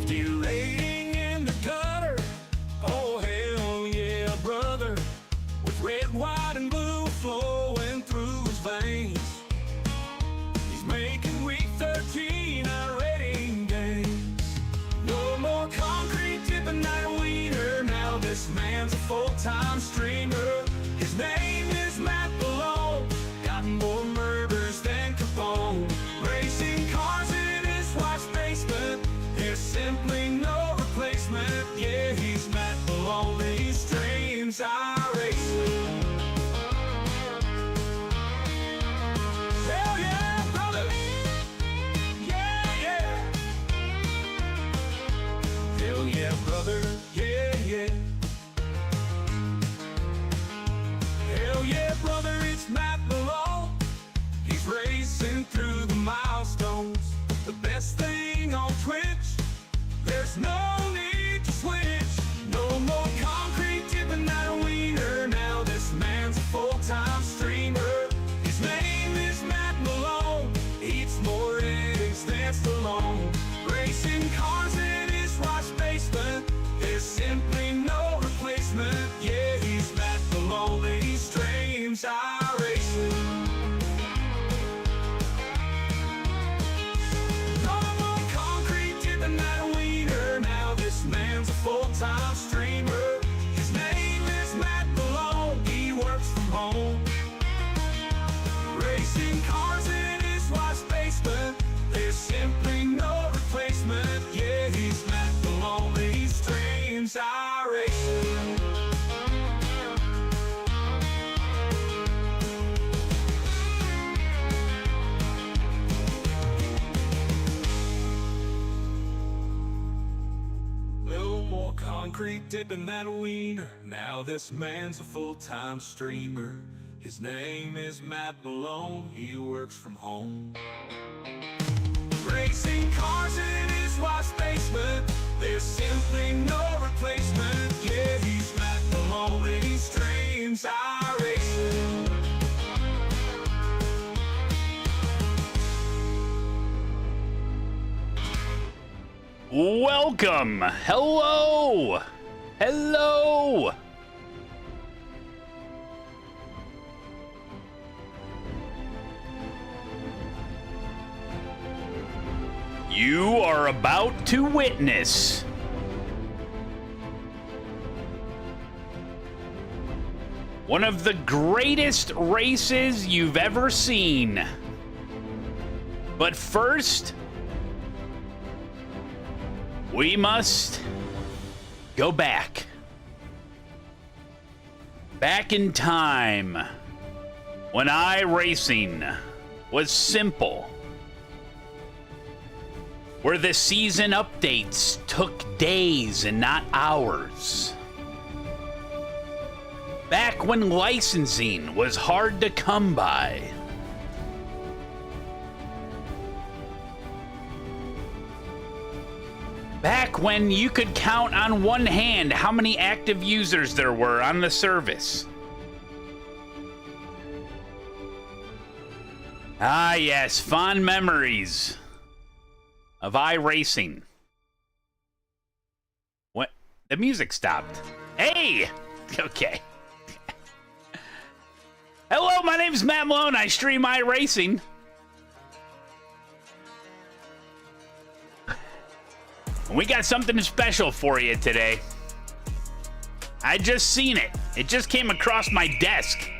undulating in the gutter. Oh hell yeah, brother, with red, white, and blue flowing through his veins. He's making week 13 iRacing days. No more concrete tipping that wiener. Now this man's a full-time streamer. His name is Matt Malone. Got more murders than Capone. Racing cars in his wife's basement. There's simply no replacement. Yeah, he's Matt Malone. He streams iRacing. Hell yeah, brother. Yeah, yeah. Hell yeah, brother. Yeah, yeah. Hell yeah, brother, it's Matt Malone. He's racing through the milestones. The best thing on Twitch. There's no need to switch. No more concrete tipping that wiener. Now this man's a full-time streamer. His name is Matt Malone. Eats more eggs than Stallone. Racing cars in his wife's basement. There's simply no replacement. Yeah, he's Matt Malone. He streams iRacing. No more concrete tipping that wiener. Now this man's a full-time streamer. His name is Matt Malone. He works from home. Racing cars in his wife's basement. There's simply no replacement. Yeah, he's Matt Malone. He streams iRacing. No more concrete dipping that wiener. Now this man's a full-time streamer. His name is Matt Malone. He works from home. Racing cars in his wife's basement. There's simply no replacement. Yeah, he's Matt Malone. He streams iRacing. Welcome! Hello! Hello! You are about to witness one of the greatest races you've ever seen. But first, we must go back. Back in time, when iRacing was simple. Where the season updates took days and not hours. Back when licensing was hard to come by. Back when you could count on one hand how many active users there were on the service. Ah yes, fond memories of iRacing. What? The music stopped. Hey! Okay. Hello, my name's Matt Malone. I stream iRacing. We got something special for you today. I just seen it. It just came across my desk.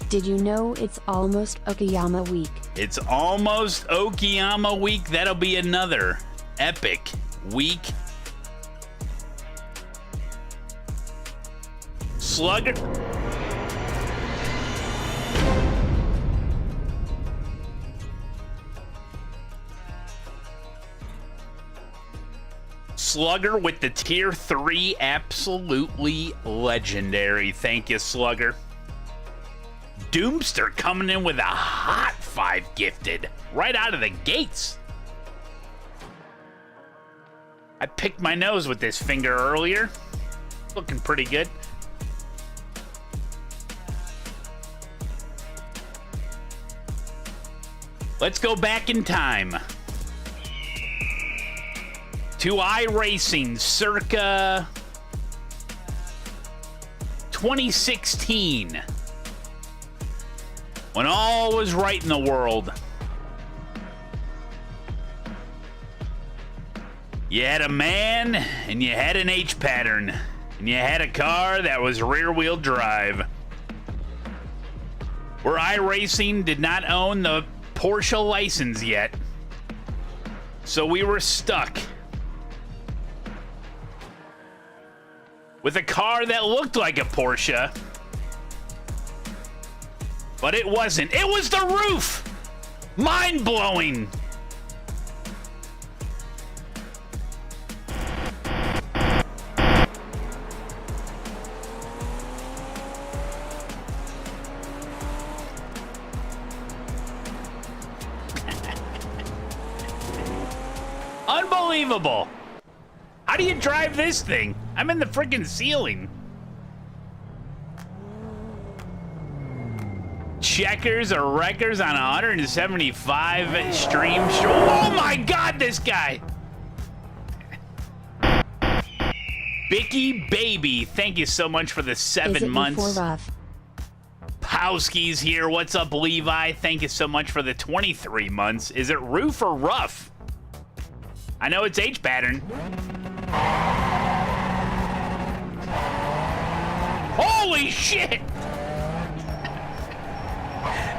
Did you know it's almost Okayama week? It's almost Okayama week. That'll be another epic week. Slugger. Slugger with the tier 3, absolutely legendary. Thank you, Slugger. Doomster coming in with a hot 5 gifted right out of the gates. I picked my nose with this finger earlier. Looking pretty good. Let's go back in time. to iRacing circa 2016, when all was right in the world. You had a man, and you had an H pattern, and you had a car that was rear-wheel drive. Where iRacing did not own the Porsche license yet, so we were stuck with a car that looked like a Porsche, but it wasn't. It was the roof! Mind-blowing! Unbelievable! How do you drive this thing? I'm in the freaking ceiling. Checkers or wreckers on 175 stream. Oh my God, this guy! Bicky Baby, thank you so much for the 7 months. Rough? Powski's here. What's up, Levi? Thank you so much for the 23 months. Is it roof or rough? I know it's H pattern. Holy shit!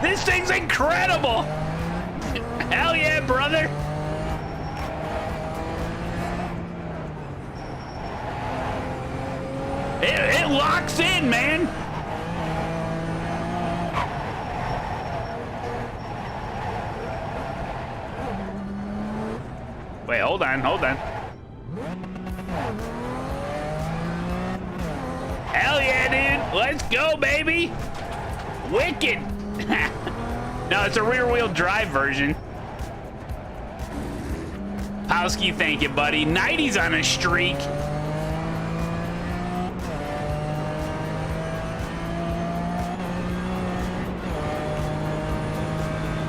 This thing's incredible! Hell yeah, brother! It locks in, man! Wait, hold on, hold on. Hell yeah, dude! Let's go, baby! Wicked! No, it's a rear-wheel drive version. Powski, thank you, buddy. 90's on a streak.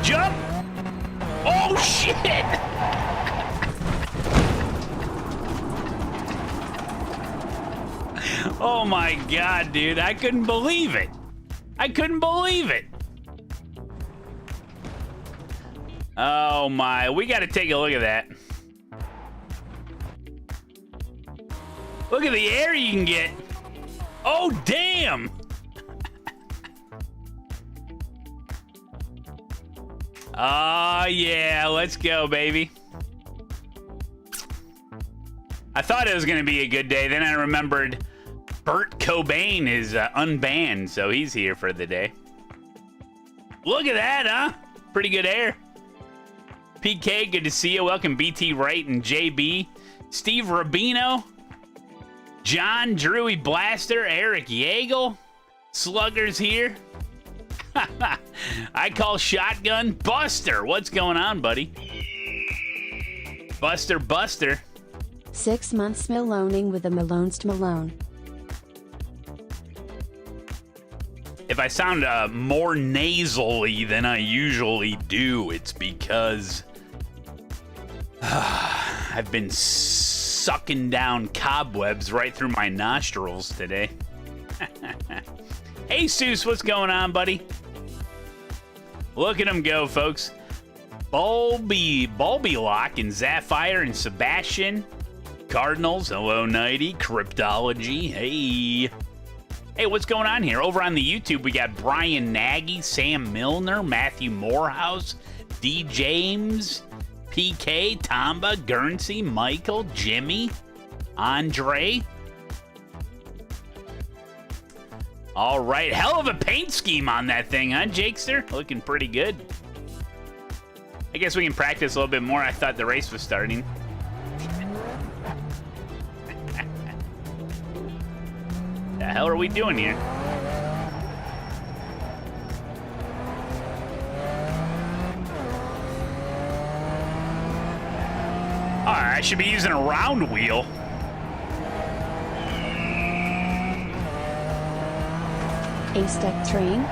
Jump! Oh, shit! Oh my God, dude. I couldn't believe it. I couldn't believe it. Oh my, we gotta take a look at that. Look at the air you can get. Oh, damn. Oh yeah, let's go, baby. I thought it was gonna be a good day, then I remembered Burt Cobain is unbanned, so he's here for the day. Look at that, huh? Pretty good air. PK, good to see you. Welcome, BT Wright and JB. Steve Rubino. John Drewy Blaster. Eric Yeagle. Slugger's here. I call shotgun. Buster, what's going on, buddy? Buster. 6 months Maloning with the Malones to Malone. If I sound more nasally than I usually do, it's because I've been sucking down cobwebs right through my nostrils today. Hey, Seuss, what's going on, buddy? Look at him go, folks. Bulby Lock and Zapphire and Sebastian. Cardinals, hello, Nighty. Cryptology, hey. Hey, what's going on here? Over on the YouTube, we got Brian Nagy, Sam Milner, Matthew Morehouse, D. James, PK, Tamba, Guernsey, Michael, Jimmy, Andre. All right, hell of a paint scheme on that thing, huh, Jakester? Looking pretty good. I guess we can practice a little bit more. I thought the race was starting. The hell are we doing here? Alright, I should be using a round wheel. ASETEK train.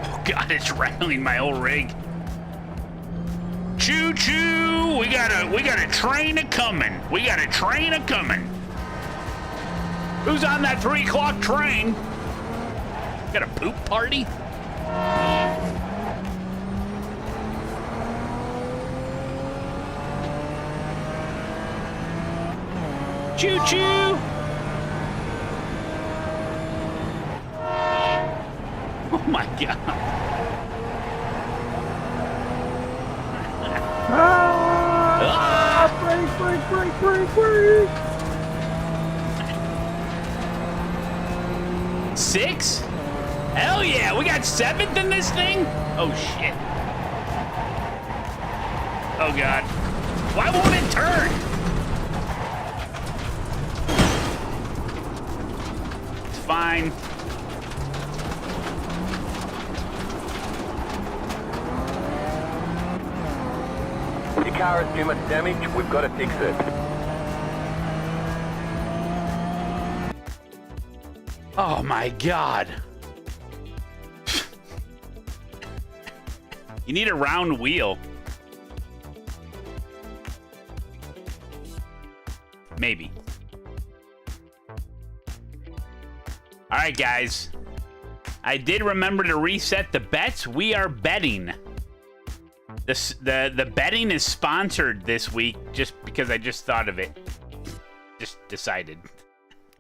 Oh god, it's rattling my whole rig. Choo choo! We got a train a coming. We got a train a coming. Who's on that 3 o'clock train? Got a poop party? Choo choo! Oh my god. Break. 6? Hell yeah, we got 7th in this thing? Oh shit. Oh god. Why won't it turn? It's fine. Your car has too much damage, we've got to fix it. Oh my god. You need a round wheel. Maybe. All right, guys. I did remember to reset the bets. We are betting. The betting is sponsored this week just because I just thought of it. Just decided.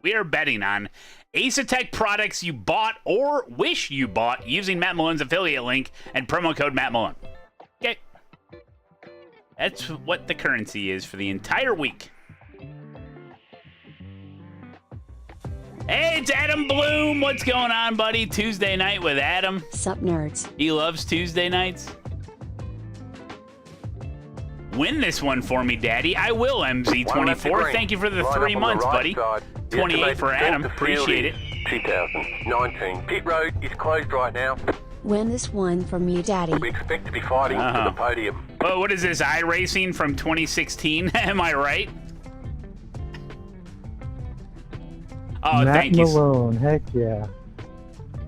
We are betting on ASETEK products you bought or wish you bought using Matt Malone's affiliate link and promo code Matt Malone. Okay. That's what the currency is for the entire week. Hey, it's Adam Bloom. What's going on, buddy? Tuesday night with Adam. Sup, nerds. He loves Tuesday nights. Win this one for me, Daddy. I will, MZ24. Thank you for the 3 months, buddy. 28 for Adam. Appreciate it. 2019. Pit road is closed right now. Win this one from me, Daddy. We expect to be fighting for the podium. Oh, what is this? iRacing from 2016? Am I right? Oh, Matt thank you. Malone, heck yeah.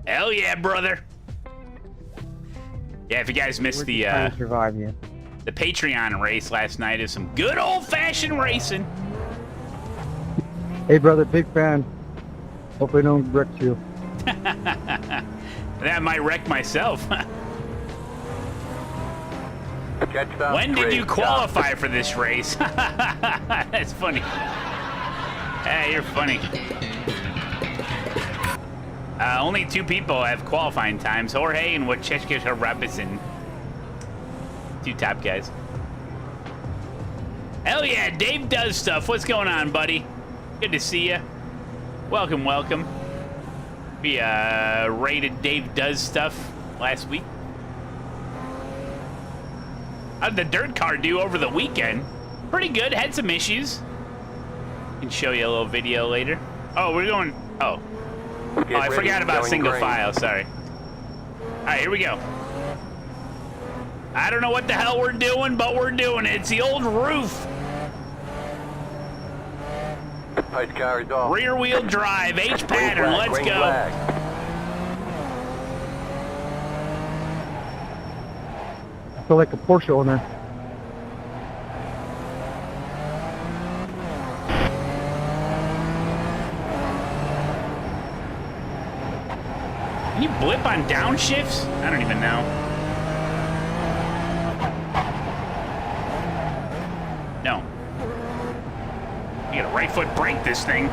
Hell yeah, brother. Yeah, if you guys missed the survive you. the Patreon race last night, is some good old-fashioned racing. Hey, brother, big fan. Hope I don't wreck you. That might wreck myself. When did you qualify for this race? That's funny. Hey, you're funny. Only 2 people have qualifying times. Jorge and Wachechka Robinson. 2 top guys. Hell yeah, Dave does stuff. What's going on, buddy? Good to see you. Welcome, welcome. We rated Dave does stuff last week. How did the dirt car do over the weekend? Pretty good. Had some issues. Can show you a little video later. Oh, we're going. Oh, I forgot about single file. Sorry. All right, here we go. I don't know what the hell we're doing, but we're doing it. It's the old roof. Car is off. Rear wheel drive, H pattern. Let's go. Flag. I feel like a Porsche owner. Can you blip on downshifts? I don't even know. No. You gotta right foot brake this thing.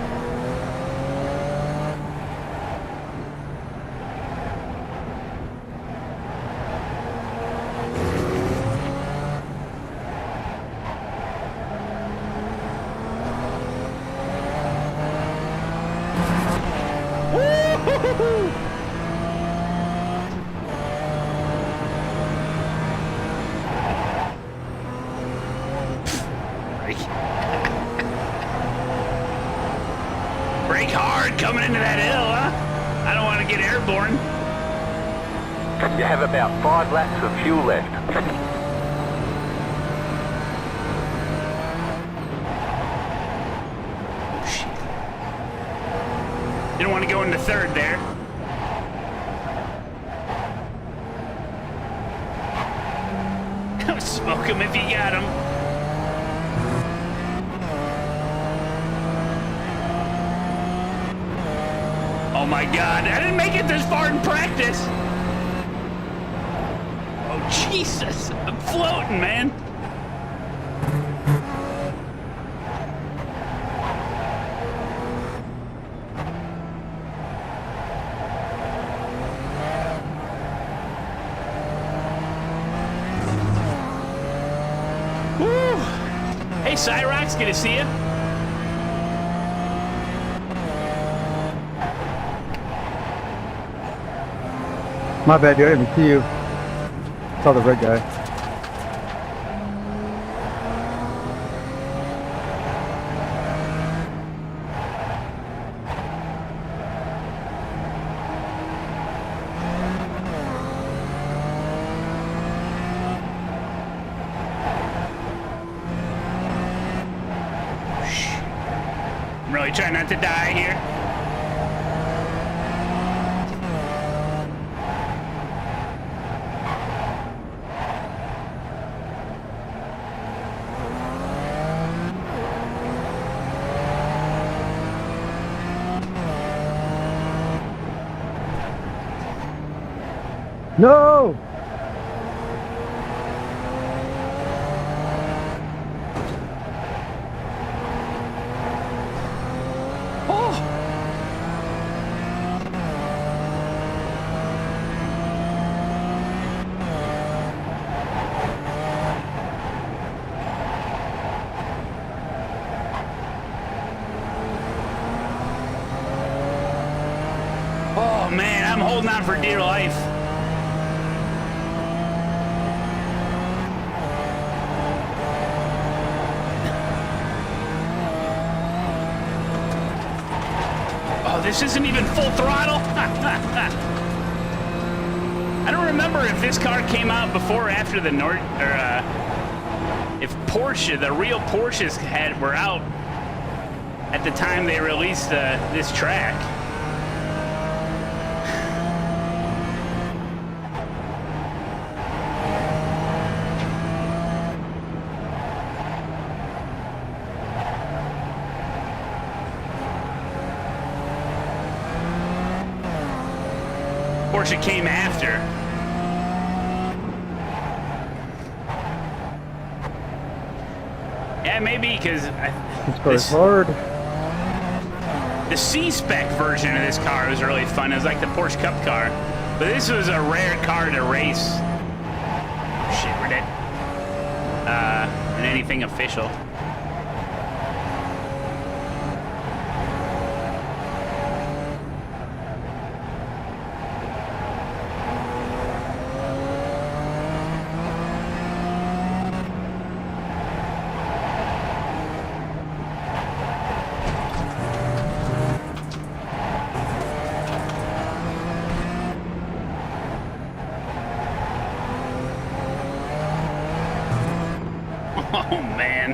Woo-hoo-hoo-hoo! Brake hard coming into that hill, huh? I don't want to get airborne. You have about 5 laps of fuel left. Oh, shit. Didn't want to go into third there. Smoke him if you got him. Oh my God, I didn't make it this far in practice. Oh Jesus, I'm floating, man. Woo! Hey, Cyrox, good to see you. My bad, dude. I didn't even see you. Saw the red guy. I'm really trying not to die here. No! Oh man, I'm holding on for dear life. Oh, this isn't even full throttle? I don't remember if this car came out before or after the if Porsche, the real Porsches were out at the time they released this track. Porsche came after. Yeah, maybe because This car is hard. the C-Spec version of this car was really fun. It was like the Porsche Cup car, but this was a rare car to race. Shit, we're dead. In anything official. Oh man.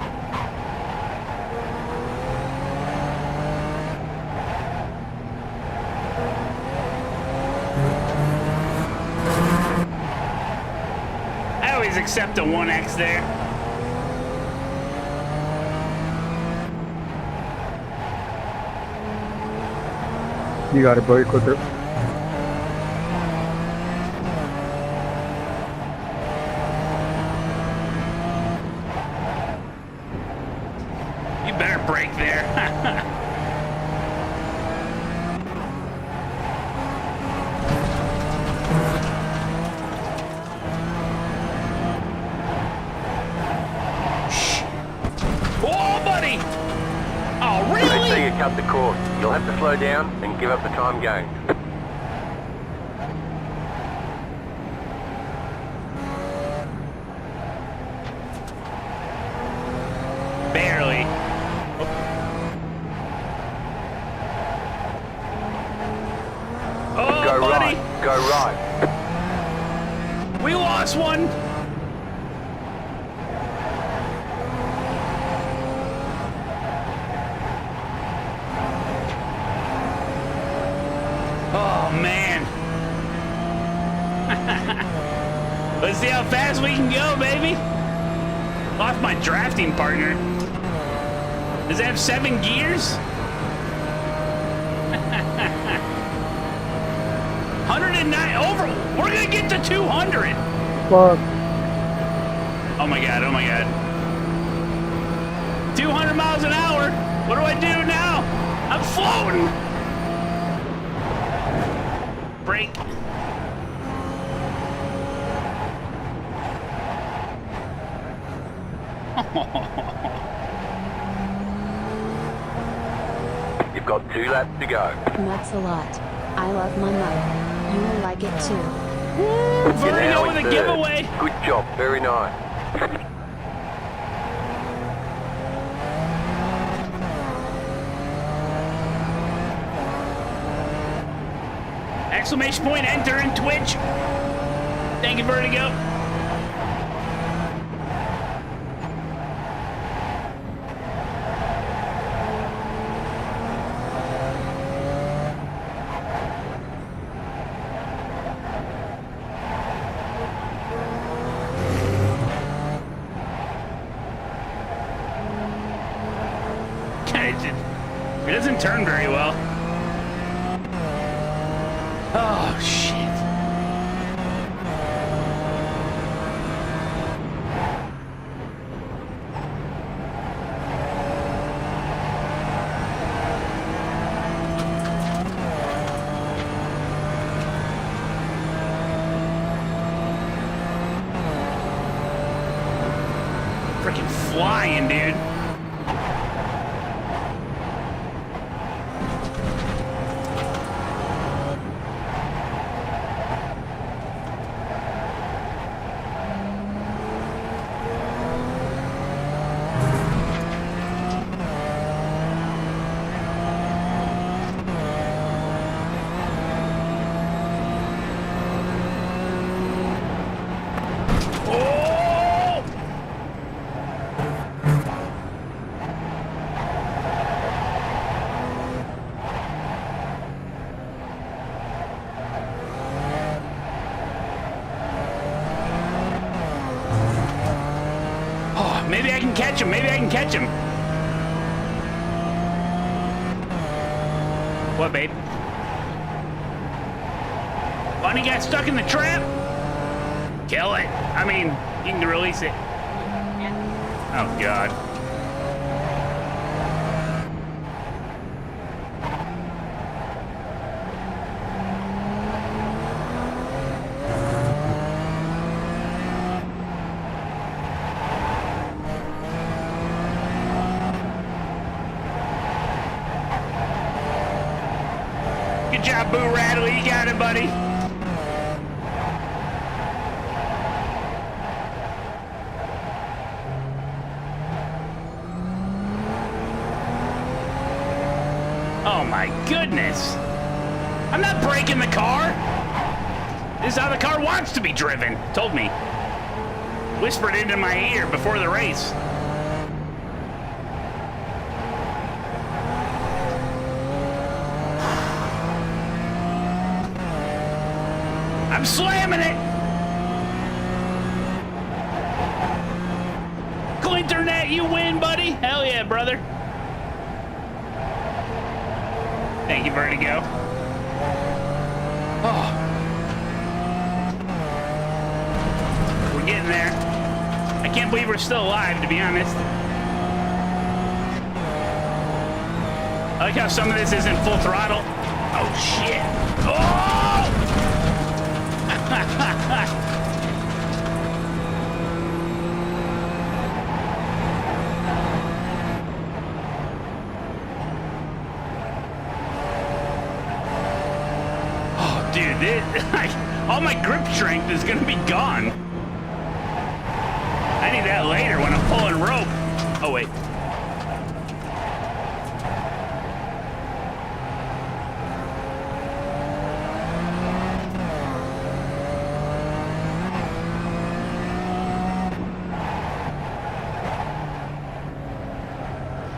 I always accept a 1X there. You got it, bro. You're quicker. You better brake there. Shh. Oh, buddy! Oh, They really? say you cut the course. You'll have to slow down and give up the time gained. Barely. Oh, Go buddy! right. Go right. We lost one. Oh, man. Let's see how fast we can go, baby. Lost my drafting partner. Does it have 7 gears? 109 over. We're gonna get to 200. Fuck. Oh my god, oh my god. 200 miles an hour. What do I do now? I'm floating. Brake. You've got 2 laps to go. Nuts a lot. I love my mother. You will like it too. You're Vertigo now with in a third. giveaway. Good job, very nice. Exclamation point, enter in Twitch. Thank you, Vertigo. It doesn't turn very well. Oh, shit. Freaking flying, dude. Maybe I can catch him. Maybe I can catch him. What, babe? Bunny got stuck in the trap? Kill it. I mean, you can release it. Oh, God. Good job, Boo Rattle. You got it, buddy. Oh, my goodness. I'm not breaking the car. This is how the car wants to be driven. Told me. Whispered into my ear before the race. I'm slamming it! Clinternet, you win, buddy! Hell yeah, brother. Thank you, Vertigo. Oh. We're getting there. I can't believe we're still alive, to be honest. I like how some of this isn't full throttle. Oh, shit. Oh! Oh, dude, all my grip strength is gonna be gone. I need that later when I'm pulling rope. Oh, wait.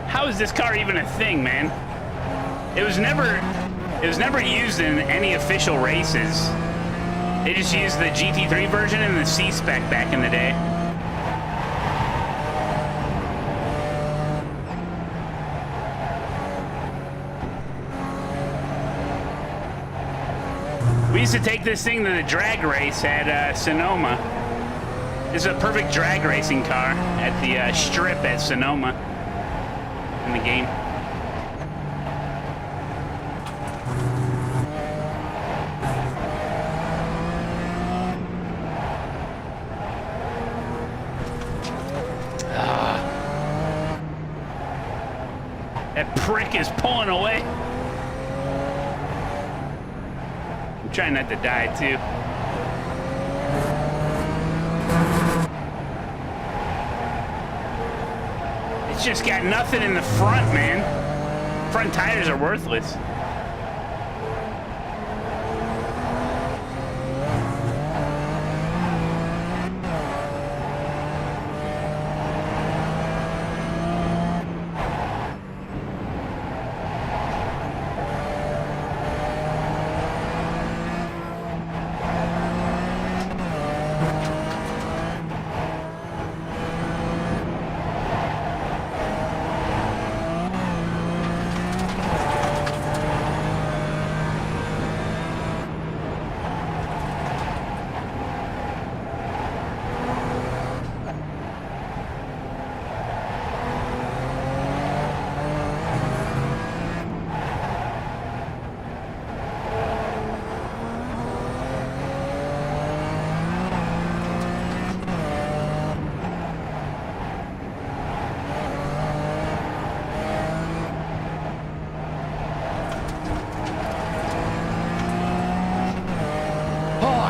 How is this car even a thing, man? It was never used in any official races. They just used the GT3 version and the C-Spec back in the day. used to take this thing to the drag race at Sonoma. This is a perfect drag racing car at the strip at Sonoma in the game. That prick is pulling away. I'm trying not to die, too. It's just got nothing in the front, man. Front tires are worthless.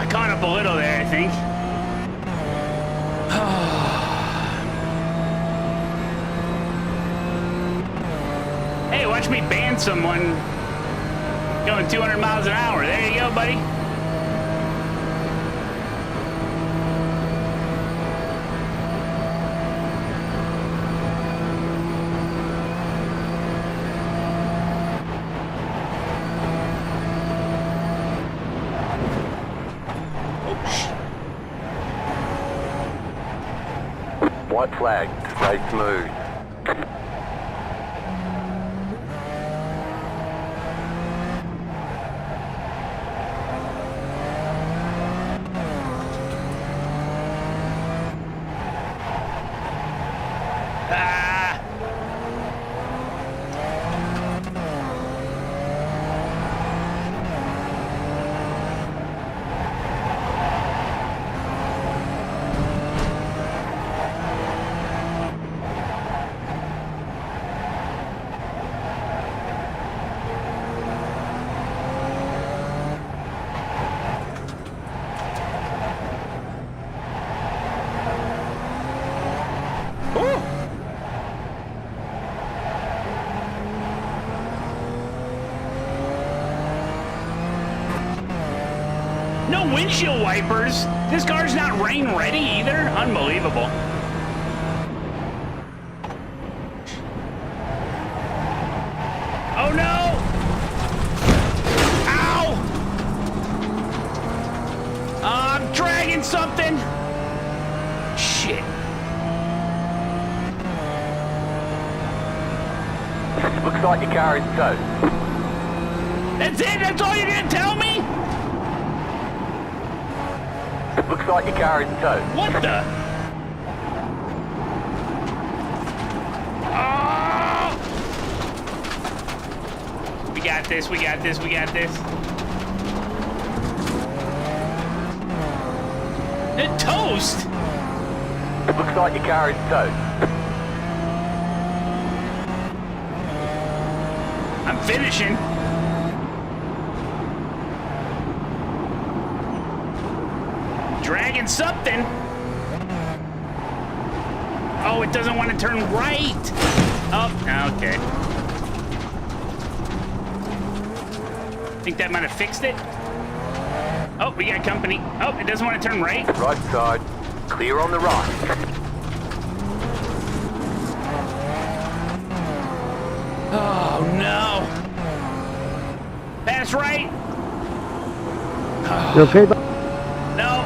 Caught up a little there, I think. Hey, watch me ban someone going 200 miles an hour. There you go, buddy. White flag, stay smooth. No windshield wipers. This car's not rain ready either. Unbelievable. Oh no! Ow! I'm dragging something. Shit. Looks like your car is towed. That's it? That's all you're gonna tell me? Looks like your car is towed. What the? Oh! We got this, we got this, we got this. The toast! Looks like your car is towed. I'm finishing. Dragging something. Oh, it doesn't want to turn right. Oh, okay. Think that might have fixed it. Oh, we got company. Oh, it doesn't want to turn right. Right side, clear on the right. Oh, no. Pass right. You okay, bud? No,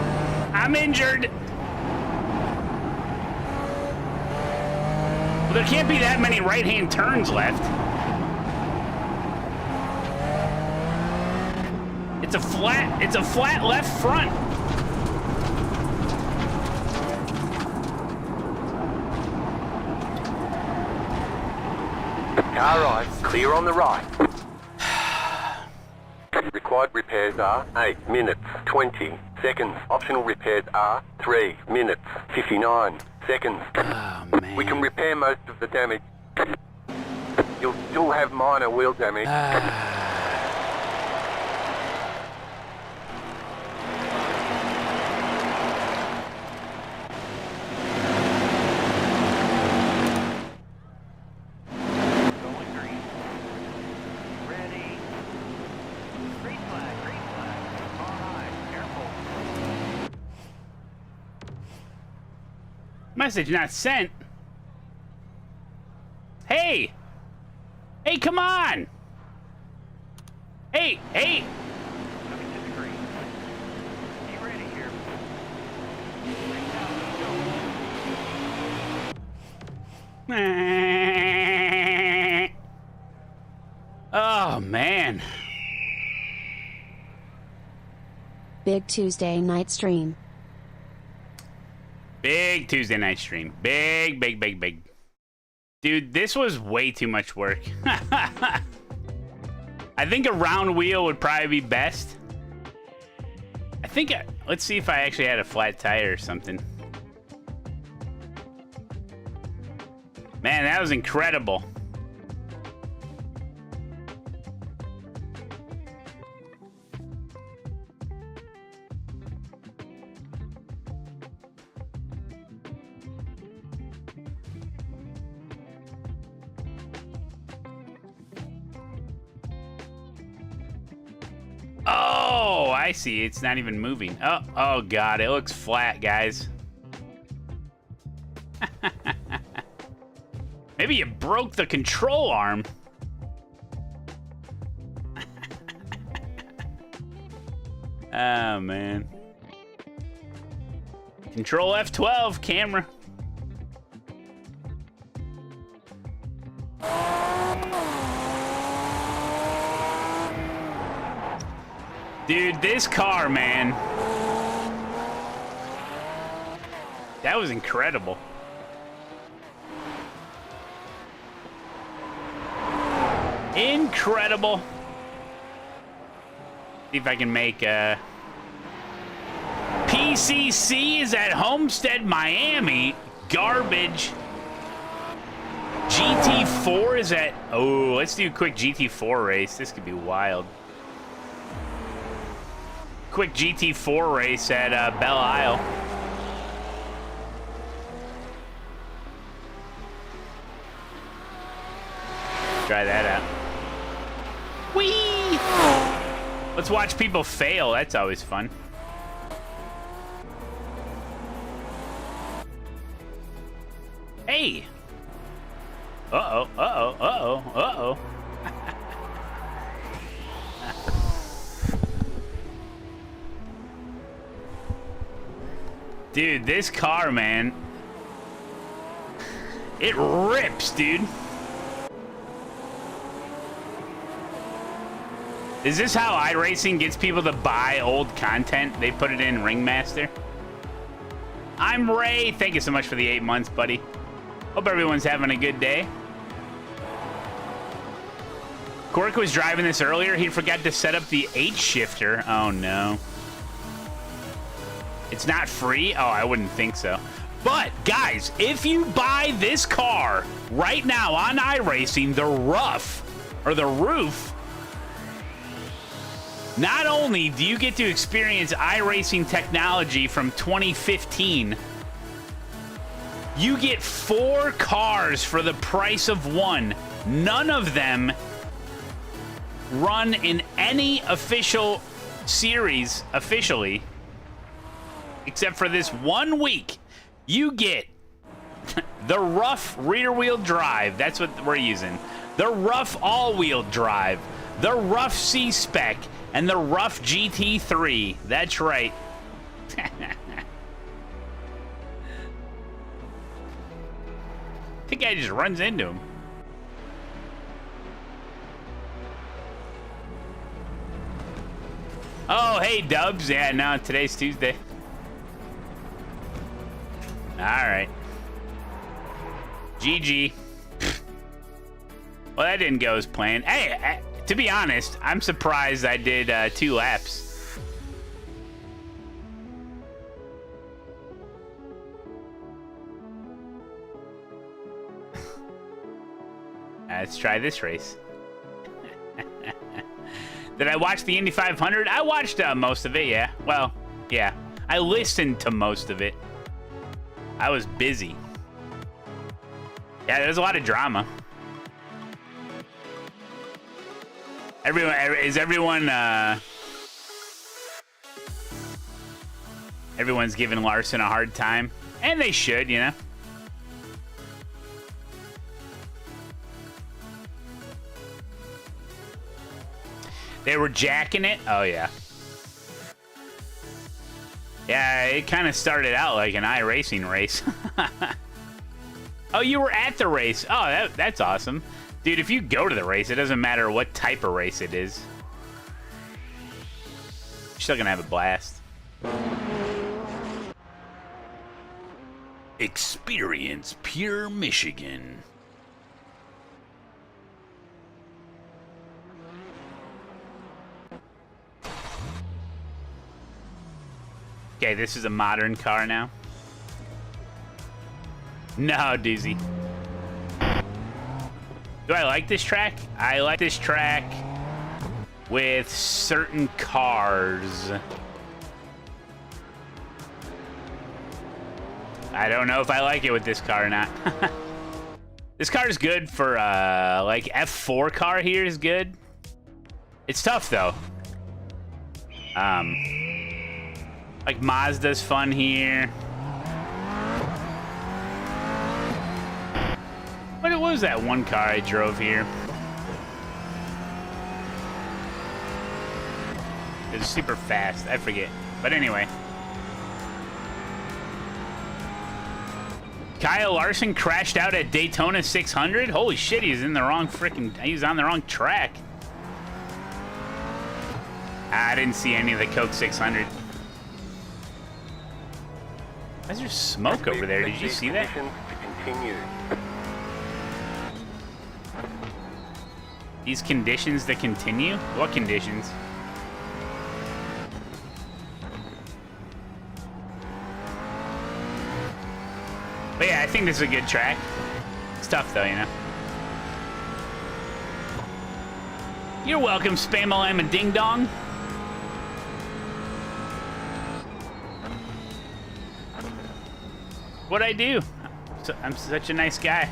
I'm injured. Well, there can't be that many right-hand turns left. It's a flat left front. Car right, clear on the right. Required repairs are 8 minutes, 20 seconds. Optional repairs are 3 minutes, 59 seconds. Oh, man. We can repair most of the damage. You'll still have minor wheel damage. Message not sent. Hey! Hey, come on! Hey! Oh, man. Big Tuesday night stream. Big Tuesday night stream. Big. Dude, this was way too much work. I think a round wheel would probably be best. Let's see if I actually had a flat tire or something. Man, that was incredible. Oh, I see. It's not even moving. Oh God, it looks flat, guys. Maybe you broke the control arm. Oh, man. Control F12, camera. Dude, this car, man. That was incredible. Incredible. See if I can make PCC is at Homestead, Miami. Garbage. GT4 is at... Oh, let's do a quick GT4 race. This could be wild. Quick GT4 race at Belle Isle. Try that out. Whee! Let's watch people fail. That's always fun. Hey! Uh-oh. Dude, this car, man. It rips, dude. Is this how iRacing gets people to buy old content? They put it in Ringmaster? I'm Ray. Thank you so much for the 8 months, buddy. Hope everyone's having a good day. Cork was driving this earlier. He forgot to set up the H shifter. Oh, no. It's not free? Oh, I wouldn't think so. But, guys, if you buy this car right now on iRacing, the roof, not only do you get to experience iRacing technology from 2015, you get 4 cars for the price of 1. None of them run in any official series officially, except for this 1 week. You get the rough rear-wheel drive. That's what we're using. The rough all-wheel drive. The rough C-Spec. And the rough GT3. That's right. I think I just runs into him. Oh, hey, Dubs. Yeah, no, today's Tuesday. All right. GG. Well, that didn't go as planned. Hey, to be honest, I'm surprised I did 2 laps. Let's try this race. Did I watch the Indy 500? I watched most of it, yeah. Well, yeah. I listened to most of it. I was busy. Yeah, there's a lot of drama. Everyone's giving Larson a hard time. And they should, you know. They were jacking it? Oh, yeah. Yeah, it kind of started out like an iRacing race. Oh, you were at the race. Oh, that's awesome. Dude, if you go to the race, it doesn't matter what type of race it is. You're still gonna have a blast. Experience pure Michigan. Okay, this is a modern car now. No, Doozy. Do I like this track? I like this track with certain cars. I don't know if I like it with this car or not. This car is good for, like, F4 car here is good. It's tough, though. Like, Mazda's fun here. What was that one car I drove here? It was super fast. I forget. But anyway. Kyle Larson crashed out at Daytona 600? Holy shit, he's in the wrong he's on the wrong track. I didn't see any of the Coke 600. Why is there smoke over there? Did you see that? These conditions to continue? What conditions? But yeah, I think this is a good track. It's tough though, you know. You're welcome, Spam-a-lam and Ding Dong. What'd I do? I'm such a nice guy.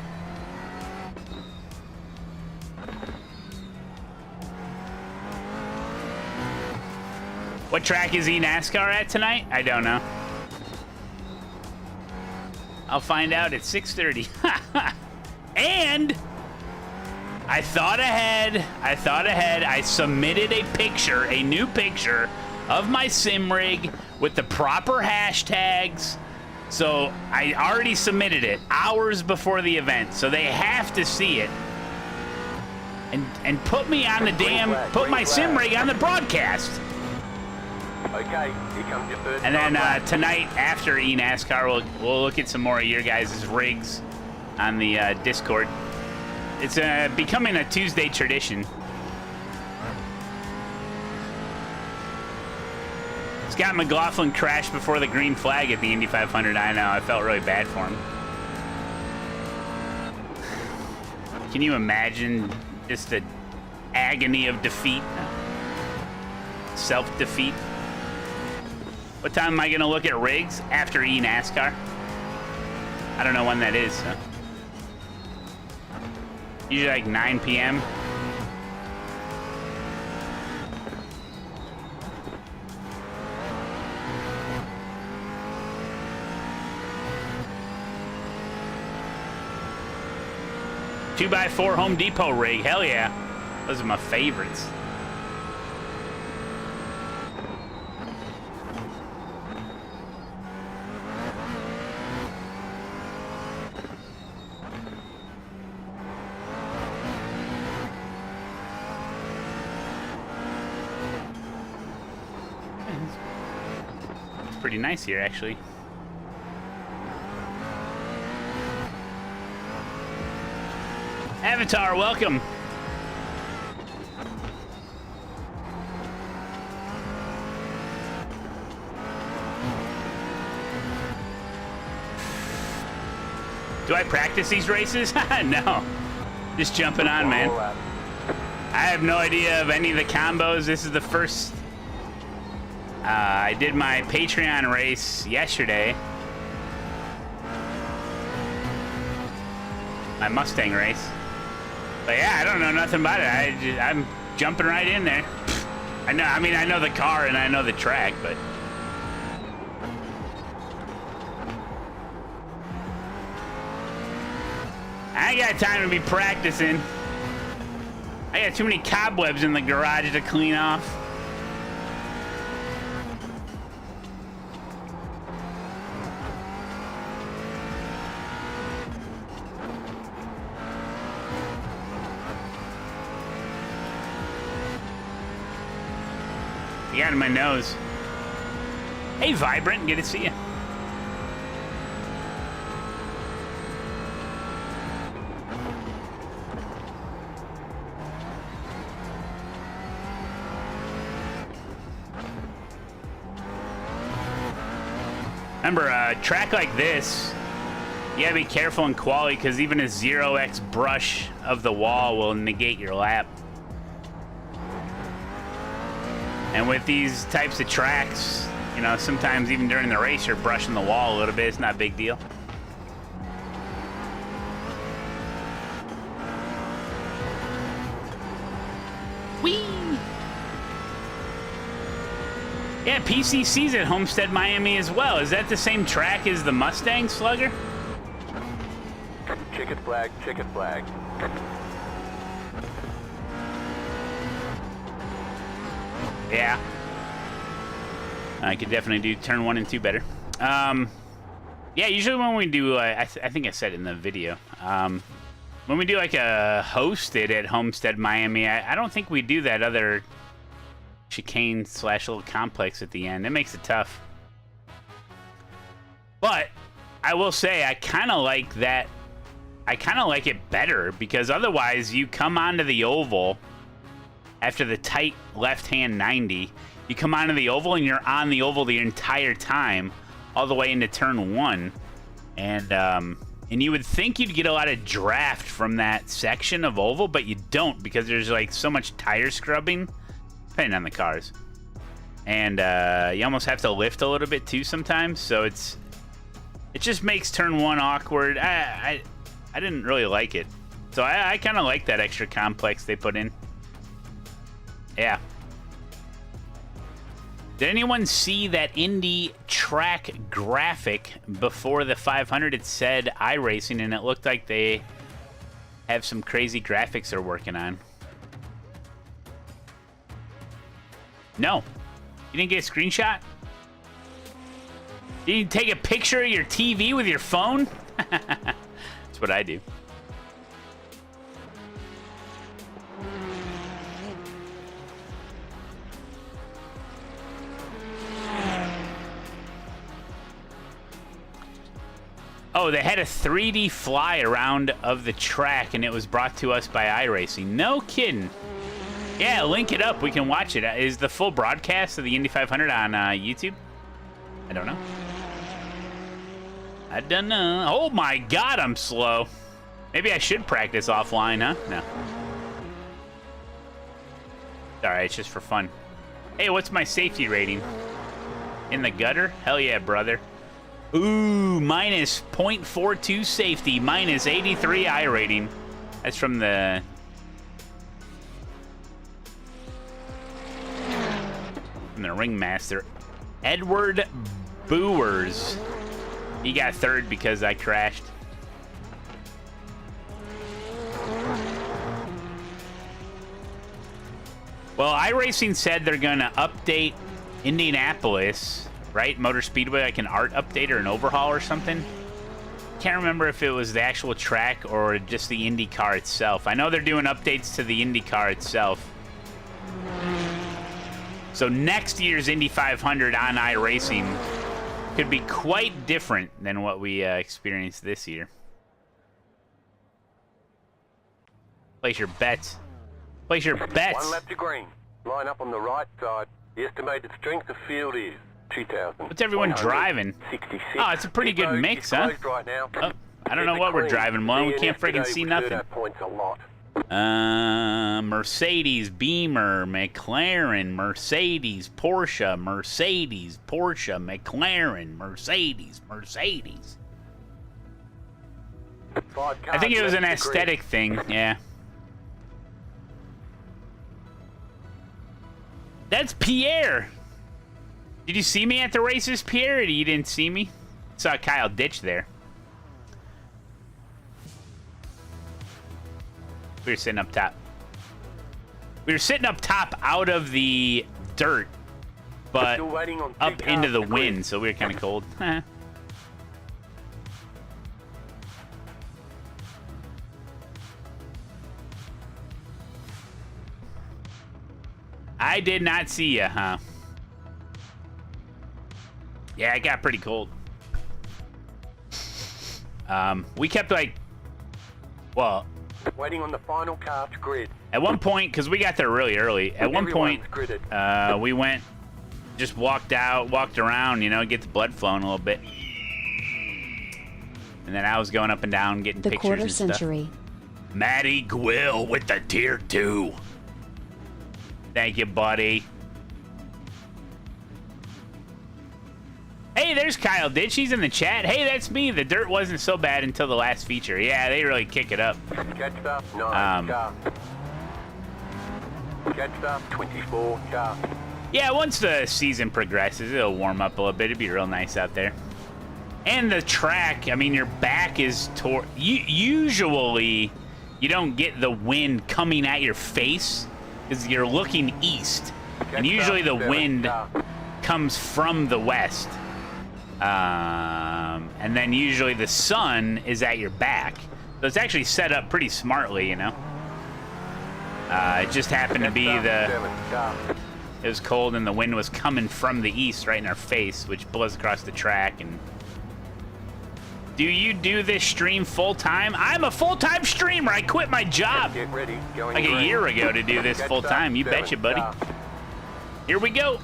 What track is eNASCAR at tonight? I don't know. I'll find out at 6:30. And I thought ahead. I submitted a picture, a new picture of my sim rig with the proper hashtags. So I already submitted it hours before the event, so they have to see it. And put me on the put my sim rig on the broadcast. Okay, here comes your first. And then tonight after eNASCAR, we'll look at some more of your guys' rigs on the Discord. It's becoming a Tuesday tradition. Scott McLaughlin crashed before the green flag at the Indy 500. I know, I felt really bad for him. Can you imagine just the agony of defeat? Self-defeat? What time am I going to look at rigs? After eNASCAR? I don't know when that is. So. Usually like 9 p.m. Two by 4 Home Depot rig. Hell yeah. Those are my favorites. pretty nice here, actually. Avatar, welcome. Do I practice these races? No. Just jumping on, man. I have no idea of any of the combos. This is the first. I did my Patreon race yesterday. My Mustang race. But yeah, I don't know nothing about it. I'm jumping right in there. I know. I mean, I know the car and I know the track, but. I ain't got time to be practicing. I got too many cobwebs in the garage to clean off. You got in my nose. Hey, Vibrant, good to see you. Remember, a track like this, you gotta be careful in quality because even a 0x brush of the wall will negate your lap. And with these types of tracks, you know, sometimes even during the race, you're brushing the wall a little bit. It's not a big deal. Whee! Yeah, PCC's at Homestead, Miami as well. Is that the same track as the Mustang Slugger? Checkered flag, checkered flag. Yeah. I could definitely do turn 1 and 2 better. Yeah, usually when we do, I think I said it in the video, when we do like a hosted at Homestead, Miami, I don't think we do that other chicane / little complex at the end. It makes it tough. But I will say I kind of like that. I kind of like it better because otherwise you come onto the oval after the tight left-hand 90. You come onto the oval and you're on the oval the entire time, all the way into turn 1, and you would think you'd get a lot of draft from that section of oval, but you don't because there's like so much tire scrubbing, depending on the cars, and you almost have to lift a little bit too sometimes. So it just makes turn 1 awkward. I didn't really like it, so I kind of like that extra complex they put in. Yeah. Did anyone see that Indy track graphic before the 500? It said iRacing, and it looked like they have some crazy graphics they're working on. No. You didn't get a screenshot? You didn't take a picture of your TV with your phone? That's what I do. Oh, they had a 3D fly around of the track, and it was brought to us by iRacing. No kidding. Yeah, link it up. We can watch it. Is the full broadcast of the Indy 500 on YouTube? I don't know. I don't know. Oh my God, I'm slow. Maybe I should practice offline, huh? No. Alright, it's just for fun. Hey, what's my safety rating? In the gutter? Hell yeah, brother. Ooh, minus 0.42 safety, minus 83 I rating. That's from the ringmaster, Edward Boers. He got third because I crashed. Well, iRacing said they're gonna update Indianapolis, right? Motor Speedway, like an art update or an overhaul or something. Can't remember if it was the actual track or just the Indy car itself. I know they're doing updates to the Indy car itself. So next year's Indy 500 on iRacing could be quite different than what we experienced this year. Place your bets. Place your bets. 1 lap to green. Line up on the right side. The estimated strength of field is 2,000. What's everyone driving? 66. Oh, it's a pretty good mix, huh? Right now. Oh, I don't know what we're driving, Malone. We can't friggin' see nothing. Points a lot. Mercedes, Beamer, McLaren, Mercedes, Porsche, Mercedes, Porsche, McLaren, Mercedes, Mercedes. 5 cars I think it was an left to green. aesthetic thing, yeah. That's Pierre. Did you see me at the races, Pierre? Or you didn't see me? Saw Kyle ditch there. We were sitting up top. We were sitting up top out of the dirt, but Still waiting on 2 up cars into the to green. wind, so we were kind of cold. I did not see you, huh? Yeah, it got pretty cold. We kept like, well, Waiting on the final car to grid. at one point, because we got there really early, at one point, Everyone's gridded. we went, just walked around, you know, get the blood flowing a little bit. And then I was going up and down, getting The pictures quarter and stuff. century. Matty Gwill with the tier 2. Thank you, buddy. Hey, there's Kyle Ditch. He's in the chat. Hey, that's me. The dirt wasn't so bad until the last feature. Yeah, they really kick it up. Catched up, 9 car. Catched up, 24 car. Yeah, once the season progresses, it'll warm up a little bit. It'd be real nice out there. And the track, I mean, your back is toward... Usually, you don't get the wind coming at your face because you're looking east. And usually the wind comes from the west. And then usually the sun is at your back. So it's actually set up pretty smartly, you know. It just happened to be it was cold and the wind was coming from the east right in our face, which blows across the track. And do you do this stream full-time? I'm a full-time streamer. I quit my job Get ready. Going like a green. year ago to do this full-time. You betcha, buddy. Here we go.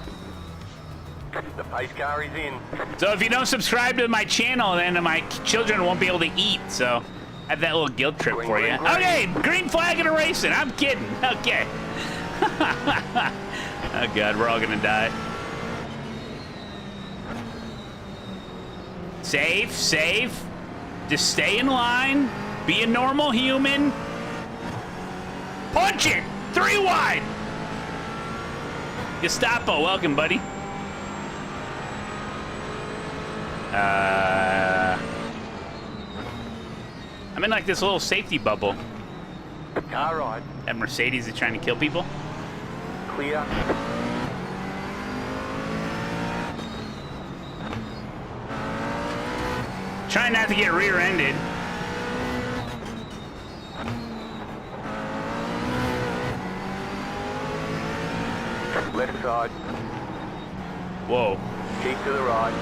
The pace car is in. So if you don't subscribe to my channel, then my children won't be able to eat. So I have that little guilt trip for you. Okay, green flag and a racing. I'm kidding. Okay. Oh, God, we're all going to die. Safe, safe. Just stay in line. Be a normal human. Punch it. 3 wide. Gestapo, welcome, buddy. I'm in like this little safety bubble. Car right. That Mercedes is trying to kill people. Clear. Trying not to get rear-ended. Left side. Whoa. Keep to the right.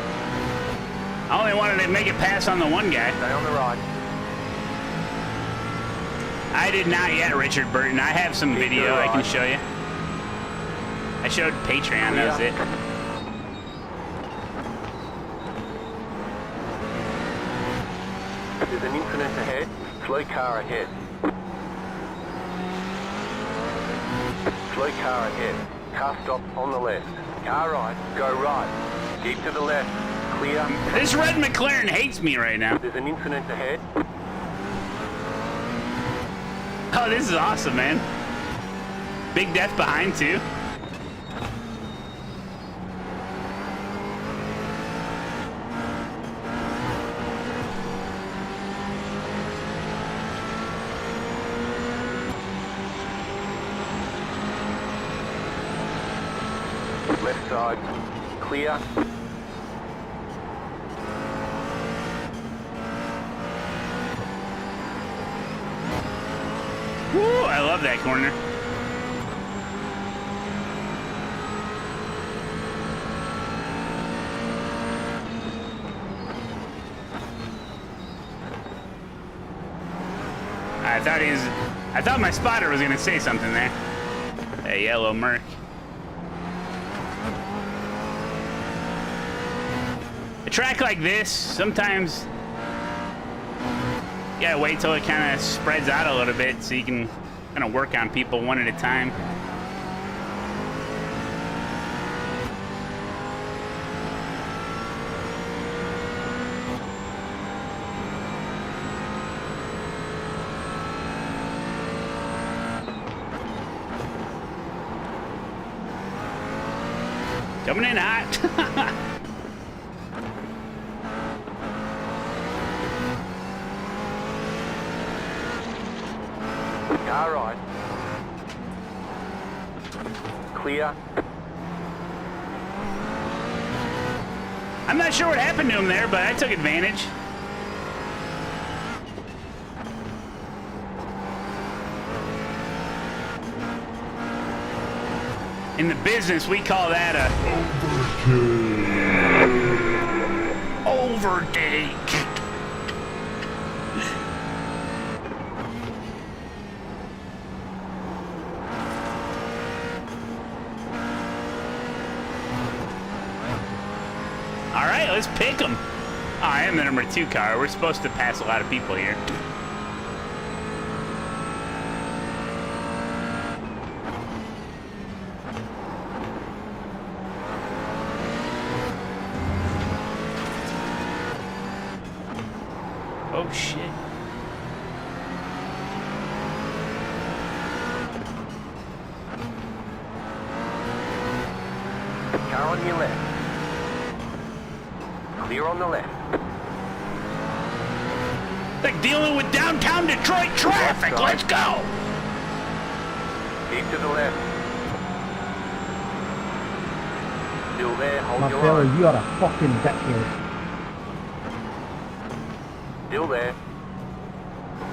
I only wanted to make it pass on the one guy. Stay on the right. I did not yet, Richard Burton. I have some Keep to video the I can right. show you. I showed Patreon, that was it. There's an incident ahead. Slow car ahead. Slow car ahead. Car stop on the left. Car right. Go right. Keep to the left. Clear. This red McLaren hates me right now. There's an incident ahead. Oh, this is awesome, man. Big death behind, too. Left side. Clear. Woo, I love that corner. I thought my spotter was gonna say something there. That yellow Merc. A track like this, sometimes you gotta wait till it kind of spreads out a little bit so you can kind of work on people one at a time. Coming in hot. Car right. Clear. I'm not sure what happened to him there, but I took advantage. In the business, we call that a overtake. All right, let's pick them. Oh, I am the number 2 car. We're supposed to pass a lot of people here. Oh, shit. Car on your left. Clear on the left. Like dealing with downtown Detroit traffic. Let's go. Keep to the left. Still there, hold your Marcelo, line. you are a fucking dickhead. Still there.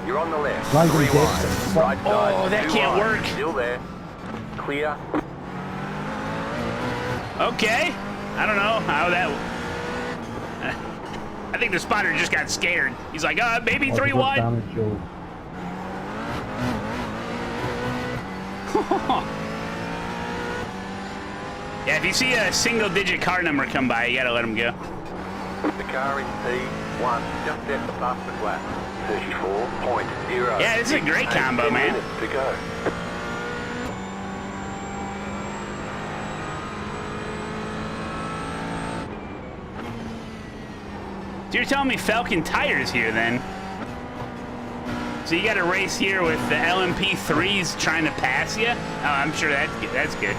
You're on the left. Right, 3 yes. wide. Right side. Oh, that 2 can't wide. work. Still there. Clear. Okay. I don't know how that... I think the spotter just got scared. He's like, maybe 3 wide. Yeah, if you see a single-digit car number come by, you gotta let him go. The car in P1 just at the fastest lap. 34.0. Yeah, this is a great combo, 10 man. minutes to go. So you're telling me Falcon tires here, then? So you got to race here with the LMP3s trying to pass you? Oh, I'm sure that's good.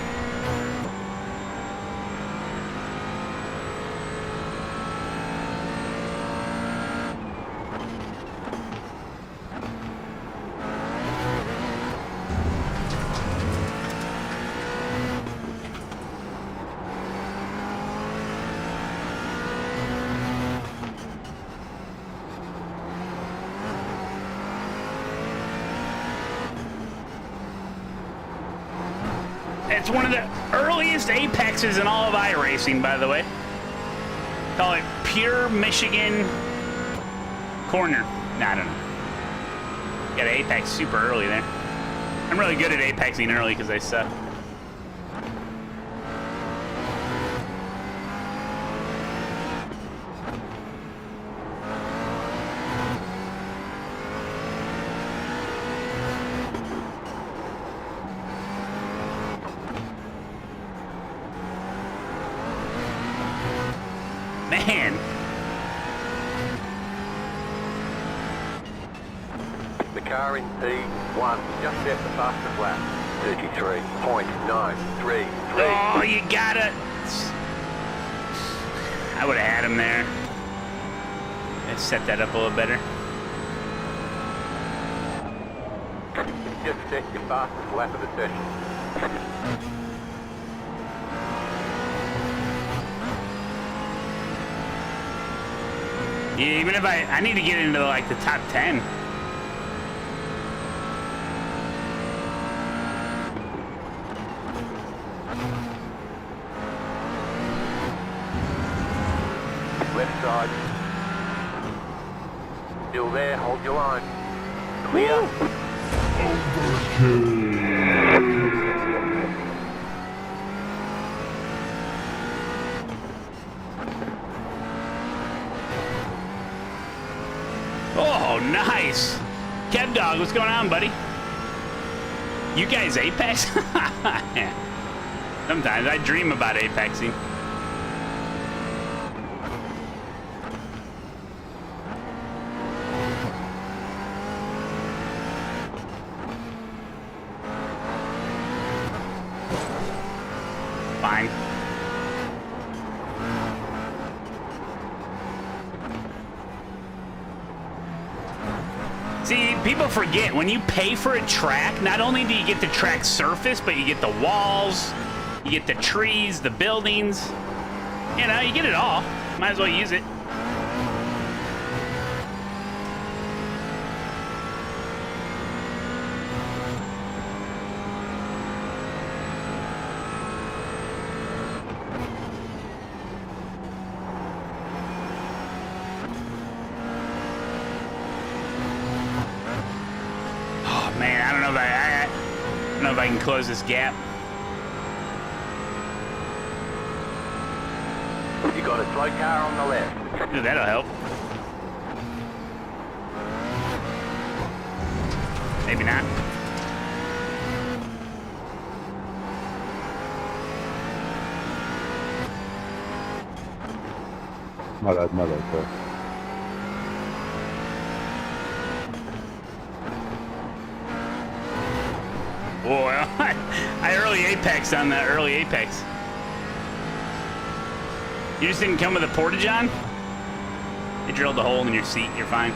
It's one of the earliest apexes in all of iRacing, by the way. Call it pure Michigan corner. Nah, I don't know. Got an apex super early there. I'm really good at apexing early because I suck. Man. The car in P1 just at the fastest lap. 33.933. Oh, you gotta... I would have had him there. Let's set that up a little better. Just set your fastest lap of the session. Yeah, even if I need to get into like the top 10. Left side. Still there, hold your line. Clear. Woo. Oh, nice. Kev Dog, what's going on, buddy? You guys apex? Sometimes I dream about apexing. Fine. See, people forget, when you pay for a track, not only do you get the track surface, but you get the walls, you get the trees, the buildings. You know, you get it all. Might as well use it. If I can close this gap. You got a slow car on the left. Ooh, that'll help. Maybe not. My bad, sir. Boy, I early apex on that early apex. You just didn't come with a porta-john? They drilled a hole in your seat. You're fine.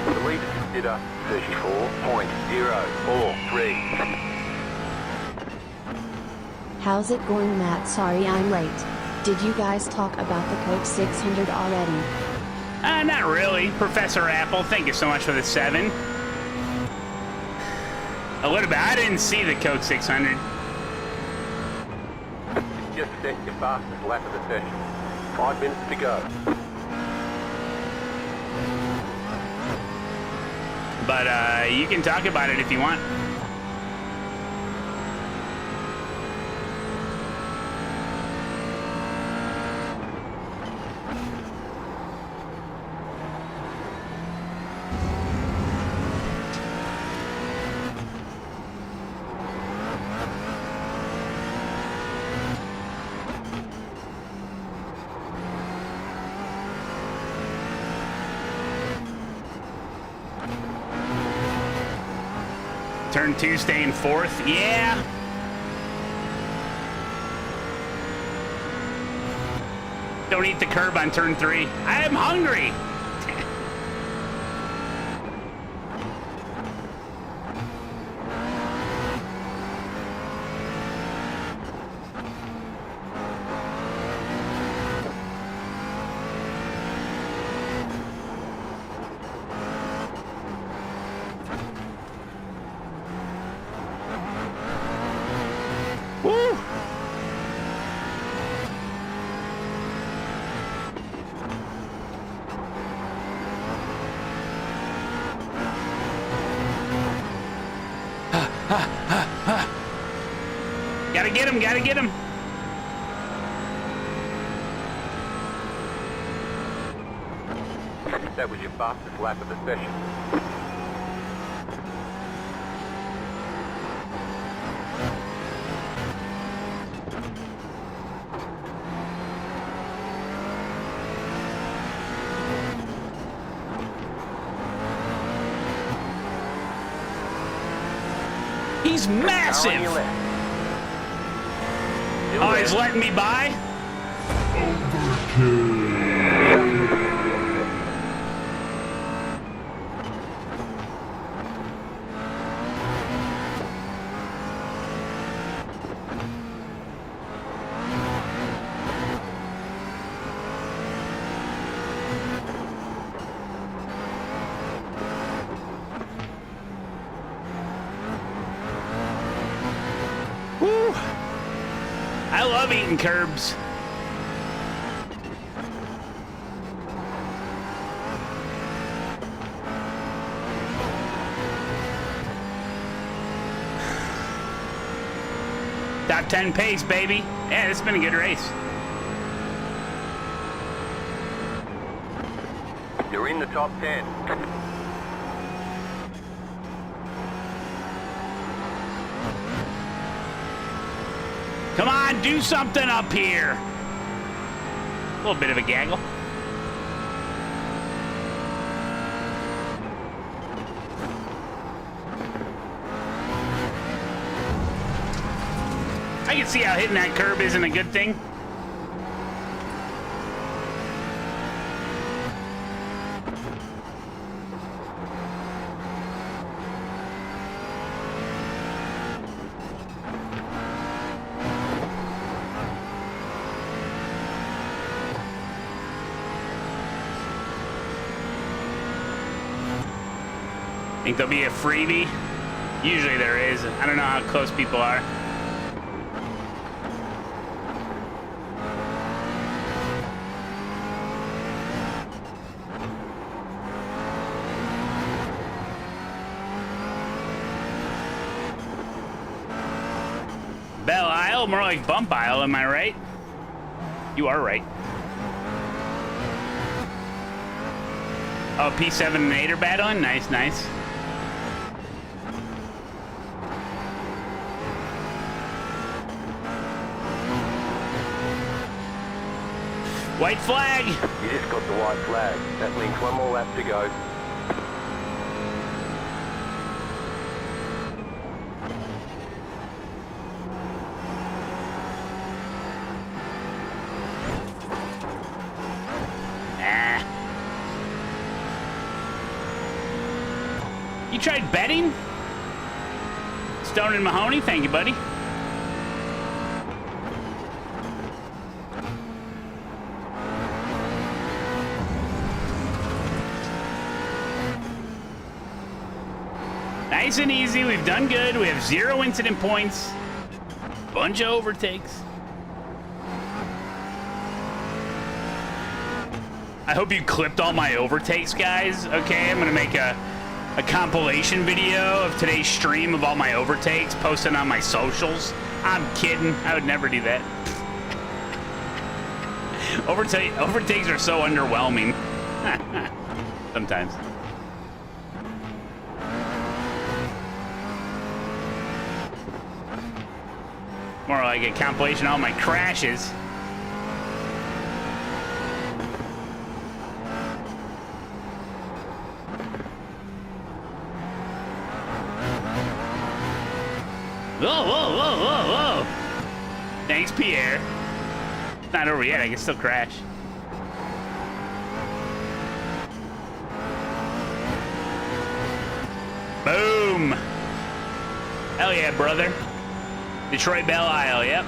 The lead consider 34.043. How's it going, Matt? Sorry I'm late. Did you guys talk about the Coke 600 already? Not really. Professor Apple, thank you so much for the 7. A little bit. I didn't see the Coke 600. Just set your fastest lap of the session. 5 minutes to go. But you can talk about it if you want. Turn 2, staying 4th. Yeah. Don't eat the curb on turn 3. I am hungry. Woo! Gotta get him, gotta get him. That was your fastest lap of the session. He's massive. Car on your left. Still Oh, there. he's letting me by? Woo! I love eating curbs. Top 10 pace, baby. Yeah, this has been a good race. You're in the top 10. Come on, do something up here. A little bit of a gaggle. I can see how hitting that curb isn't a good thing. Think there'll be a freebie? Usually there is. I don't know how close people are. Bell aisle, more like bump aisle, am I right? You are right. Oh, P7 and 8 are battling? Nice, nice. White flag! You just got the white flag. That means one more lap to go. You tried betting? Stone and Mahoney, thank you, buddy. Nice and easy, we've done good. We have 0 incident points. Bunch of overtakes. I hope you clipped all my overtakes, guys. Okay, I'm gonna make a compilation video of today's stream of all my overtakes, posted on my socials. I'm kidding. I would never do that. Overtakes are so underwhelming. Sometimes. More like a compilation of all my crashes. Whoa, whoa, whoa, whoa, whoa. Thanks, Pierre. It's not over yet. I can still crash. Boom. Hell yeah, brother. Detroit Belle Isle, yep.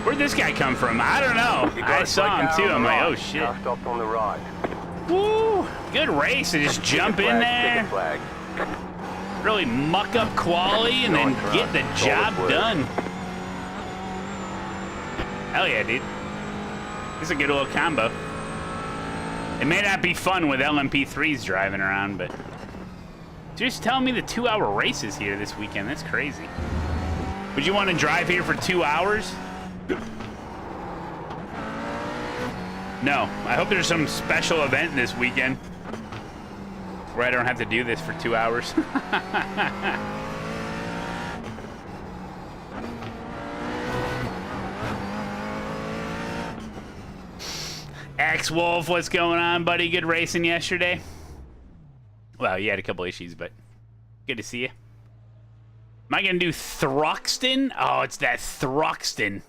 Where'd this guy come from? I don't know. I saw him too. I'm like, oh shit. Car stopped on the right. Woo! Good race to just jump in there. Really muck up quality and then get the job done. Hell yeah, dude. This is a good little combo. It may not be fun with LMP3s driving around, but just tell me the 2-hour race is here this weekend. That's crazy. Would you want to drive here for 2 hours? No. I hope there's some special event this weekend where I don't have to do this for 2 hours. X-Wolf, what's going on, buddy? Good racing yesterday? Well, you had a couple issues, but good to see you. Am I going to do Thruxton? Oh, it's that Thruxton.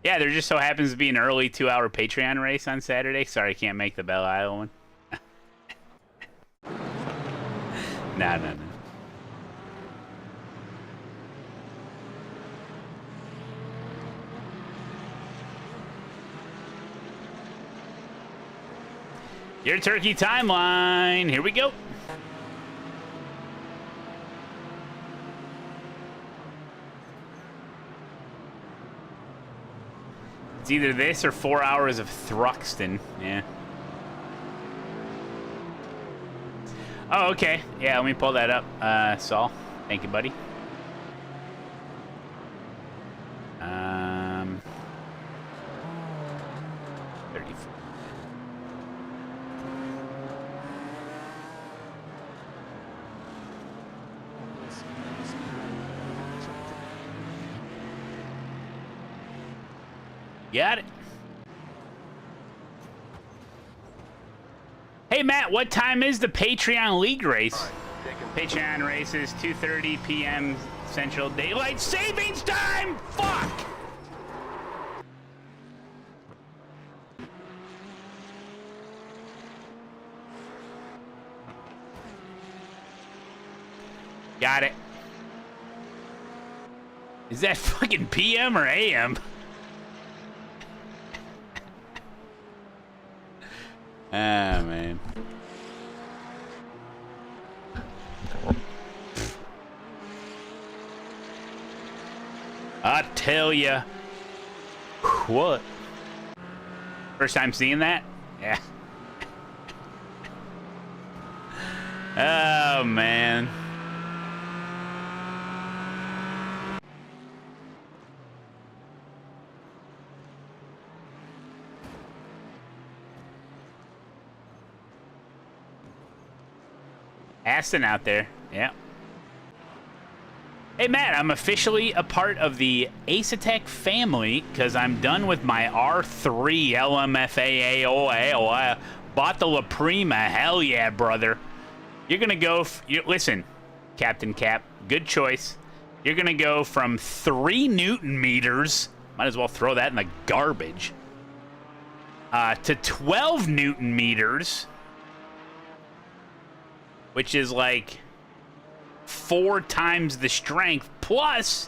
Yeah, there just so happens to be an early 2-hour Patreon race on Saturday. Sorry, I can't make the Belle Isle one. No. Your turkey timeline. Here we go. It's either this or 4 hours of Thruxton. Yeah. Oh, okay. Yeah, let me pull that up, Saul. Thank you, buddy. 34. Got it. Hey, Matt, what time is the Patreon League race? Patreon race is 2:30 p.m. Central Daylight Savings Time! Fuck! Got it. Is that fucking PM or AM? Ah, man. I tell ya. What? First time seeing that? Yeah. Oh, man. Aston out there. Yeah. Hey, Matt, I'm officially a part of the ASETEK family because I'm done with my R3 LMFAA. Bought the La Prima. Hell yeah, brother. You're going to go... listen, Captain Cap, good choice. You're going to go from 3 Newton meters, might as well throw that in the garbage, to 12 Newton meters, which is like 4 times the strength, plus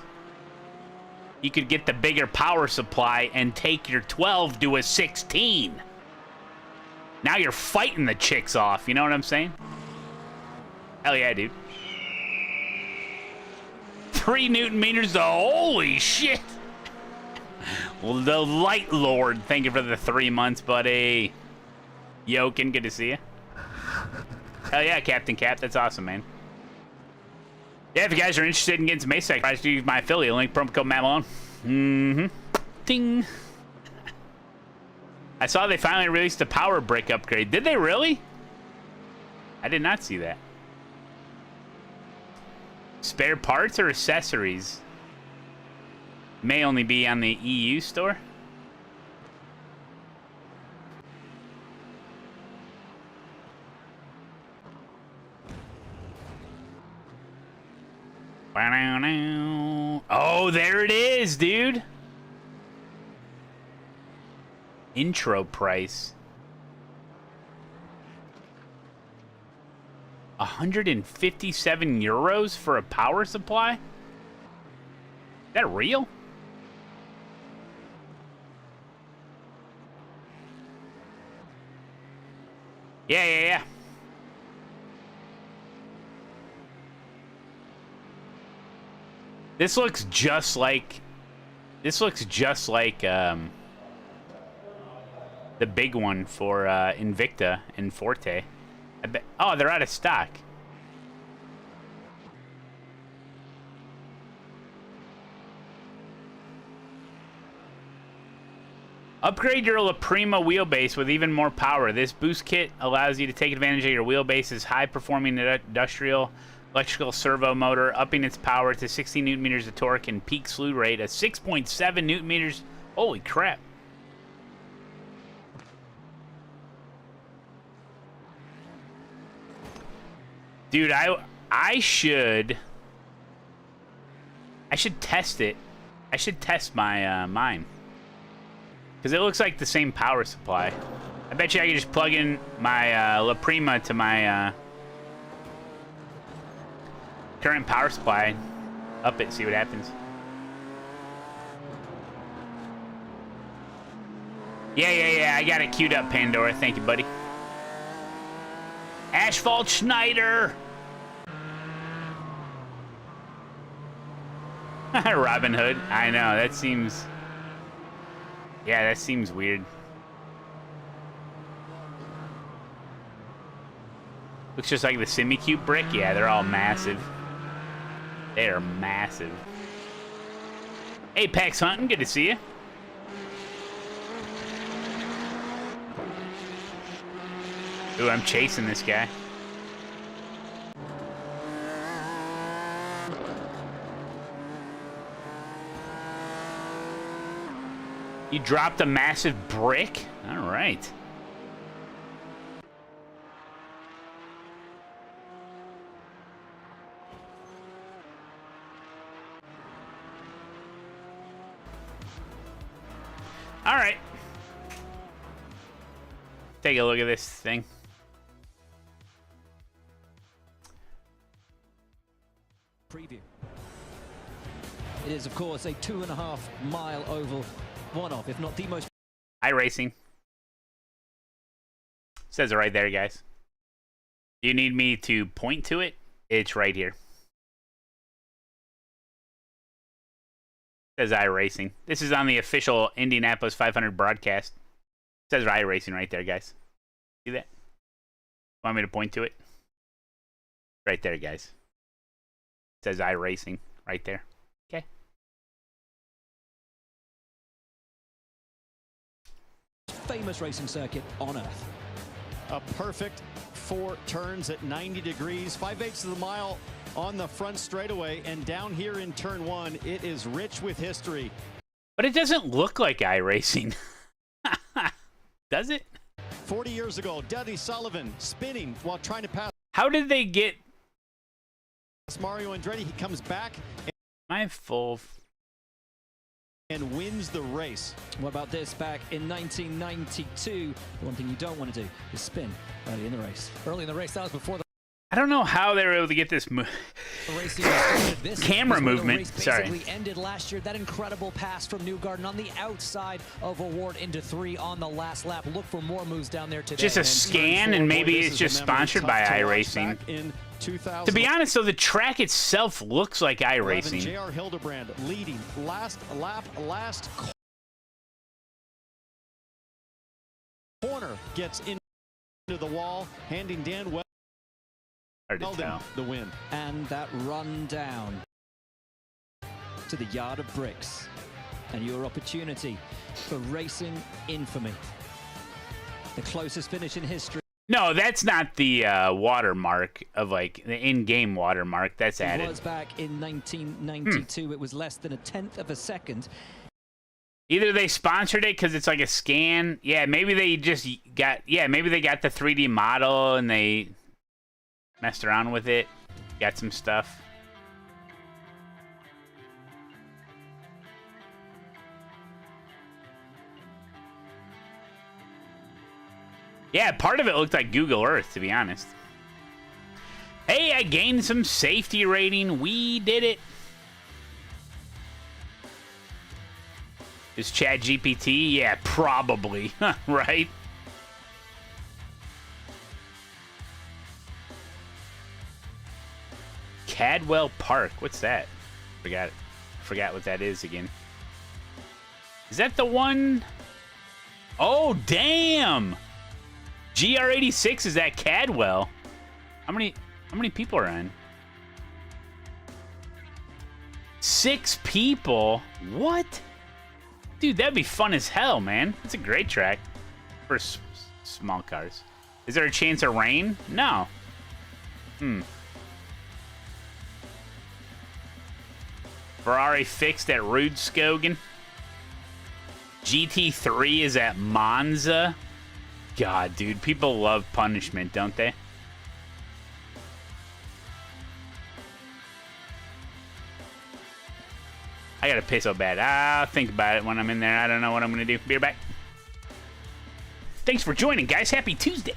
you could get the bigger power supply and take your 12 to a 16. Now you're fighting the chicks off, you know what I'm saying? Hell yeah, dude. 3 Newton meters, holy shit. Well, the Light Lord, thank you for the 3 months, buddy. Yokin, good to see you. Hell yeah, Captain Cap, that's awesome, man. Yeah, if you guys are interested in getting some ASETEK, try to use my affiliate link, promo code Matt Malone. Ding. I saw they finally released a power brick upgrade. Did they really? I did not see that. Spare parts or accessories? May only be on the EU store. Oh, there it is, dude. Intro price. 157 euros for a power supply? Is that real? Yeah. This looks just like the big one for Invicta and Forte. I bet, oh, they're out of stock. Upgrade your La Prima wheelbase with even more power. This boost kit allows you to take advantage of your wheelbase's high-performing industrial electrical servo motor, upping its power to 16 Newton meters of torque and peak slew rate of 6.7 Newton meters. Holy crap. Dude, I should test it. I should test my mine. Because it looks like the same power supply. I bet you I could just plug in my La Prima to my current power supply. Up it, see what happens. Yeah. I got it queued up, Pandora. Thank you, buddy. Asphalt Schneider. Robin Hood. I know, that seems... Yeah, that seems weird. Looks just like the semi-cube brick. Yeah, they're all massive. They are massive. Apex Hunting, good to see you. Ooh, I'm chasing this guy. You dropped a massive brick? All right. All right. Take a look at this thing. Preview. It is, of course, a 2.5-mile oval, one of, if not the most. iRacing. Says it right there, guys. You need me to point to it? It's right here. Says iRacing. This is on the official Indianapolis 500 broadcast. Says iRacing right there, guys. See that? Want me to point to it? Right there, guys. Says iRacing right there. Okay. Famous racing circuit on Earth. A perfect 4 turns at 90 degrees, 5/8 of the mile on the front straightaway, and down here in turn 1, it is rich with history. But it doesn't look like iRacing. Does it? 40 years ago, Dudley Sullivan spinning while trying to pass How did they get Mario Andretti. He comes back my full and wins the race. What about this back in 1992? The one thing you don't want to do is spin early in the race. Early in the race, that was before the I don't know how they were able to get this racing started. This camera is where the movement. race Sorry. basically ended last year. That incredible pass from Newgarden on the outside of Award into 3 on the last lap. Look for more moves down there today. Just a scan, and maybe it's just sponsored by iRacing. To be honest, though, the track itself looks like iRacing. J.R. Hildebrand leading last lap, last corner, gets into the wall, handing Dan Weldon the win. And that run down to the yard of bricks. And your opportunity for racing infamy. The closest finish in history. No, that's not the watermark of, like, the in-game watermark. That's added. It was back in 1992. It was less than 1/10 of a second. Either they sponsored it because it's like a scan. Yeah, maybe they just got... Yeah, maybe they got the 3D model and they messed around with it. Got some stuff. Yeah, part of it looked like Google Earth, to be honest. Hey, I gained some safety rating. We did it. Is ChatGPT? Yeah, probably. Right? Cadwell Park. What's that? Forgot what that is again. Is that the one? Oh, damn! GR86 is at Cadwell. How many people are in? 6 people? What? Dude, that'd be fun as hell, man. It's a great track for small cars. Is there a chance of rain? No. Ferrari fixed at Rudskogen. GT3 is at Monza. God, dude, people love punishment, don't they? I gotta piss so bad. I'll think about it when I'm in there. I don't know what I'm gonna do. Be right back. Thanks for joining, guys. Happy Tuesday.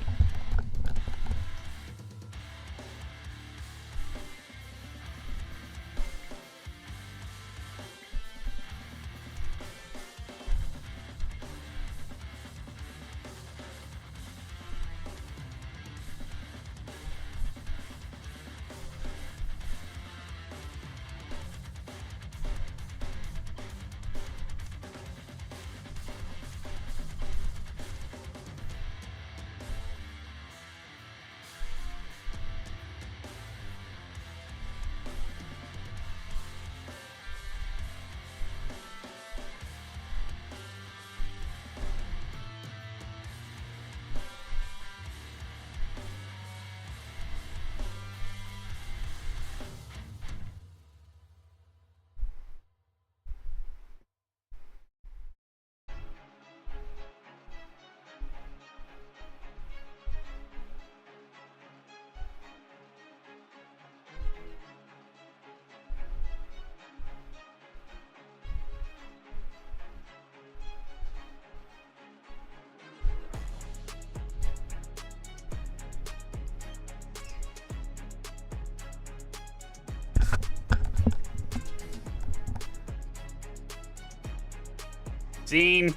Scene.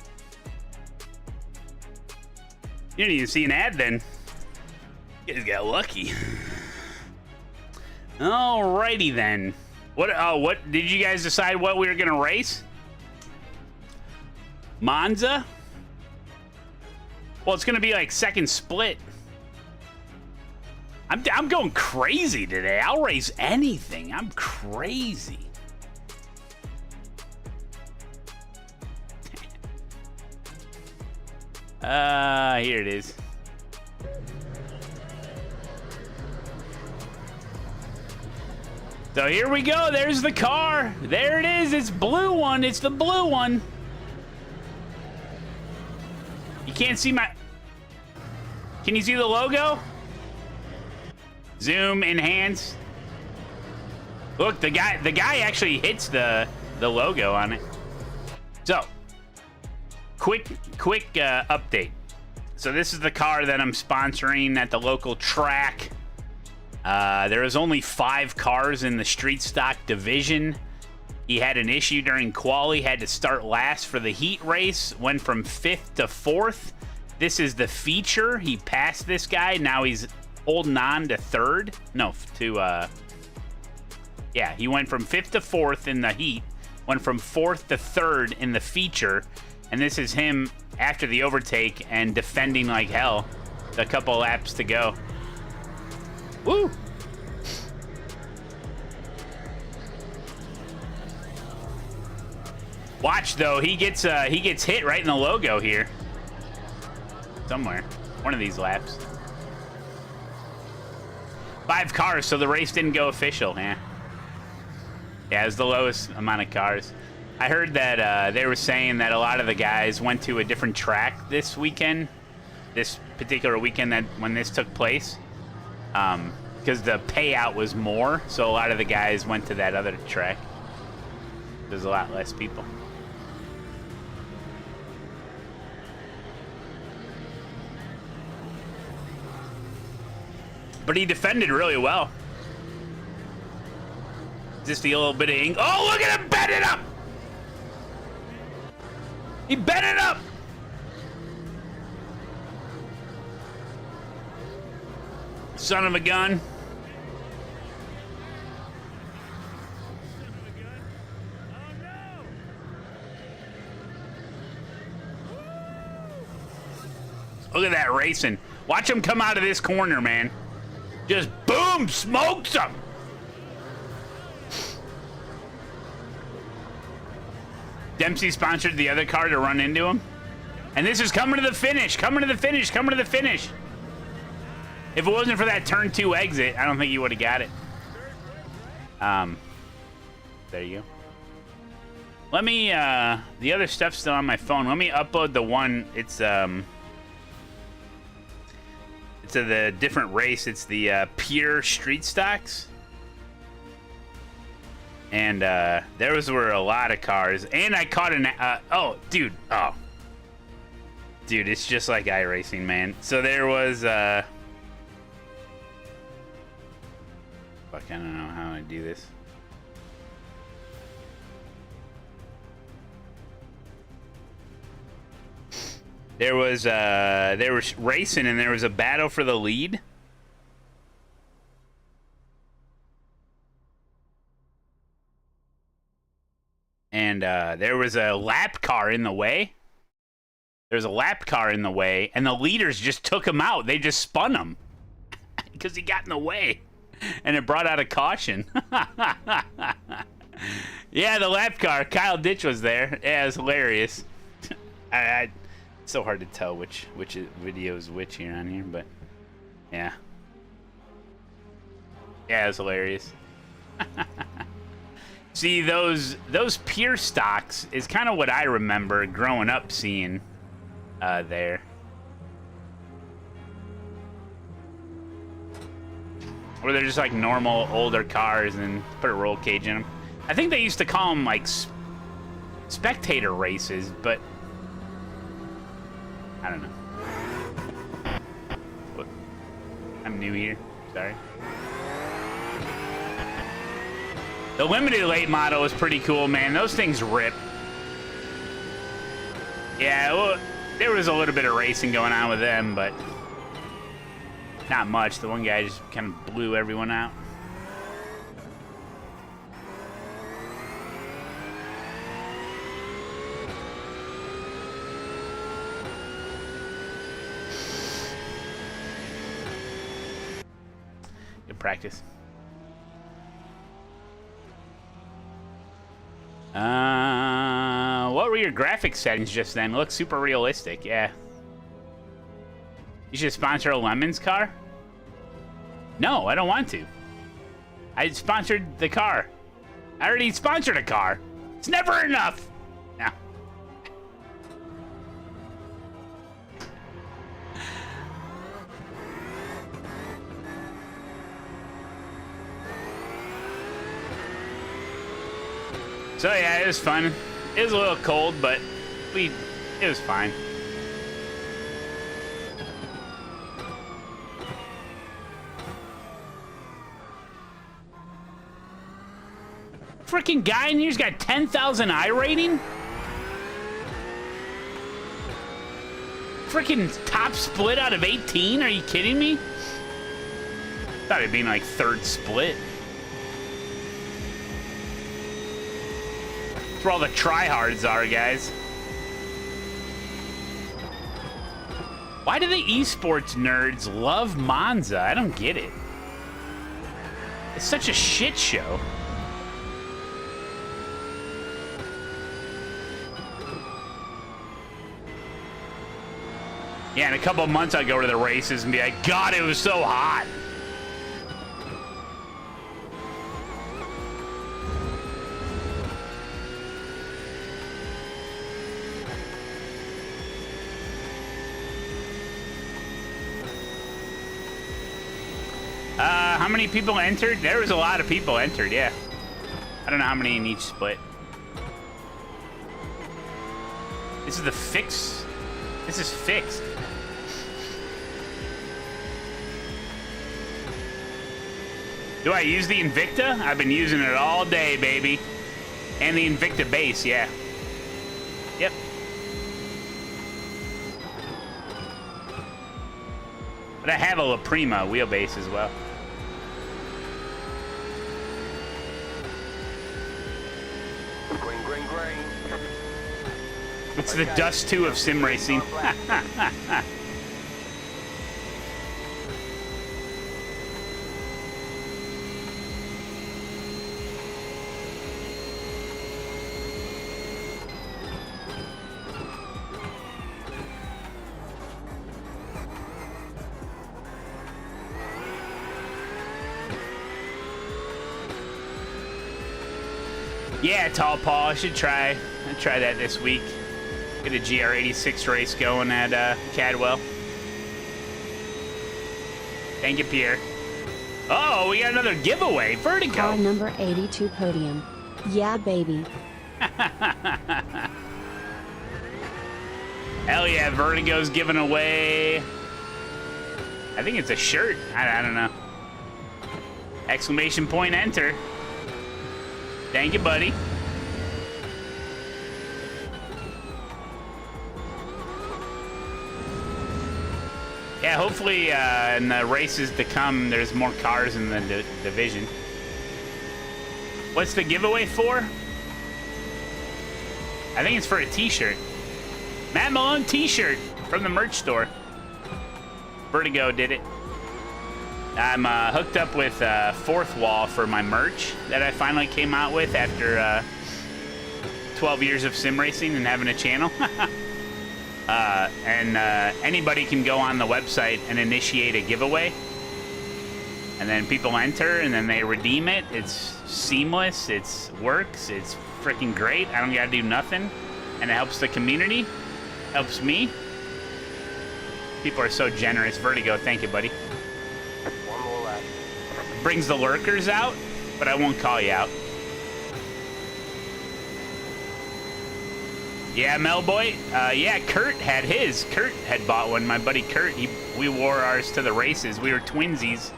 You didn't even see an ad then. You guys got lucky. Alrighty then. What did you guys decide what we were gonna race? Monza? Well, it's gonna be like second split. I'm going crazy today. I'll race anything. I'm crazy. Here it is. So here we go. There's the car. There it is. It's blue one. It's the blue one. You can't see my... Can you see the logo? Zoom, enhance. Look, the guy actually hits the logo on it. So, quick update. So this is the car that I'm sponsoring at the local track. There was only 5 cars in the street stock division. He had an issue during quali, had to start last for the heat race, went from 5th to 4th. This is the feature. He passed this guy. Now he's holding on to 3rd. No, to, yeah, he went from 5th to 4th in the heat, went from 4th to 3rd in the feature, and this is him after the overtake and defending like hell. A couple laps to go. Woo! Watch though, he gets hit right in the logo here. Somewhere. One of these laps. 5 cars, so the race didn't go official, yeah. Yeah, it was the lowest amount of cars. I heard that they were saying that a lot of the guys went to a different track this weekend. This particular weekend that when this took place. Because the payout was more, so a lot of the guys went to that other track. There's a lot less people. But he defended really well. Just a little bit of ink. Oh, look at him bend it up! He bent it up! Son of a gun. Look at that racing. Watch him come out of this corner, man. Just boom, smokes him. Dempsey sponsored the other car to run into him. And this is coming to the finish, coming to the finish, coming to the finish. If it wasn't for that turn 2 exit, I don't think he would have got it. There you go. Let me, the other stuff's still on my phone. Let me upload the one, it's a the different race. It's the pure street stocks. And there were a lot of cars. And I caught an, oh, dude, Dude, it's just like iRacing, man. So there was, fuck, I don't know how I do this. There was racing and there was a battle for the lead. And there was a lap car in the way. There's a lap car in the way, and the leaders just took him out. They just spun him because he got in the way, and it brought out a caution. Yeah, the lap car. Kyle Ditch was there. Yeah, it was hilarious. It's so hard to tell which video is which here on here, but yeah. Yeah, it was hilarious. See, those pure stocks is kind of what I remember growing up seeing there. Where they're just like normal older cars and put a roll cage in them. I think they used to call them like spectator races, but I don't know. What? I'm new here. Sorry. The limited late model is pretty cool, man. Those things rip. Yeah, well, there was a little bit of racing going on with them, but not much. The one guy just kind of blew everyone out. Good practice. What were your graphics settings just then? Looks super realistic, yeah. You should sponsor a Lemons car? No, I don't want to. I sponsored the car. I already sponsored a car. It's never enough. No. So yeah, it was fun. It was a little cold, but it was fine. Freaking guy in here's got 10,000 iRating? Freaking top split out of 18? Are you kidding me? Thought it'd be like third split. That's where all the tryhards are, guys. Why do the esports nerds love Monza? I don't get it. It's such a shit show. Yeah, in a couple of months I'll go to the races and be like, God, it was so hot. How many people entered? There was a lot of people entered, yeah. I don't know how many in each split. This is the fix. This is fixed. Do I use the Invicta? I've been using it all day, baby. And the Invicta base, yeah. Yep. But I have a La Prima wheelbase as well. Green, green, green. It's the Dust 2 of sim racing. Yeah, Tall Paul, I should try that this week. Get a GR86 race going at Cadwell. Thank you, Pierre. Oh, we got another giveaway. Vertigo. Car number 82 podium. Yeah, baby. Hell yeah, Vertigo's giving away. I think it's a shirt. I don't know. Exclamation point enter. Thank you, buddy. Yeah, hopefully in the races to come, there's more cars in the division. What's the giveaway for? I think it's for a t-shirt. Matt Malone t-shirt from the merch store. Vertigo did it. I'm hooked up with Fourth Wall for my merch that I finally came out with after 12 years of sim racing and having a channel. Anybody can go on the website and initiate a giveaway. And then people enter and then they redeem it. It's seamless. It works. It's freaking great. I don't gotta do nothing. And it helps the community. Helps me. People are so generous. Vertigo, thank you, buddy. One more lap. Brings the lurkers out, but I won't call you out. Yeah, Melboy. Yeah, Kurt had his. Kurt had bought one. My buddy Kurt, we wore ours to the races. We were twinsies.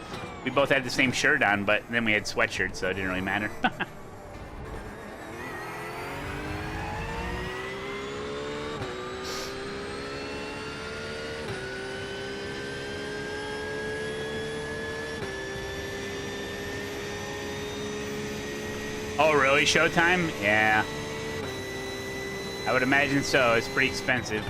We both had the same shirt on, but then we had sweatshirts, so it didn't really matter. Oh, really? Showtime? Yeah. I would imagine so. It's pretty expensive.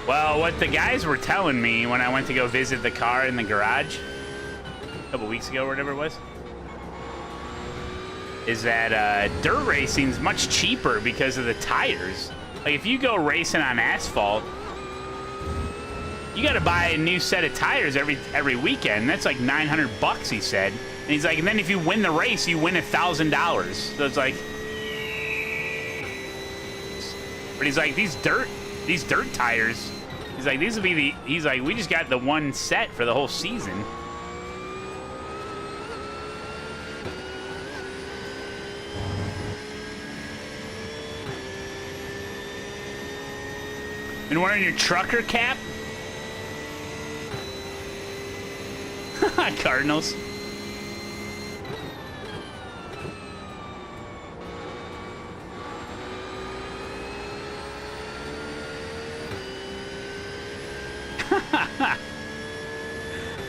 Well, what the guys were telling me when I went to go visit the car in the garage a couple weeks ago or whatever it was, is that dirt racing's much cheaper because of the tires. Like, if you go racing on asphalt, you got to buy a new set of tires every weekend. That's like $900, he said. And he's like, and then if you win the race, you win $1,000. So it's like, but he's like, these dirt tires. He's like, these will be the. He's like, we just got the one set for the whole season. Been wearing your trucker cap? Cardinals.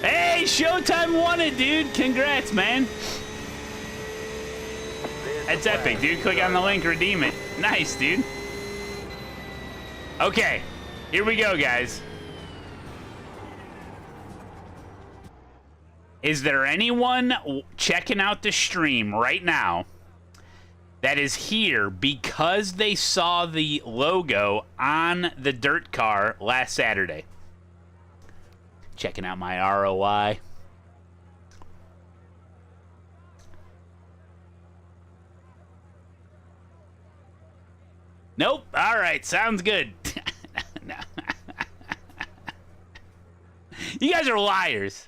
Hey, Showtime won it, dude. Congrats, man. That's epic, dude. Click on the link, redeem it. Nice, dude. Okay, here we go, guys. Is there anyone checking out the stream right now that is here because they saw the logo on the dirt car last Saturday? Checking out my ROI. Nope. All right. Sounds good. No. You guys are liars.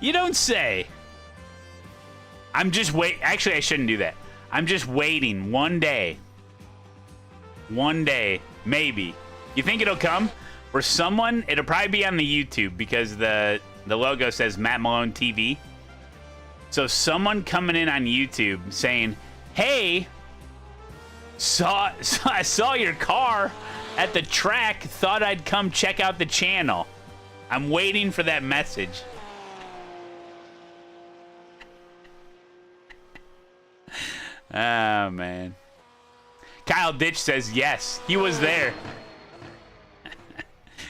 You don't say. I'm just wait. Actually, I shouldn't do that. I'm just waiting one day. One day, maybe. You think it'll come? Where someone, it'll probably be on the YouTube because the logo says Matt Malone TV. So someone coming in on YouTube saying, "Hey, I saw your car at the track. Thought I'd come check out the channel." I'm waiting for that message. Oh, man. Kyle Ditch says yes, he was there.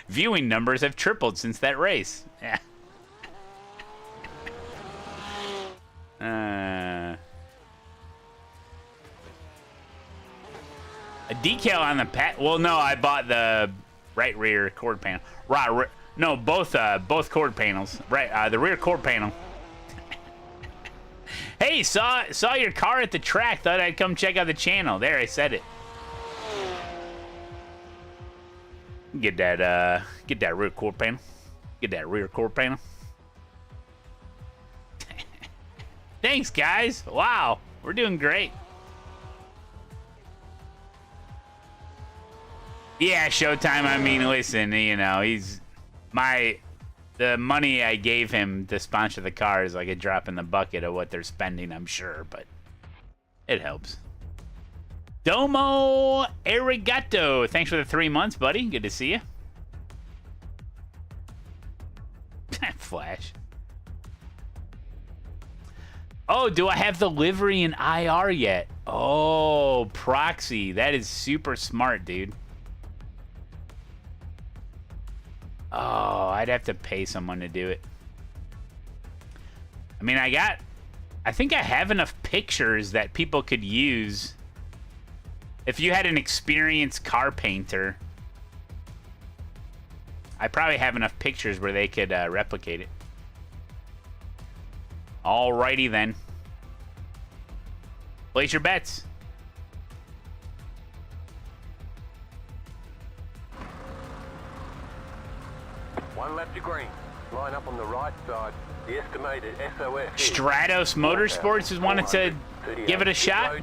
Viewing numbers have tripled since that race. Yeah. A decal on the well, no, I bought the right rear quarter panel. No, both quarter panels. Right, the rear quarter panel. Hey, saw your car at the track. Thought I'd come check out the channel. There, I said it. Get that rear quarter panel. Get that rear quarter panel. Thanks, guys. Wow, we're doing great. Yeah, Showtime. I mean, listen, you know, the money I gave him to sponsor the car is like a drop in the bucket of what they're spending, I'm sure, but it helps. Domo Arigato. Thanks for the 3 months, buddy. Good to see you. Flash. Oh, do I have the livery in IR yet? Oh, proxy. That is super smart, dude. Oh, I'd have to pay someone to do it. I mean, I think I have enough pictures that people could use. If you had an experienced car painter, I probably have enough pictures where they could replicate it. Alrighty then. Place your bets. One lap to green. Line up on the right side. The estimated SOS. Stratos Motorsports has wanted to give it a shot.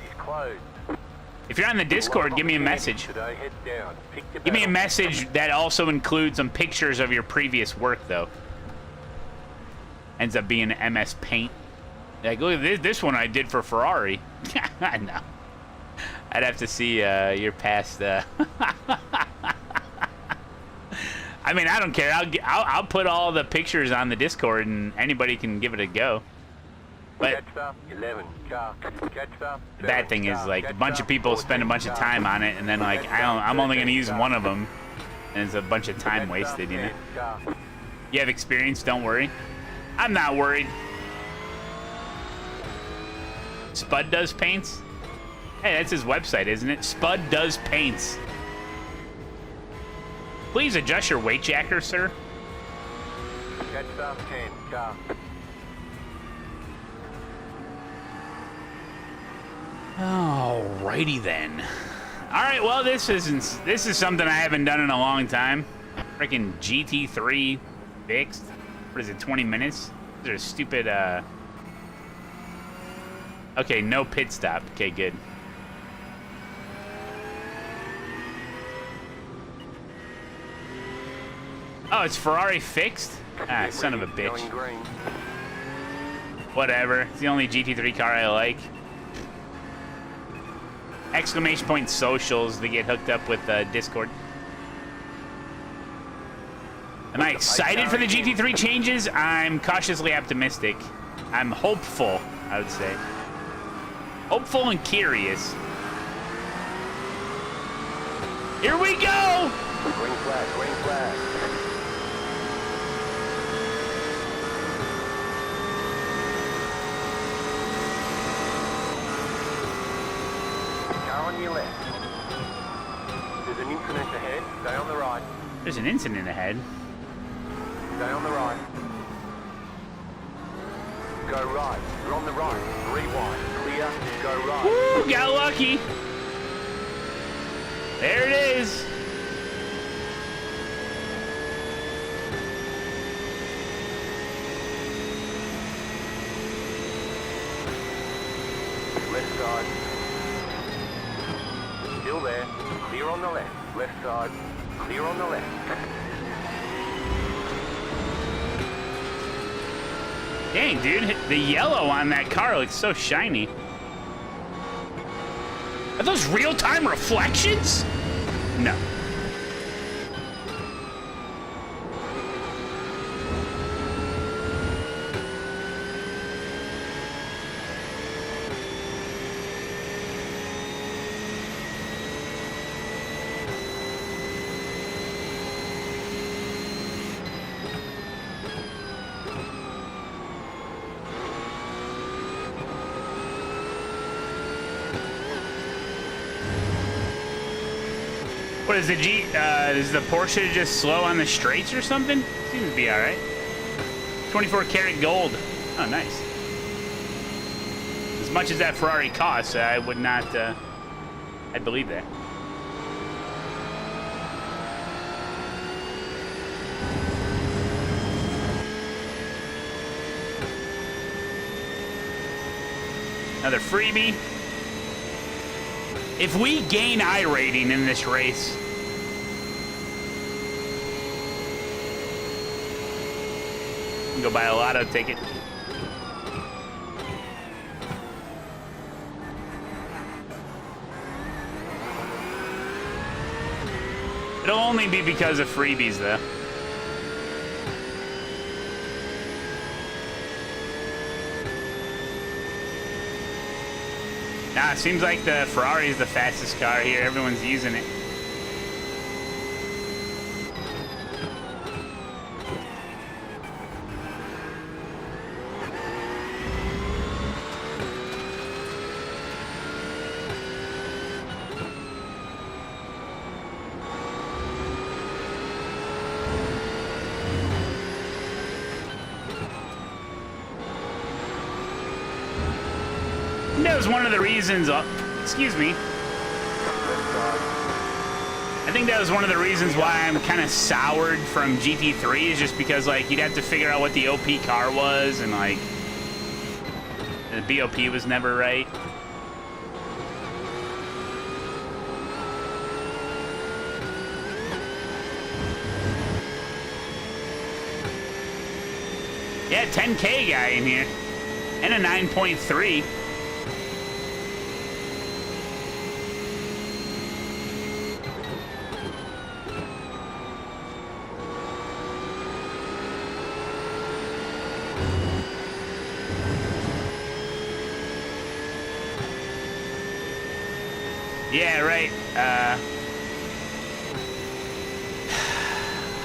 If you're on the Discord, give me a message. Give me a message that also includes some pictures of your previous work, though. Ends up being MS Paint. Like, look at this one I did for Ferrari. No. I'd have to see your past. I mean, I don't care. I'll put all the pictures on the Discord, and anybody can give it a go. But the bad thing is, like, a bunch of people spend a bunch of time on it, and then, like, I'm only gonna use one of them, and it's a bunch of time wasted, you know. You have experience, don't worry. I'm not worried. Spud does paints? Hey, that's his website, isn't it? Spud does paints. Please adjust your weight jacker, sir. Alrighty then. Alright, well, this is something I haven't done in a long time. Freaking GT3 fixed. What is it, 20 minutes? These are stupid, okay, no pit stop. Okay, good. Oh, it's Ferrari fixed? Ah, son of a bitch. Whatever. It's the only GT3 car I like. Exclamation point socials to get hooked up with Discord. Am I excited for the GT3 changes? I'm cautiously optimistic. I'm hopeful, I would say. Hopeful and curious. Here we go! Green flag, green flag. Car on your left. There's an incident ahead. Stay on the right. There's an incident ahead. Stay on the right. Go right. You're on the right. Rewind. Clear. Go right. Woo! Got lucky. There it is. Left side. Still there. Clear on the left. Left side. Clear on the left. Dang, dude. The yellow on that car looks so shiny. Are those real-time reflections? No. What is the is the Porsche just slow on the straights or something? Seems to be all right. 24 karat gold. Oh, nice. As much as that Ferrari costs, I would not, I'd believe that. Another freebie. If we gain iRating in this race, we can go buy a lotto ticket. It'll only be because of freebies, though. Nah, it seems like the Ferrari is the fastest car here. Everyone's using it. That was one of the reasons, excuse me. I think that was one of the reasons why I'm kind of soured from GT3 is just because, like, you'd have to figure out what the OP car was, and, like, the BOP was never right. Yeah, 10K guy in here. And a 9.3.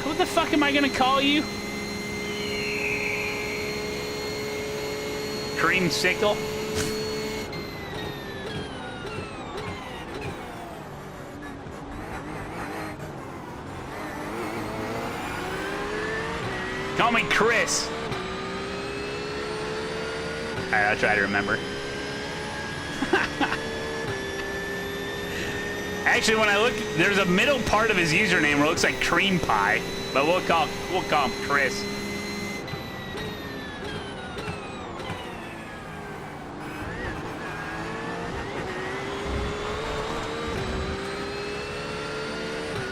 What the fuck am I gonna call you? Creamsicle? Call me Chris. All right, I'll try to remember. Actually, when I look, there's a middle part of his username where it looks like cream pie, but we'll call him Chris.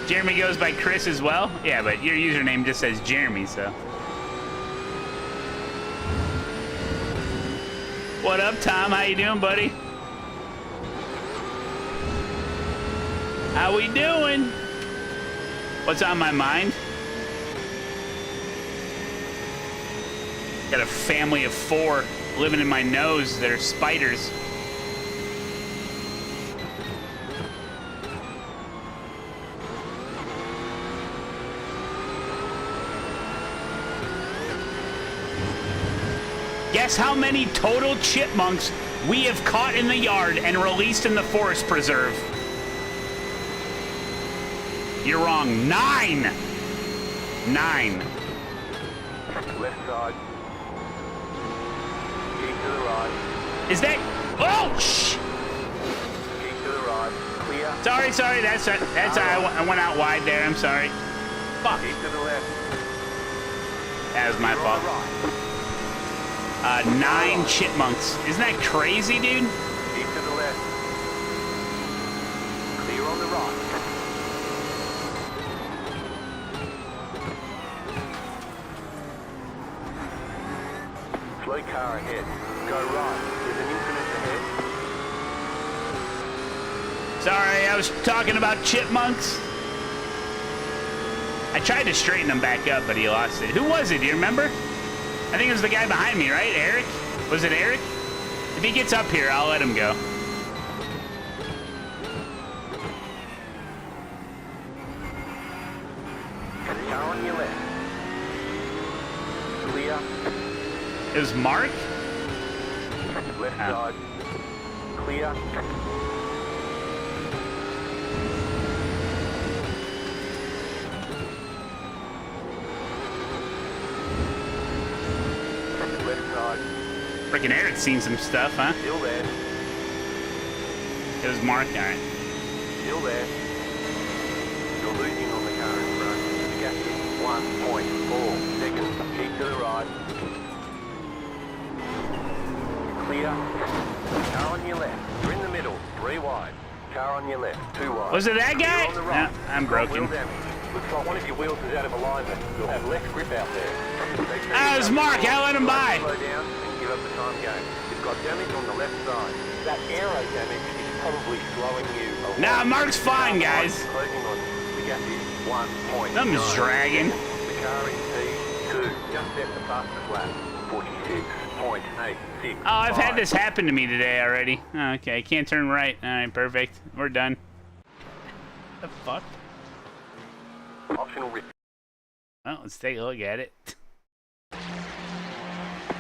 Jeremy goes by Chris as well? Yeah, but your username just says Jeremy, so. What up, Tom? How you doing, buddy? How we doing? What's on my mind? Got a family of 4 living in my nose that are spiders. Guess how many total chipmunks we have caught in the yard and released in the forest preserve? You're wrong. 9! 9. Left side. Keep to the right. Is that... Oh, shh! Keep to the right. Clear. Sorry. That's I went out wide there. I'm sorry. Fuck. Keep to the left. That was my You're fault. on the right. 9 chipmunks. Isn't that crazy, dude? Keep to the left. Clear on the right. Slow car ahead. Go right. There's an incident ahead. Sorry, I was talking about chipmunks. I tried to straighten him back up, but he lost it. Who was it? Do you remember? I think it was the guy behind me, right? Eric? Was it Eric? If he gets up here, I'll let him go. Car on your left. Clear. It was Mark? Left side. Clear. Left side. Freaking Eric's seen some stuff, huh? Still there. It was Mark, all right. Still there. You're losing on the car in front. You got 1.4 seconds. Keep to the right. Clear. Car on your left. You're in the middle. 3 wide. Car on your left. 2 wide. Was it that guy? Clear on the right. No, I'm broken. Wheel damage. Looks like one of your wheels is out of alignment. You'll have less grip out there. Ah, it was Mark. I'll let him by. Slow down and give up the time game. You've got damage on the left side. That aero damage is probably slowing you a lot. Nah, Mark's fine, guys. Closing on you. The gap is 1.9. Something's dragging. The car in P2 just set the fastest lap. 46.86. Oh, I've had this happen to me today already. Oh, okay, can't turn right. All right, perfect. We're done. The fuck? Optional rip. Well, let's take a look at it.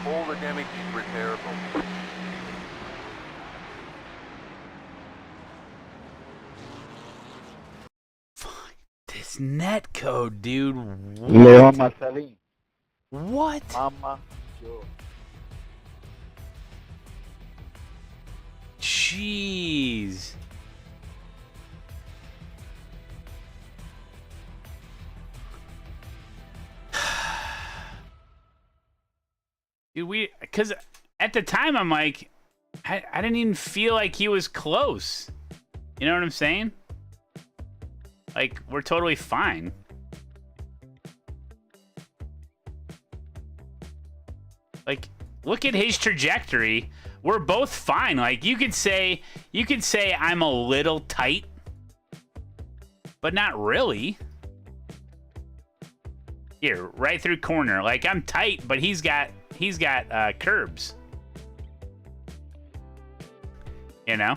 All the damage is repairable. Fuck this net code, dude. Leon Marcelin. What? Mama. Yo. Jeez. Dude, because at the time I'm like, I didn't even feel like he was close. You know what I'm saying? Like, we're totally fine. Like, look at his trajectory. We're both fine. Like, you could say I'm a little tight, but not really. Here, right through corner. Like, I'm tight, but he's got curbs. You know?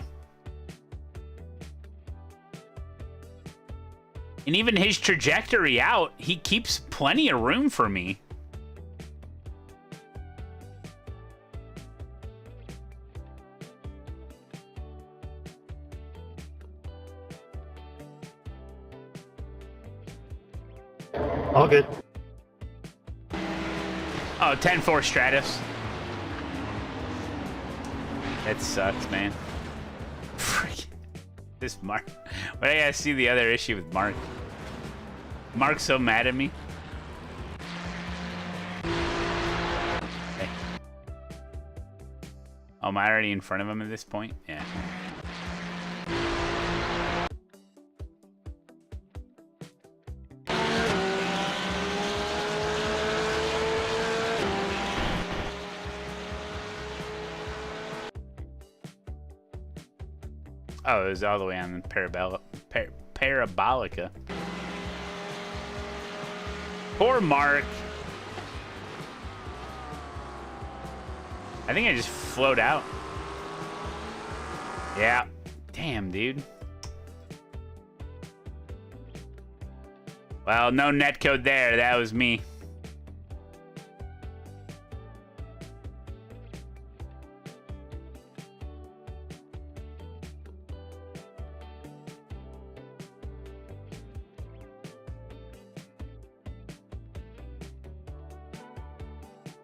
And even his trajectory out, he keeps plenty of room for me. All good. Oh, 10-4 Stratos. That sucks, man. Freak. This Mark. But I gotta see the other issue with Mark. Mark's so mad at me. Hey. Oh, am I already in front of him at this point? Yeah. Oh, it was all the way on the Parabolica. Poor Mark. I think I just flowed out. Yeah. Damn, dude. Well, no netcode there. That was me.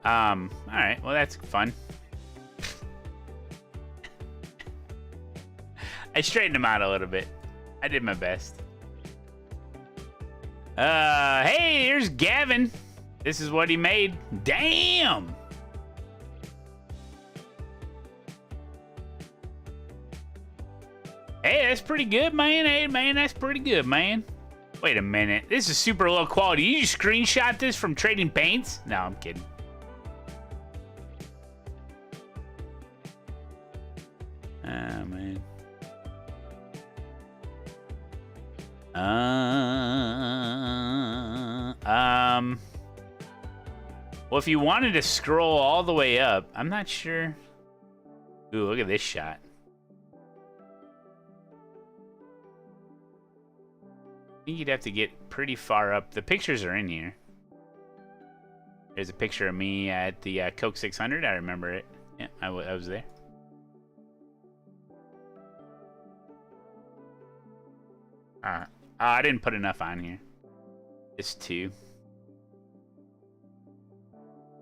All right, well, that's fun. I straightened him out a little bit. I did my best. Hey, here's Gavin. This is what he made. Damn! Hey, that's pretty good, man. Hey, man, that's pretty good, man. Wait a minute. This is super low quality. You just screenshot this from Trading Paints? No, I'm kidding. Oh, man. Well, if you wanted to scroll all the way up, I'm not sure. Ooh, look at this shot. I think you'd have to get pretty far up. The pictures are in here. There's a picture of me at the Coke 600. I remember it. Yeah, I was there. I didn't put enough on here. Just 2.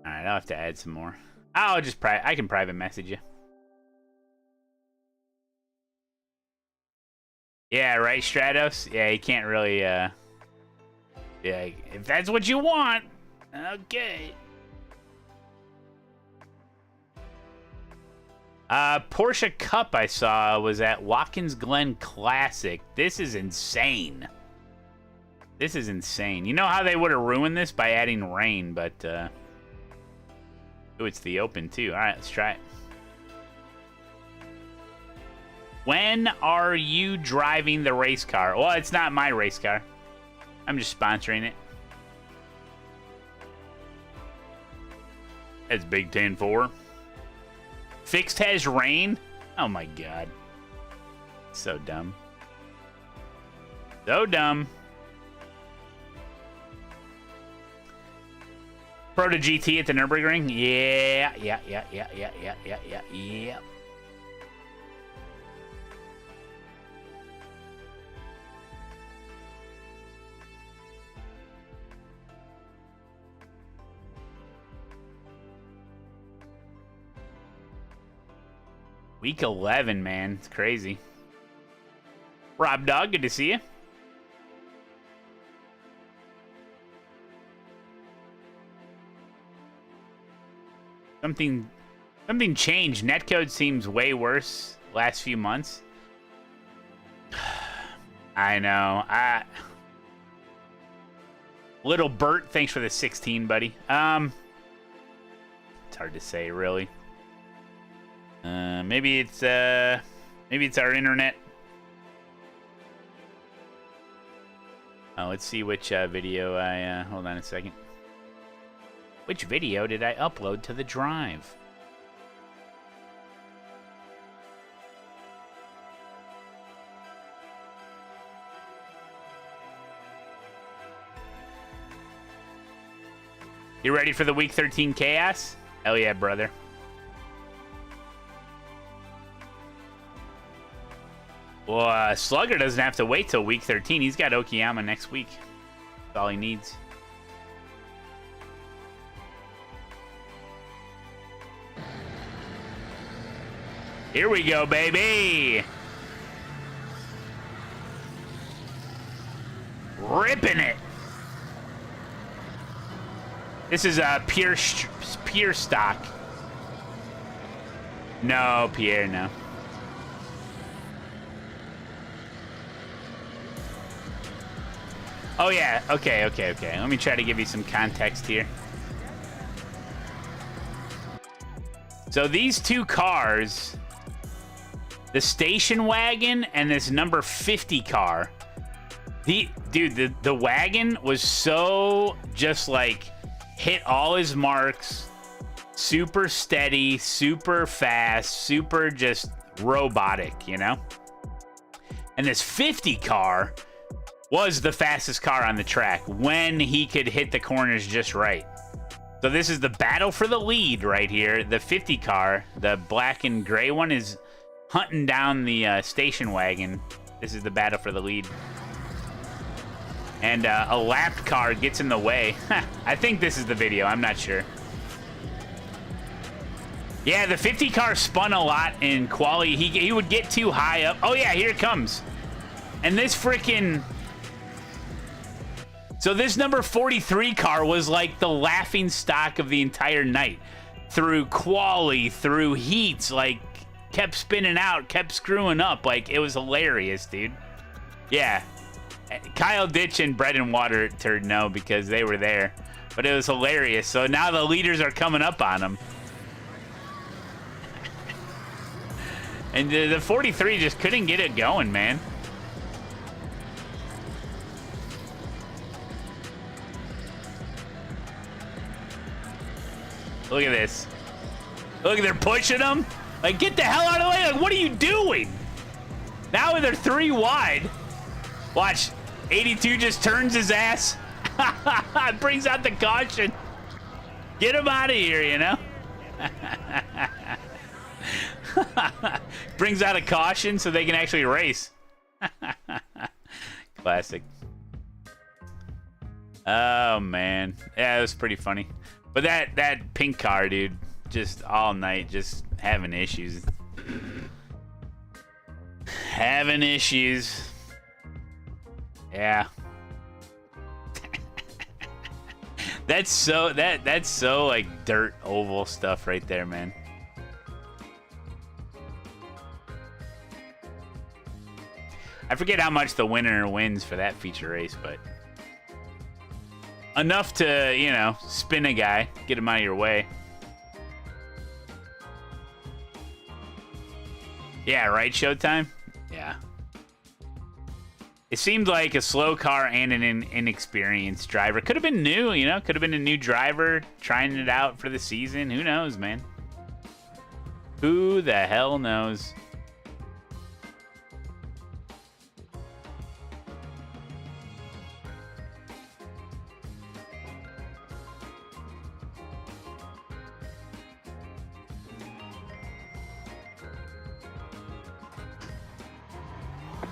Alright, I'll have to add some more. I'll just I can private message you. Yeah, right, Stratos? Yeah, you can't really, yeah, if that's what you want. Okay. Porsche Cup I saw was at Watkins Glen Classic. This is insane. This is insane. You know how they would have ruined this by adding rain, but, oh, it's the open, too. All right, let's try it. When are you driving the race car? Well, it's not my race car. I'm just sponsoring it. That's Big 10-4. Fixed has rain? Oh my god. So dumb. So dumb. Proto GT at the Nürburgring? Yeah. Week 11, man. It's crazy. Rob Dog, good to see you. Something changed. Netcode seems way worse last few months. I know. Little Bert, thanks for the 16, buddy. It's hard to say, really. Maybe it's our internet. Oh, let's see which video I hold on a second. Which video did I upload to the drive? You ready for the Week 13 chaos? Hell yeah, brother. Well, Slugger doesn't have to wait till Week 13. He's got Okayama next week. That's all he needs. Here we go, baby! Ripping it! This is a pure stock. No, Pierre, no. Oh, yeah. Okay. Let me try to give you some context here. So these two cars, the station wagon and this number 50 car, the wagon was so just like hit all his marks, super steady, super fast, super just robotic, you know? And this 50 car was the fastest car on the track when he could hit the corners just right. So this is the battle for the lead right here. The 50 car, the black and gray one, is hunting down the station wagon. This is the battle for the lead. And a lapped car gets in the way. I think this is the video. I'm not sure. Yeah, the 50 car spun a lot in quali. He would get too high up. Oh, yeah, here it comes. And this freaking... So this number 43 car was like the laughing stock of the entire night. Through quali, through heats, like, kept spinning out, kept screwing up. Like, it was hilarious, dude. Yeah. Kyle Ditch and Bread and Water Turd no, because they were there. But it was hilarious. So now the leaders are coming up on him. And the 43 just couldn't get it going, man. Look at this. Look, they're pushing them. Like, get the hell out of the way. Like, what are you doing? Now they're 3 wide. Watch. 82 just turns his ass. Brings out the caution. Get him out of here, you know? Brings out a caution so they can actually race. Classic. Oh, man. Yeah, it was pretty funny. But that pink car, dude, just all night, just having issues. Having issues. Yeah. That's so like dirt oval stuff right there, man. I forget how much the winner wins for that feature race, but enough to, you know, spin a guy, get him out of your way. Yeah, right, Showtime? Yeah. It seemed like a slow car and an inexperienced driver. Could have been new, you know? Could have been a new driver trying it out for the season. Who knows, man? Who the hell knows?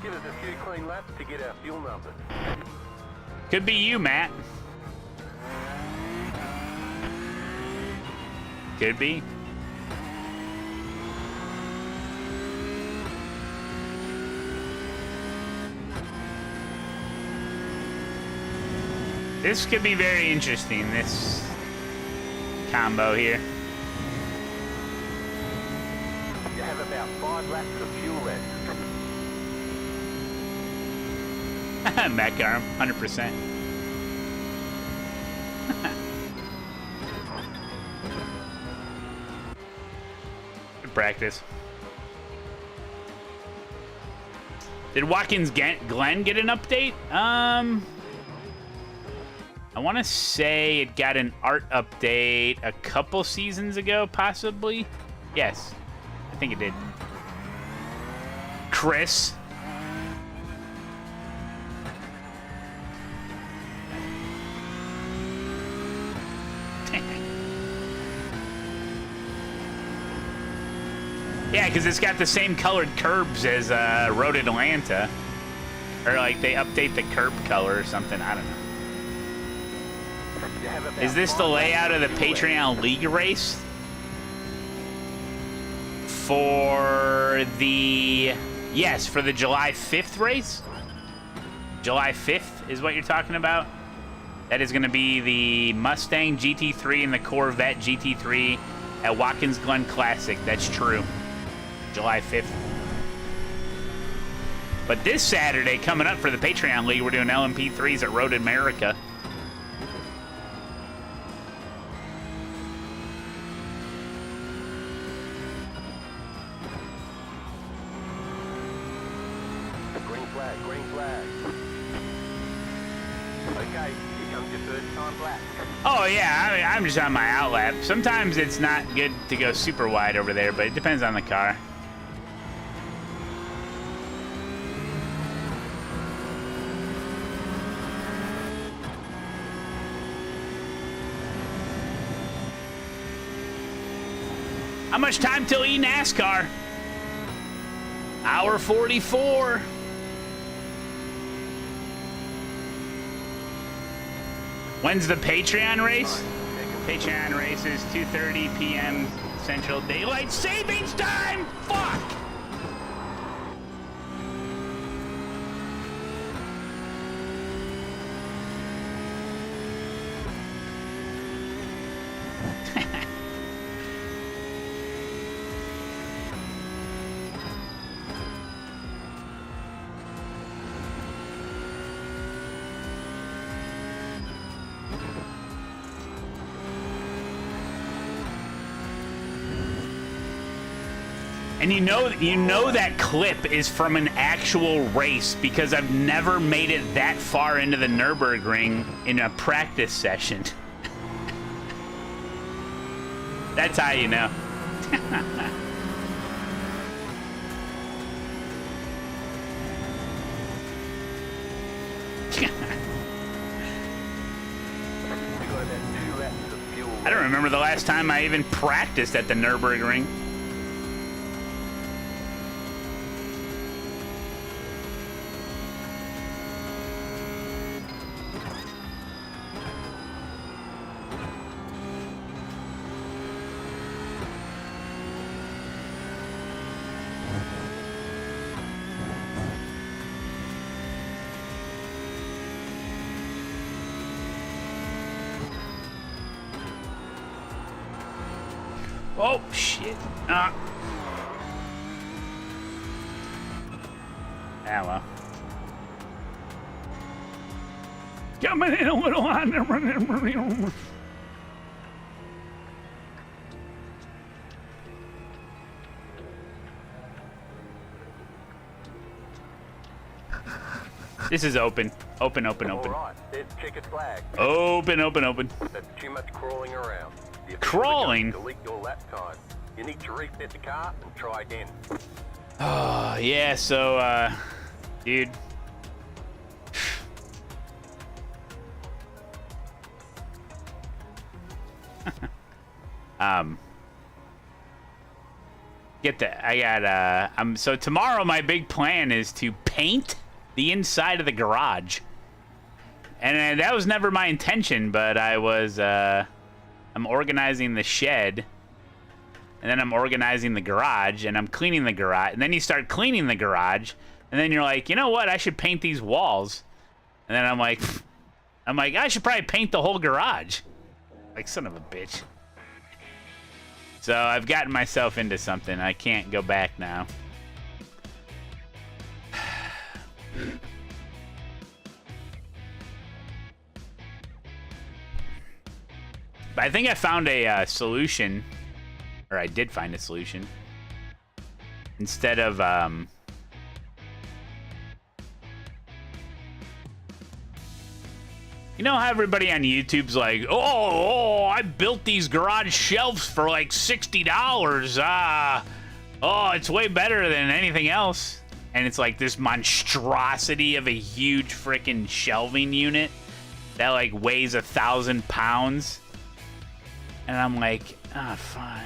Give us a few clean laps to get our fuel numbers. Could be you, Matt. Could be. This could be very interesting, this combo here. You have about 5 laps of fuel left. Matt Garham, 100%. Good practice. Did Watkins Glen get an update? I want to say it got an art update a couple seasons ago, possibly. Yes, I think it did. Chris. Yeah, because it's got the same colored curbs as Road Atlanta. Or like they update the curb color or something. I don't know. Is this the layout of the Patreon League race? For the... Yes, for the July 5th race? July 5th is what you're talking about? That is going to be the Mustang GT3 and the Corvette GT3 at Watkins Glen Classic. That's true. July 5th. But this Saturday, coming up for the Patreon League, we're doing LMP3s at Road America. Green flag, green flag. Okay, here comes your first time black. Oh, yeah, I'm just on my outlap. Sometimes it's not good to go super wide over there, but it depends on the car. How much time till eNASCAR? Hour 44. When's the Patreon race? Patreon race is 2:30 p.m. Central Daylight Savings Time. Fuck. And you know that clip is from an actual race because I've never made it that far into the Nürburgring in a practice session. That's how you know. I don't remember the last time I even practiced at the Nürburgring. Oh, shit. Ah, well. Coming in a little on. This is open. Open. All right, there's checkered flag. Open. That's too much crawling around. The official Crawling? Delete your lap time. You need to reset the car and try again. Oh, yeah, so, dude. Get that. I got, so tomorrow my big plan is to paint the inside of the garage. And that was never my intention, but I was, I'm organizing the shed, and then I'm organizing the garage, and I'm cleaning the garage, and then you start cleaning the garage, and then you're like, you know what, I should paint these walls. And then I'm like, I should probably paint the whole garage. Like, son of a bitch. So I've gotten myself into something. I can't go back now. But I think I found a solution, or I did find a solution. Instead of, you know how everybody on YouTube's like, oh, I built these garage shelves for like $60. Oh, it's way better than anything else. And it's like this monstrosity of a huge freaking shelving unit that like weighs 1,000 pounds. And I'm like, oh, fine.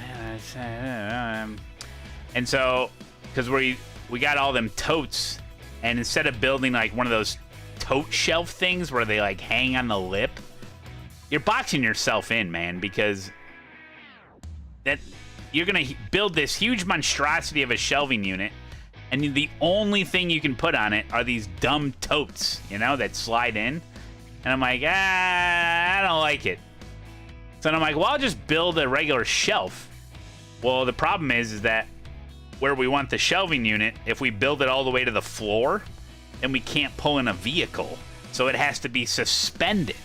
And so, because we got all them totes, and instead of building like one of those tote shelf things where they like hang on the lip, you're boxing yourself in, man, because that you're gonna build this huge monstrosity of a shelving unit, and the only thing you can put on it are these dumb totes, you know, that slide in. And I'm like, I don't like it. So I'm like, well, I'll just build a regular shelf. Well, the problem is that where we want the shelving unit, if we build it all the way to the floor, then we can't pull in a vehicle. So it has to be suspended.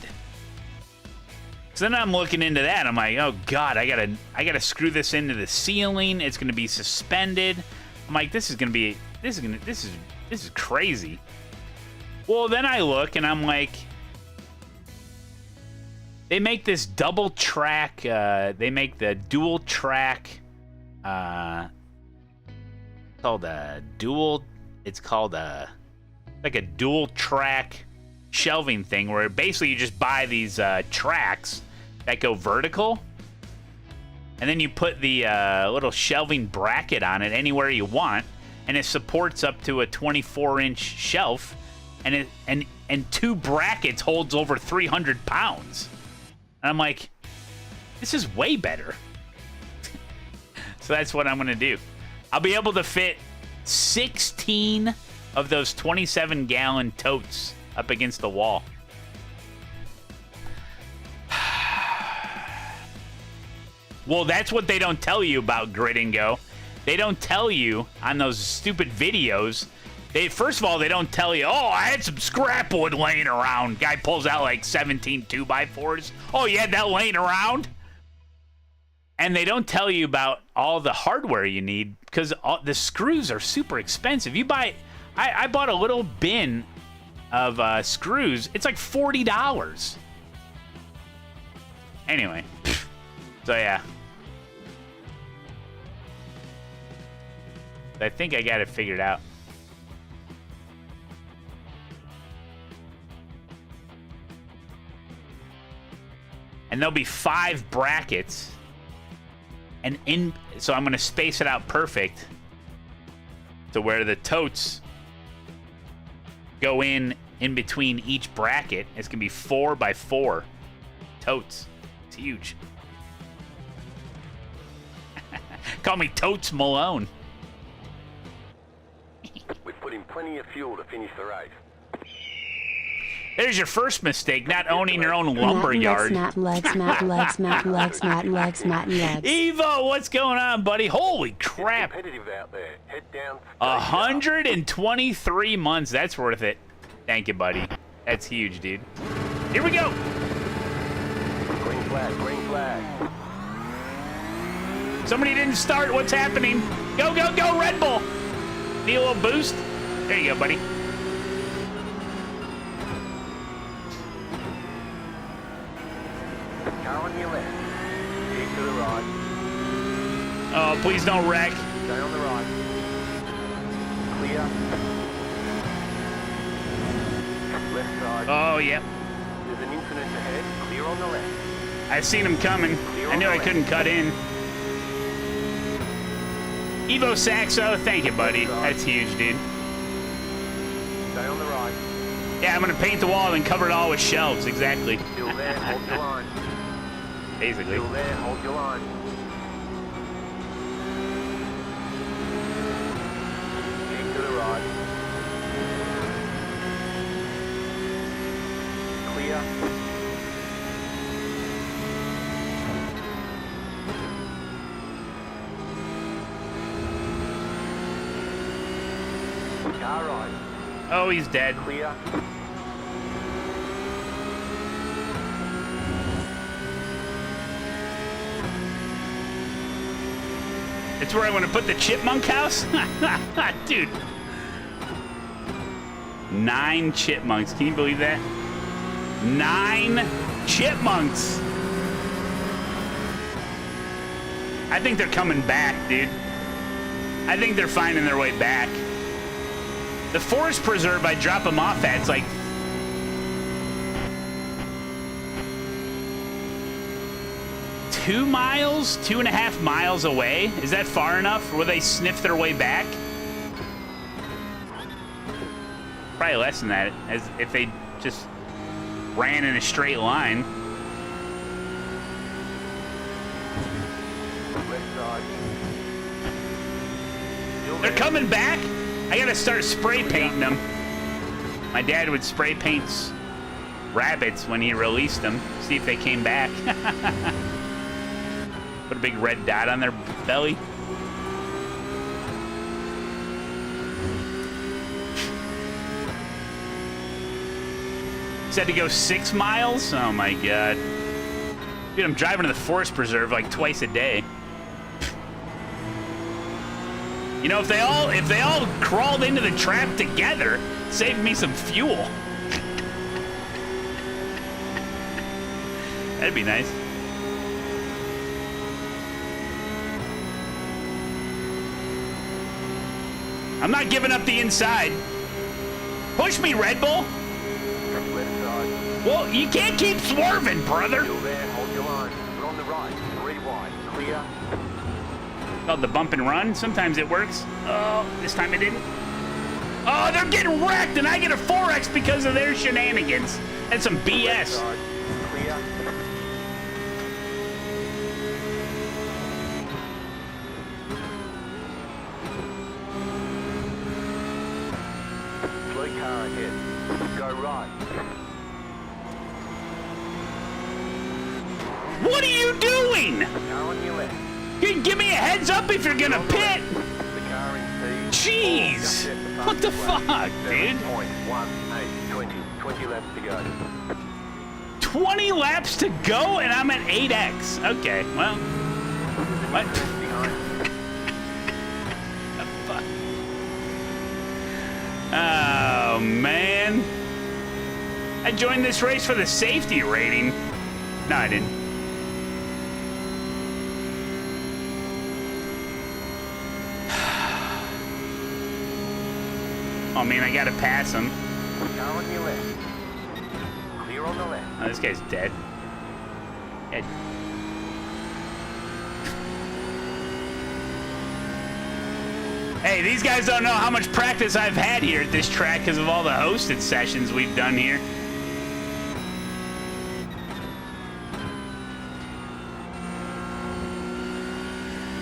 So then I'm looking into that. I'm like, oh God, I gotta screw this into the ceiling. It's gonna be suspended. I'm like, this is crazy. Well, then I look and I'm like, they make this double track, they make the dual track, it's called like a dual track shelving thing where basically you just buy these tracks that go vertical, and then you put the little shelving bracket on it anywhere you want, and it supports up to a 24-inch shelf, and two brackets holds over 300 pounds. And I'm like, this is way better. So that's what I'm gonna do. I'll be able to fit 16 of those 27-gallon totes up against the wall. Well, that's what they don't tell you about Grid and Go. They don't tell you on those stupid videos. First of all, they don't tell you, oh, I had some scrap wood laying around. Guy pulls out like 17 2x4s. Oh, you had that laying around? And they don't tell you about all the hardware you need because the screws are super expensive. You buy, I bought a little bin of screws. It's like $40. Anyway, so yeah. I think I got it figured out. And there'll be 5 brackets. And so I'm going to space it out perfect to where the totes go in between each bracket. It's going to be 4x4 totes. It's huge. Call me Totes Malone. We've put in plenty of fuel to finish the race. There's your first mistake, not owning your own lumber yard. Matt legs. Evo, what's going on, buddy? Holy crap. It's competitive out there. Head down. 123 months. That's worth it. Thank you, buddy. That's huge, dude. Here we go. Green flag, green flag. Somebody didn't start. What's happening? Go, go, go, Red Bull. Need a little boost? There you go, buddy. Car on your left. Keep to the right. Oh, please don't wreck. Stay on the right. Clear. Left side. Oh, yep. There's an incident ahead. Clear on the left. I seen him coming. I knew I couldn't cut in. Evo Saxo, thank you, buddy. That's huge, dude. Stay on the right. Yeah, I'm gonna paint the wall and cover it all with shelves. Exactly. Still there, hold your line. Basically. Still there, hold your line. Keep to the right. Clear. Car right. Oh, he's dead. Clear. It's where I want to put the chipmunk house? Dude. 9 chipmunks. Can you believe that? 9 chipmunks. I think they're coming back, dude. I think they're finding their way back. The forest preserve I drop them off at, it's like... 2 miles, 2.5 miles away. Is that far enough? Will they sniff their way back? Probably less than that, as if they just ran in a straight line. They're coming back? I gotta start spray painting them. My dad would spray paint rabbits when he released them, see if they came back. Put a big red dot on their belly. Said to go 6 miles? Oh my god. Dude, I'm driving to the forest preserve like twice a day. You know, if they all crawled into the trap together, it'd save me some fuel. That'd be nice. I'm not giving up the inside. Push me, Red Bull. Well, you can't keep swerving, brother. Still there, hold your line. We're on the right, 3 wide, clear. Called the bump and run. Sometimes it works. Oh, this time it didn't. Oh, they're getting wrecked, and I get a 4X because of their shenanigans. That's some BS. Clear. Slow car ahead. Go right. What are you doing? Car on your left. Give me a heads up if you're gonna pit. The car in T. Jeez. What the fuck, dude? 7.18, 20 laps to go. 20 laps to go, and I'm at 8X. Okay, well. What? The fuck? Oh, man. I joined this race for the safety rating. No, I didn't. Oh, man, I gotta pass him. Car on your left. Clear on the left. Oh, this guy's dead. Dead. Hey, these guys don't know how much practice I've had here at this track because of all the hosted sessions we've done here.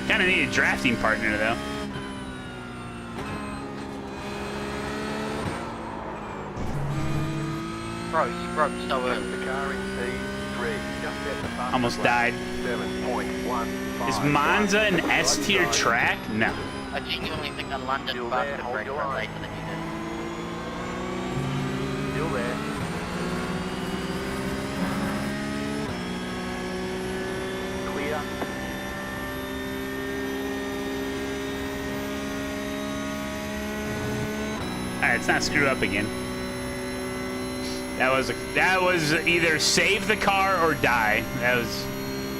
Kind of need a drafting partner, though. Bro, so early. The car in T3. Just at the fastest Almost lap. died. 7.15. Is Monza an S-tier track? No. I genuinely think on London Still faster there, hold break your run line. later than you did. Still there. Clear. Alright, let's not screw up again. That was either save the car or die. That was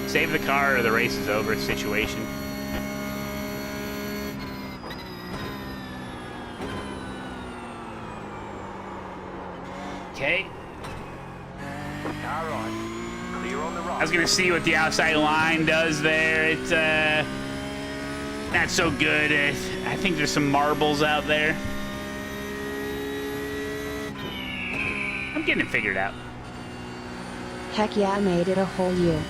save the car or the race is over situation. Okay. Car right. Clear on the right. I was gonna see what the outside line does there. It's not so good. I think there's some marbles out there. I'm getting it figured out. Heck yeah, I made it a whole year.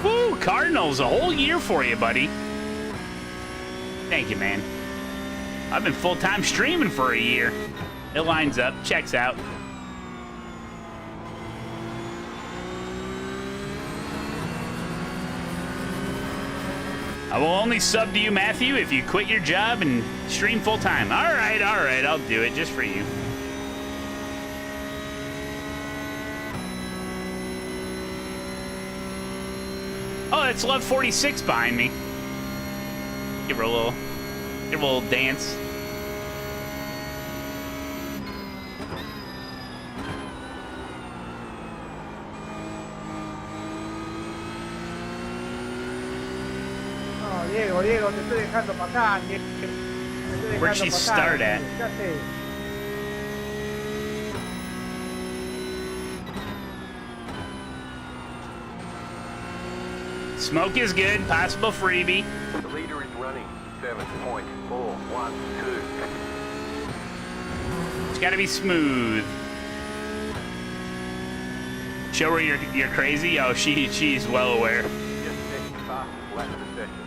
Woo, Cardinals, a whole year for you, buddy. Thank you, man. I've been full-time streaming for a year. It lines up, checks out. I will only sub to you, Matthew, if you quit your job and stream full-time. All right, I'll do it just for you. Oh, that's Love 46 behind me. Give her a little dance. Diego, te estoy dejando pasar. Where'd she start at? Smoke is good. Possible freebie. The leader is running 7.412. It's got to be smooth. Show her you're crazy. Oh, she's well aware. Just next fastest lap of the session.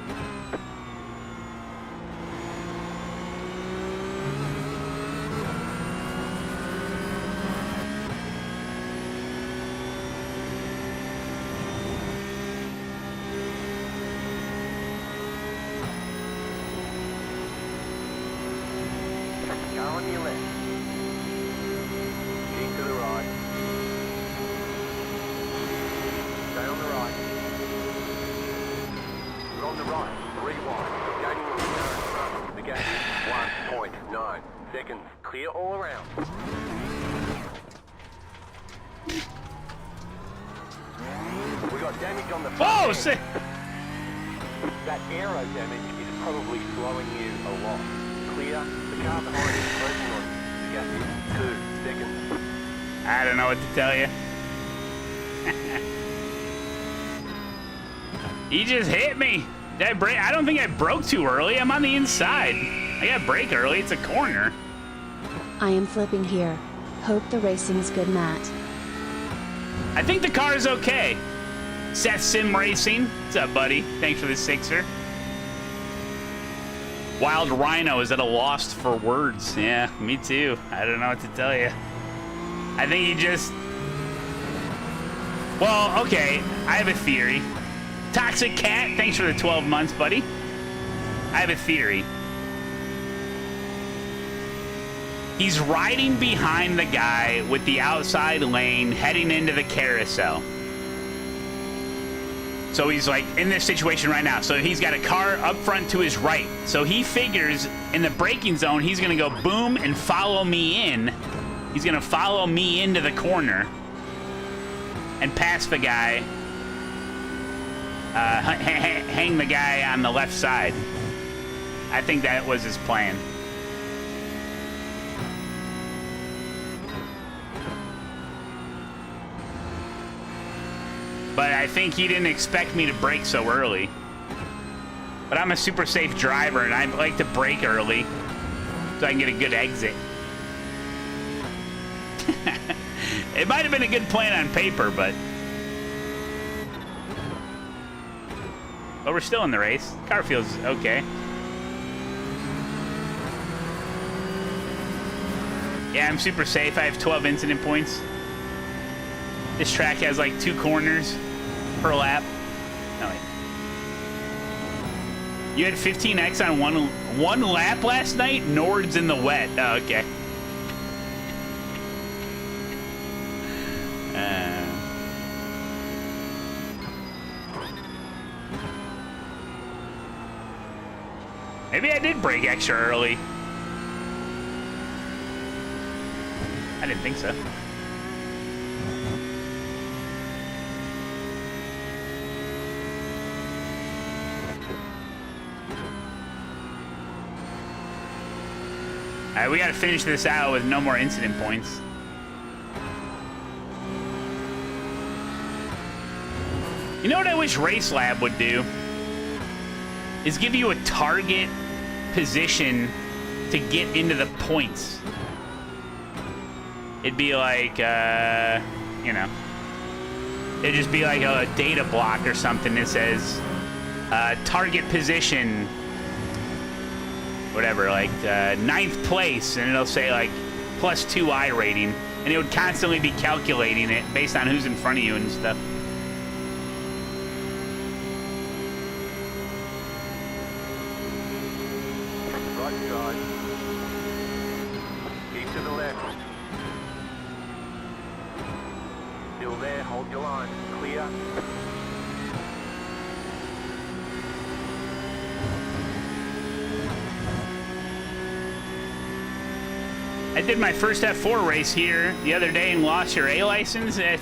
Car on your left. Keep to the right. Stay on the right. We're on the right. Rewind. Gaining on the car in front. The gap is 1.9 seconds. Clear all around. We got damage on the front Whoa! end. Sick. That aero damage is probably slowing you a lot. Clear. The car behind is closing on you. The gap is 2 seconds. I don't know what to tell you. He just hit me. Did I break? I don't think I broke too early. I'm on the inside. I got to brake early. It's a corner. I am flipping here. Hope the racing's good, Matt. I think the car is okay. ASETEK Sim Racing. What's up, buddy? Thanks for the sixer. Wild Rhino is at a loss for words. Yeah, me too. I don't know what to tell you. I think he just... Well, okay. I have a theory. Toxic Cat, thanks for the 12 months, buddy. I have a theory. He's riding behind the guy with the outside lane heading into the carousel. So he's like in this situation right now. So he's got a car up front to his right. So he figures in the braking zone, he's going to go boom and follow me in. He's going to follow me into the corner and pass the guy. Hang the guy on the left side. I think that was his plan. But I think he didn't expect me to brake so early. But I'm a super safe driver, and I like to brake early so I can get a good exit. It might have been a good plan on paper, but we're still in the race. Car feels okay. Yeah, I'm super safe. I have 12 incident points. This track has like 2 corners per lap. No, wait. You had 15x on one lap last night? Nord's in the wet. Oh, okay. Maybe I did brake extra early. I didn't think so. All right, we got to finish this out with no more incident points. You know what I wish RaceLab would do? Is give you a target position to get into the points. It'd be like, you know, it'd just be like a data block or something that says target position, whatever, like 9th place, and it'll say like +2 I rating, and it would constantly be calculating it based on who's in front of you and stuff. Right side. Keep to the left. Still there, hold your line. Clear. I did my first F4 race here the other day and lost your A license. There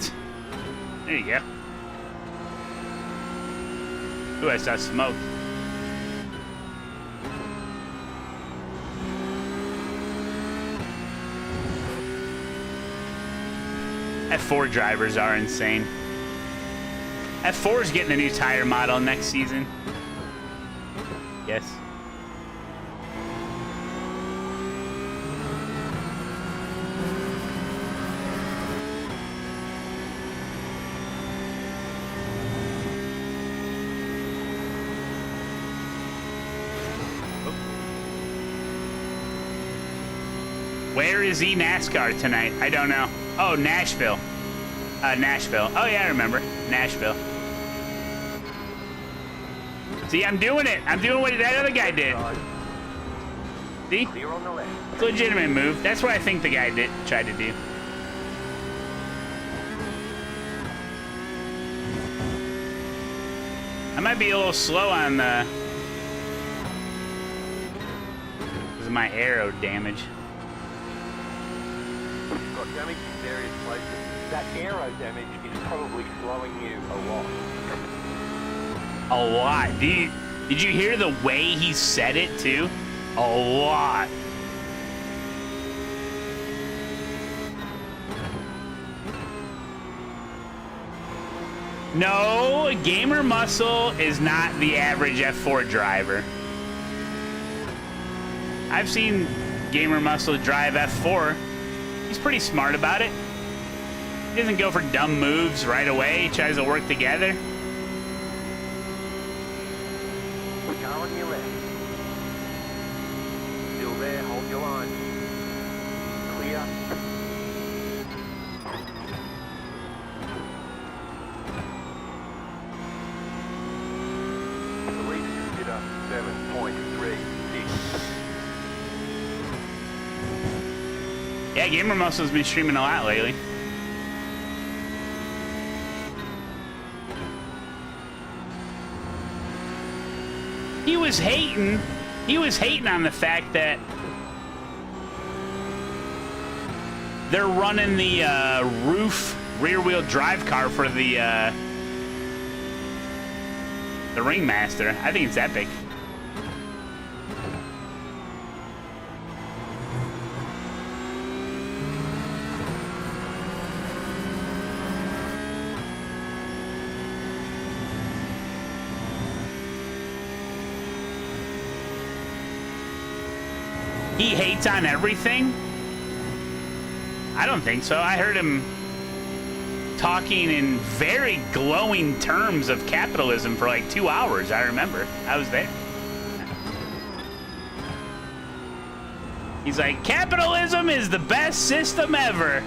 you go. Ooh, I saw smoke. F4 drivers are insane. F4 is getting a new tire model next season. Yes. Where is eNASCAR tonight? I don't know. Oh, Nashville. Nashville. Oh, yeah, I remember. Nashville. See, I'm doing it. I'm doing what that other guy did. See? Clear on the left. It's a legitimate move. That's what I think the guy tried to do. I might be a little slow on the... This is my arrow damage. Got damage in various places. That aero damage is probably slowing you a lot. A lot. Did you hear the way he said it, too? A lot. No, Gamer Muscle is not the average F4 driver. I've seen Gamer Muscle drive F4. He's pretty smart about it. He doesn't go for dumb moves right away. He tries to work together. Car on your left. Still there, hold your line. Clear. Police consider 7.36. Yeah, Gamer Muscle's been streaming a lot lately. He was hating on the fact that they're running the roof rear-wheel drive car for the Ringmaster. I think it's epic. He hates on everything? I don't think so. I heard him talking in very glowing terms of capitalism for like 2 hours. I remember. I was there. He's like, capitalism is the best system ever.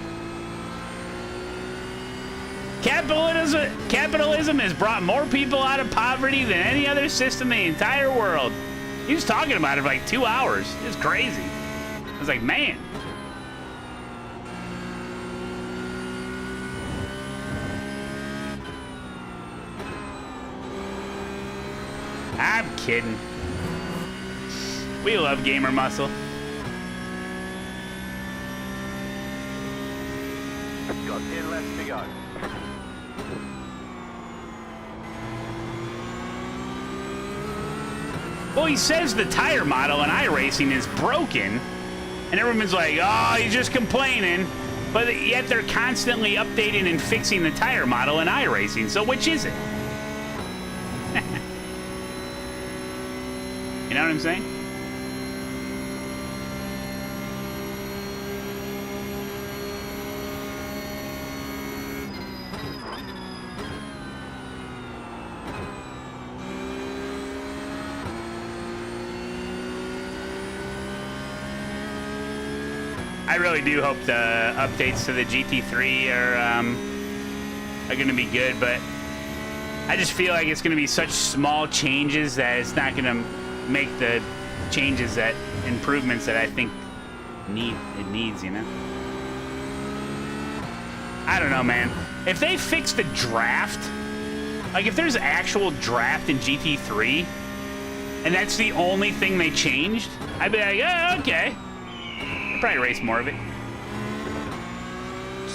Capitalism has brought more people out of poverty than any other system in the entire world. He was talking about it for like 2 hours. It was crazy. I was like, man. I'm kidding. We love Gamer Muscle. Got 10 left to go. Well, he says the tire model in iRacing is broken, and everyone's like, oh, he's just complaining. But yet they're constantly updating and fixing the tire model in iRacing. So which is it? You know what I'm saying? I really do hope the updates to the GT3 are going to be good, but I just feel like it's going to be such small changes that it's not going to make the changes that improvements that I think it needs, you know? I don't know, man. If they fix the draft, like if there's actual draft in GT3 and that's the only thing they changed, I'd be like, oh, okay. I'd probably race more of it.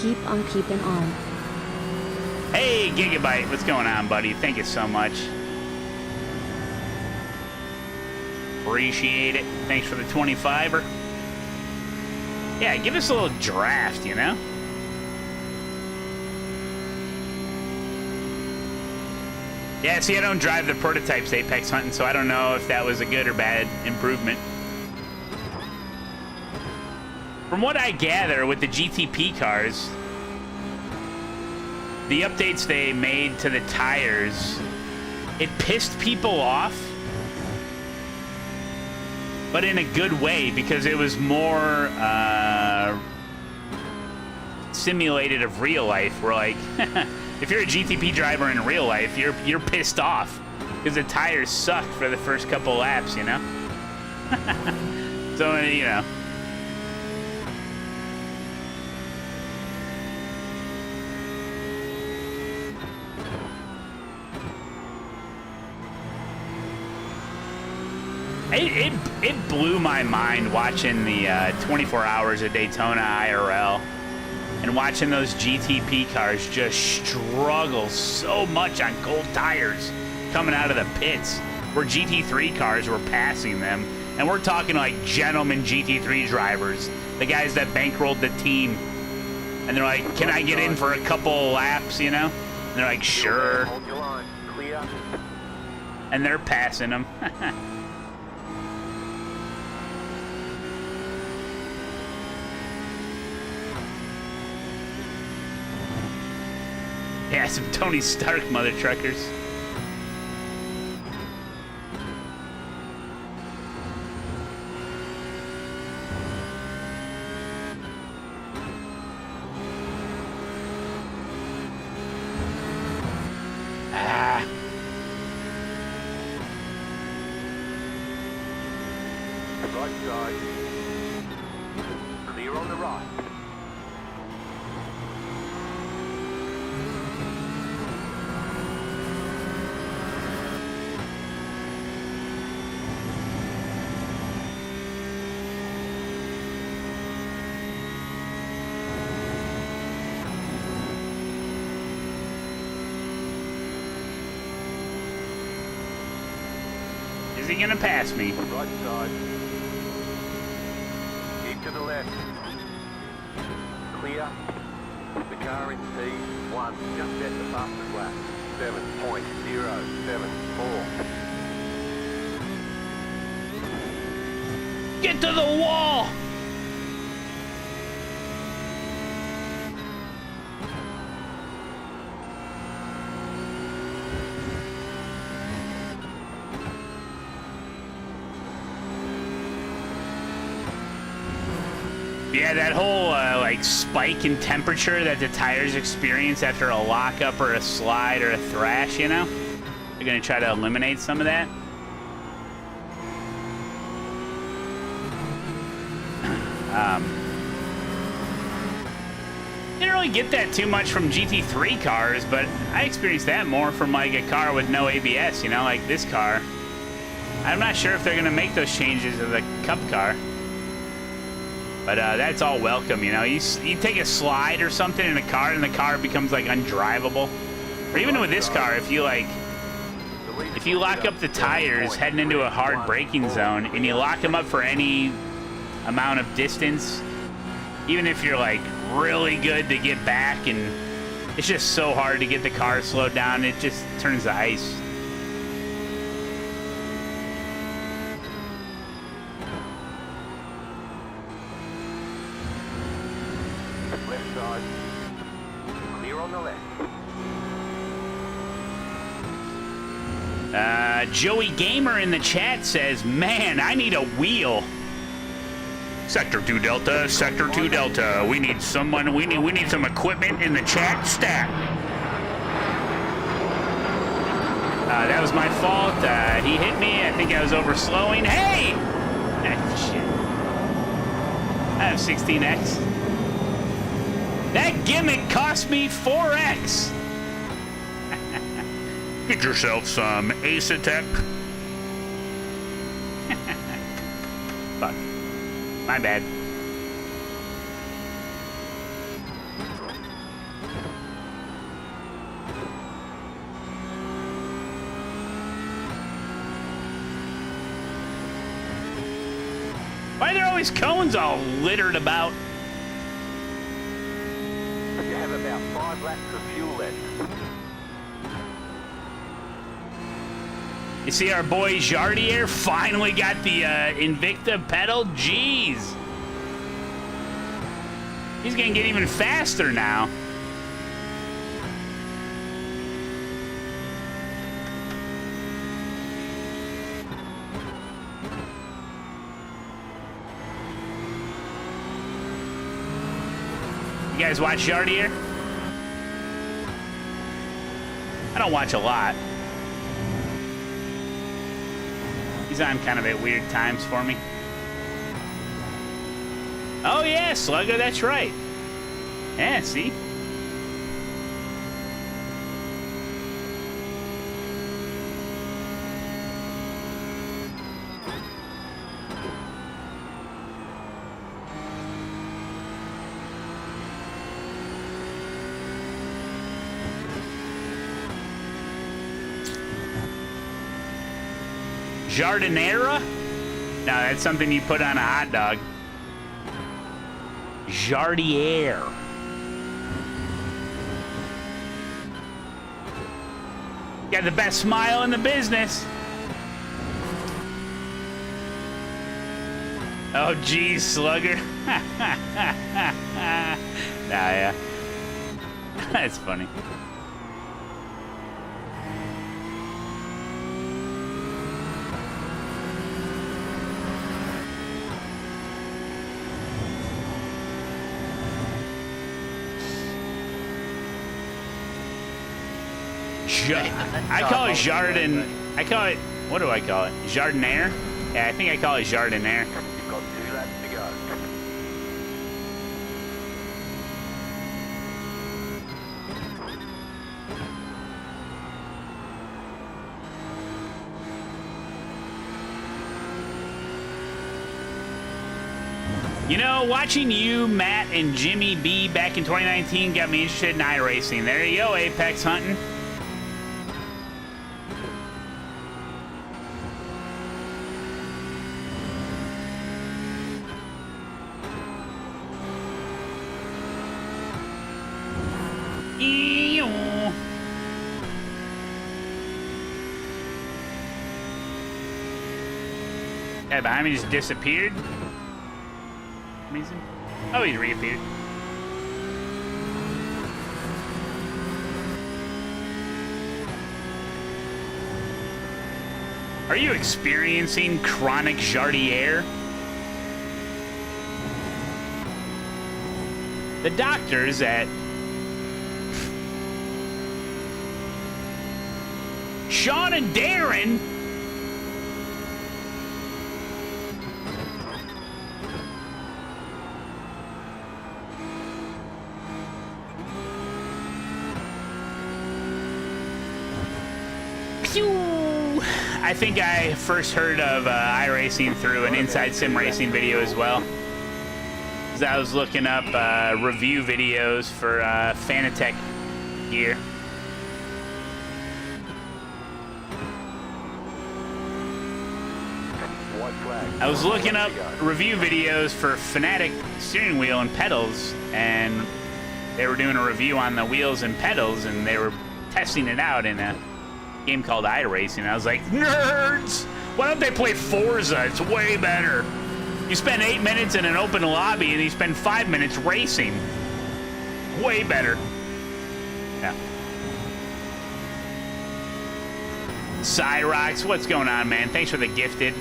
Keep on keeping on. Hey, Gigabyte, what's going on, buddy? Thank you so much. Appreciate it. Thanks for the 25er. Yeah, give us a little draft, you know? Yeah, see, I don't drive the prototypes Apex hunting, so I don't know if that was a good or bad improvement. From what I gather with the GTP cars, the updates they made to the tires, it pissed people off, but in a good way, because it was more simulated of real life. Where like, if you're a GTP driver in real life, you're pissed off because the tires sucked for the first couple laps, you know. So you know. It blew my mind watching the 24 Hours of Daytona IRL and watching those GTP cars just struggle so much on cold tires coming out of the pits, where GT3 cars were passing them. And we're talking like gentlemen GT3 drivers, the guys that bankrolled the team. And they're like, can I get in for a couple laps, you know? And they're like, sure. Hold your line. Clear. And they're passing them. Yeah, some Tony Stark mother truckers. Right side. Clear on the right. Is he gonna pass me? Right side. Keep to the left. Clear. The car in P1 just set the fastest lap. 7.074. Get to the wall! Yeah, that whole like spike in temperature that the tires experience after a lockup or a slide or a thrash, you know? They're gonna try to eliminate some of that. Didn't really get that too much from GT3 cars, but I experienced that more from like a car with no ABS, you know, like this car. I'm not sure if they're gonna make those changes in the Cup car. But that's all welcome, you know. You take a slide or something in a car, and the car becomes like undrivable. Or even with this car, if you lock up the tires heading into a hard braking zone, and you lock them up for any amount of distance, even if you're like really good to get back, and it's just so hard to get the car slowed down, it just turns to ice. Left side. Clear on the left. Joey Gamer in the chat says, man, I need a wheel. Sector 2 Delta, Sector 2 Delta. We need someone, we need some equipment in the chat stat. That was my fault. He hit me. I think I was overslowing. Hey! Shit. I have 16X. That gimmick cost me 4X. Get yourself some ASETEK. Fuck. My bad. Why are there always cones all littered about? You have about 5 laps of fuel left. You see our boy Jardier finally got the Invicta pedal? Jeez. He's gonna get even faster now. You guys watch Jardier? I don't watch a lot. He's on kind of at weird times for me. Oh yeah, Slugger, that's right. Yeah, see? Jardinera? No, that's something you put on a hot dog. Jardier. Got the best smile in the business. Oh, geez, Slugger. Nah, yeah. That's funny. I call it Jardin. I call it, what do I call it? Jardinier? Yeah, I think I call it Jardinier. You've got 2 laps to go. You know, watching you, Matt, and Jimmy B back in 2019 got me interested in iRacing. There you go, Apex hunting. Guy behind me just disappeared. Reason? Oh, he reappeared. Are you experiencing chronic Jardier? The doctors at Sean and Darren. I think I first heard of iRacing through an Inside Sim Racing video as well. As I was looking up review videos for Fanatec gear. I was looking up review videos for Fanatic steering wheel and pedals, and they were doing a review on the wheels and pedals, and they were testing it out in a game called iRacing. I was like, nerds! Why don't they play Forza? It's way better. You spend 8 minutes in an open lobby and you spend 5 minutes racing. Way better. Yeah. Cyrox, what's going on, man? Thanks for the gifted.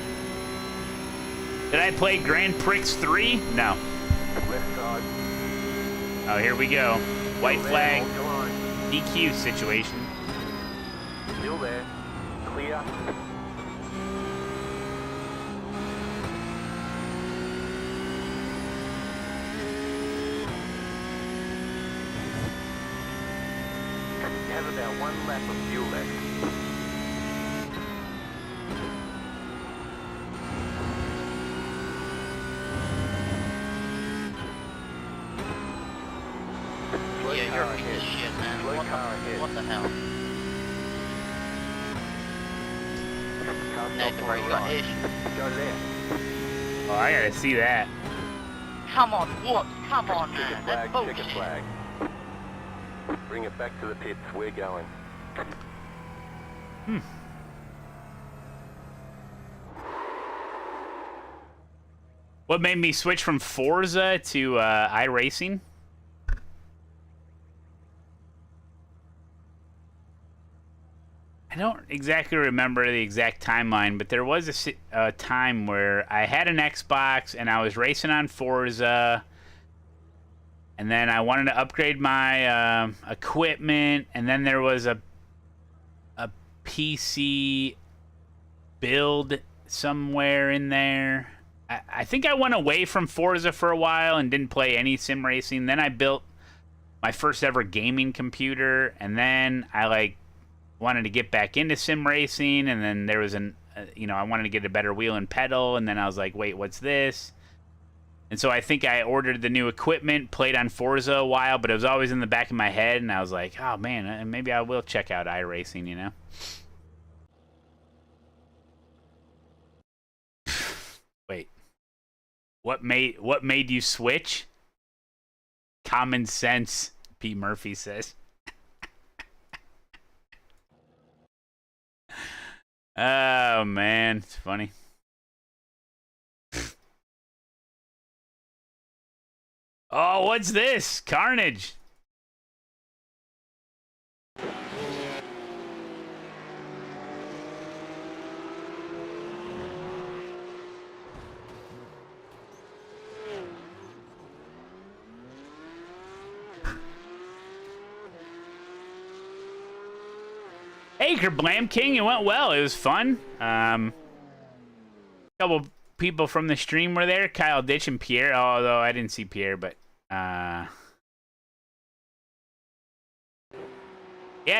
Did I play Grand Prix 3? No. Oh, here we go. White flag, DQ situation. Still there. Clear. You have about 1 lap of fuel left. Yeah, you're a piece of shit, man. What the hell? Where you got ish. Go there. Oh, I gotta see that. Come on, what? Come on, man. Chicken That's flag, chicken bullshit. flag. Bring it back to the pits. We're going. What made me switch from Forza to iRacing? I don't exactly remember the exact timeline, but there was a time where I had an Xbox and I was racing on Forza, and then I wanted to upgrade my equipment, and then there was a PC build somewhere in there. I think I went away from Forza for a while and didn't play any sim racing. Then I built my first ever gaming computer, and then I wanted to get back into sim racing, and then there was I wanted to get a better wheel and pedal, and then I was like, wait, what's this? And so I think I ordered the new equipment, played on Forza a while, but it was always in the back of my head, and I was like, oh man, maybe I will check out iRacing, you know? Wait. What made you switch? Common sense, Pete Murphy says. Oh man, it's funny. Oh, what's this? Carnage. Hey, Kerblam King, it went well. It was fun. A couple people from the stream were there. Kyle Ditch and Pierre, although I didn't see Pierre, but... yeah,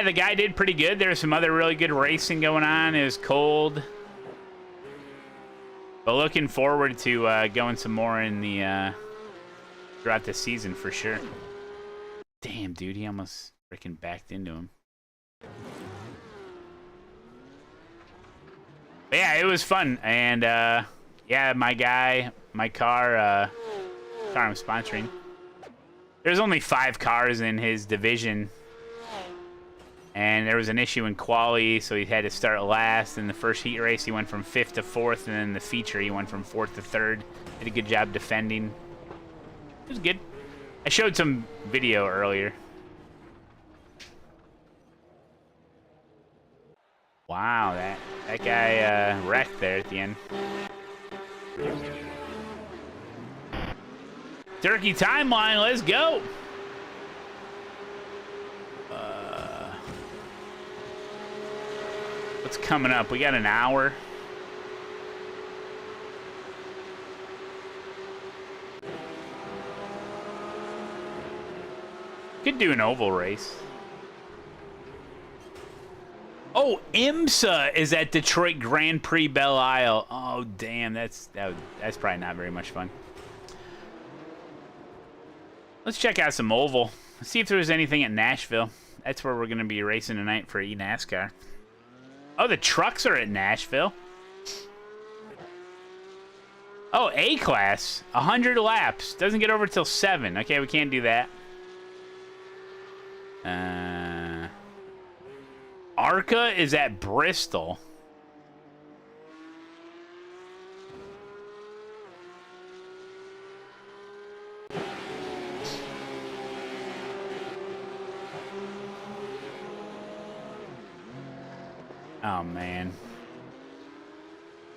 the guy did pretty good. There was some other really good racing going on. It was cold. But looking forward to going some more in the... throughout the season, for sure. Damn, dude, he almost freaking backed into him. But yeah, it was fun, and yeah, my car I'm sponsoring. There's only 5 cars in his division, and there was an issue in quali, so he had to start last. In the first heat race, he went from 5th to 4th, and then the feature, he went from 4th to 3rd. Did a good job defending. It was good. I showed some video earlier. Wow, that guy wrecked there at the end. Turkey timeline, let's go. What's coming up? We got an hour. Could do an oval race. Oh, IMSA is at Detroit Grand Prix Belle Isle. Oh, damn, that's probably not very much fun. Let's check out some oval. Let's see if there's anything at Nashville. That's where we're going to be racing tonight for eNASCAR. Oh, the trucks are at Nashville. Oh, A-Class. 100 laps. Doesn't get over till 7. Okay, we can't do that. ARCA is at Bristol. Oh man.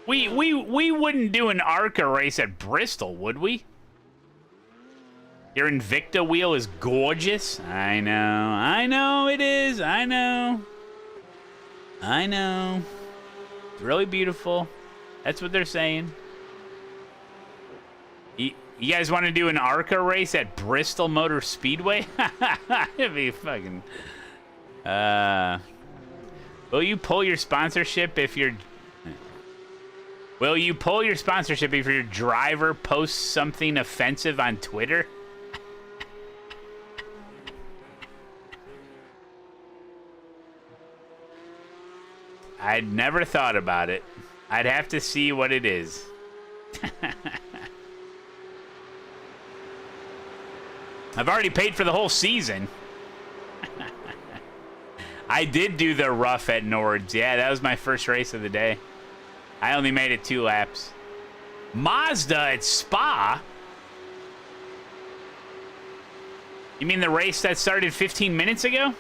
We wouldn't do an ARCA race at Bristol, would we? Your Invicta wheel is gorgeous. I know it is. I know. It's really beautiful. That's what they're saying. You guys want to do an ARCA race at Bristol Motor Speedway? It'd be fucking... Will you pull your sponsorship if your... Will you pull your sponsorship if your driver posts something offensive on Twitter? I'd never thought about it. I'd have to see what it is. I've already paid for the whole season. I did do the rough at Nords. Yeah, that was my first race of the day. I only made it 2 laps. Mazda at Spa? You mean the race that started 15 minutes ago?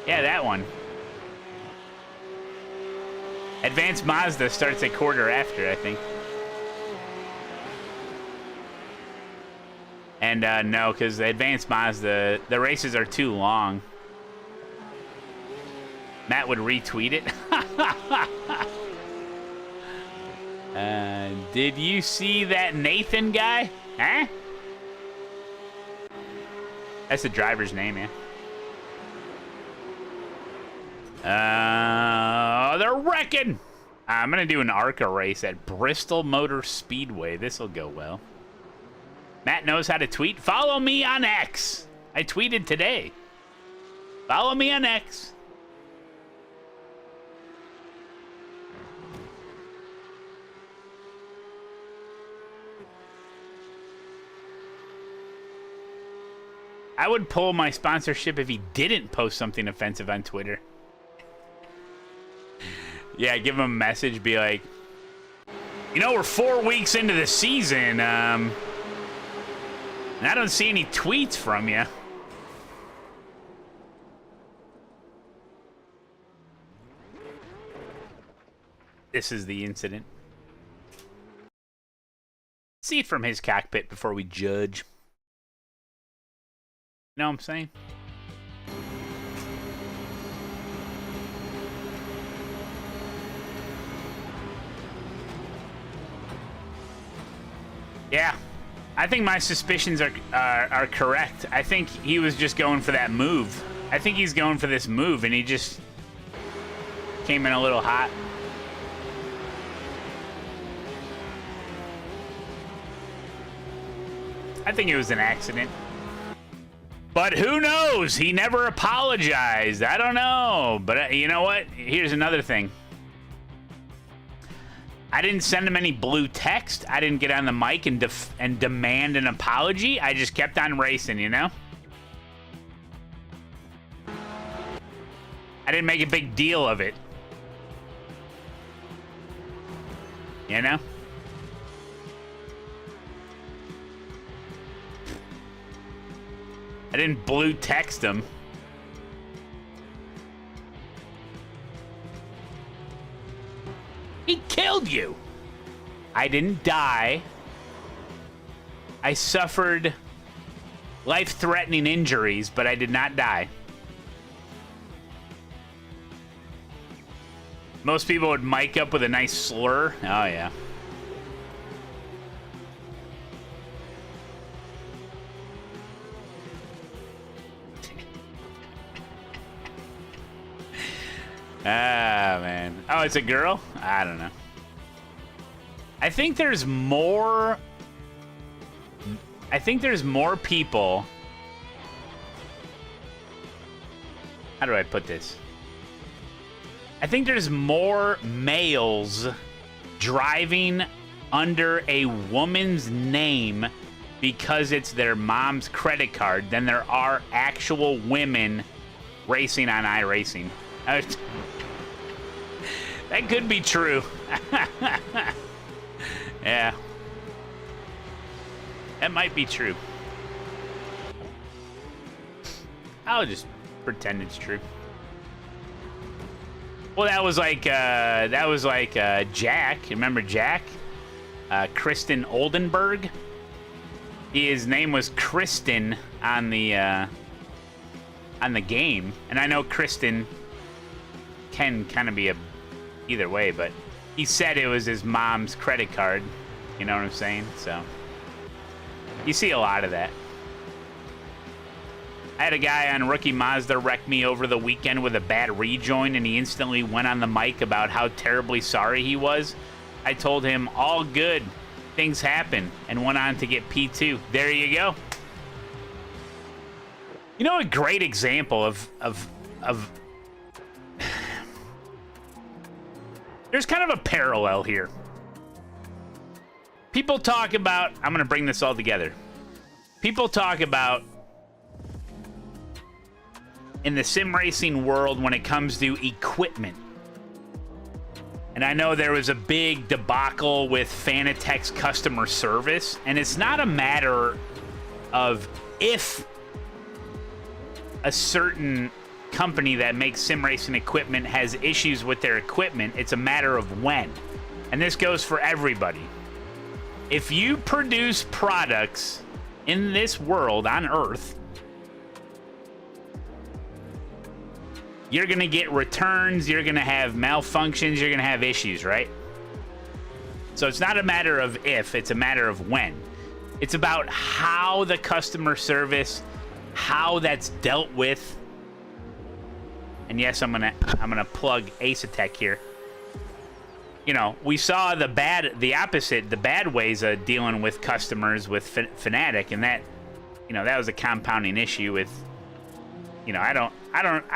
Yeah, that one. Advanced Mazda starts a quarter after, I think. And no, because the Advanced Mazda, the races are too long. Matt would retweet it. Did you see that Nathan guy? Huh? That's the driver's name, yeah. They're wrecking. I'm going to do an ARCA race at Bristol Motor Speedway. This will go well. Matt knows how to tweet. Follow me on X. I tweeted today. Follow me on X. I would pull my sponsorship if he didn't post something offensive on Twitter. Yeah, give him a message, be like, you know, we're 4 weeks into the season, and I don't see any tweets from you. This is the incident. See it from his cockpit before we judge. You know what I'm saying? Yeah, I think my suspicions are correct. I think he was just going for that move. I think he's going for this move, and he just came in a little hot. I think it was an accident. But who knows? He never apologized. I don't know. But you know what? Here's another thing. I didn't send him any blue text. I didn't get on the mic and demand an apology. I just kept on racing, you know? I didn't make a big deal of it. You know? I didn't blue text him. He killed you. I didn't die. I suffered life-threatening injuries, but I did not die. Most people would mic up with a nice slur. Oh, yeah. Ah, man. Oh, it's a girl? I don't know. I think there's more people. How do I put this? I think there's more males driving under a woman's name because it's their mom's credit card than there are actual women racing on iRacing. That could be true. Yeah. That might be true. I'll just pretend it's true. Well, that was like Jack. Remember Jack? Kristen Oldenburg. His name was Kristen on the game, and I know Kristen can kind of be either way, but he said it was his mom's credit card. You know what I'm saying? So you see a lot of that. I had a guy on Rookie Mazda wreck me over the weekend with a bad rejoin, and he instantly went on the mic about how terribly sorry he was. I told him, all good, things happen, and went on to get P2. There you go. You know, a great example of there's kind of a parallel here. People talk about, I'm going to bring this all together. People talk about in the sim racing world when it comes to equipment. And I know there was a big debacle with Fanatec's customer service, and it's not a matter of if a certain company that makes sim racing equipment has issues with their equipment, it's a matter of when. And this goes for everybody. If you produce products in this world on Earth, you're going to get returns, you're going to have malfunctions, you're going to have issues, right? So it's not a matter of if, it's a matter of when. It's about how the customer service, how that's dealt with. And yes, I'm gonna plug ASETEK here. You know, we saw the opposite, the bad ways of dealing with customers with Fanatec, and that, you know, that was a compounding issue with, you know, I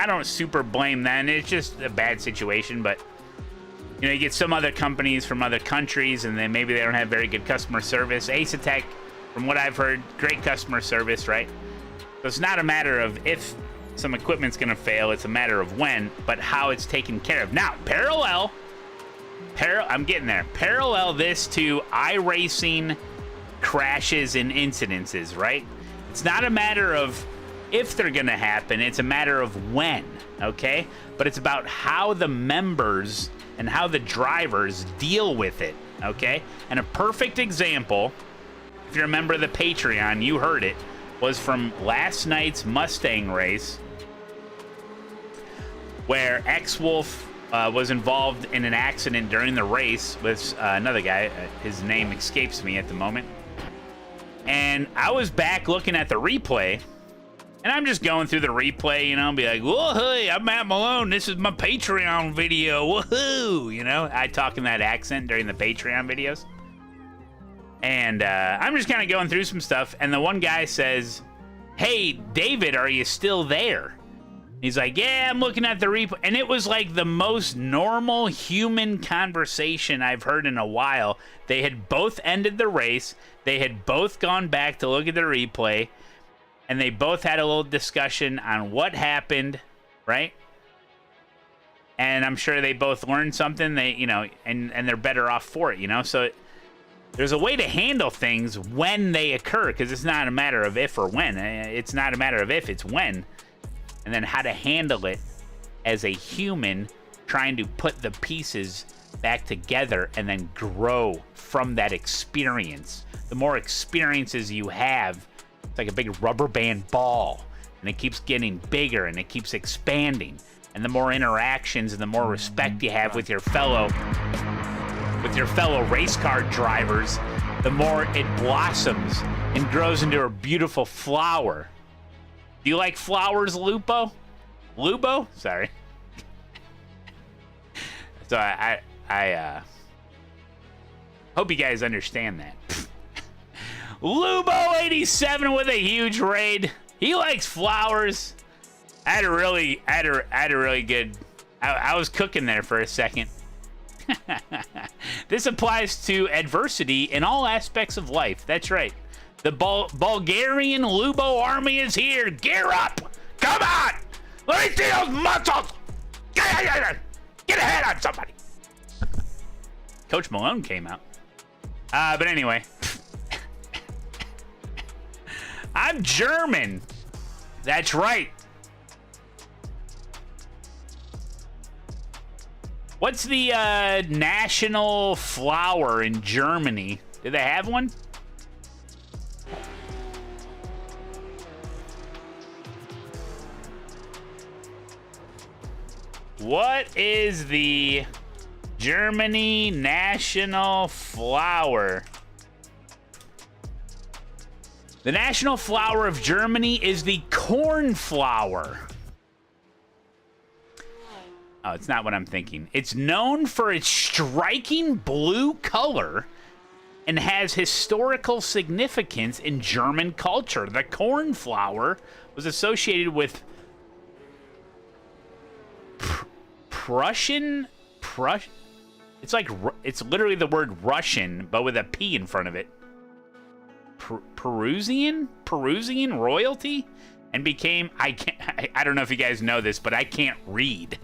don't super blame them. It's just a bad situation, but you know, you get some other companies from other countries, and then maybe they don't have very good customer service. ASETEK, from what I've heard, great customer service, right? So it's not a matter of if some equipment's gonna fail, it's a matter of when, but how it's taken care of. Now, I'm getting there. Parallel this to iRacing crashes and incidences, right? It's not a matter of if they're gonna happen, it's a matter of when, okay? But it's about how the members and how the drivers deal with it, okay? And a perfect example, if you're a member of the Patreon, you heard it, was from last night's Mustang race, where X-Wolf was involved in an accident during the race with another guy. His name escapes me at the moment. And I was back looking at the replay, and I'm just going through the replay, you know, and be like, whoa, hey, I'm Matt Malone. This is my Patreon video. Woohoo! You know, I talk in that accent during the Patreon videos. And I'm just kind of going through some stuff, and the one guy says, hey, David, are you still there? He's like, yeah, I'm looking at the replay. And it was like the most normal human conversation I've heard in a while. They had both ended the race. They had both gone back to look at the replay. And they both had a little discussion on what happened, right? And I'm sure they both learned something. They, you know, and they're better off for it, you know? So there's a way to handle things when they occur, because it's not a matter of if or when. It's not a matter of if, it's when. And then how to handle it as a human trying to put the pieces back together and then grow from that experience. The more experiences you have, it's like a big rubber band ball, and it keeps getting bigger and it keeps expanding. And the more interactions and the more respect you have with your fellow race car drivers, the more it blossoms and grows into a beautiful flower. Do you like flowers, Lupo? Lubo? Sorry. So I hope you guys understand that. Lubo87 with a huge raid. He likes flowers. I had a really good. I was cooking there for a second. This applies to adversity in all aspects of life. That's right. The Bulgarian Lubo army is here. Gear up! Come on! Let me see those muscles! Get ahead on somebody! Coach Malone came out. But anyway. I'm German. That's right. What's the national flower in Germany? Do they have one? What is the Germany national flower? The national flower of Germany is the cornflower. Oh, it's not what I'm thinking. It's known for its striking blue color and has historical significance in German culture. The cornflower was associated with Prussian. It's like, it's literally the word Russian, but with a P in front of it. Perusian royalty and became, I don't know if you guys know this, but I can't read.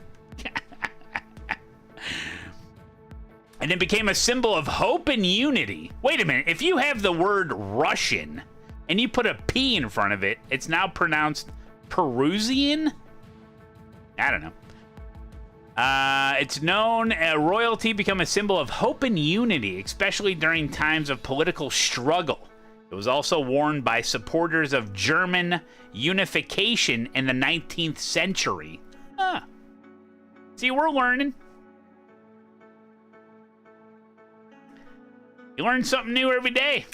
And it became a symbol of hope and unity. Wait a minute, if you have the word Russian and you put a P in front of it, it's now pronounced Perusian? I don't know. It's known, royalty become a symbol of hope and unity, especially during times of political struggle. It was also worn by supporters of German unification in the 19th century. Huh. See, we're learning. You learn something new every day.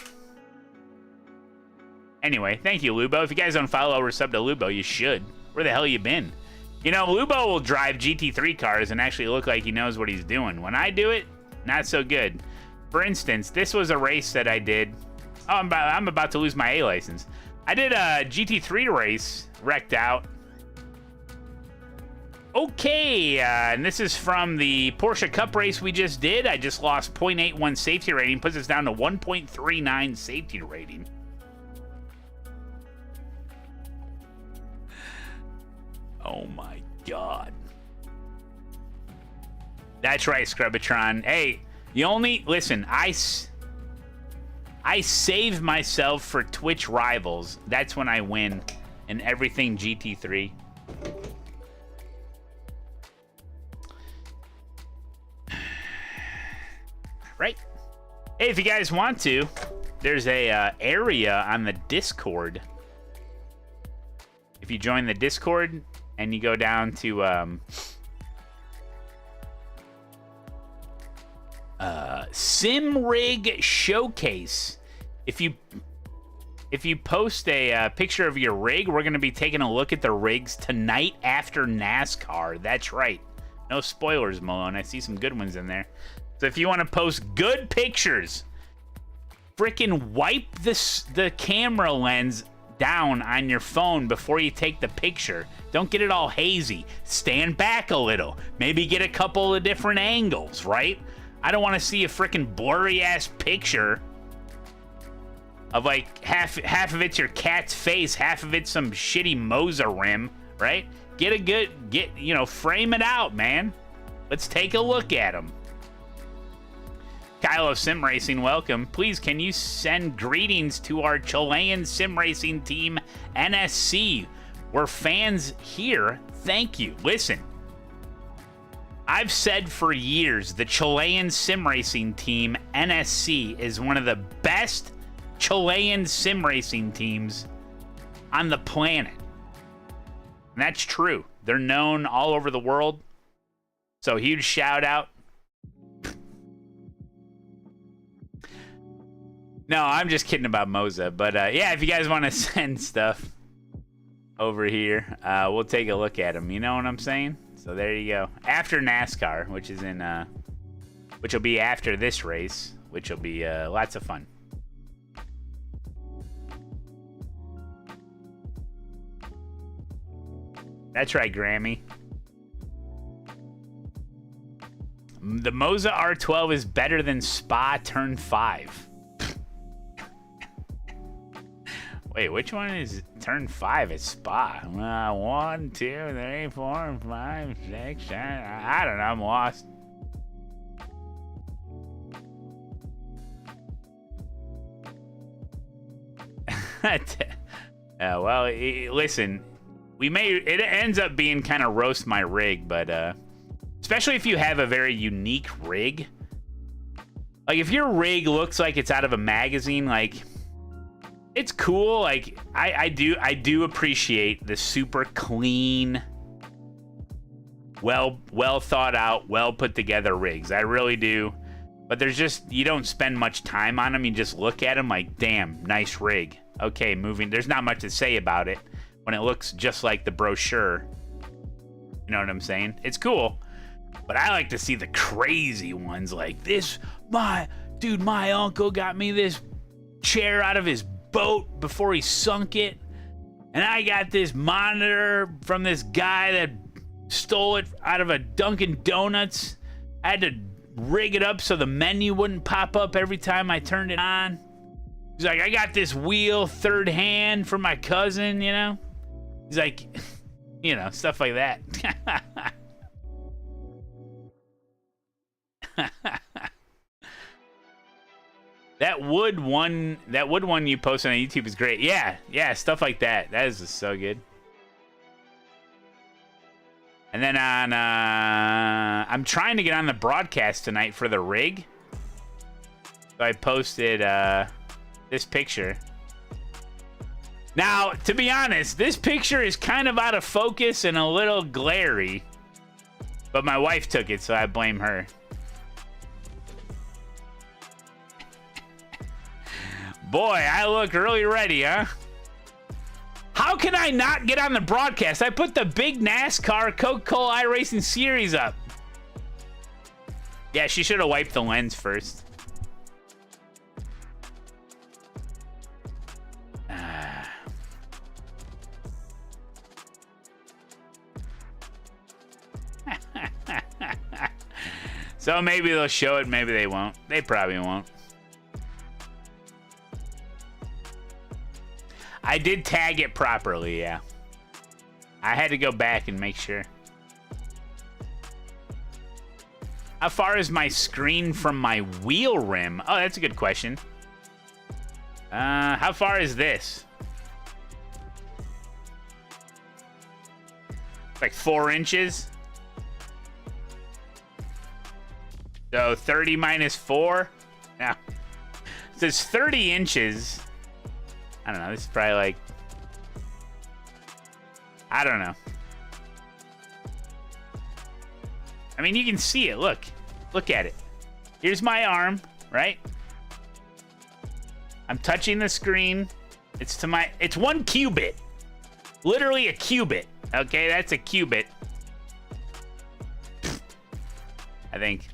Anyway, thank you, Lubo. If you guys don't follow or sub to Lubo, you should. Where the hell you been? You know, Lubo will drive GT3 cars and actually look like he knows what he's doing. When I do it, not so good. For instance, this was a race that I did. Oh, I'm about to lose my A license. I did a GT3 race, wrecked out. Okay, and this is from the Porsche Cup race we just did. I just lost 0.81 safety rating, puts us down to 1.39 safety rating. Oh my God. That's right, Scrubbatron. Hey, listen, I save myself for Twitch rivals. That's when I win in everything GT3. Right? Hey, if you guys want to, there's a area on the Discord. If you join the Discord and you go down to Sim Rig Showcase, if you post a picture of your rig, we're going to be taking a look at the rigs tonight after NASCAR. That's right. No spoilers, Malone. I see some good ones in there. So if you want to post good pictures, frickin' wipe the camera lens down on your phone before you take the picture. Don't get it all hazy. Stand back a little. Maybe get a couple of different angles, right? I don't want to see a frickin' blurry ass picture of like half of it's your cat's face, half of it's some shitty Moza rim, right? Frame it out, man. Let's take a look at them. Kyle of Sim Racing, welcome. Please, can you send greetings to our Chilean sim racing team, NSC? We're fans here. Thank you. Listen, I've said for years the Chilean sim racing team, NSC, is one of the best Chilean sim racing teams on the planet. And that's true. They're known all over the world. So huge shout out. No, I'm just kidding about Moza. But yeah, if you guys want to send stuff over here, we'll take a look at them. You know what I'm saying? So there you go. After NASCAR, which will be after this race, which will be lots of fun. That's right, Grammy. The Moza R12 is better than Spa Turn 5. Wait, which one is Turn 5 at Spa? 1, 2, 3, 4, 5, 6, 7. I don't know. I'm lost. Well, listen. It ends up being kind of roast my rig, but especially if you have a very unique rig. Like if your rig looks like it's out of a magazine, like it's cool. Like I do appreciate the super clean, well thought out, well put together rigs. I really do. But you don't spend much time on them. You just look at them like, damn, nice rig. Okay, moving. There's not much to say about it when it looks just like the brochure. You know what I'm saying? It's cool. But I like to see the crazy ones like this. My uncle got me this chair out of his boat before he sunk it. And I got this monitor from this guy that stole it out of a Dunkin' Donuts. I had to rig it up so the menu wouldn't pop up every time I turned it on. He's like, I got this wheel third hand from my cousin, you know? He's like, you know, stuff like that. That wood one you posted on YouTube is great. Yeah, stuff like that. That is just so good. And then on, I'm trying to get on the broadcast tonight for the rig. So I posted this picture. Now, to be honest, this picture is kind of out of focus and a little glary. But my wife took it, so I blame her. Boy, I look really ready, huh? How can I not get on the broadcast? I put the big NASCAR Coca-Cola iRacing series up. Yeah, she should have wiped the lens first. So maybe they'll show it, maybe they won't. They probably won't. I did tag it properly, yeah. I had to go back and make sure. How far is my screen from my wheel rim? Oh, that's a good question. How far is this? Like 4 inches. So 30 minus 4. Now, it says 30 inches. I don't know. This is probably like, I don't know. I mean, you can see it. Look at it. Here's my arm, right? I'm touching the screen. It's 1 cubit. Literally a cubit. Okay, that's a cubit. I think.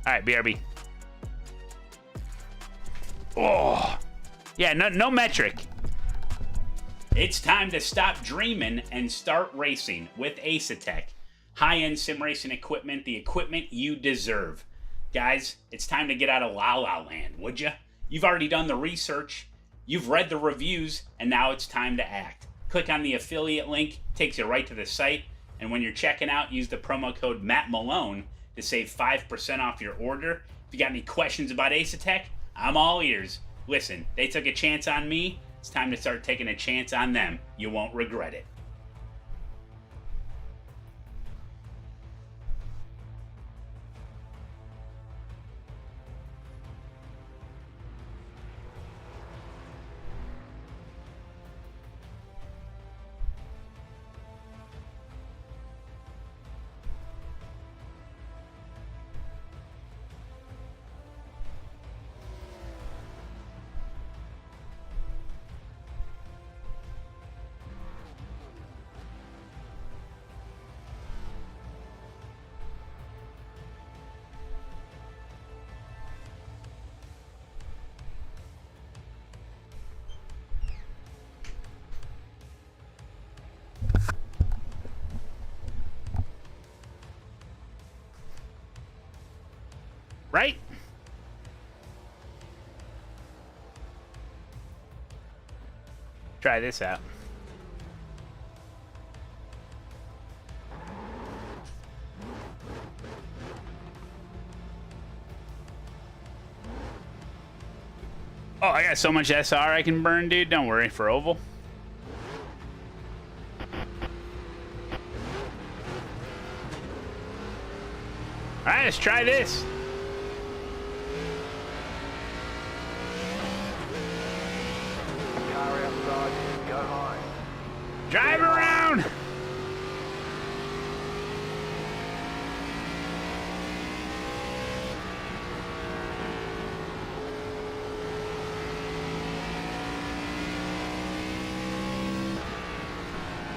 All right, BRB. Oh, yeah, no metric. It's time to stop dreaming and start racing with ASETEK. High-end sim racing equipment, the equipment you deserve. Guys, it's time to get out of La La Land, would you? You've already done the research, you've read the reviews, and now it's time to act. Click on the affiliate link, takes you right to the site, and when you're checking out, use the promo code Matt Malone to save 5% off your order. If you got any questions about ASETEK, I'm all ears. Listen, they took a chance on me. It's time to start taking a chance on them. You won't regret it. Right? Try this out. Oh, I got so much SR I can burn, dude. Don't worry, for oval. All right, let's try this. Car outside, go high. Drive around.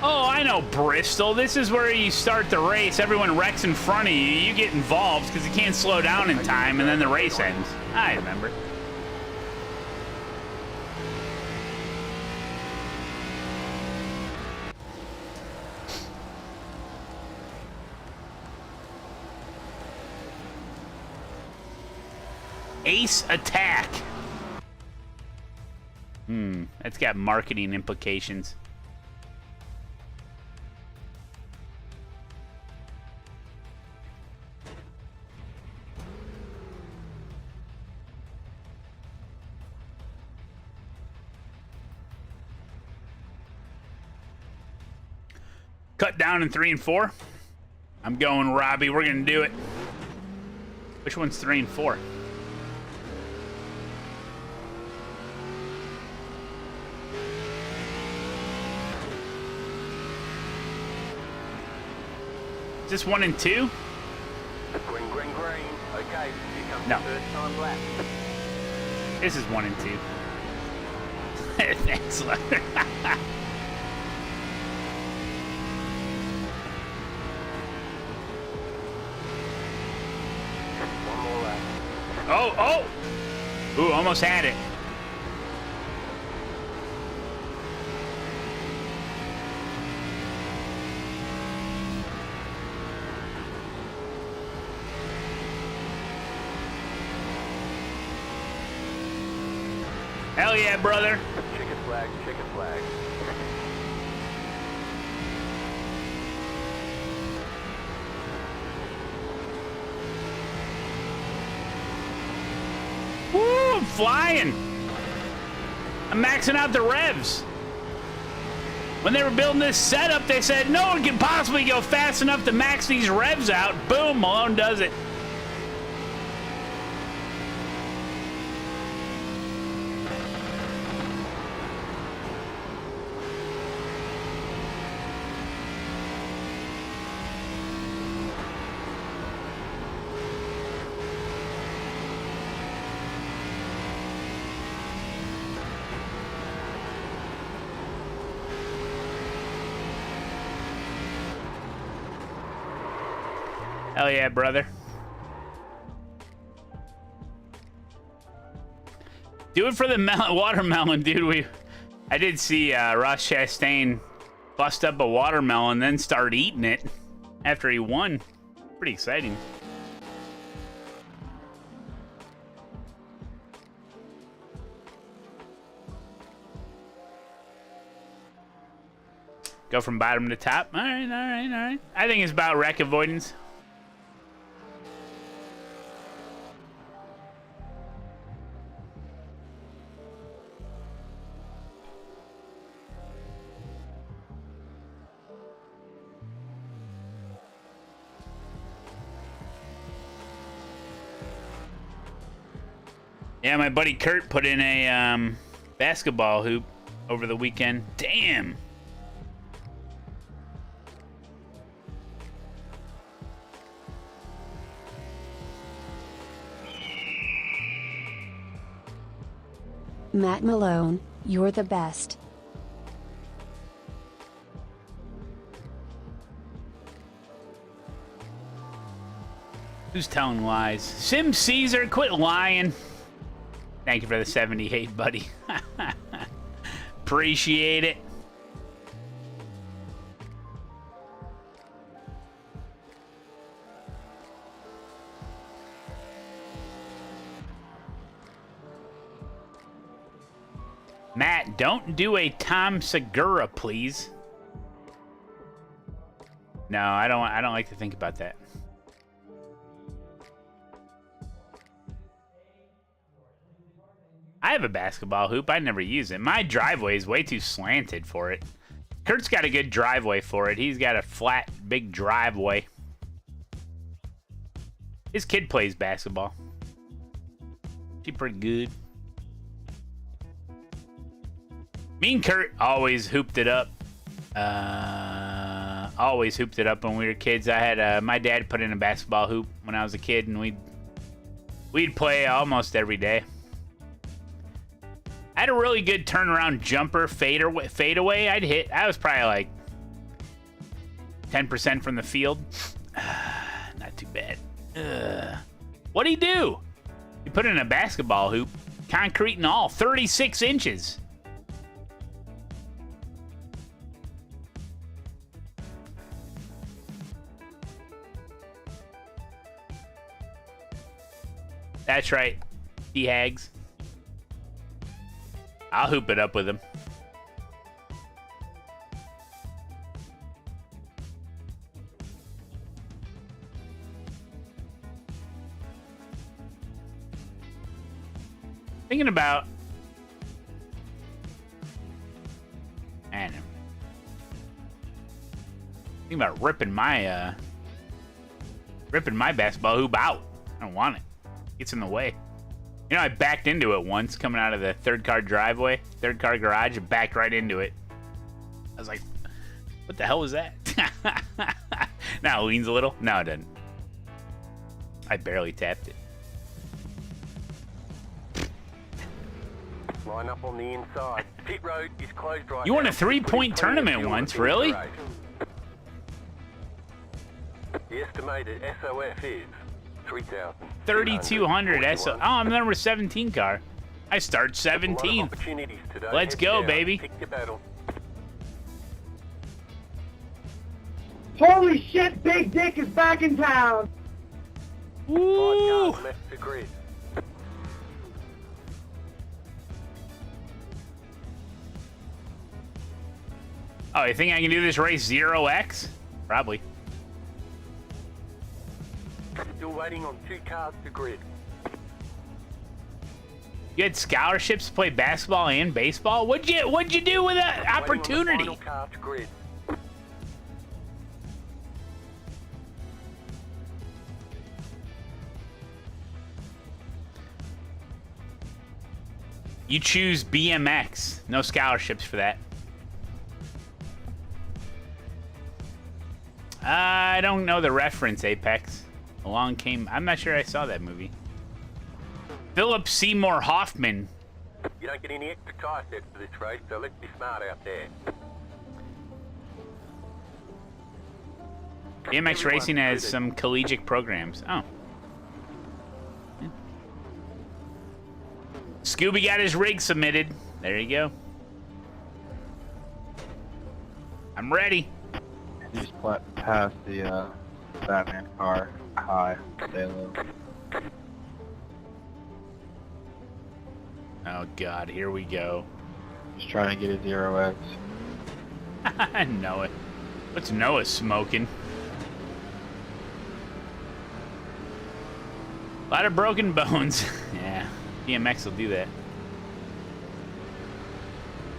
Oh, I know Bristol. This is where you start the race. Everyone wrecks in front of you. You get involved because you can't slow down in time, and then the race ends. I remember. Ace Attack. That's got marketing implications. Cut down in 3 and 4. I'm going Robbie. We're going to do it. Which one's 3 and 4? Is this 1 and 2? Green, green, green. Okay, here comes No. the first time lap. This is 1 and 2. Thanks, Leather. One more lap. Oh! Ooh, almost had it. Hell yeah, brother. Chicken flag, chicken flag. Woo, I'm flying. I'm maxing out the revs. When they were building this setup, they said no one can possibly go fast enough to max these revs out. Boom, Malone does it. Hell yeah, brother. Do it for the watermelon, dude. I did see Ross Chastain bust up a watermelon, then start eating it after he won. Pretty exciting. Go from bottom to top. All right, all right, all right. I think it's about wreck avoidance. Yeah, my buddy Kurt put in a basketball hoop over the weekend. Damn. Matt Malone, you're the best. Who's telling lies? Sim Caesar, quit lying. Thank you for the 78, buddy. Appreciate it. Matt, don't do a Tom Segura, please. No, I don't like to think about that. I have a basketball hoop. I never use it. My driveway is way too slanted for it. Kurt's got a good driveway for it. He's got a flat, big driveway. His kid plays basketball. She's pretty good. Me and Kurt always hooped it up. Always hooped it up when we were kids. I had my dad put in a basketball hoop when I was a kid, and we'd play almost every day. I had a really good turnaround jumper fadeaway. I'd hit. I was probably like 10% from the field. Not too bad. What'd he do? He put in a basketball hoop, concrete and all, 36 inches. That's right, D-Hags. I'll hoop it up with him. Thinking about... Man. Thinking about ripping my basketball hoop out. I don't want it. It's in the way. You know, I backed into it once coming out of the third car driveway, third car garage, and backed right into it. I was like, what the hell was that? Now it leans a little. No, it doesn't. I barely tapped it. Line up on the inside. Pit road is closed right now. You won a 3-point tournament once, really? The estimated SOF is 3,200 SO. Oh, I'm the number 17 car. I start 17th. Let's go, baby. Pick your battle. Holy shit, Big Dick is back in town! Woo! 5 cars left to grid. Oh, you think I can do this race 0x? Probably. Still waiting on 2 cars to grid. You had scholarships to play basketball and baseball? What'd you do with that opportunity? Waiting on the final car to grid. You choose BMX. No scholarships for that. I don't know the reference, Apex. Along came... I'm not sure I saw that movie. Philip Seymour Hoffman. You don't get any extra tire sets for this race, so let's be smart out there. BMX racing has some collegiate programs. Oh. Yeah. Scooby got his rig submitted. There you go. I'm ready. You just past the Batman car. High. Stay low. Oh God, here we go. Just trying to get a 0x. I know it. What's Noah smoking? A lot of broken bones. Yeah, BMX will do that.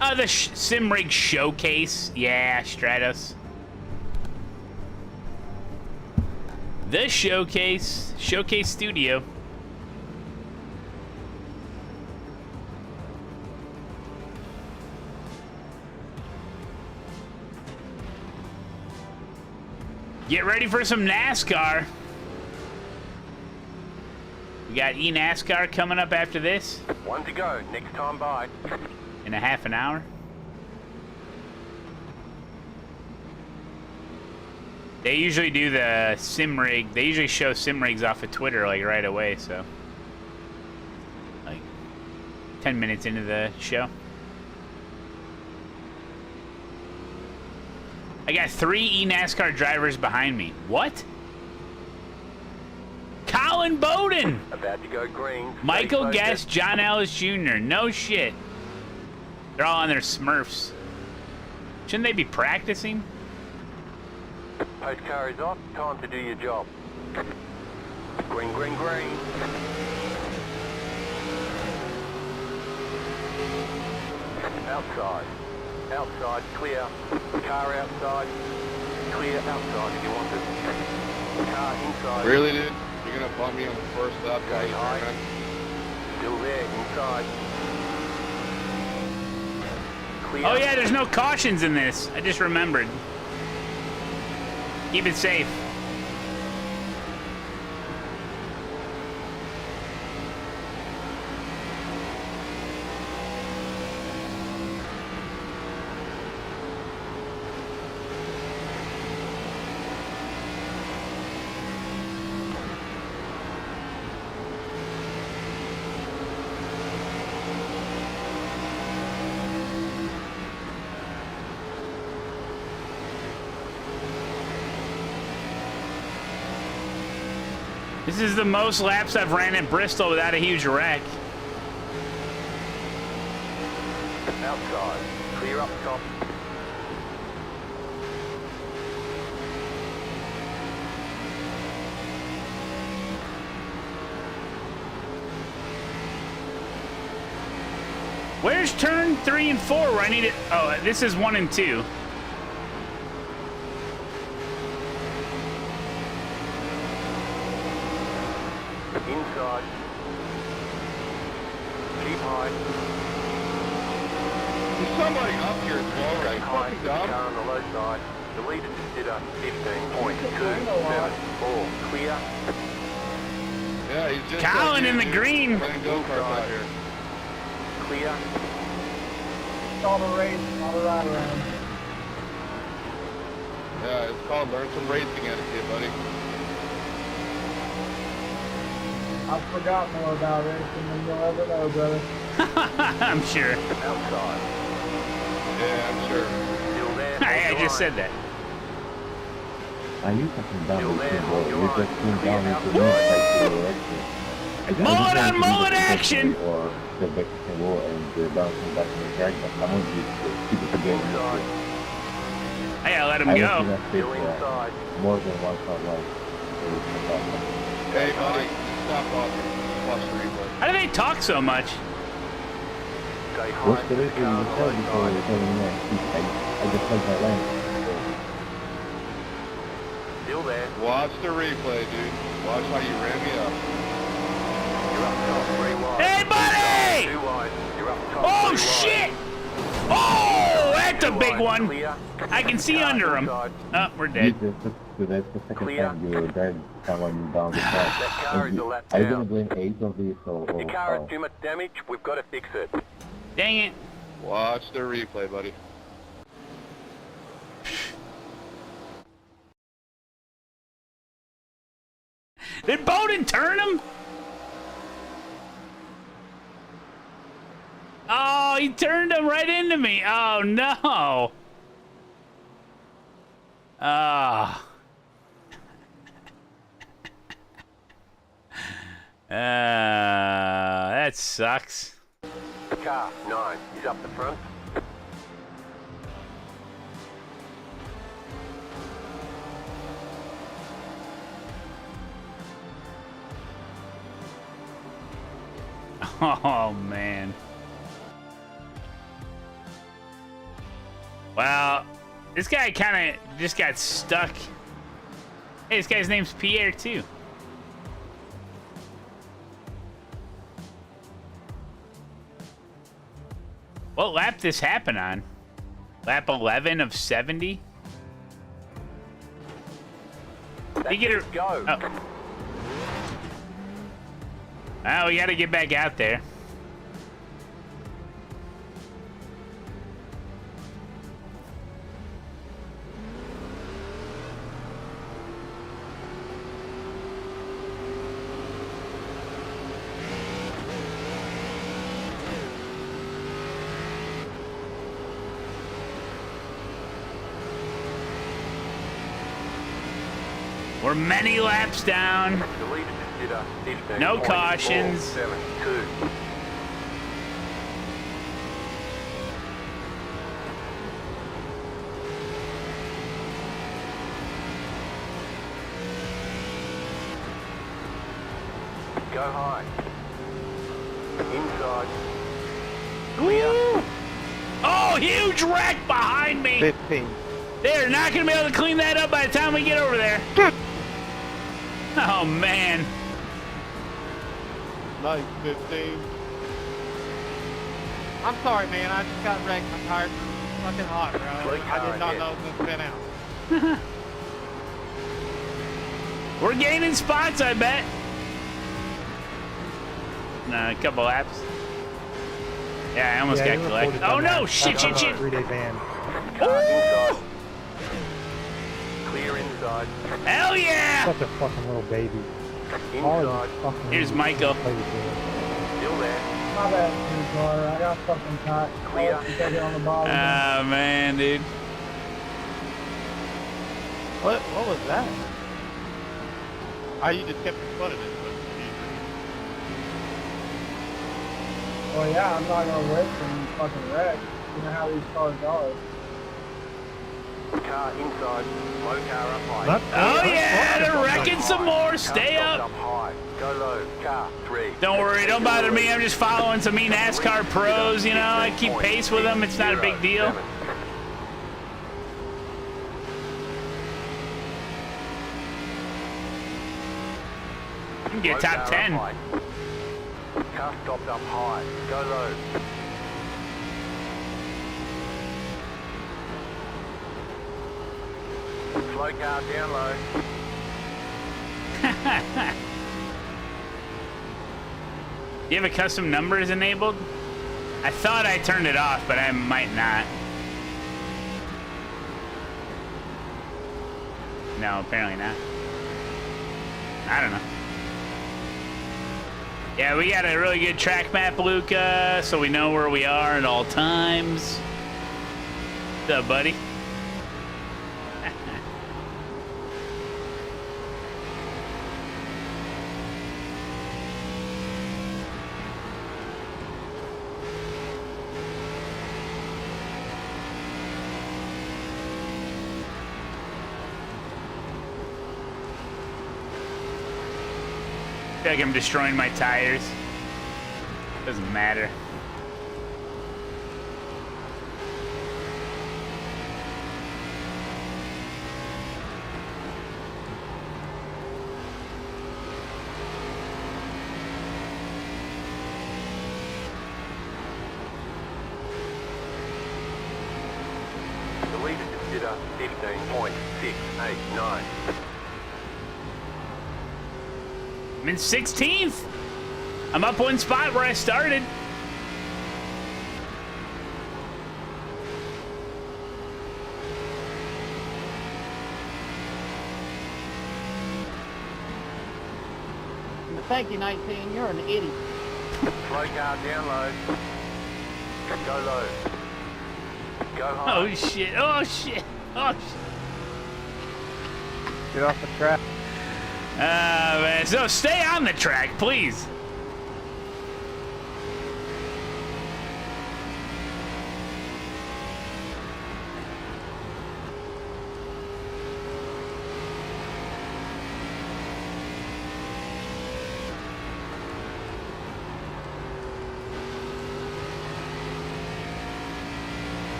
Oh, the Sim Rig Showcase. Yeah, Stratos. The Showcase. Showcase Studio. Get ready for some NASCAR. We got eNASCAR coming up after this. 1 to go. Next time by. In a half an hour. They usually do the sim rig. They usually show sim rigs off of Twitter like right away, so like 10 minutes into the show. I got 3 eNASCAR drivers behind me. What? Colin Bowden! About to go green. Michael Guest, John Ellis Jr. No shit. They're all on their Smurfs. Shouldn't they be practicing? Post car is off. Time to do your job. Green, green, green. Outside. Outside, clear. Car outside. Clear outside if you want it. Car inside. Really, dude? You're gonna bump me on the first lap? Okay, high. Still there, inside. Clear. Oh yeah, there's no cautions in this. I just remembered. Keep it safe. This is the most laps I've ran at Bristol without a huge wreck. Outside. Clear up top. Where's turn 3 and 4 where I need it? Oh, this is 1 and 2. Inside. Keep high. There's somebody up here as well, right? High. Fucking Car dumb. on the low side. The leader just did a 15.274. Clear. Yeah, he's just Colin in the green. Playing go-karts out here. Clear. All the race, all the ride around. Yeah, it's called Learn Some Racing Etiquette, buddy. I've forgotten more about racing than you'll ever know, brother. I'm sure. Outside. Yeah, I'm sure. Still there. I just said that. Are you fucking down Still with there. the ball? You're You on. just came Clear down into outside. the exit. Mullet on mullet action! Or the back to the wall and the bouncing back to the track, but I want you to keep it together. Inside. I gotta let him I want you go. to Still fit, inside. more than one car light. Hey, buddy, stop talking. Watch the replay. How do they talk so much? Stay high. What's the reason Car you on the tell low before side. you tell me no? I just played my lane. Still there. Watch the replay, dude. Watch how you ran me up. You're up top. 3 wide. Hey, buddy! 2 wide. You're up top. Oh, 3 wide. shit! Oh, that's a 2 big wide. one. Clear. I can see Car under him. inside. Oh, we're You dead. just, that's the second Clear. time you drive someone down the That track. car is a lap Are you gonna down. blame 8 of this or Your car has too much damage. We've got to fix it. Dang it. Watch the replay, buddy. Did Bowden turn him? Oh, he turned him right into me. Oh, no. Ah. That sucks. Car 9 is up the front. Oh, man. Well, this guy kind of just got stuck. Hey, this guy's name's Pierre, too. What lap this happen on? Lap 11 of 70? Did he get her? Go. Oh. Oh, we gotta get back out there. We're many laps down. The leader just did a 15. No cautions. 72. Go high. Inside. Clear. Oh, huge wreck behind me. 15. They're not gonna be able to clean that up by the time we get over there. Oh, man. Nice 15. I'm sorry, man. I just got wrecked. My tire's fucking hot, bro. Great I car did not ahead. know it was going to spin out. We're gaining spots, I bet. Nah, a couple laps. Yeah, I almost got collected. Oh, no. Shit, shit, shit. 3-day ban. Car inside. Clear inside. Hell yeah. Such a fucking little baby. Inside. Here's Michael. Still there. My bad, car. I got fucking caught. Clear. Take it on the bottom. Ah, man, dude. What was that? You just kept your foot in it. Well, yeah, I'm not gonna lift and fucking wreck. You know how these cars are. Car inside, low car up high. Oh yeah, they're wrecking some more. Stay Car up. stopped up high. Go low. Car 3. Don't worry, don't bother me. I'm just following some eNASCAR pros, you know. I keep pace with them. It's not a big deal. You can get top 10. Car stopped up high. Go low. Slow car down low. You have a custom numbers enabled? I thought I turned it off, but I might not. No, apparently not. I don't know. Yeah, we got a really good track map, Luca, so we know where we are at all times. What's up, buddy? I feel like I'm destroying my tires. Doesn't matter. The leader consider 15.689. I'm in 16th. I'm up one spot where I started. Thank you, 19. You're an idiot. Slow car down low. Go low. Go high. Oh shit! Oh shit! Oh shit! Get off the track. Man, so stay on the track, please.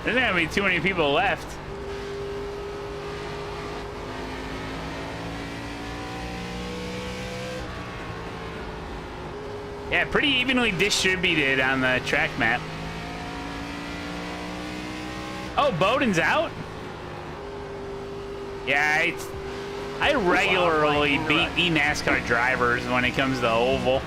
There's not gonna be too many people left. Yeah, pretty evenly distributed on the track map. Oh, Bowden's out? Yeah, I regularly beat eNASCAR drivers when it comes to oval.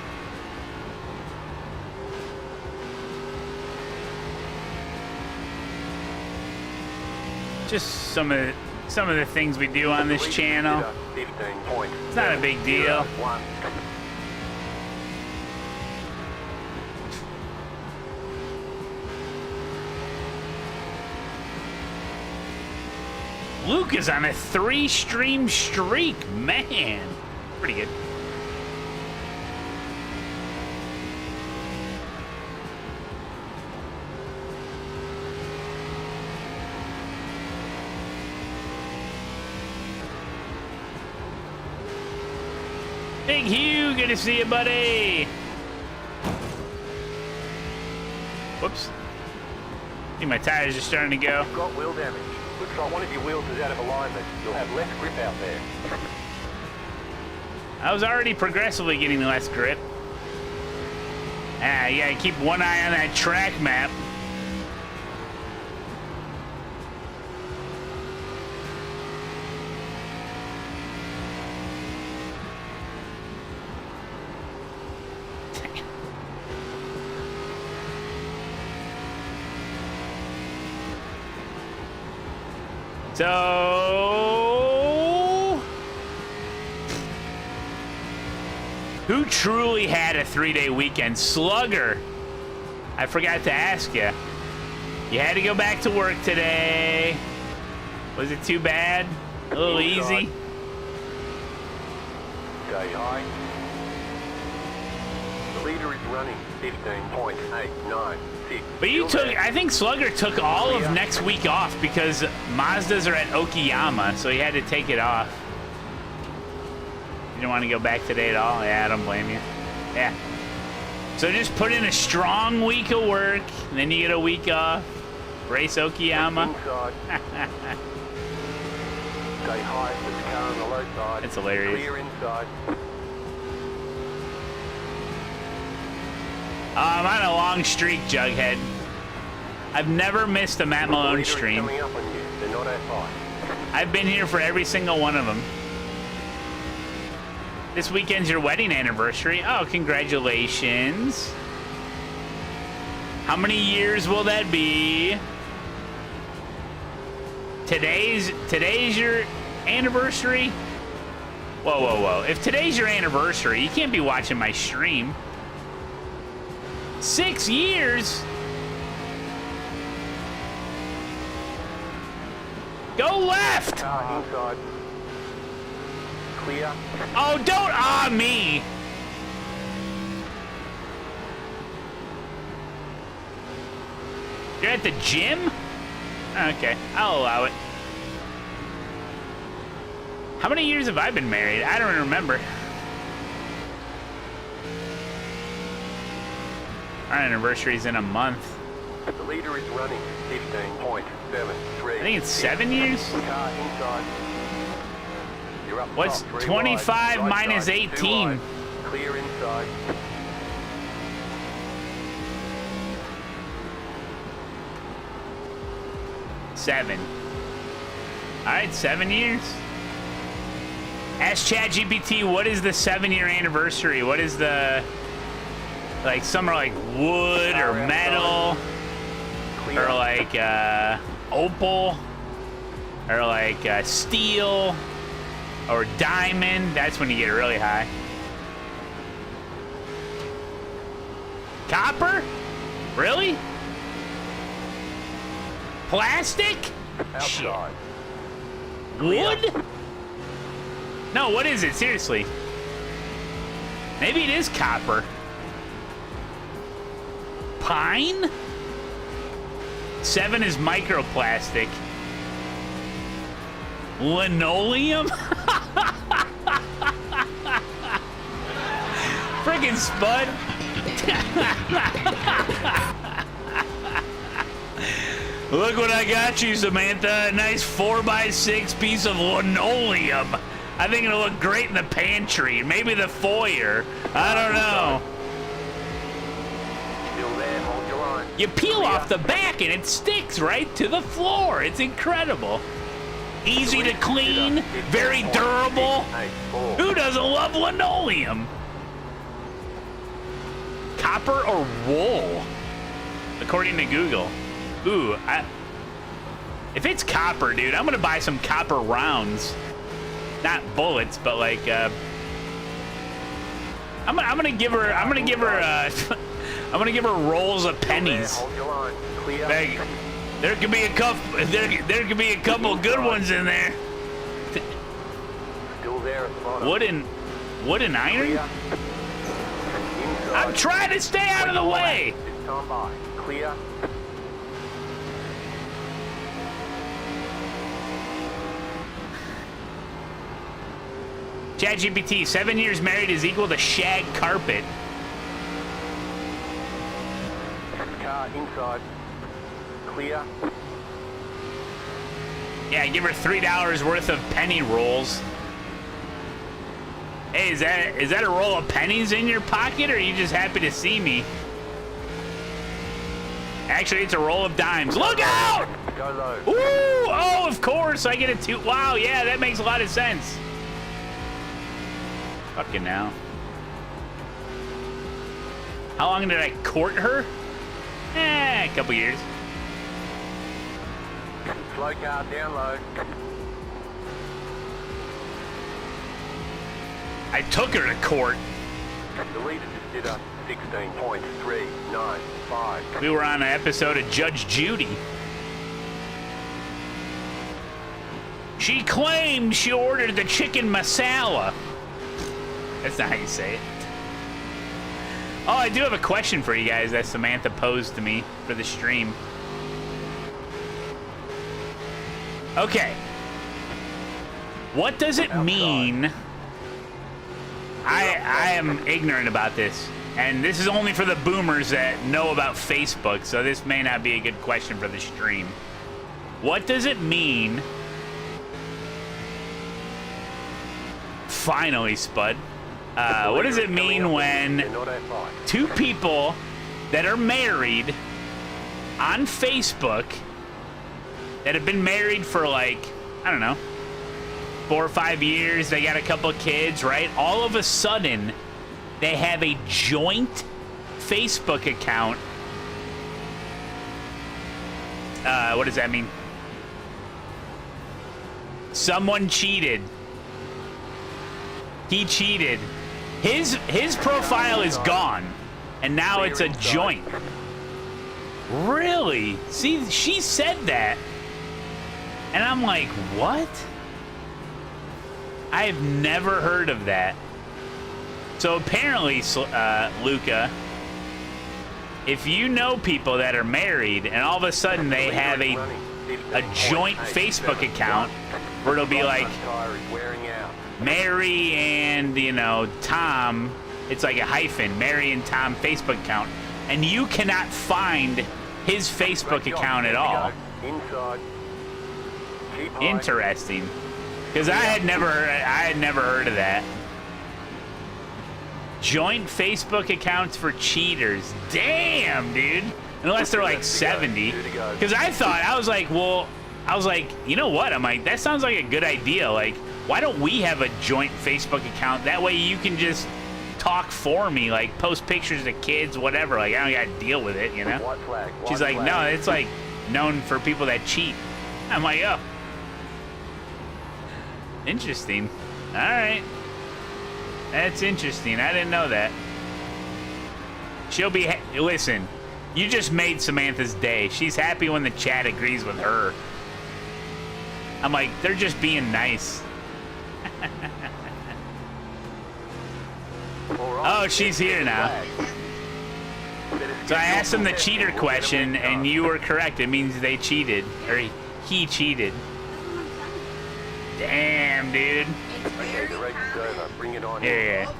Just some of the things we do on this channel. It's not a big deal. Luke is on a 3-stream streak, man. Pretty good. Big Hugh, good to see you, buddy. Whoops. I think my tires are starting to go. You've got wheel damage. Looks like one of your wheels is out of alignment. You'll have less grip out there. I was already progressively getting less grip. Ah, you gotta keep one eye on that track map. So, who truly had a 3-day weekend? Slugger, I forgot to ask you. You had to go back to work today. Was it too bad? A little easy? Stay high. The Leader is running 15.896. But you took, I think Slugger took all of next week off because Mazdas are at Okayama, so he had to take it off. You didn't want to go back today at all? Yeah, I don't blame you. Yeah. So just put in a strong week of work, and then you get a week off. Race Okayama. Inside. Stay high, put the car on the low side. It's hilarious. Clear inside. I'm on a long streak, Jughead. I've never missed a Matt Malone stream. Coming up on you. They're not at high. I've been here for every single one of them. This weekend's your wedding anniversary. Oh, congratulations. How many years will that be? Today's your anniversary? Whoa, whoa, whoa. If today's your anniversary, you can't be watching my stream. 6 years? Go left! Car inside. Clear. Oh, don't me! You're at the gym? Okay, I'll allow it. How many years have I been married? I don't remember. Our anniversary's in a month. The leader is running 15.73. I think it's 7 years? Car inside. You're up What's top, 25 wide, minus side, 18? wide. Clear inside. Seven. All right, 7 years. Ask ChatGPT, what is the 7-year anniversary? What is the, like, some are like wood or metal, or like opal, or like steel, or diamond. That's when you get really high. Copper? Really? Plastic? Outside. Wood? No, what is it? Seriously. Maybe it is copper. Pine? 7 is microplastic. Linoleum? Friggin' Spud. Look what I got you, Samantha. A nice 4x6 piece of linoleum. I think it'll look great in the pantry. Maybe the foyer. I don't know. Still there, hold your line. You peel off the back and it sticks right to the floor. It's incredible. Easy to clean, very durable. Who doesn't love linoleum? Copper or wool? According to Google. Ooh, if it's copper, dude, I'm gonna buy some copper rounds. Not bullets, but like, I'm gonna give her rolls of pennies. Like, there could be a couple. There could be a couple good ones in there. Still there at the bottom. Wood and iron. I'm trying to stay out of the way. This time by. Clear. ChatGPT, 7 years married is equal to shag carpet. Car inside. Clear. Yeah, give her $3 worth of penny rolls. Hey, is that a roll of pennies in your pocket, or are you just happy to see me? Actually, it's a roll of dimes. Look out! Go low. Ooh! Oh, of course, I get a 2. Wow, yeah, that makes a lot of sense. Fucking now. How long did I court her? A couple years. Slow car down low. I took her to court. The leader just did a 16.395. We were on an episode of Judge Judy. She claimed she ordered the chicken masala. That's not how you say it. Oh, I do have a question for you guys that Samantha posed to me for the stream. Okay. What does it mean? I am ignorant about this. And this is only for the boomers that know about Facebook, so this may not be a good question for the stream. What does it mean? Finally, Spud. What does it mean when two people that are married on Facebook that have been married for like, I don't know, 4 or 5 years, they got a couple of kids, right? All of a sudden, they have a joint Facebook account. What does that mean? Someone cheated. He cheated. His profile is gone, and now it's a joint. Really? See, she said that, and I'm like, what? I have never heard of that. So apparently, Luca, if you know people that are married and all of a sudden they have a joint Facebook account where it'll be like Mary and, you know, Tom, it's like a hyphen, Mary and Tom Facebook account, and you cannot find his Facebook account at all. Interesting. Because I had never heard of that. Joint Facebook accounts for cheaters. Damn, dude. Unless they're like 70. Because I was like, you know what? I'm like, that sounds like a good idea. Like, why don't we have a joint Facebook account? That way you can just talk for me, like post pictures of kids, whatever. Like, I don't got to deal with it, you know? She's like, no, it's like known for people that cheat. I'm like, oh. Interesting. All right. That's interesting. I didn't know that. She'll be... Listen, you just made Samantha's day. She's happy when the chat agrees with her. I'm like, they're just being nice. Oh, she's here now. So I asked him the cheater question, and you were correct. It means they cheated. Or he cheated. Damn, dude. Yeah.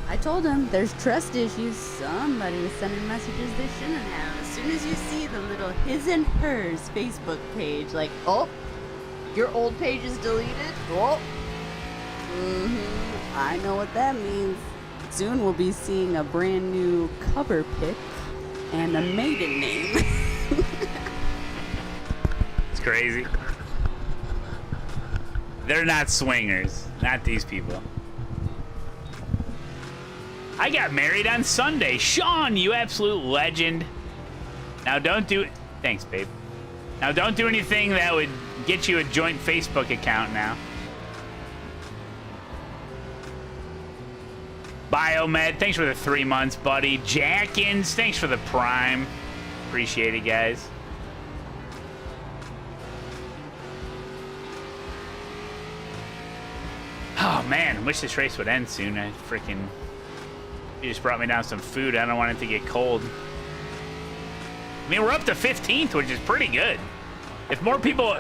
I told him there's trust issues. Somebody was sending messages they shouldn't have. As soon as you see the little his and hers Facebook page, like, oh, your old page is deleted. Oh, I know what that means. Soon we'll be seeing a brand new cover pic and a maiden name. It's crazy. They're not swingers. Not these people. I got married on Sunday. Sean, you absolute legend. Now don't do it. Thanks, babe. Now don't do anything that would get you a joint Facebook account now. Biomed, thanks for the 3 months, buddy. Jackins, thanks for the Prime. Appreciate it, guys. Oh, man, wish this race would end soon. You just brought me down some food. I don't want it to get cold. I mean, we're up to 15th, which is pretty good. If more people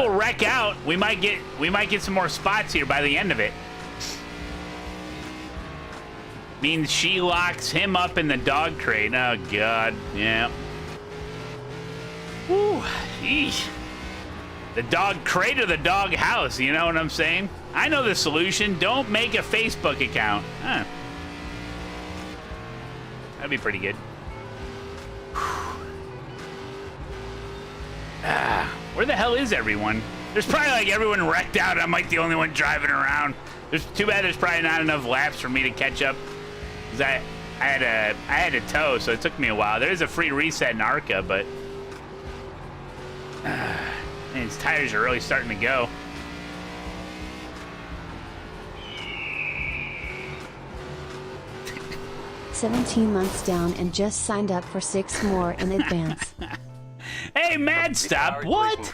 wreck out, we might get some more spots here by the end of it. Means she locks him up in the dog crate. Oh, God. Yeah. Woo. Eesh. The dog crate or the dog house, you know what I'm saying? I know the solution. Don't make a Facebook account. Huh. That'd be pretty good. Where the hell is everyone? There's probably like everyone wrecked out. I'm like the only one driving around. There's too bad there's probably not enough laps for me to catch up. Cause I had a tow, so it took me a while. There is a free reset in ARCA, but man, his tires are really starting to go. $17 months down and just signed up for 6 more in advance. Hey, Mad Stop, what?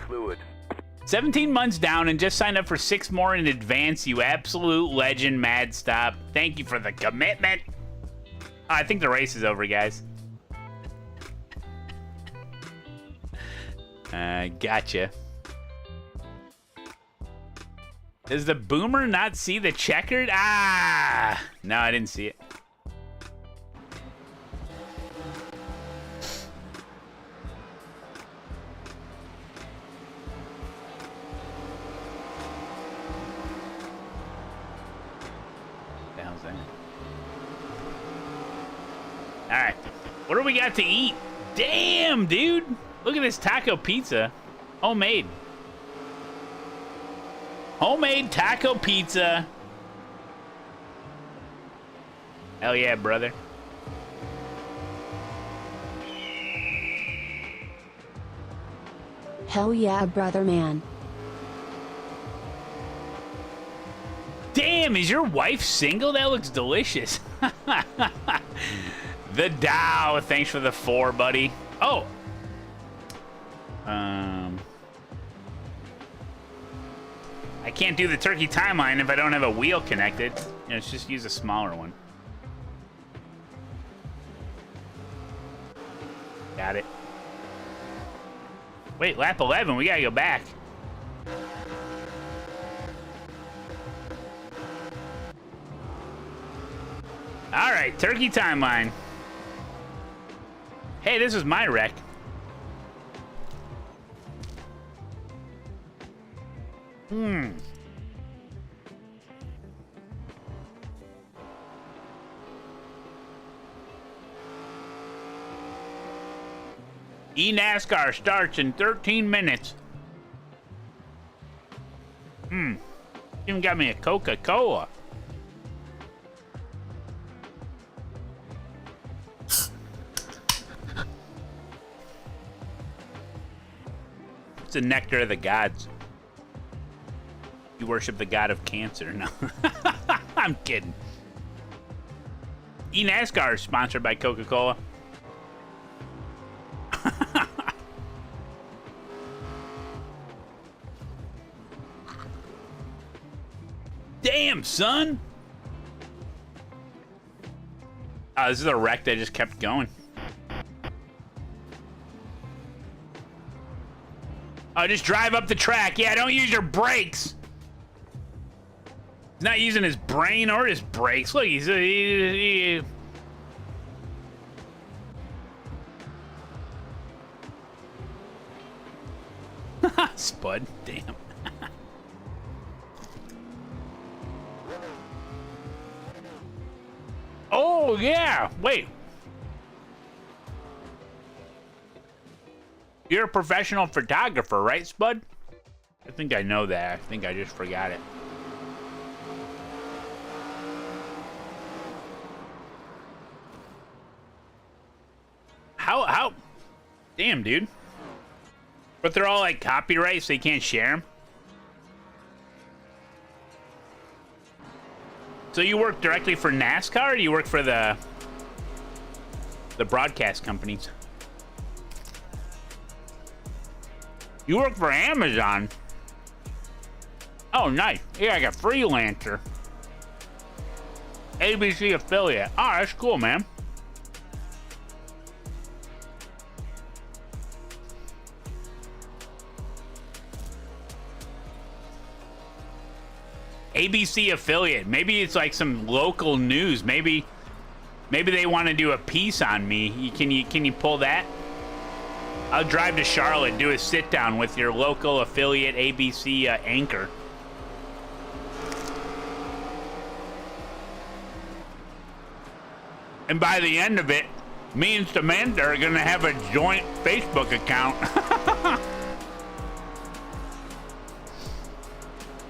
17 months down and just signed up for 6 more in advance, you absolute legend, Mad Stop. Thank you for the commitment. I think the race is over, guys. Gotcha. Does the boomer not see the checkered? Ah! No, I didn't see it. What the hell's that? All right. What do we got to eat? Damn, dude. Look at this taco pizza. Homemade. Homemade taco pizza. Hell yeah, brother. Hell yeah, brother man. Damn, is your wife single? That looks delicious. The Dow, thanks for the 4, buddy. Oh. I can't do the turkey timeline if I don't have a wheel connected. You know, let's just use a smaller one. Got it. Wait, lap 11, we gotta go back. All right, turkey timeline. Hey, this is my wreck. eNASCAR starts in 13 minutes. Even got me a Coca-Cola. It's the nectar of the gods. You worship the god of cancer. No. I'm kidding. eNASCAR is sponsored by Coca-Cola. Damn, son. Oh, this is a wreck that just kept going. Oh, just drive up the track. Yeah, don't use your brakes. He's not using his brain or his brakes. Look, he's... Spud, damn. Oh, yeah. Wait. You're a professional photographer, right, Spud? I think I know that. I think I just forgot it. How? Damn, dude. But they're all like copyright, so you can't share them. So you work directly for NASCAR, or do you work for the broadcast companies? You work for Amazon. Oh, nice. Yeah, like a freelancer. ABC affiliate. Oh, that's cool, man. ABC affiliate. Maybe it's like some local news. Maybe they want to do a piece on me. Can you pull that? I'll drive to Charlotte, do a sit down with your local affiliate ABC anchor. And by the end of it, me and Samantha are gonna have a joint Facebook account.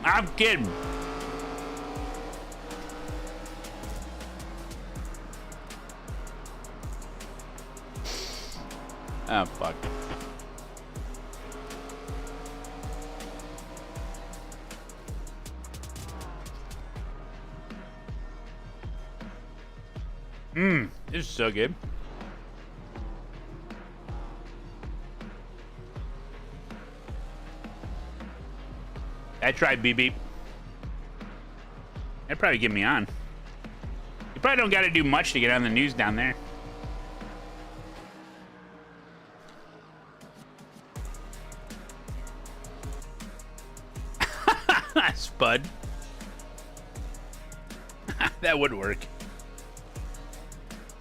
I'm kidding. Oh, fuck. This is so good. That's right, beep beep. That'd probably get me on. You probably don't got to do much to get on the news down there. Spud. That would work.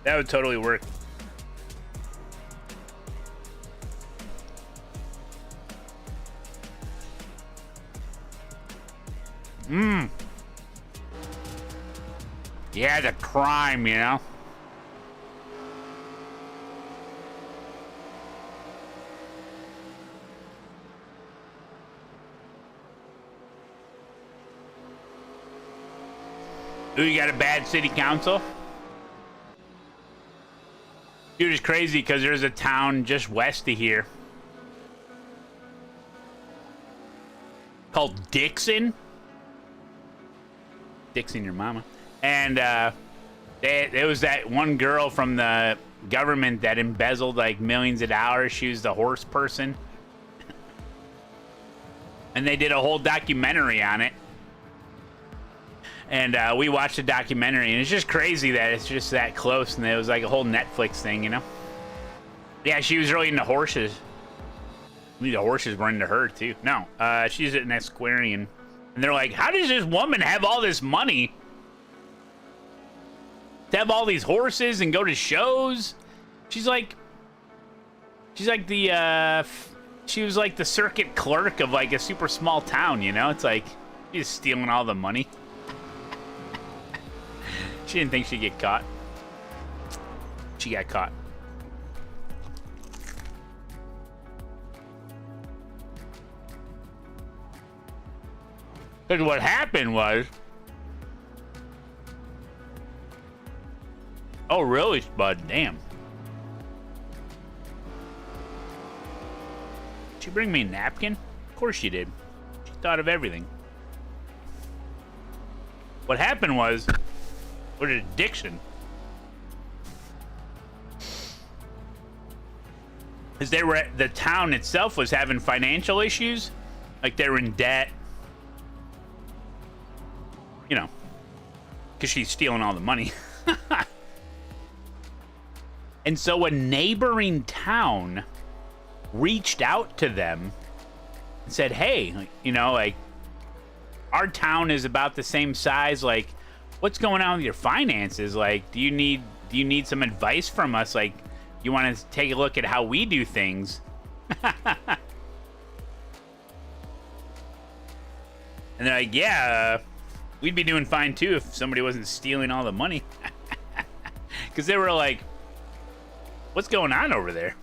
That would totally work. Yeah, it's a crime, you know? Ooh, you got a bad city council? Dude, it's crazy because there's a town just west of here called Dixon. Dixon, your mama. And there was that one girl from the government that embezzled like millions of dollars. She was the horse person. And they did a whole documentary on it. And we watched the documentary, and it's just crazy that it's just that close, and it was like a whole Netflix thing, you know? Yeah, she was really into horses. Maybe the horses were into her, too. No, she's an equestrian. And they're like, how does this woman have all this money to have all these horses and go to shows? She was like the circuit clerk of like a super small town, you know? It's like, she's stealing all the money. She didn't think she'd get caught. She got caught. Because what happened was... Oh, really, Spud? Damn. Did she bring me a napkin? Of course she did. She thought of everything. What happened was... What is addiction? Is the town itself was having financial issues, like they were in debt, you know, because she's stealing all the money. And so a neighboring town reached out to them and said, "Hey, you know, like our town is about the same size, like." What's going on with your finances? Like, do you need some advice from us? Like, you want to take a look at how we do things? And they're like, yeah, we'd be doing fine too if somebody wasn't stealing all the money. Because they were like, what's going on over there?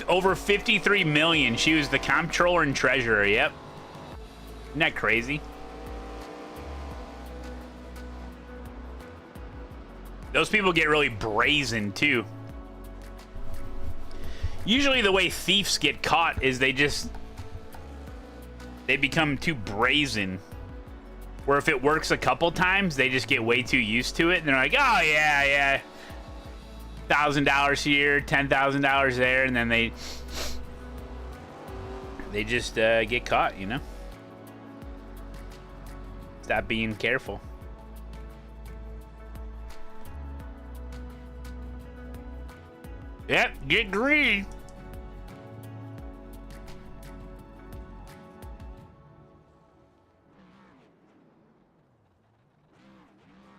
Over 53 million. She was the comptroller and treasurer. Yep. Isn't that crazy? Those people get really brazen, too. Usually the way thieves get caught is they become too brazen. Where if it works a couple times, they just get way too used to it. And they're like, oh, yeah. $1,000 here, $10,000 there. And then they just get caught, you know? Stop being careful. Yep, get greedy.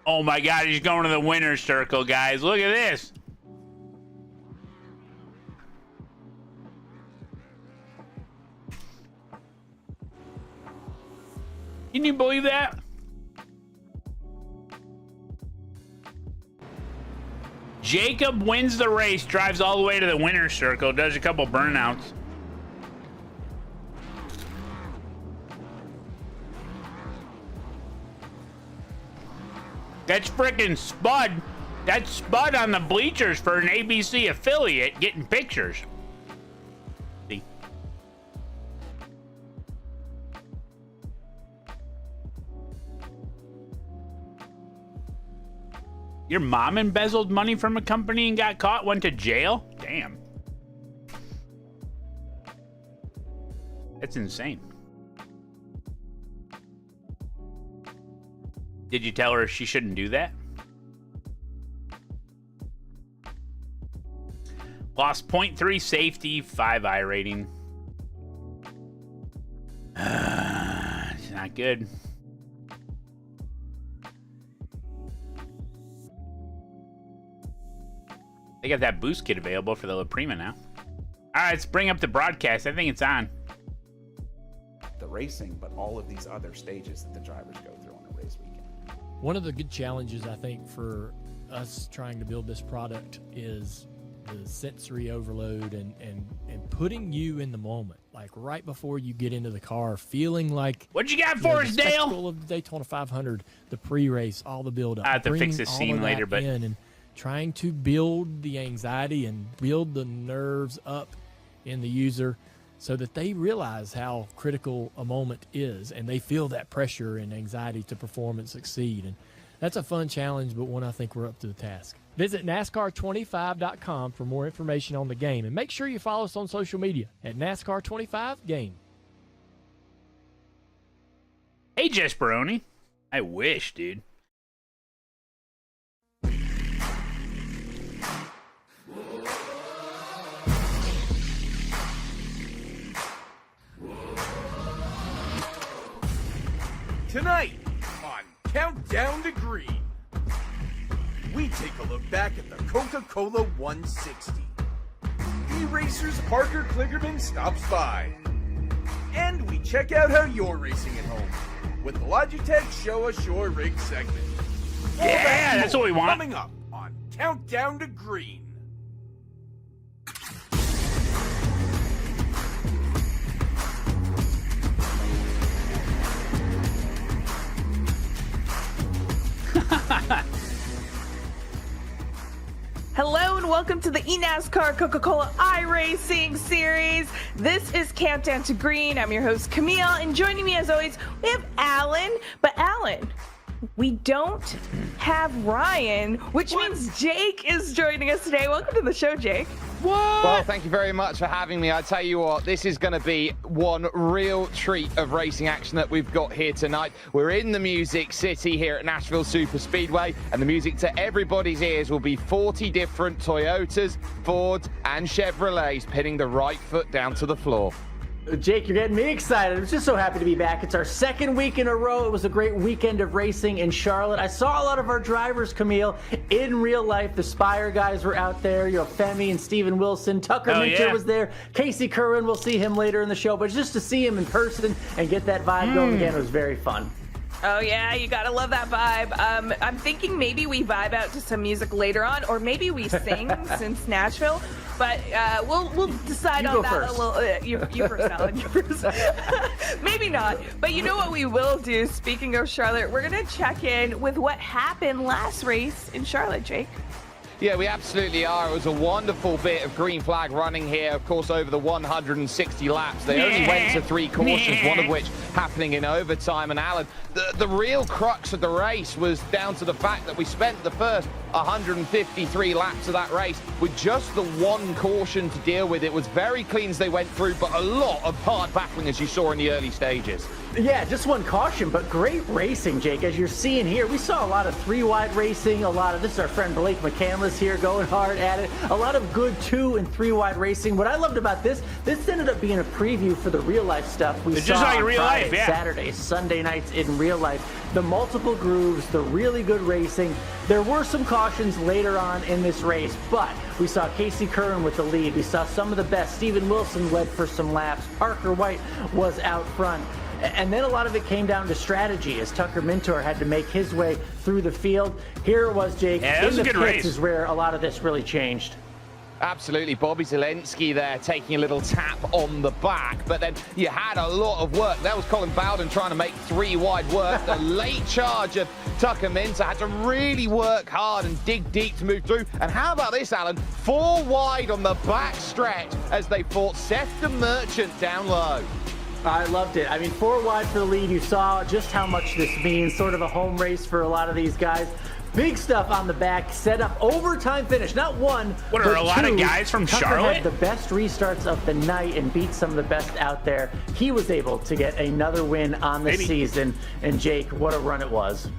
Oh my God, he's going to the winner's circle, guys. Look at this. Can you believe that? Jacob wins the race, drives all the way to the winner's circle, does a couple burnouts. That's frickin' Spud. That's Spud on the bleachers for an ABC affiliate getting pictures. See? Your mom embezzled money from a company and got caught, went to jail? Damn. That's insane. Did you tell her she shouldn't do that? Lost 0.3 safety, 5 I rating. It's not good. They got that boost kit available for the La Prima now. All right, let's bring up the broadcast. I think it's on. The racing, but all of these other stages that the drivers go through on a race weekend. One of the good challenges, I think, for us trying to build this product is the sensory overload and putting you in the moment, like right before you get into the car, feeling like what you got for us, Dale? All of the Daytona 500, the pre-race, all the build-up. I have to fix this scene later, but and trying to build the anxiety and build the nerves up in the user so that they realize how critical a moment is and they feel that pressure and anxiety to perform and succeed. And that's a fun challenge, but one I think we're up to the task. Visit NASCAR25.com for more information on the game, and make sure you follow us on social media at NASCAR25Game. Hey, Jesperoni. I wish, dude. Tonight on Countdown to Green, we take a look back at the Coca-Cola 160. E-Racers Parker Kligerman stops by. And we check out how you're racing at home with the Logitech Show a Shore Rig segment. Yeah, that's what we want. Coming up on Countdown to Green. Hello and welcome to the eNASCAR Coca-Cola iRacing series. This is Countdown to Green. I'm your host, Camille, and joining me as always, we have Alan. But Alan, we don't have Ryan, which means Jake is joining us today. Welcome to the show, Jake. What? Well, thank you very much for having me. I tell you what, this is going to be one real treat of racing action that we've got here tonight. We're in the Music City here at Nashville Superspeedway, and the music to everybody's ears will be 40 different Toyotas, Fords, and Chevrolets pinning the right foot down to the floor. Jake, you're getting me excited. I'm just so happy to be back. It's our second week in a row. It was a great weekend of racing in Charlotte. I saw a lot of our drivers, Camille, in real life. The Spire guys were out there. You know, Femi and Steven Wilson. Tucker Minter was there. Casey Curran, we'll see him later in the show. But just to see him in person and get that vibe going again was very fun. Oh yeah, you gotta love that vibe. I'm thinking maybe we vibe out to some music later on, or maybe we sing since Nashville. But we'll decide on that first. A little. You first, Alan. You first. Maybe not. But you know what we will do? Speaking of Charlotte, we're gonna check in with what happened last race in Charlotte, Jake. Yeah, we absolutely are. It was a wonderful bit of green flag running here, of course, over the 160 laps. They only went to 3 cautions, one of which happening in overtime. And Alan, the real crux of the race was down to the fact that we spent the first 153 laps of that race with just the 1 caution to deal with. It was very clean as they went through, but a lot of hard battling, as you saw in the early stages. Yeah, just 1 caution, but great racing, Jake. As you're seeing here, we saw a lot of 3-wide racing, this is our friend Blake McCandless here going hard at it. A lot of good 2- and 3-wide racing. What I loved about this ended up being a preview for the real-life stuff we saw just like on real Friday, life, yeah. Saturday, Sunday nights in real life. The multiple grooves, the really good racing. There were some cautions later on in this race, but we saw Casey Curran with the lead. We saw some of the best. Steven Wilson led for some laps. Parker White was out front. And then a lot of it came down to strategy as Tucker Minter had to make his way through the field. Here it was, Jake. Yeah, that was in a the good pits race. is where a lot of this really changed. Absolutely. Bobby Zelensky there taking a little tap on the back, but then you had a lot of work. There was Colin Bowden trying to make 3-wide work. The late charge of Tucker Minter had to really work hard and dig deep to move through. And how about this, Alan? 4 wide on the back stretch as they fought Seth the Merchant down low. I loved it. I mean, 4 wide for the lead. You saw just how much this means. Sort of a home race for a lot of these guys. Big stuff on the back, set up overtime finish. Not one, What are a lot of guys from Tucker Charlotte? had the best restarts of the night and beat some of the best out there. He was able to get another win on the season. And Jake, what a run it was.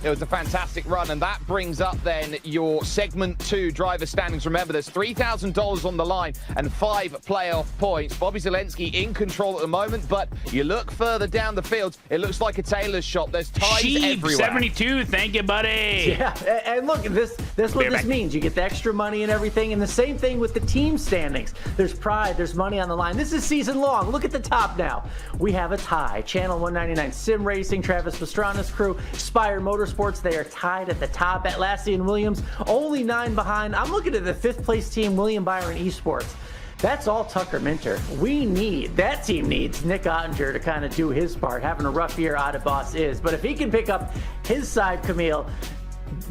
It was a fantastic run, and that brings up then your segment 2 driver standings. Remember, there's $3,000 on the line and 5 playoff points. Bobby Zelensky in control at the moment, but you look further down the field, it looks like a tailor's shop. There's ties everywhere. 72, thank you, buddy. Yeah, and look, this what this means. You get the extra money and everything, and the same thing with the team standings. There's pride, there's money on the line. This is season long. Look at the top now. We have a tie. Channel 199 Sim Racing, Travis Pastrana's crew, Spire Motorsports, they are tied at the top. Atlassian Williams, only 9 behind. I'm looking at the 5th place team, William Byron Esports. That's all Tucker Minter. That team needs Nick Ottinger to kind of do his part. Having a rough year, Boss is. But if he can pick up his side, Camille,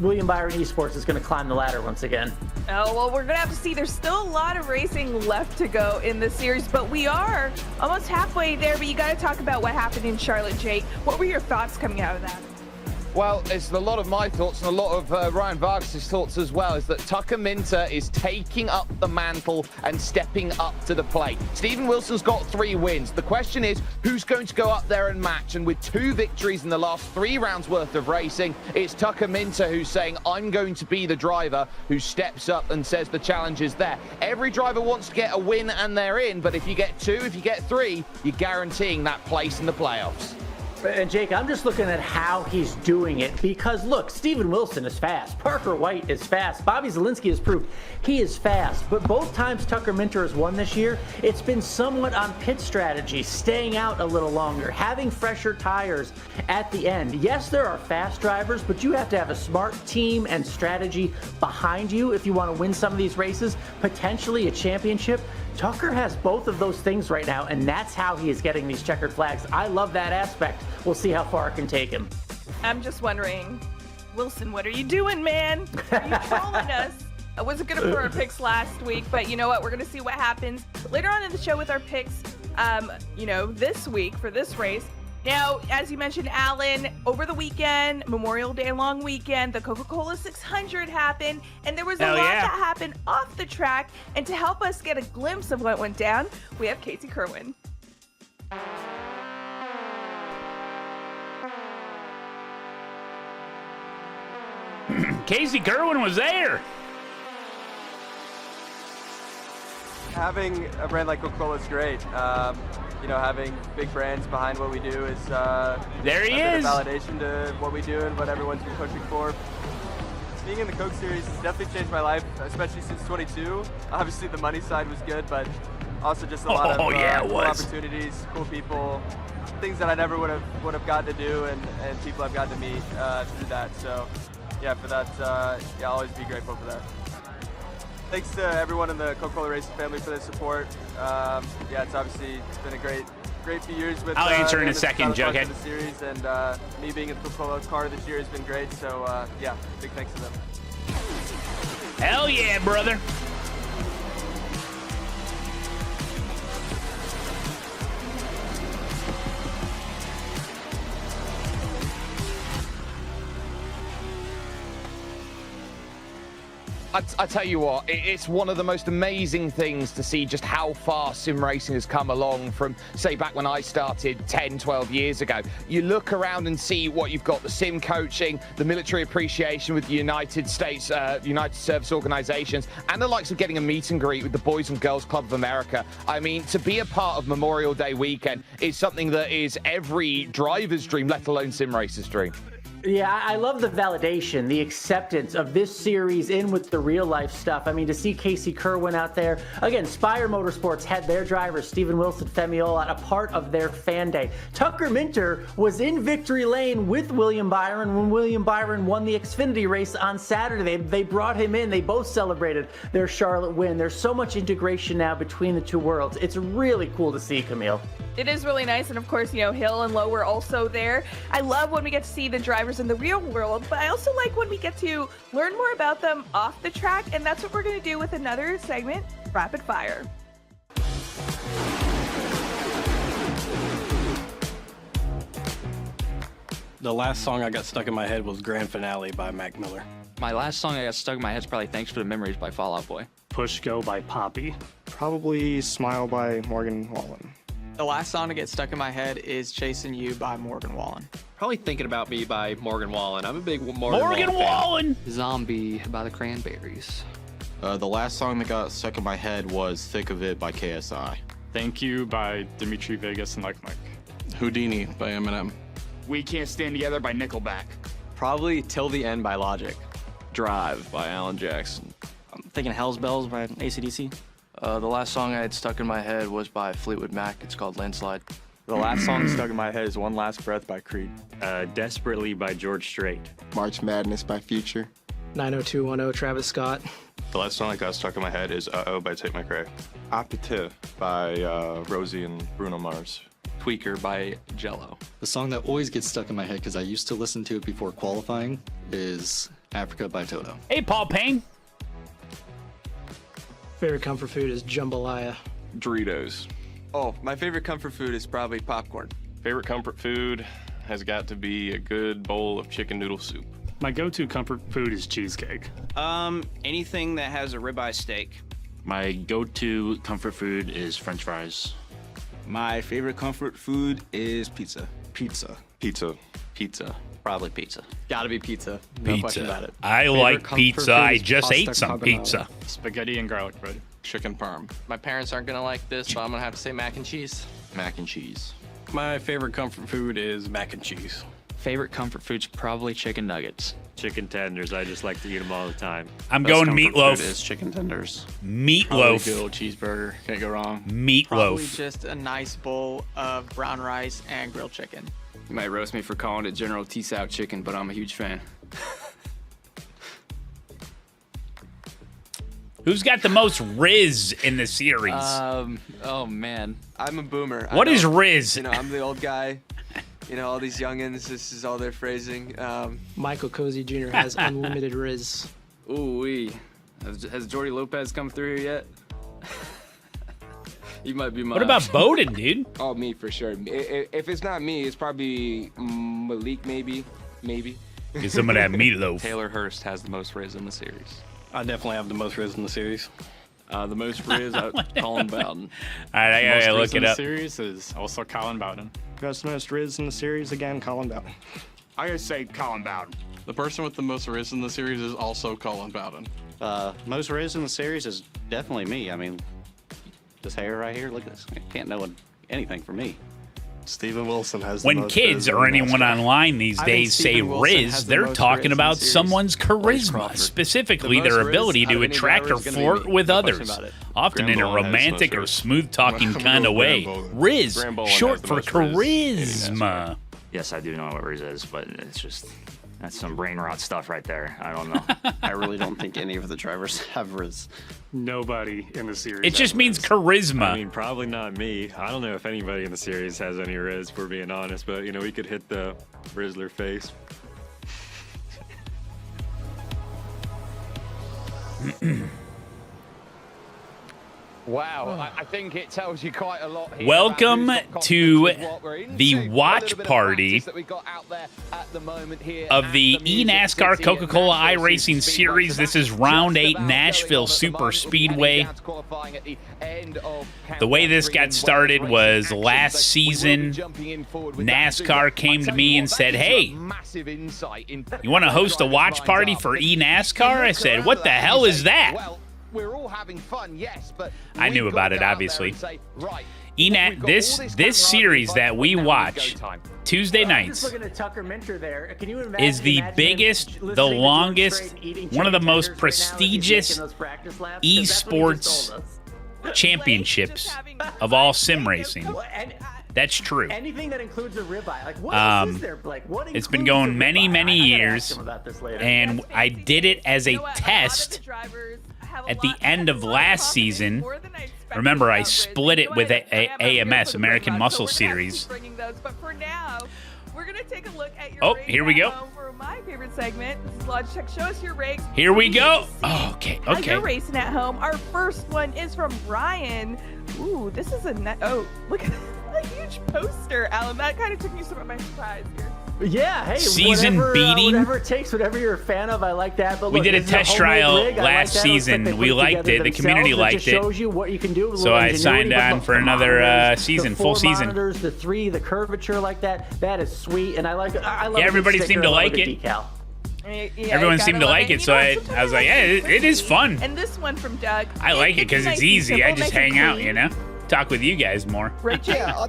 William Byron Esports is going to climb the ladder once again. Oh, well, we're going to have to see. There's still a lot of racing left to go in this series, but we are almost halfway there. But you got to talk about what happened in Charlotte, Jake. What were your thoughts coming out of that? Well, it's a lot of my thoughts and a lot of Ryan Vargas' thoughts as well, is that Tucker Minter is taking up the mantle and stepping up to the plate. Steven Wilson's got 3 wins. The question is, who's going to go up there and match? And with 2 victories in the last 3 rounds worth of racing, it's Tucker Minter who's saying, I'm going to be the driver who steps up and says the challenge is there. Every driver wants to get a win and they're in, but if you get 2, if you get 3, you're guaranteeing that place in the playoffs. And Jake, I'm just looking at how he's doing it because, look, Steven Wilson is fast. Parker White is fast. Bobby Zelensky has proved he is fast. But both times Tucker Minter has won this year, it's been somewhat on pit strategy, staying out a little longer, having fresher tires at the end. Yes, there are fast drivers, but you have to have a smart team and strategy behind you if you want to win some of these races, potentially a championship. Tucker has both of those things right now, and that's how he is getting these checkered flags. I love that aspect. We'll see how far it can take him. I'm just wondering, Wilson, what are you doing, man? Are you trolling us? I wasn't going to put our picks last week, but you know what? We're going to see what happens later on in the show with our picks, this week for this race. Now, as you mentioned, Alan, over the weekend, Memorial Day long weekend, the Coca-Cola 600 happened, and there was a lot that happened off the track. And to help us get a glimpse of what went down, we have Casey Kerwin. Casey Kerwin was there. Having a brand like Coca-Cola is great. Having big brands behind what we do is there he is. A validation to what we do and what everyone's been pushing for. Being in the Coke Series has definitely changed my life, especially since 22. Obviously, the money side was good, but also just a lot of cool opportunities, cool people, things that I never would have gotten to do, and people I've gotten to meet through that. So, yeah, for that, I'll always be grateful for that. Thanks to everyone in the Coca-Cola Racing family for their support. It's been a great few years with. I'll answer in a second, Jughead. The series, and me being in the Coca-Cola car this year has been great. So big thanks to them. Hell yeah, brother. I tell you what, it's one of the most amazing things to see just how far sim racing has come along from, say, back when I started 10, 12 years ago. You look around and see what you've got, the sim coaching, the military appreciation with the United States, United Service Organizations, and the likes of getting a meet and greet with the Boys and Girls Club of America. I mean, to be a part of Memorial Day weekend is something that is every driver's dream, let alone sim racer's dream. Yeah, I love the validation, the acceptance of this series in with the real life stuff. I mean, to see Casey Kerwin out there. Again, Spire Motorsports had their drivers, Steven Wilson, Femiola, a part of their fan day. Tucker Minter was in victory lane with William Byron when William Byron won the Xfinity race on Saturday. They brought him in. They both celebrated their Charlotte win. There's so much integration now between the two worlds. It's really cool to see, Camille. It is really nice, and of course, Hill and Lowe were also there. I love when we get to see the drivers in the real world, but I also like when we get to learn more about them off the track, and that's what we're going to do with another segment, Rapid Fire. The last song I got stuck in my head was Grand Finale by Mac Miller. My last song I got stuck in my head is probably Thanks for the Memories by Fall Out Boy. Push Go by Poppy. Probably Smile by Morgan Wallen. The last song to get stuck in my head is Chasing You by Morgan Wallen. Probably Thinking About Me by Morgan Wallen. I'm a big Morgan Wallen! Zombie by the Cranberries. The last song that got stuck in my head was Thick of It by KSI. Thank You by Dimitri Vegas and Like Mike. Houdini by Eminem. We Can't Stand Together by Nickelback. Probably Till the End by Logic. Drive by Alan Jackson. I'm thinking Hell's Bells by AC/DC. The last song I had stuck in my head was by Fleetwood Mac. It's called Landslide. The last song stuck in my head is One Last Breath by Creed. Desperately by George Strait. March Madness by Future. 90210 Travis Scott. The last song that got stuck in my head is Uh-Oh by Tate McRae. Appetit by Rosie and Bruno Mars. Tweaker by Jello. The song that always gets stuck in my head because I used to listen to it before qualifying is Africa by Toto. Hey, Paul Payne. Favorite comfort food is jambalaya. Doritos. Oh, my favorite comfort food is probably popcorn. Favorite comfort food has got to be a good bowl of chicken noodle soup. My go-to comfort food is cheesecake. Anything that has a ribeye steak. My go-to comfort food is French fries. My favorite comfort food is pizza. Pizza. Pizza. Probably pizza. Gotta be pizza. Pizza. No question about it. I like pizza. I just ate some pizza. Spaghetti and garlic bread. Chicken parm. My parents aren't gonna like this, so I'm gonna have to say mac and cheese. Mac and cheese. My favorite comfort food is mac and cheese. Favorite comfort food's probably chicken nuggets. Chicken tenders. I just like to eat them all the time. I'm going meatloaf. Food is chicken tenders. Meatloaf. Good old cheeseburger. Can't go wrong. Meatloaf. Probably just a nice bowl of brown rice and grilled chicken. You might roast me for calling it General T-South chicken, but I'm a huge fan. Who's got the most Riz in the series? Oh man. I'm a boomer. What is Riz? You know, I'm the old guy. You know, all these youngins, this is all their phrasing. Michael Cozy Jr. has unlimited Riz. Ooh-wee. Has Jordy Lopez come through here yet? You might be my... What about Bowden, dude? Oh, me for sure. If it's not me, it's probably Malik, maybe. Get some of that meatloaf. Taylor Hurst has the most Riz in the series. I definitely have the most Riz in the series. The most Riz, Colin Bowden. All right, I gotta look it up. The series is also Colin Bowden. Best most Riz in the series, again, Colin Bowden. I gotta say Colin Bowden. The person with the most Riz in the series is also Colin Bowden. Most Riz in the series is definitely me. I mean, this hair right here, look at this. I can't know anything from me. Steven Wilson has When kids or anyone online these days say Riz, they're talking about someone's charisma, specifically their ability to attract or flirt with others, often in a romantic or smooth-talking kind of way. Riz, short for charisma. Yes, I do know what Riz is, but it's just... That's some brain rot stuff right there. I don't know. I really don't think any of the drivers have Riz. Nobody in the series. It just means charisma. I mean, probably not me. I don't know if anybody in the series has any Riz, for being honest, but, you know, we could hit the Rizzler face. Wow, I think it tells you quite a lot here. Welcome to the watch party of the eNASCAR Coca-Cola iRacing Series. This is round 8, Nashville Superspeedway. The way this got started was last season, NASCAR came to me and said, hey, you want to host a watch party for eNASCAR? I said, what the hell is that? We're all having fun, yes, but I knew about it, obviously. This series that we watch Tuesday nights is the biggest, the longest, one of the most prestigious esports championships of all sim racing. That's true. Anything that includes a ribeye. Like, what is there, Blake? What it's been going many, many years, and I did it as a test at the end of last season. Remember, I split it with AMS, American Muscle Series. We're going to take a look at your Oh, here we go. For my favorite segment, this is Logitech. Show us your rigs. Here we go. Oh, okay. How you're racing at home. Our first one is from Ryan. Ooh, this is a look at a huge poster, Alan. That kind of took me by surprise here. Yeah, hey, season beating. Whatever it takes, whatever you're a fan of, I like that. But We look, did a this is test homemade trial rig. I last like that. It looks like season. they We put liked together it. The community themselves. It liked just it. shows you what you can do with So a little I ingenuity. signed But on look, for the another monitors, season, the full 4 season. monitors, the 3, the curvature like that. That is sweet, and I like. I love Yeah, everybody the seemed to like it. Decal. Yeah, Everyone you seemed to gotta like love it, so I was like, yeah, it is fun. And this one from Doug. I like it because nice it's and easy. simple, I just nice and hang out, clean. you know, talk with you guys more. Yeah,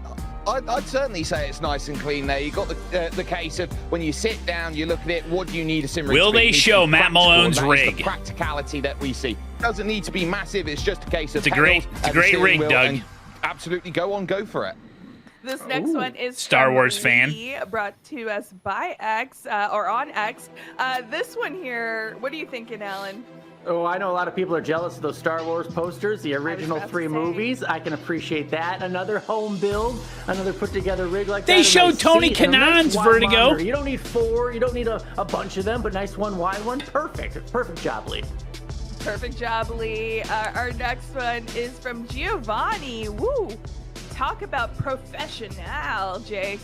I'd certainly say it's nice and clean there. You've got the case of when you sit down, you look at it, what do you need a sim rig Will to be? they It needs to show be Matt practical, Malone's and that is rig? The practicality that we see. It doesn't need to be massive, it's just a case of It's a great rig, Doug. Absolutely, go for it. This next one is Star from Wars fan. Lee, brought to us by X or on X. This one here, what are you thinking, Alan? Oh, I know a lot of people are jealous of those Star Wars posters, the original 3 movies. I can appreciate that. Another home build, another put together rig like that. They a showed nice Tony seat, and a nice Kanon's wide Vertigo. monitor. You don't need 4, you don't need a bunch of them, but nice one wide one. Perfect job, Lee. Perfect job, Lee. Our next one is from Giovanni. Woo! Talk about professional, Jay.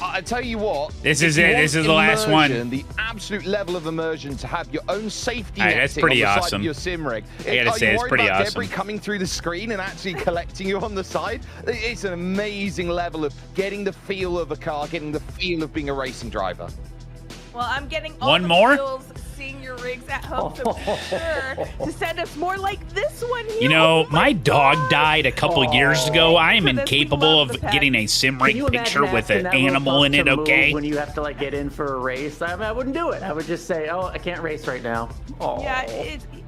I tell you what. This if is you it. want This is the last one. immersion, The absolute level of immersion to have your own safety Alright, that's netting pretty on the side awesome. of your sim rig. I gotta say, it's pretty about awesome. debris coming through the screen and actually collecting you on the side? It's an amazing level of getting the feel of a car, getting the feel of being a racing driver. Well, I'm getting all One the more? feels seeing your rigs at home, so be sure to send us more like this one here. You know, my dog died a couple years ago. I am For this, we incapable love of the pet. getting a sim Can rig you picture imagine with asking an that little animal in pup it, to move okay? when you have to like get in for a race? I mean, I wouldn't do it. I would just say, oh, I can't race right now. Oh. Yeah,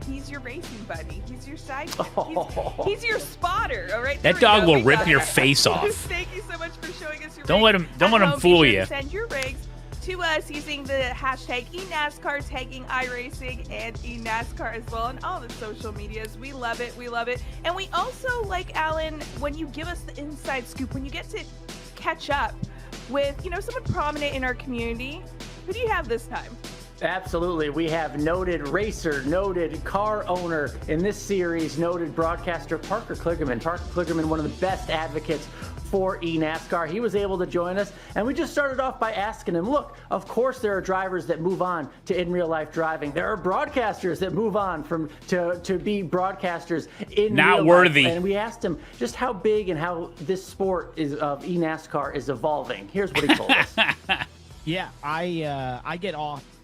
he's your racing buddy. He's your sidekick. He's your spotter. All right. That there we dog go. will We rip got your it. face off. Thank you so much for showing us your. Don't rigs let him at home. fool Be sure you. to send your rigs to us using the hashtag eNASCAR, tagging iRacing and eNASCAR as well on all the social medias. We love it. We love it. And we also like, Alan, when you give us the inside scoop, when you get to catch up with, someone prominent in our community. Who do you have this time? Absolutely. We have noted racer, noted car owner in this series, noted broadcaster Parker Kligerman. Parker Kligerman, one of the best advocates for eNASCAR. He was able to join us, and we just started off by asking him, look, of course there are drivers that move on to in real life driving. There are broadcasters that move on to be broadcasters in Not real worthy. life. And we asked him just how big and how this sport of eNASCAR is evolving. Here's what he told us. Yeah, I get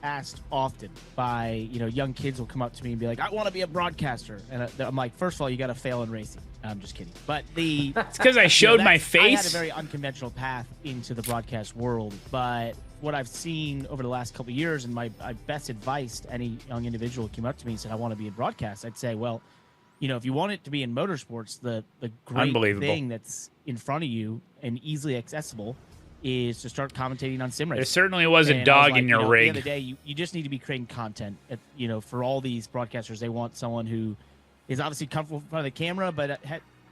asked often by young kids will come up to me and be like, I want to be a broadcaster, and I'm like, first of all, you got to fail in racing. I'm just kidding, but it's because I showed my face. I had a very unconventional path into the broadcast world, but what I've seen over the last couple of years, and my best advice to any young individual who came up to me and said, I want to be in broadcast, I'd say, well, if you want it to be in motorsports, the great thing that's in front of you and easily accessible is to start commentating on sim racing. There certainly was a dog in your rig. At the end of the day, you just need to be creating content. For all these broadcasters, they want someone who is obviously comfortable in front of the camera, but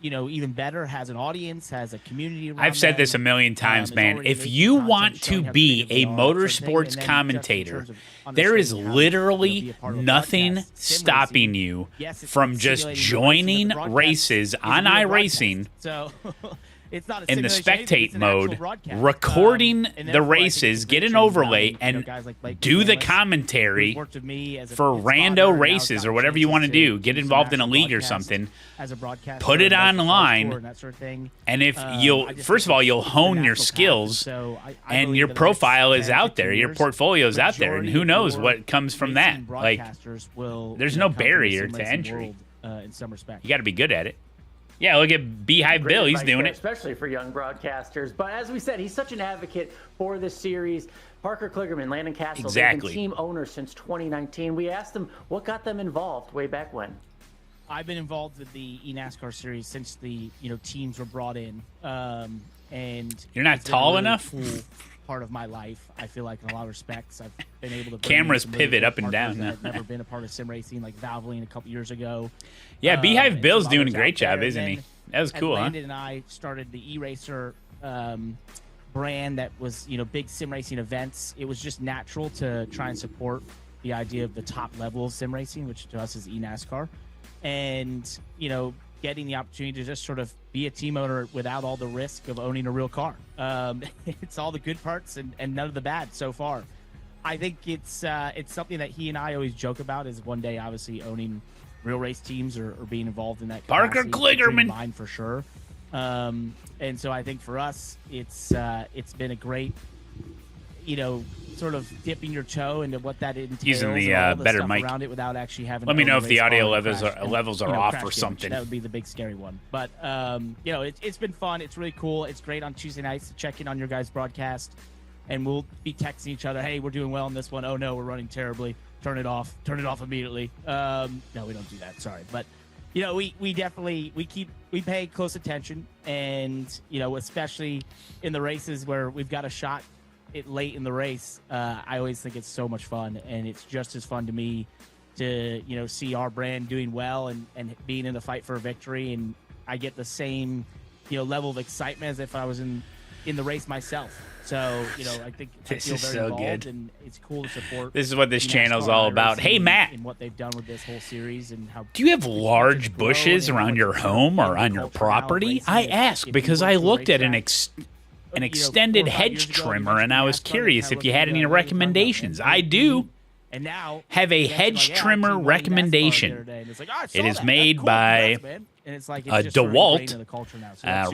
even better, has an audience, has a community around I've said them, this a million times, man. already If making you content, want to showing how be creative they a are, sort of thing. motorsports And then commentator, just in terms of there is understanding how to, literally be a part of a nothing broadcast, sim stopping racing. you Yes, it's from just simulating the racing, joining but the broadcast races is on a real iRacing broadcast. So it's not a in the simulation, anything, spectate it's an actual mode, broadcast. recording And the therefore, I think races, it's a get great an training overlay, ground. and Guys like do the Blake commentary who's worked with me as a for pit spotter, rando and now races got or whatever you want to chances do. Get do some involved in a national league or broadcasts something. as a broadcaster, Put it like online, and that sort of thing. and if I you'll just first of think all it's you'll the hone your natural path. skills, So I and believe your that the profile next is 10, out there, 15 your years, portfolio is out there, and who majority knows of what comes from that. racing Like, broadcasters will, there's you no know, come from the barrier sim to racing entry. world, in some respect. You got to be good at it. Yeah, look at Beehive Great Bill. He's advice doing there, it. especially for young broadcasters. But as we said, he's such an advocate for this series. Parker Kligerman, Landon Castle, Exactly. they've been team owners since 2019. We asked them what got them involved way back when. I've been involved with the eNASCAR series since the teams were brought in, and You're not it's been tall a really enough? Cool part of my life. I feel like in a lot of respects, I've been able to. Cameras bring in some really pivot good up and partners down that now. I've never been a part of sim racing, like Valvoline a couple years ago. Yeah, Beehive and Bill's some doing a others great out there. job, isn't And he? then That was as cool, huh? Landon and I started the eRacer brand that was, big sim racing events. It was just natural to try and support the idea of the top level of sim racing, which to us is eNASCAR. And, getting the opportunity to just sort of be a team owner without all the risk of owning a real car. It's all the good parts and none of the bad so far. I think it's something that he and I always joke about, is one day obviously owning real race teams or being involved in that. Parker Kligerman. Mine for sure. And so I think for us, it's been a great, sort of dipping your toe into what that entails. Using the better mic around it without actually having. Let me know if the audio levels are off or something. That would be the big scary one. But it's been fun. It's really cool. It's great on Tuesday nights to check in on your guys' broadcast, and we'll be texting each other. Hey, we're doing well on this one. Oh no, we're running terribly. Turn it off. Turn it off immediately. No, we don't do that. Sorry, but. We definitely we pay close attention, and especially in the races where we've got a shot it late in the race. I always think it's so much fun, and it's just as fun to me to see our brand doing well and being in the fight for a victory, and I get the same level of excitement as if I was in the race myself. So, I think this I feel is very so involved, good. and it's cool to support. This is what this NASCAR channel's all about. Hey, Matt. And what they've done with this whole series, and how do you have large bushes around your home or on your property? I ask because I looked at an extended hedge trimmer, and I was curious if you had any recommendations. I do. And now have a hedge trimmer recommendation. It is made by DeWalt.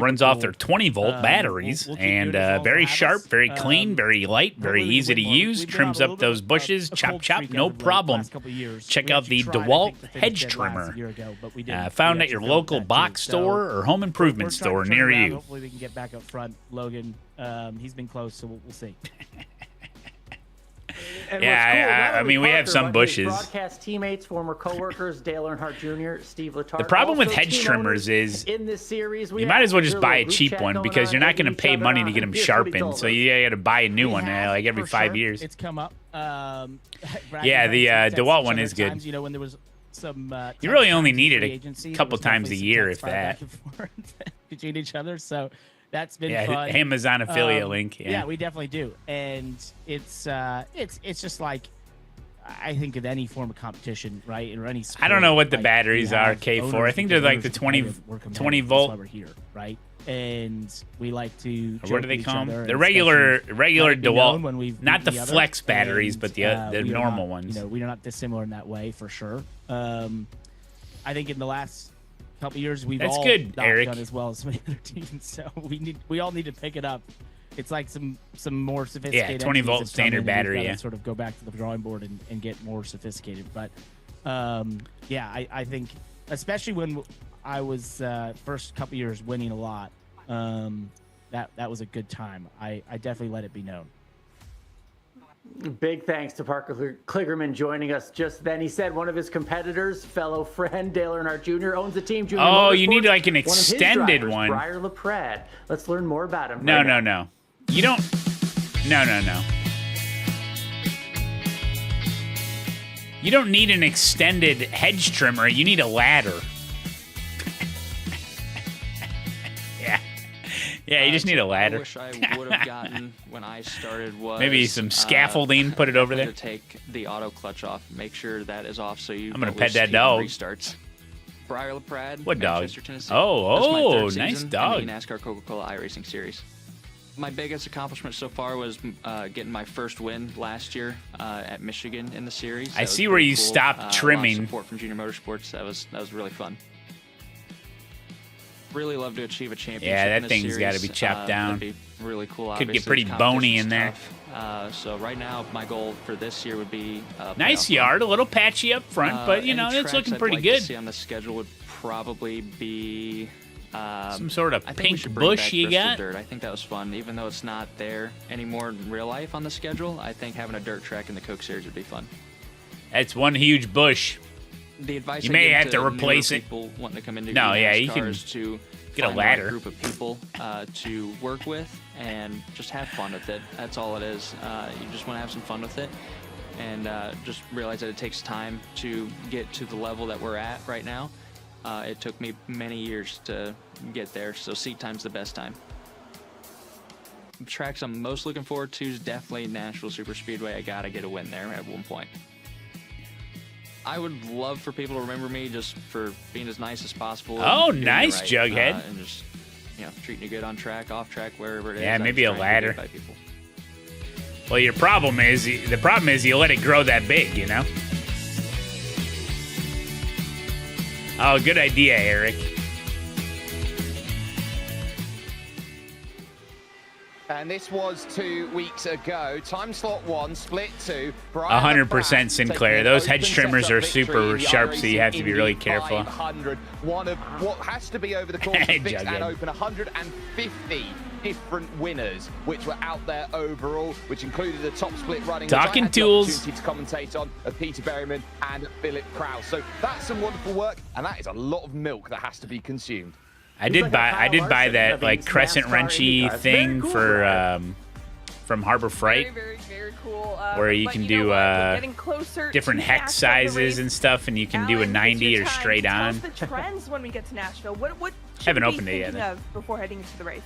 Runs off their 20-volt batteries, and very sharp, very clean, very light, very easy to use. Trims up those bushes, chop, no problem. Check out the DeWalt hedge trimmer. Found at your local box store or home improvement store near you. Hopefully we can get back up front. Logan, he's been close, so we'll see. Yeah, I mean, we have some bushes. Broadcast teammates, former coworkers, Dale Earnhardt Jr., Steve Letarte. The problem with hedge trimmers is in this series, you might as well just buy a cheap one because you're not going to pay money to get them sharpened. So you got to buy a new one like every 5 years. It's come up. Yeah, the DeWalt one is good. When there was some, you really only need it a couple times a year, if that. Between each other, so. That's been Yeah, fun. Amazon affiliate link. Yeah, we definitely do, and it's just like I think of any form of competition, right? Or any sport, I don't know what the batteries are K4. I think they're like the 20 volt. We're here, right? And we like to. What do they call them? The regular DeWalt, not the flex batteries, but the normal ones. We are not dissimilar in that way for sure. I think in the last couple years we've all good, Eric. done as well as many other teams, so we all need to pick it up. It's like some more sophisticated 20-volt standard battery, sort of go back to the drawing board and get more sophisticated. But I think especially when I was first couple years winning a lot, that was a good time. I definitely let it be known. Big thanks to Parker Kligerman joining us just then. He said one of his competitors, fellow friend Dale Earnhardt Jr., owns the team. Junior Motorsports. You need like an extended one. Briar LaPrade. Let's learn more about him. No. You don't. No. You don't need an extended hedge trimmer. You need a ladder. Yeah, you just need a ladder. I wish I would have gotten when I started was maybe some scaffolding. Put it over there. To take the auto clutch off, make sure that is off, so you. I'm gonna pet that dog. Restarts. Briar LaPrade. What dog? Tennessee. Oh, nice dog. In the NASCAR Coca-Cola iRacing series. My biggest accomplishment so far was getting my first win last year at Michigan in the series. I see where you stopped trimming. A lot of support from Junior Motorsports. That was really fun. Really love to achieve a championship. Yeah, that in thing's got to be chopped down. That'd be really cool. Could get pretty bony in there. So right now, my goal for this year would be nice yard, a little patchy up front, but it's looking pretty good. To see on the schedule would probably be some sort of pink bush you got. Dirt. I think that was fun, even though it's not there anymore in real life on the schedule. I think having a dirt track in the Coke Series would be fun. That's one huge bush. The advice you may have to replace it. People wanting to come into you can to get a ladder. Group of people to work with and just have fun with it. That's all it is. You just want to have some fun with it, and just realize that it takes time to get to the level that we're at right now. It took me many years to get there, so seat time's the best time. The tracks I'm most looking forward to is definitely Nashville Superspeedway. I gotta get a win there at one point. I would love for people to remember me just for being as nice as possible. Oh, and doing it nice, right, Jughead. and just, treating you good on track, off track, wherever it is. Yeah, maybe a just try and do ladder. good by people. Well, your problem is you let it grow that big, you know? Oh, good idea, Eric. And this was 2 weeks ago. Time slot 1, split 2. 100% Sinclair. Those hedge trimmers are super sharp, so you have to be really careful. 500, one of what has to be over the course of fixed and open 150 different winners, which were out there overall, which included the top split running. Talking tools. To commentate on Peter Berryman and Philip Krause. So that's some wonderful work, and that is a lot of milk that has to be consumed. I did buy that like crescent wrenchy thing for from Harbor Freight, very cool. where you can do different hex sizes and stuff, and you can do a 90 or straight on. Tell us the trends when we get to Nashville. What should Haven't we be opened it thinking yet. of before heading into the race?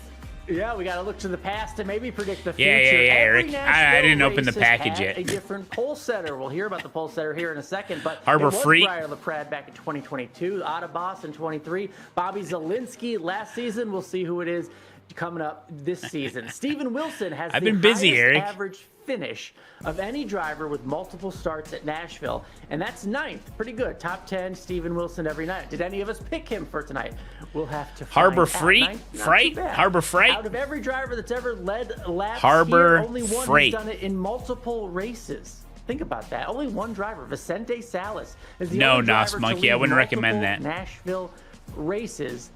Yeah, we got to look to the past and maybe predict the future. Yeah, Every Eric. I didn't Nashville open the race has package had yet. A different pole setter. We'll hear about the pole setter here in a second. But Harbor it was Freight. Briar LaPrade back in 2022, Autoboss in 23, Bobby Zielinski last season. We'll see who it is coming up this season. Steven Wilson has I've the been busy, highest Eric. average finish of any driver with multiple starts at Nashville, and that's 9th. Pretty good. Top 10, Steven Wilson every night. Did any of us pick him for tonight? We'll have to find Harbor out. Freight? Harbor Freight? Out of every driver that's ever led laps Harbor here, only one Freight. has done it in multiple races. Think about that. Only one driver, Vicente Salas, is the No, only driver Nos to Monkey, I lead wouldn't recommend multiple that. Nashville races.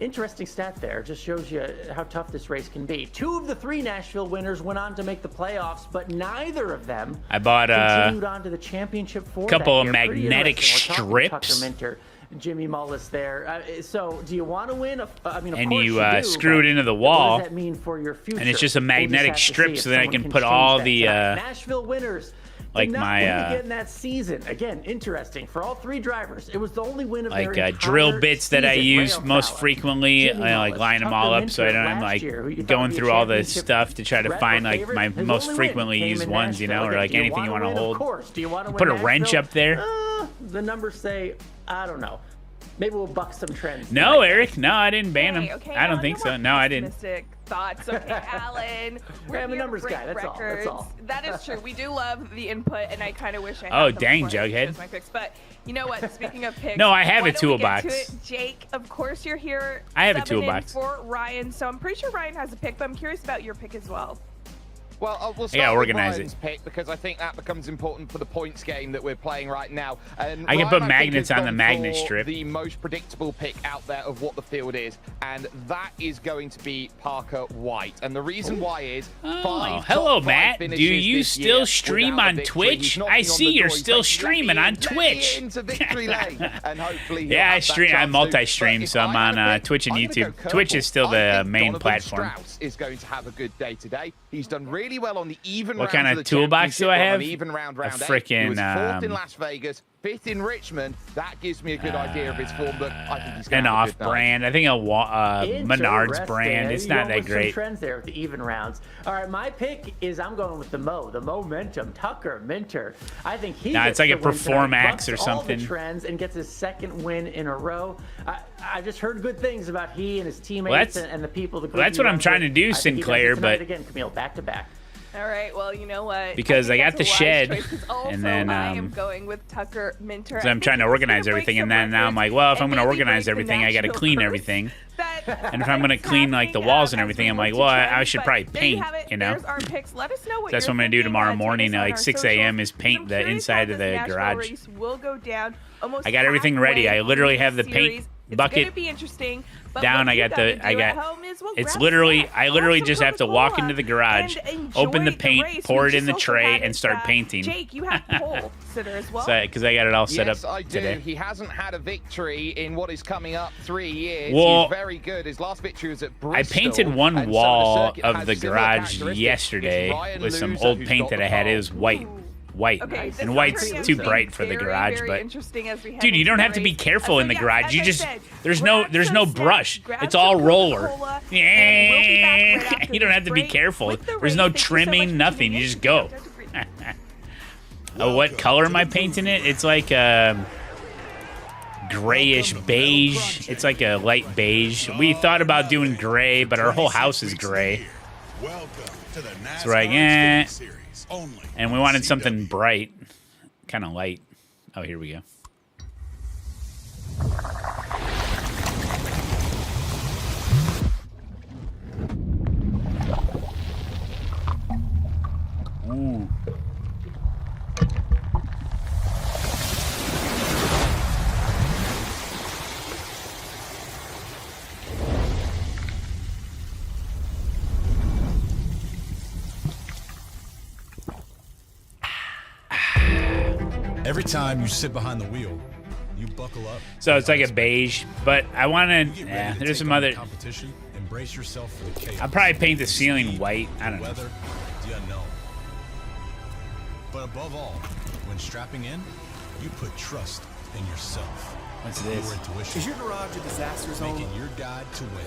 Interesting stat there. Just shows you how tough this race can be. 2 of the 3 Nashville winners went on to make the playoffs, but neither of them I bought continued on to the championship for couple that of year. Pretty magnetic interesting. We're talking strips. Tucker Minter, Jimmy Mullis there. So do you want to win? Of And course you do, screw but it into the what wall, does that mean for your future? and it's just a We'll magnetic have to strip, see so if that I someone can put change all that the tonight. Nashville winners. like did not my, win again that season. Again, interesting for all 3 drivers. It was the only win of their like entire drill bits that I season. use Rail most Fowler, frequently, Jimmy like Mullis, line them Tucker all up so I Minter don't have last year, who like you thought going would be a through all the championship stuff to try to threat or find like favorite. my His most only win frequently came used in ones, you know, Nashville. or like Do you anything you want to win? hold. Of course. Do you want to Put a win wrench Nashville? up there. The numbers say, I don't know. Maybe we'll buck some trends. No, tonight. Eric. No, I didn't ban him. Okay, I don't Alan, think no so. more No, I didn't. pessimistic thoughts. Okay, Alan. We're I'm a here to numbers break guy, that's all, that's records. all. That is true. We do love the input, and I kind of wish I had Oh, them dang, before I Jughead. chose my picks. But you know what? Speaking of picks, No, I have why a don't we get toolbox. to it? Jake, of course you're here. I have a subbing in toolbox. for Ryan, so I'm pretty sure Ryan has a pick, but I'm curious about your pick as well. Well, we'll I gotta start with organize Ryan's it. pick because I think that becomes important for the points game that we're playing right now. And I can Ryan, put think, magnets has on the gone magnet for strip. The most predictable pick out there of what the field is, and that is going to be Parker White. And the reason why is hello, Matt. Do you still stream on Twitch? I see you're still streaming on Twitch. Into victory lane, and hopefully he'll Yeah, I have that stream. I chance to. multi-stream, But so if I'm I had a on pick, Twitch and I'm gonna YouTube. go Twitch is curveball. still I the think main Donovan platform. Strauss is going to have a good day today. He's done really well on the even What rounds kind of the toolbox do I championship, on have? an even round, A round 8. He frickin', was 4th in um, Las Vegas, 5th in Richmond. That gives me a good idea of his form. But I think he's going An to have a good night. off-brand. I think a Menards Interesting. brand. It's You not went that with some great. trends there with the even rounds. All right, my pick is I'm going with the momentum. Tucker Minter. I think he. Nah, gets it's like the a win tonight, Performax bucks or all something. the trends and gets his 2nd win in a row. I just heard good things about he and his teammates that's- and the people. well, that's what I'm trying to do, I think he does it Sinclair, tonight but- again, Camille, back to back. All right, well, you know what? Because I got think the that's a wise shed, choice, 'cause also and then, I am going with Tucker Minter. So I'm trying to organize everything, and then now I'm like, well, if I'm going to organize everything, I got to clean everything. And if I'm going to clean like the walls and everything, I'm like, well, I should probably paint, you know. There's our picks. Let us know what That's what I'm going to do tomorrow morning, like 6 a.m. is paint the inside of the garage. Will go down almost I got everything ready. I literally have the paint bucket It's gonna be interesting. But down. what I you got gotta the. do I at got. home is, well, It's grab literally. snacks, I grab literally some just have to walk Coca-Cola into the garage, and enjoy open the the paint, race. pour We it in the just also tray, had and start painting. Jake, you have pole sitter as well. So, because I got it all set Yes, up I do. today. He hasn't had a victory in what is coming up 3 years. Well, He's very good. His last victory was at Bristol. I painted one and so wall circuit of has the similar garage characteristics. yesterday It's Ryan with some Loser old who's paint got that the I had. It pole. was white. Okay, this and is white's turning out too to be bright for the very, garage, very but interesting as we head dude, you into don't the have to be race. careful in the yeah, garage. as You I just said, there's grab no some brush. snacks, grab It's some all roller. Coca-Cola, and we'll be back right after You don't this have to be break careful. with the There's race. no Thank you so much trimming, for nothing. tuning You in just to go. Countdown to Green. Oh, what color am I painting it? It's like grayish beige. It's like a light beige. We thought about doing gray, but our whole house is gray. So we're like, eh. And we wanted something bright, kind of light. Oh, here we go. Ooh. Every time you sit behind the wheel, you buckle up. So it's like a beige, but I wanted. Yeah, there's some other. Competition. Embrace yourself for the chaos. I'll probably paint the ceiling white. I don't know. Weather, the unknown. But above all, when strapping in, you put trust in yourself. What's this? Your intuition. Is your garage a disaster zone? Making your guide to win.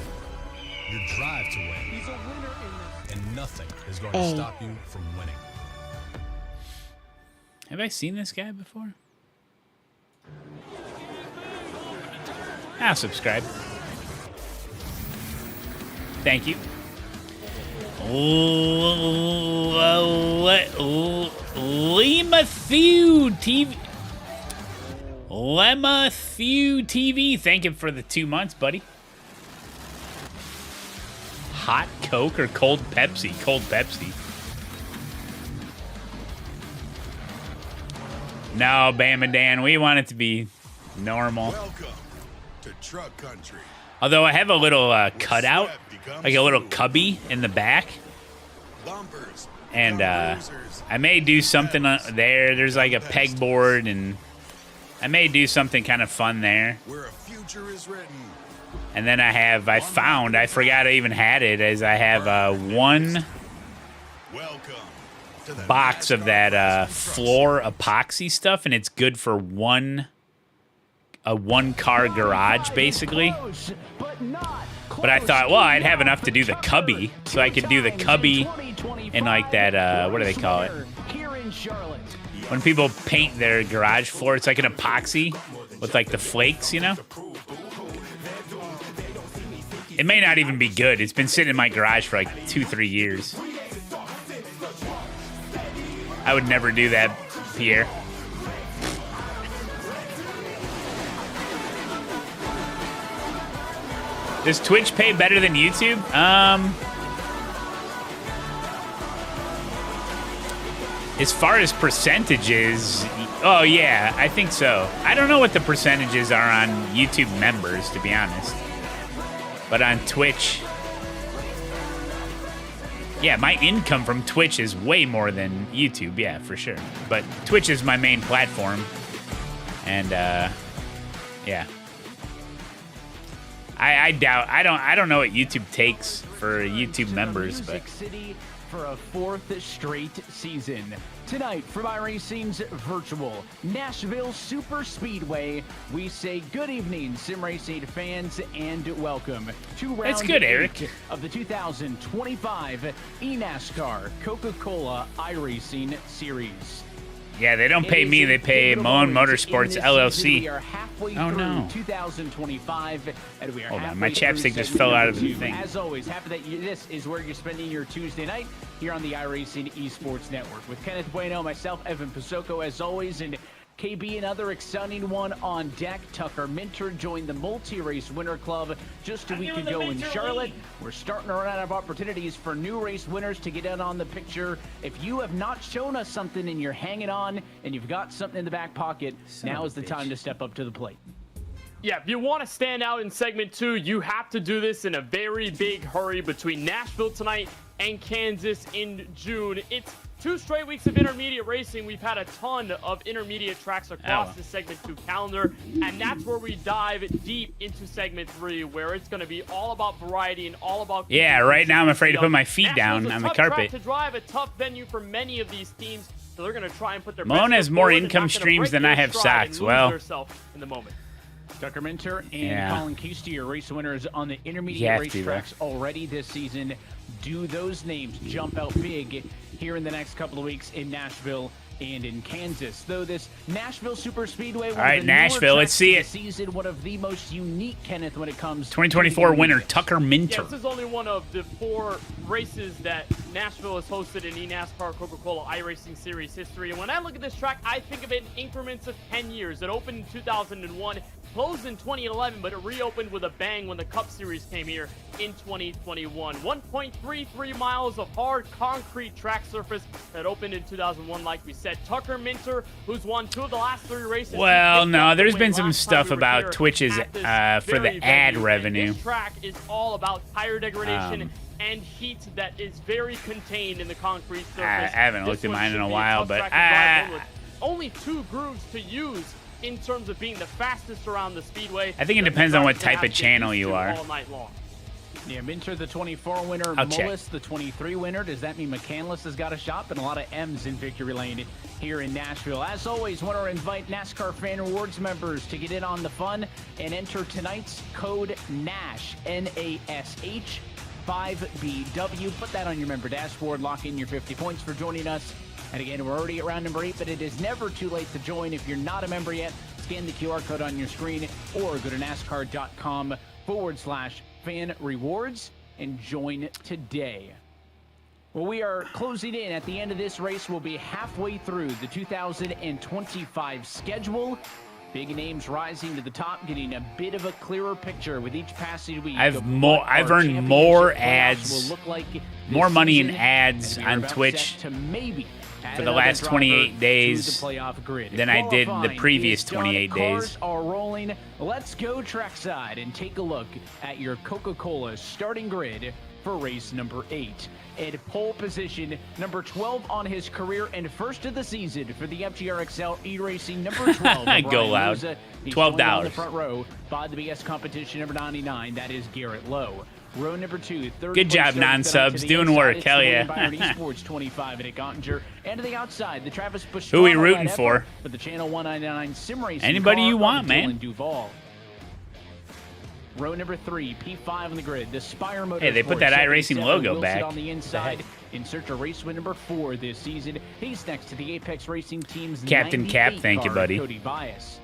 Your drive to win. He's a winner in this. And nothing is going to stop you from winning. Have I seen this guy before? I'll subscribe. Thank you. Lematthew TV. Lematthew TV. Thank you for the 2 months, buddy. Hot Coke or cold Pepsi? Cold Pepsi. No, Bam and Dan, we want it to be normal. Welcome to Truck Country. Although I have a little cutout, like a little cubby in the back. And I may do something there. There's like a pegboard, and I may do something kind of fun there. Where a future is written. And then I forgot I even had it, as I have one box of that floor epoxy stuff, and it's good for a one-car garage, basically. But I thought, well, I'd have enough to do the cubby, so I could do the cubby in like that, what do they call it? When people paint their garage floor, it's like an epoxy with like the flakes, you know? It may not even be good. It's been sitting in my garage for like 2-3 years. I would never do that, Pierre. Does Twitch pay better than YouTube? As far as percentages, oh yeah, I think so. I don't know what the percentages are on YouTube members, to be honest. But on Twitch, yeah, my income from Twitch is way more than YouTube, yeah, for sure. But Twitch is my main platform, and yeah. I doubt. I don't know what YouTube takes for YouTube members, but for a 4th straight season. Tonight from iRacing's virtual Nashville Superspeedway, we say good evening, Sim Racing fans, and welcome to round 8 of the 2025 eNASCAR Coca-Cola iRacing Series. yeah, they don't pay me. They pay Malone Motorsports LLC. We are halfway Oh through no! 2025, and we are Hold on, halfway my chapstick through just fell out of the segment thing. number 2. As always, happy that this is where you're spending your Tuesday night here on the iRacing Esports Network with Kenneth Bueno, myself, Evan Pasoko, as always, and KB, another exciting one on deck. Tucker Minter joined the multi-race winner club just a week ago in Charlotte. We're starting to run out of opportunities for new race winners to get in on the picture. If you have not shown us something and you're hanging on and you've got something in the back pocket, now is the time to step up to the plate. Yeah, if you want to stand out in segment 2, you have to do this in a very big hurry between Nashville tonight and Kansas in June. It's 2 straight weeks of intermediate racing. We've had a ton of intermediate tracks across the segment 2 calendar, and that's where we dive deep into segment 3, where it's going to be all about variety and all about... Yeah, right now I'm afraid to put my feet down on the carpet. To drive, a tough venue for many of these teams, so they're going to try and put their Malone best has foot more forward and income not gonna streams break than their I have stride and sacks. lose Well, themselves in the moment. Tucker Minter and Colin Keasty, your race winners on the intermediate Yeah, racetracks already this season. Do those names jump out big here in the next couple of weeks in Nashville and in Kansas. Though this Nashville Superspeedway, all right, Nashville, let's see it. Season, one of the most unique, Kenneth, when it comes 2024 winner Tucker Minter. Yeah, this is only one of the 4 races that Nashville has hosted in eNASCAR Coca-Cola iRacing Series history. And when I look at this track, I think of it in increments of 10 years. It opened in 2001, closed in 2011, but it reopened with a bang when the Cup Series came here in 2021. 1.33 miles of hard concrete track surface that opened in 2001, like we said. Tucker Minter, who's won 2 of the last 3 races. Well, no, there's been some stuff about Twitch's for the ad revenue. This track is all about tire degradation and heat that is very contained in the concrete surface. I haven't looked at mine in a while, but only 2 grooves to use in terms of being the fastest around the speedway. I think it depends on what type of channel you are. All night long. Yeah, Minter, the 24 winner, Mullis, the 23 winner. Does that mean McCandless has got a shot? But a lot of M's in victory lane here in Nashville. As always, want to invite NASCAR Fan Rewards members to get in on the fun and enter tonight's code NASH, N-A-S-H, 5BW. Put that on your member dashboard. Lock in your 50 points for joining us. And again, we're already at round number 8, but it is never too late to join. If you're not a member yet, scan the QR code on your screen or go to NASCAR.com/fan rewards and join today. Well, we are closing in at the end of this race. We'll be halfway through the 2025 schedule. Big names rising to the top, getting a bit of a clearer picture with each passing week. I've earned more ads, more money in ads on Twitch for the last 28 days than I did the previous 28 days. Cars are rolling. Let's go trackside and take a look at your Coca-Cola starting grid for race number 8. At pole position, number 12 on his career and first of the season for the FGRXL eRacing, number 12. Go loud. $12. On the front row by the BS competition, number 99. That is Garrett Lowe. Row number 2. Good job, non-subs. Doing work. Hell yeah. Esports 25 at Gottinger. And to the outside, the Travis Pastrana. Who we rooting for? For the Channel 199 Sim Racing. Anybody you want, man. Duval. Row number 3, P5 on the grid. The Spire Motorsports. Hey, they put that iRacing logo back. On the inside, in search of race win number 4 this season. He's next to the Apex Racing Team's Captain Cap. Thank you, buddy. Cody Bias.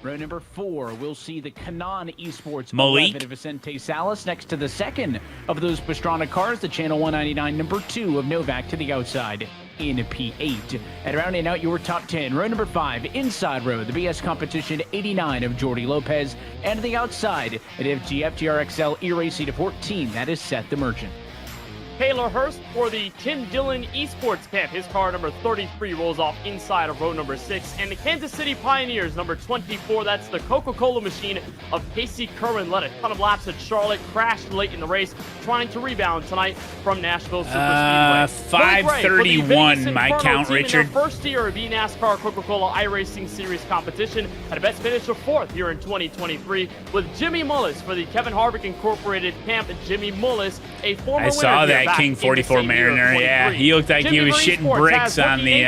Row number 4, we'll see the Canon Esports Malik 11 of Vicente Salas next to the second of those Pastrana cars, the Channel 199 number 2 of Novak to the outside in P8. And rounding out your top 10, row number 5, inside row, the BS Competition 89 of Jordy Lopez, and to the outside at FGRXL eRacing 14, that is Seth the Merchant. Taylor Hurst for the Tim Dillon Esports Camp. His car, number 33, rolls off inside of row number 6. And the Kansas City Pioneers, number 24, that's the Coca-Cola machine of Casey Kerwin. Led a ton of laps at Charlotte, crashed late in the race, trying to rebound tonight from Nashville Superspeedway. 531, my count, Richard. In their first year of eNASCAR Coca-Cola iRacing Series competition, had a best finish of 4th here in 2023 with Jimmy Mullis for the Kevin Harvick Incorporated Camp. Jimmy Mullis, a former winner. I saw that King 44 Mariner. Yeah, he looked like he was shitting bricks on the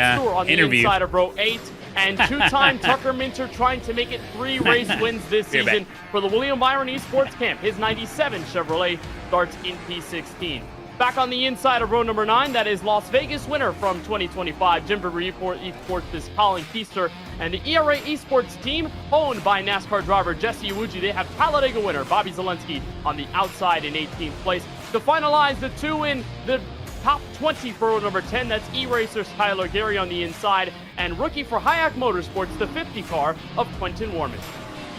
interview. Inside of row 8, and 2-time Tucker Minter trying to make it 3 race wins this season for the William Byron Esports Camp. His 97 Chevrolet starts in P16. Back on the inside of row number 9, that is Las Vegas winner from 2025, Jim Report Esports, is Colin Keister, and the ERA Esports team, owned by NASCAR driver Jesse Iwuji. They have Talladega winner Bobby Zelensky on the outside in 18th place. To finalize the 2 in the top 20 for row number 10, that's E-Racers Tyler Gary on the inside, and rookie for Hayek Motorsports, the 50 car of Quentin Warman.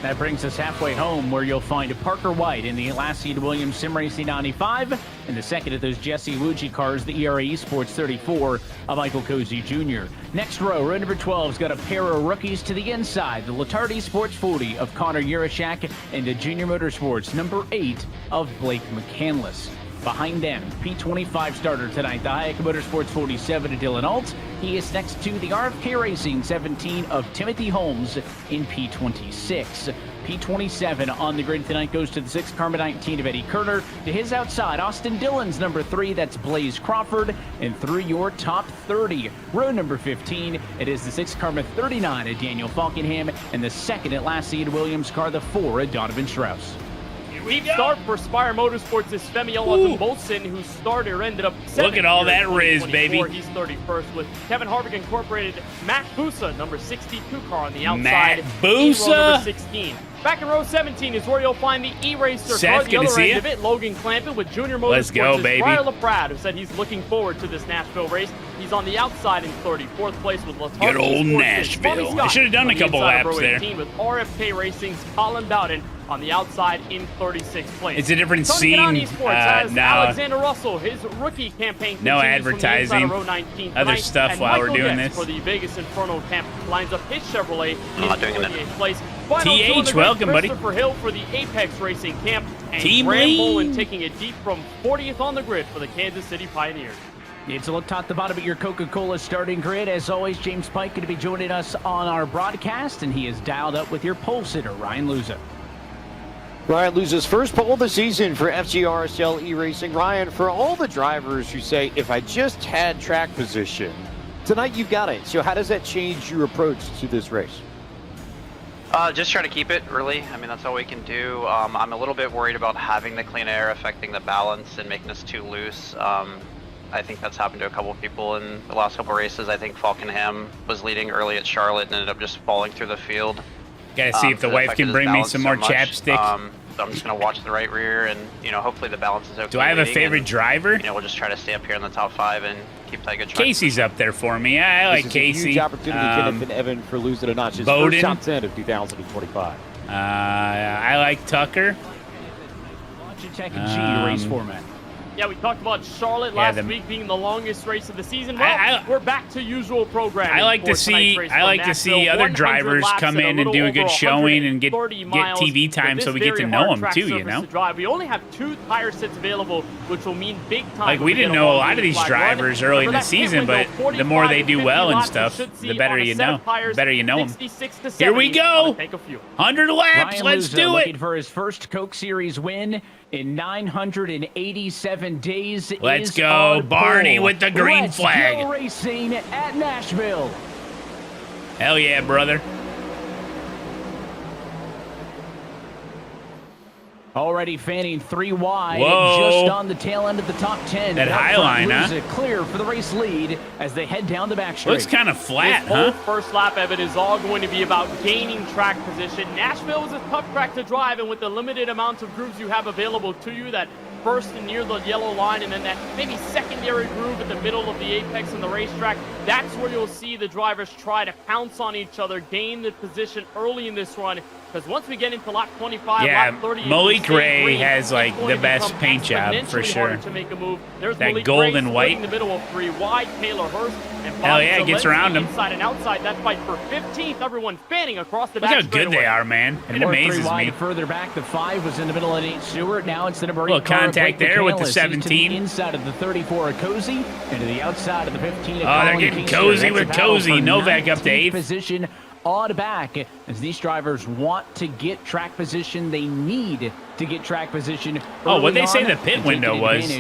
That brings us halfway home, where you'll find Parker White in the last seed Williams Sim Racing 95, and the second of those Jesse Iwuji cars, the ERA Esports 34 of Michael Cozy Jr. Next row number 12's got a pair of rookies to the inside, the Latardi Sports 40 of Connor Urashak, and the Junior Motorsports number 8 of Blake McCandless. Behind them, P25 starter tonight, the Hayek Motorsports 47 of Dylan Alt. He is next to the RFK Racing 17 of Timothy Holmes in P26. P27 on the grid tonight goes to the 6 Karma 19 of Eddie Kerner. To his outside, Austin Dillon's number 3, that's Blaze Crawford. And through your top 30, row number 15, it is the 6 Karma 39 of Daniel Falkenham, and the second at last seed Williams car, the 4 of Donovan Strauss. Deep start for Spire Motorsports is Femi Molson, who started or ended up Look at all that Riz, baby. He's 31st with Kevin Harvick Incorporated. Matt Busa, number 62 car on the outside. Matt Busa. Number 16. Back in row 17 is where you'll find the E-Racer car at the other end of it. Logan Clampett with Junior Motorsports. Let's go, baby. Briar LaPrade, who said he's looking forward to this Nashville race. He's on the outside in 34th place with Latarski. Good old Nashville. I should have done a couple laps there. With RFK Racing's Colin Bowden on the outside in 36th place. It's a different scene now. Alexander Russell, his rookie campaign. No advertising. Other stuff while we're doing this. For the Vegas Inferno camp, lines up his Chevrolet in 48th place. TH, welcome, buddy. Christopher Hill for the Apex Racing camp. And Team Graham Lee. Bolin taking it deep from 40th on the grid for the Kansas City Pioneers. It's a look top to bottom at your Coca-Cola starting grid. As always, James Pike going to be joining us on our broadcast, and he is dialed up with your pole sitter, Ryan Luza. Ryan Luza's first pole of the season for FGRSL E-Racing. Ryan, for all the drivers who say, if I just had track position, tonight you've got it. So how does that change your approach to this race? Just try to keep it, really. I mean, that's all we can do. I'm a little bit worried about having the clean air affecting the balance and making us too loose. I think that's happened to a couple of people in the last couple of races. I think Falkenham was leading early at Charlotte and ended up just falling through the field. Gotta see if the wife can bring me some more chapstick. So I'm just gonna watch the right rear and, hopefully the balance is okay. Do I have a favorite driver? We'll just try to stay up here in the top 5 and keep that good track. Casey's up there for me. I like Casey. A huge opportunity, Kenneth and Evan, for losing a notch. His Bowden. First top 10 of 2025. I like Tucker. Logitech and G race format. Yeah, we talked about Charlotte last week being the longest race of the season. Well, we're back to usual programming. I like to see other drivers come in and do a good showing and get TV time so we get to know them too, We only have 2 tire sets available, which will mean big time. Like, we didn't know a lot of these drivers early in the season, but the more they do well and stuff, the better you know. The better you know them. Here we go. 100 laps. Ryan Let's Luza do looking it. for his first Coke Series win in 987 days. Let's go, Barney with the green flag. Let's go racing at Nashville. Hell yeah, brother. Already fanning 3 wide. Whoa. And just on the tail end of the top 10. That high line, huh? Clear for the race lead as they head down the back straight. Looks kind of flat, this whole huh? first lap of it is all going to be about gaining track position. Nashville is a tough track to drive, and with the limited amount of grooves you have available to you, that first and near the yellow line, and then that maybe secondary groove at the middle of the apex and the racetrack, that's where you'll see the drivers try to pounce on each other, gain the position early in this run. Because once we get into lap 25, lap 30, Malik Ray has like the best paint job for sure. To make a move. There's that Malik gold Ray and white. in the middle of 3 wide. Taylor Hurst and Bob Hell yeah, it gets around him. Inside and outside. That fight for 15th. Everyone fanning across the Look back. how good they are, man. It amazes me. Further back, the 5 was in the middle of Nate Stewart. Now it's the number 8 little contact there with the 17. Inside of the 34 of Cozy and to the outside of the 15 of they're getting cozy with Cozy. Novak up to 8th position. On back as these drivers want to get track position. They need to get track position. Oh, what they say the pit window was?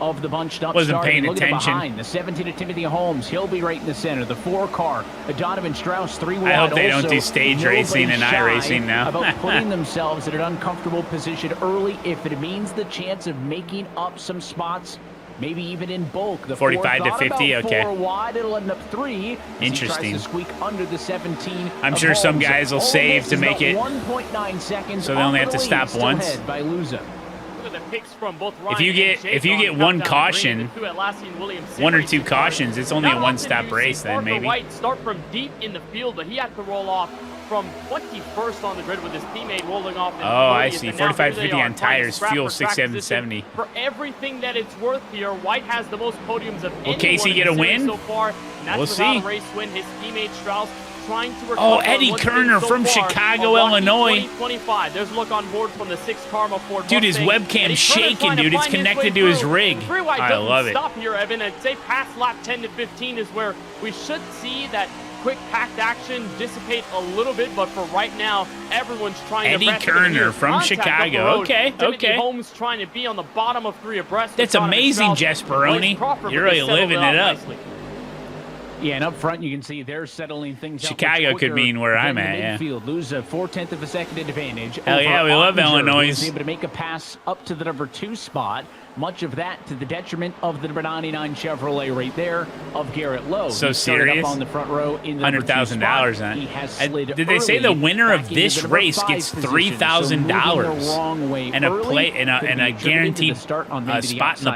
Of the bunched up Wasn't starting. paying Look attention. Behind the 17 of Timothy Holmes, he'll be right in the center. The 4 car, Donovan Strauss, 3 wide. I hope they don't Also, do stage racing and iRacing now. About putting themselves in an uncomfortable position early if it means the chance of making up some spots. Maybe even in bulk. The 45 to 50, okay. 4 wide, it'll end up 3. Interesting. To squeak under the 17. I'm sure some guys will save to make it 1.9 seconds. so they only have to stop once. By Luza. If you get one caution, 1 or 2 cautions, it's only a 1-stop race then maybe. White start from deep in the field, but he had to roll off from 21st on the grid with his teammate rolling off. Oh, I see. 45 to 50 on tires, fuel 6770. For everything that it's worth here, White has the most podiums of anyone Casey get a win? So far. We'll see. A race win. His teammate Strauss trying to recover. Oh, Eddie Kerner from Chicago, Illinois. 2025. There's a look on board from the 6 Karma Ford Dude, his webcam's shaking, dude. It's connected to his rig. I love it. Stop here, Evan. I'd say past lap 10 to 15 is where we should see that quick packed action dissipate a little bit, but for right now, everyone's trying Eddie to Eddie Kerner from Chicago. Okay, okay. Holmes trying to be on the bottom of 3 abreast. That's amazing, Jess Baroni. You're really living it up. Yeah, and up front you can see they're settling things out. Chicago could mean where I'm at, yeah. Midfield, lose a 4/10 of a second advantage. Hell yeah, we love Illinois. Was able to make a pass up to the number 2 spot. Much of that to the detriment of the number 99 Chevrolet right there of Garrett Lowe. So he started serious? up on the front row in the $100,000 on He has slid Did they say the winner of this race gets $3,000 and a guaranteed spot in the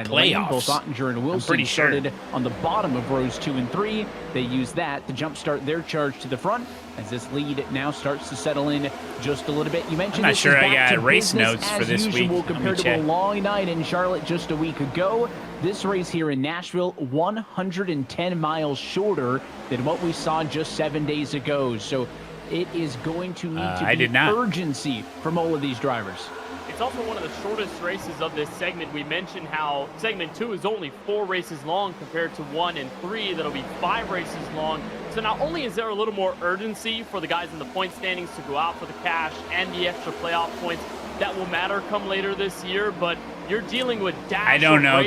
playoffs? Both Ottinger and Wilson pretty sure. started on the bottom of rows 2 and 3. They use that to jumpstart their charge to the front as this lead now starts to settle in just a little bit. You mentioned I'm not this sure is I back got to race business notes for as this usual week. compared to a long night in Charlotte just a week ago. This race here in Nashville, 110 miles shorter than what we saw just 7 days ago. So it is going to need to be urgency from all of these drivers. It's also one of the shortest races of this segment. We mentioned how segment 2 is only 4 races long compared to 1 and 3 that'll be 5 races long. So not only is there a little more urgency for the guys in the point standings to go out for the cash and the extra playoff points that will matter come later this year, but you're dealing with I don't know,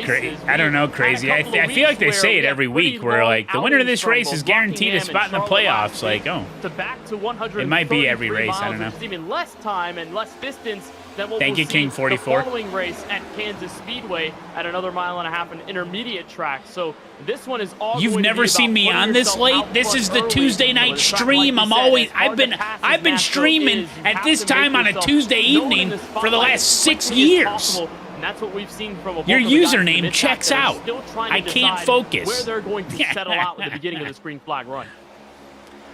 Crazy. I feel like they say it every week where, like, the winner of this race is guaranteed a spot in the playoffs. Like, oh. To back to 100. It might be every race. I don't know. It's even less time and less distance than what Thank we'll you, King see 44. the following race at Kansas Speedway at another 1.5 miles an intermediate track. So this one is all You've going to never be seen about me putting on this yourself late. out This front is the early. Tuesday night But a track stream. like you I'm said, always as hard to pass as I've been Nashville streaming is, you at have this to make time on a yourself Tuesday known in evening this for the spotlight last as 6 quickly as years. possible. And that's what we've seen from Your both of the guys in username mid-pack checks that are out. still trying to I can't decide focus. where they're going to settle out at the beginning of this green flag run.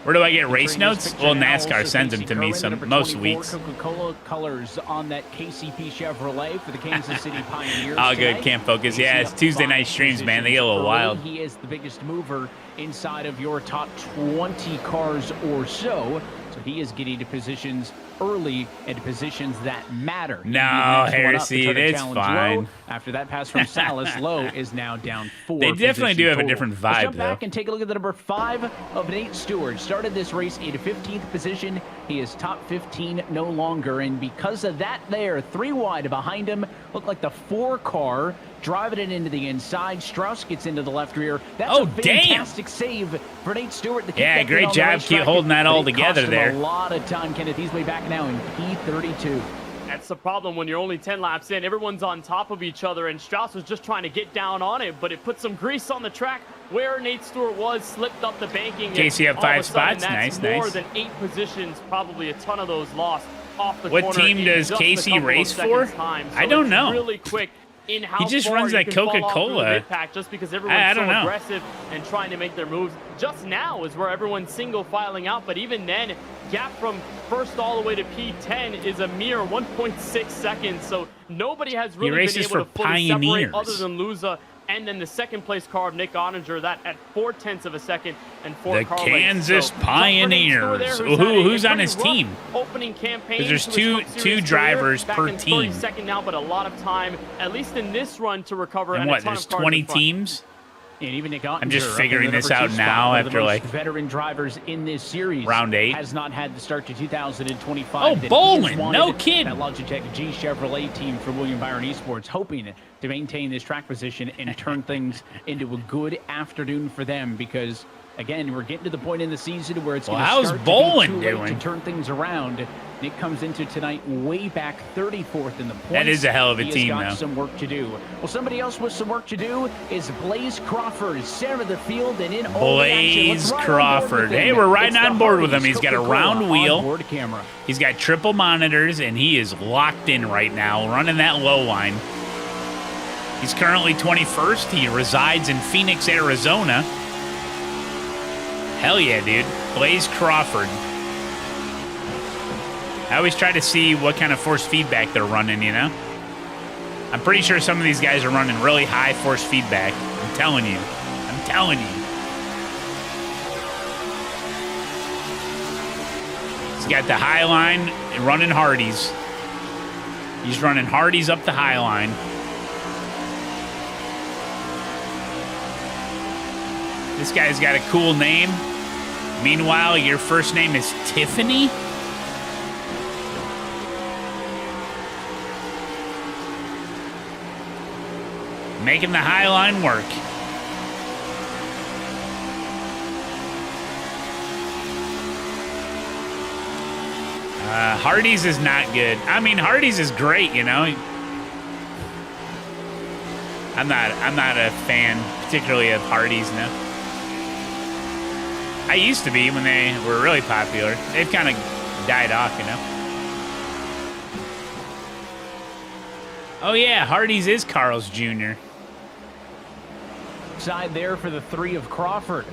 Where do I get race notes? Well, NASCAR sends them to me most weeks. Coca-Cola colors on that KCP Chevrolet for the Kansas City Pioneers. Oh, good. Can't focus. Yeah, it's Tuesday night streams, man. They get a little wild. He is the biggest mover inside of your top 20 cars or so. So he is getting to positions early and positions that matter. No, Heresy, it's fine. Lowe. After that pass from Salas, Lowe is now down 4. They definitely do have a different vibe, Let's jump though. back and take a look at the number 5 of Nate Stewart. Started this race in 15th position. He is top 15 no longer, and because of that there, 3 wide behind him, looked like the 4 car driving it into the inside. Strauss gets into the left rear. That's a fantastic save for Nate Stewart. Yeah, great job. Keep holding that all together there. A lot of time, Kenneth. He's way back now in P32. That's the problem when you're only 10 laps in. Everyone's on top of each other, and Strauss was just trying to get down on it, but it put some grease on the track where Nate Stewart was, slipped up the banking. Casey have 5 spots. That's Nice. more than 8 positions, probably a ton of those lost off the corner. What team does Casey race for? I don't know. Really quick. In how He just far runs you that can fall off through the Coca-Cola. mid-pack just because everyone's I so don't know. aggressive and trying to make their moves. Just now is where everyone's single filing out, but even then, gap from first all the way to P10 is a mere 1.6 seconds. So nobody has really been able to fully separate other than Luza. And then the second place car of Nick Ottinger, that at 0.4 of a second and 4 The car Kansas so, Pioneers. Who's on his team? Opening campaign. Because there's two drivers per team. Second now, but a lot of time, at least in this run, to recover. And what? There's 20 teams. And even Nick Ottinger, I'm just figuring this out now after like veteran drivers in this series. Round 8 has not had the start to 2025. Oh, Bolin, no kidding. That Logitech G Chevrolet team for William Byron Esports, hoping to maintain this track position and turn things into a good afternoon for them. Because again, we're getting to the point in the season where it's going to start to be too late to turn things around. Nick comes into tonight way back 34th in the points. That is a hell of a team, though. He has got though. some work to do. Well, somebody else with some work to do is Blaze Crawford, center of the field and in all the action. Blaze Crawford. Hey, we're riding on board with him. He's got a round wheel. Camera. He's got triple monitors, and he is locked in right now, running that low line. He's currently 21st. He resides in Phoenix, Arizona. Hell yeah, dude. Blaze Crawford. I always try to see what kind of force feedback they're running, you know? I'm pretty sure some of these guys are running really high force feedback. I'm telling you. I'm telling you. He's got the high line running Hardee's. He's running Hardee's up the high line. This guy's got a cool name. Meanwhile, your first name is Tiffany? Making the high line work. Hardee's is not good. I mean, Hardee's is great, you know. I'm not a fan, particularly of Hardee's now. I used to be when they were really popular. They've kind of died off, you know. Oh yeah, Hardee's is Carl's Jr. Side there for the 3 of Crawford.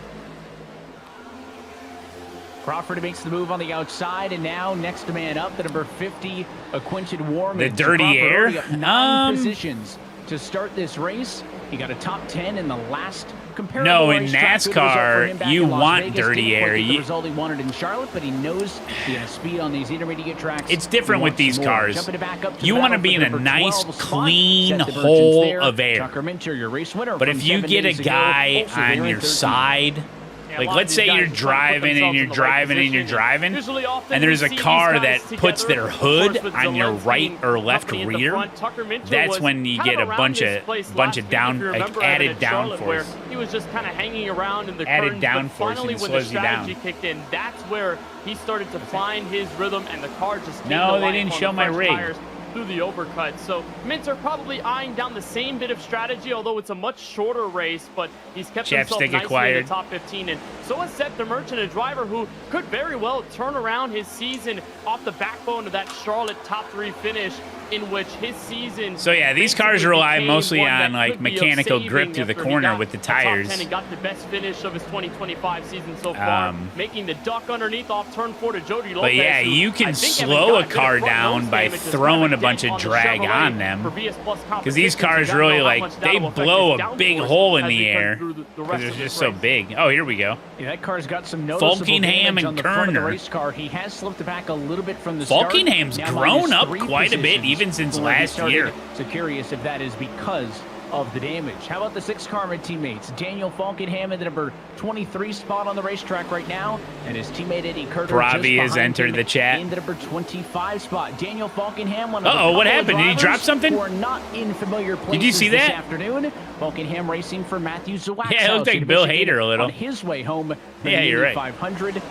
Crawford makes the move on the outside, and now next man up, the number 50, Quinton Warman. The dirty air? Up 9 positions to start this race. He got a top 10 in the last comparable No, in racetrack. Good result for him NASCAR, back you in Las want Vegas. dirty Didn't quite air. get the You- result he wanted in Charlotte, but he knows he has speed on these intermediate tracks. It's different He with wants these some more. cars. Jumping it back up to You the want to battle be for in a number nice, 12 spot. clean Set the virgins hole there. of air. Tucker Minter, your race winner But from if you 7 get a days ago. guy Also there in on your 13th. side, a like lot let's of say these you're guys are trying to put driving and themselves you're in the right driving and you're position. driving, Usually often and there's we a see these car guys that puts together. their Of hood course, with on your Zelensky right or left company in the rear, front, Tucker Minter that's was when you kind get a around bunch this of place last week, if down, you like remember, Evan, added at Charlotte, where downforce. he was just kind of hanging around in the Added curtains, downforce but finally and when slows the you down. strategy kicked in, that's where he started to find his rhythm, and the car just came No, to they life didn't on show the my fresh rig. tires through the overcut. So Minter probably eyeing down the same bit of strategy, although it's a much shorter race, but he's kept himself Chapstick nicely acquired. in the top 15. And so is Seth the Merchant, a driver who could very well turn around his season off the backbone of that Charlotte top 3 finish, in which his season. So yeah, these cars basically rely became mostly one that on like could be of mechanical saving grip through the after he corner got with the a top tires. 10 and got the best finish of his 2025 season so far, making the duck underneath off turn 4 to Jody Lopez. But yeah, who you I can think slow a Evan got car bit of front down nose by damage, just throwing kind a of bunch dent of on the drag Chevrolet on them. for VS Plus Because these competition, cars so don't really know how like much they that'll affect blow his a big downforce hole in as the we come air through the because rest they're of just this so race. big. Oh, here we go. Yeah, that car's got some noticeable Falkingham damage and on the front of the Kerner. race car. He has slipped back a little bit from the start. Falkingham's Now grown up -3 quite a bit, positions even since from where he last started. year. So curious if that is because of the damage. How about the 6 Karma teammates? Daniel Falkingham in the number 23 spot on the racetrack right now, and his teammate Eddie Curtis Robbie just has behind entered him the chat. in the number 25 spot. Daniel Falkingham, one of the Uh-oh, what couple of happened? Did he drop drivers something? who are not in familiar places Did you see this that? afternoon. Falkingham racing for Matthew Zawak. Yeah, it looked like Bill Hader a little. On his way home from Yeah, the you're Indy right. 500.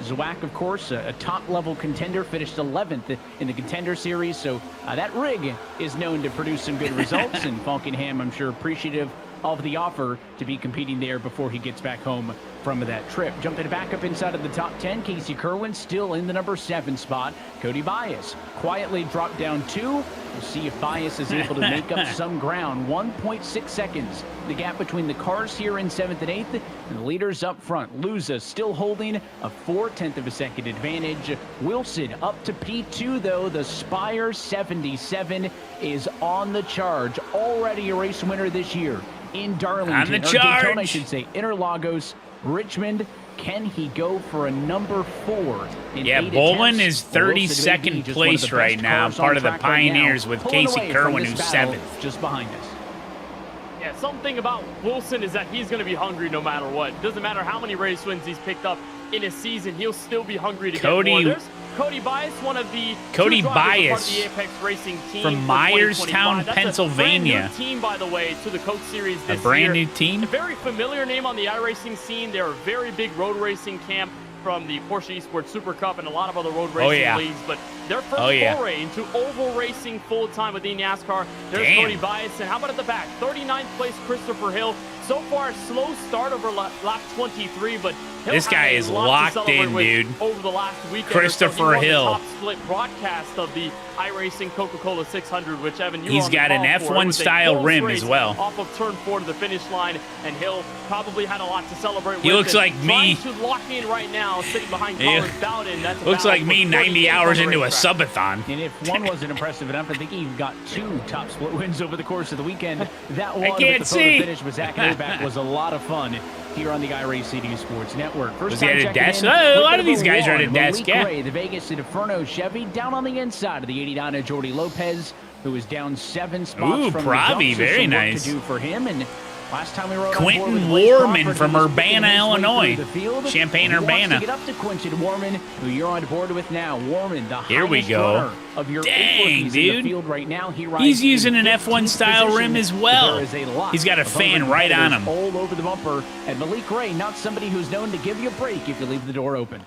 Zawak, of course, a top-level contender, finished 11th in the contender series. So that rig is known to produce some good results, and Falkingham, I'm sure, appreciative of the offer to be competing there before he gets back home from that trip. Jumping back up inside of the top 10, Casey Kerwin still in the number 7 spot. Cody Bias quietly dropped down 2. We'll see if Bias is able to make up some ground. 1.6 seconds, the gap between the cars here in 7th and 8th, and the leaders up front. Luza still holding a 0.4 of a second advantage. Wilson up to P2, though. The Spire 77 is on the charge. Already a race winner this year in Darlington. On the or Daytona, I charge. should say. Interlagos, Richmond. Can he go for a number 4 in Yeah, 8 Bolin attempts? is Or Wilson may be 32nd just one of place the best right now, cars on part of the track right now, Pioneers with pulling Casey away from Kerwin, this who's battle 7th. just behind us. Yeah, something about Wilson is that he's going to be hungry no matter what. Doesn't matter how many race wins he's picked up in a season, he'll still be hungry to get more. There's Cody Bias, one of the Cody two drivers a part Bias of the Apex Racing team from for Myerstown, 2025. That's Pennsylvania. A brand new team, by the way, to the Coke Series A this brand year. new team? A very familiar name on the iRacing scene. They're a very big road racing camp from the Porsche Esports Super Cup and a lot of other road racing leagues. But their first foray into oval racing full-time with eNASCAR. There's Cody Bias. And how about at the back? 39th place, Christopher Hill. So far, a slow start over lap 23, but Hill This guy had a is lot to locked celebrate in, with dude. Over the last weekend, Christopher or so. He Hill. won the top split broadcast of the iRacing Coca-Cola 600, which Evan, you He's were on the got an call for. It F1 was a style close rim race as well. Off of turn 4 to the finish line, and Hill probably had a lot to celebrate. He with. looks And like me. Trying to lock in right now, sitting behind Yeah. Colin Bowden. That's a Looks battle like me for 90 48 hours on the into a racetrack. subathon. And if one wasn't impressive enough, I think he got 2 top split wins over the course of the weekend. That one can't with the see. photo finish with Zach Novak was a lot of fun here on the iRacing Esports Network. First Was he time at a checking desk? in Oh, a with lot of these number guys are at a 1, desk, Malik yeah. Ray, the Vegas Inferno Chevy, down on the inside of the 89 of Jordy Lopez, who is down 7 spots Ooh, from Pravi, the jump, so very some work nice. to do for him. And last time we rode Quentin on board with Blake Warman Crawford, from he was picking Urbana, his way Illinois. through the field. Champaign, He wants Urbana. to get up to Quentin Warman, who you're on board with now. Warman, the Here we highest go. runner of your 8 Dang, rookies in dude. the field right now. He rides He's using in an F1 15th style rim position, as but well. there is a lot He's got a of fan other right on competitors him. all over the bumper. And Malik Ray, not somebody who's known to give you a break if you leave the door open.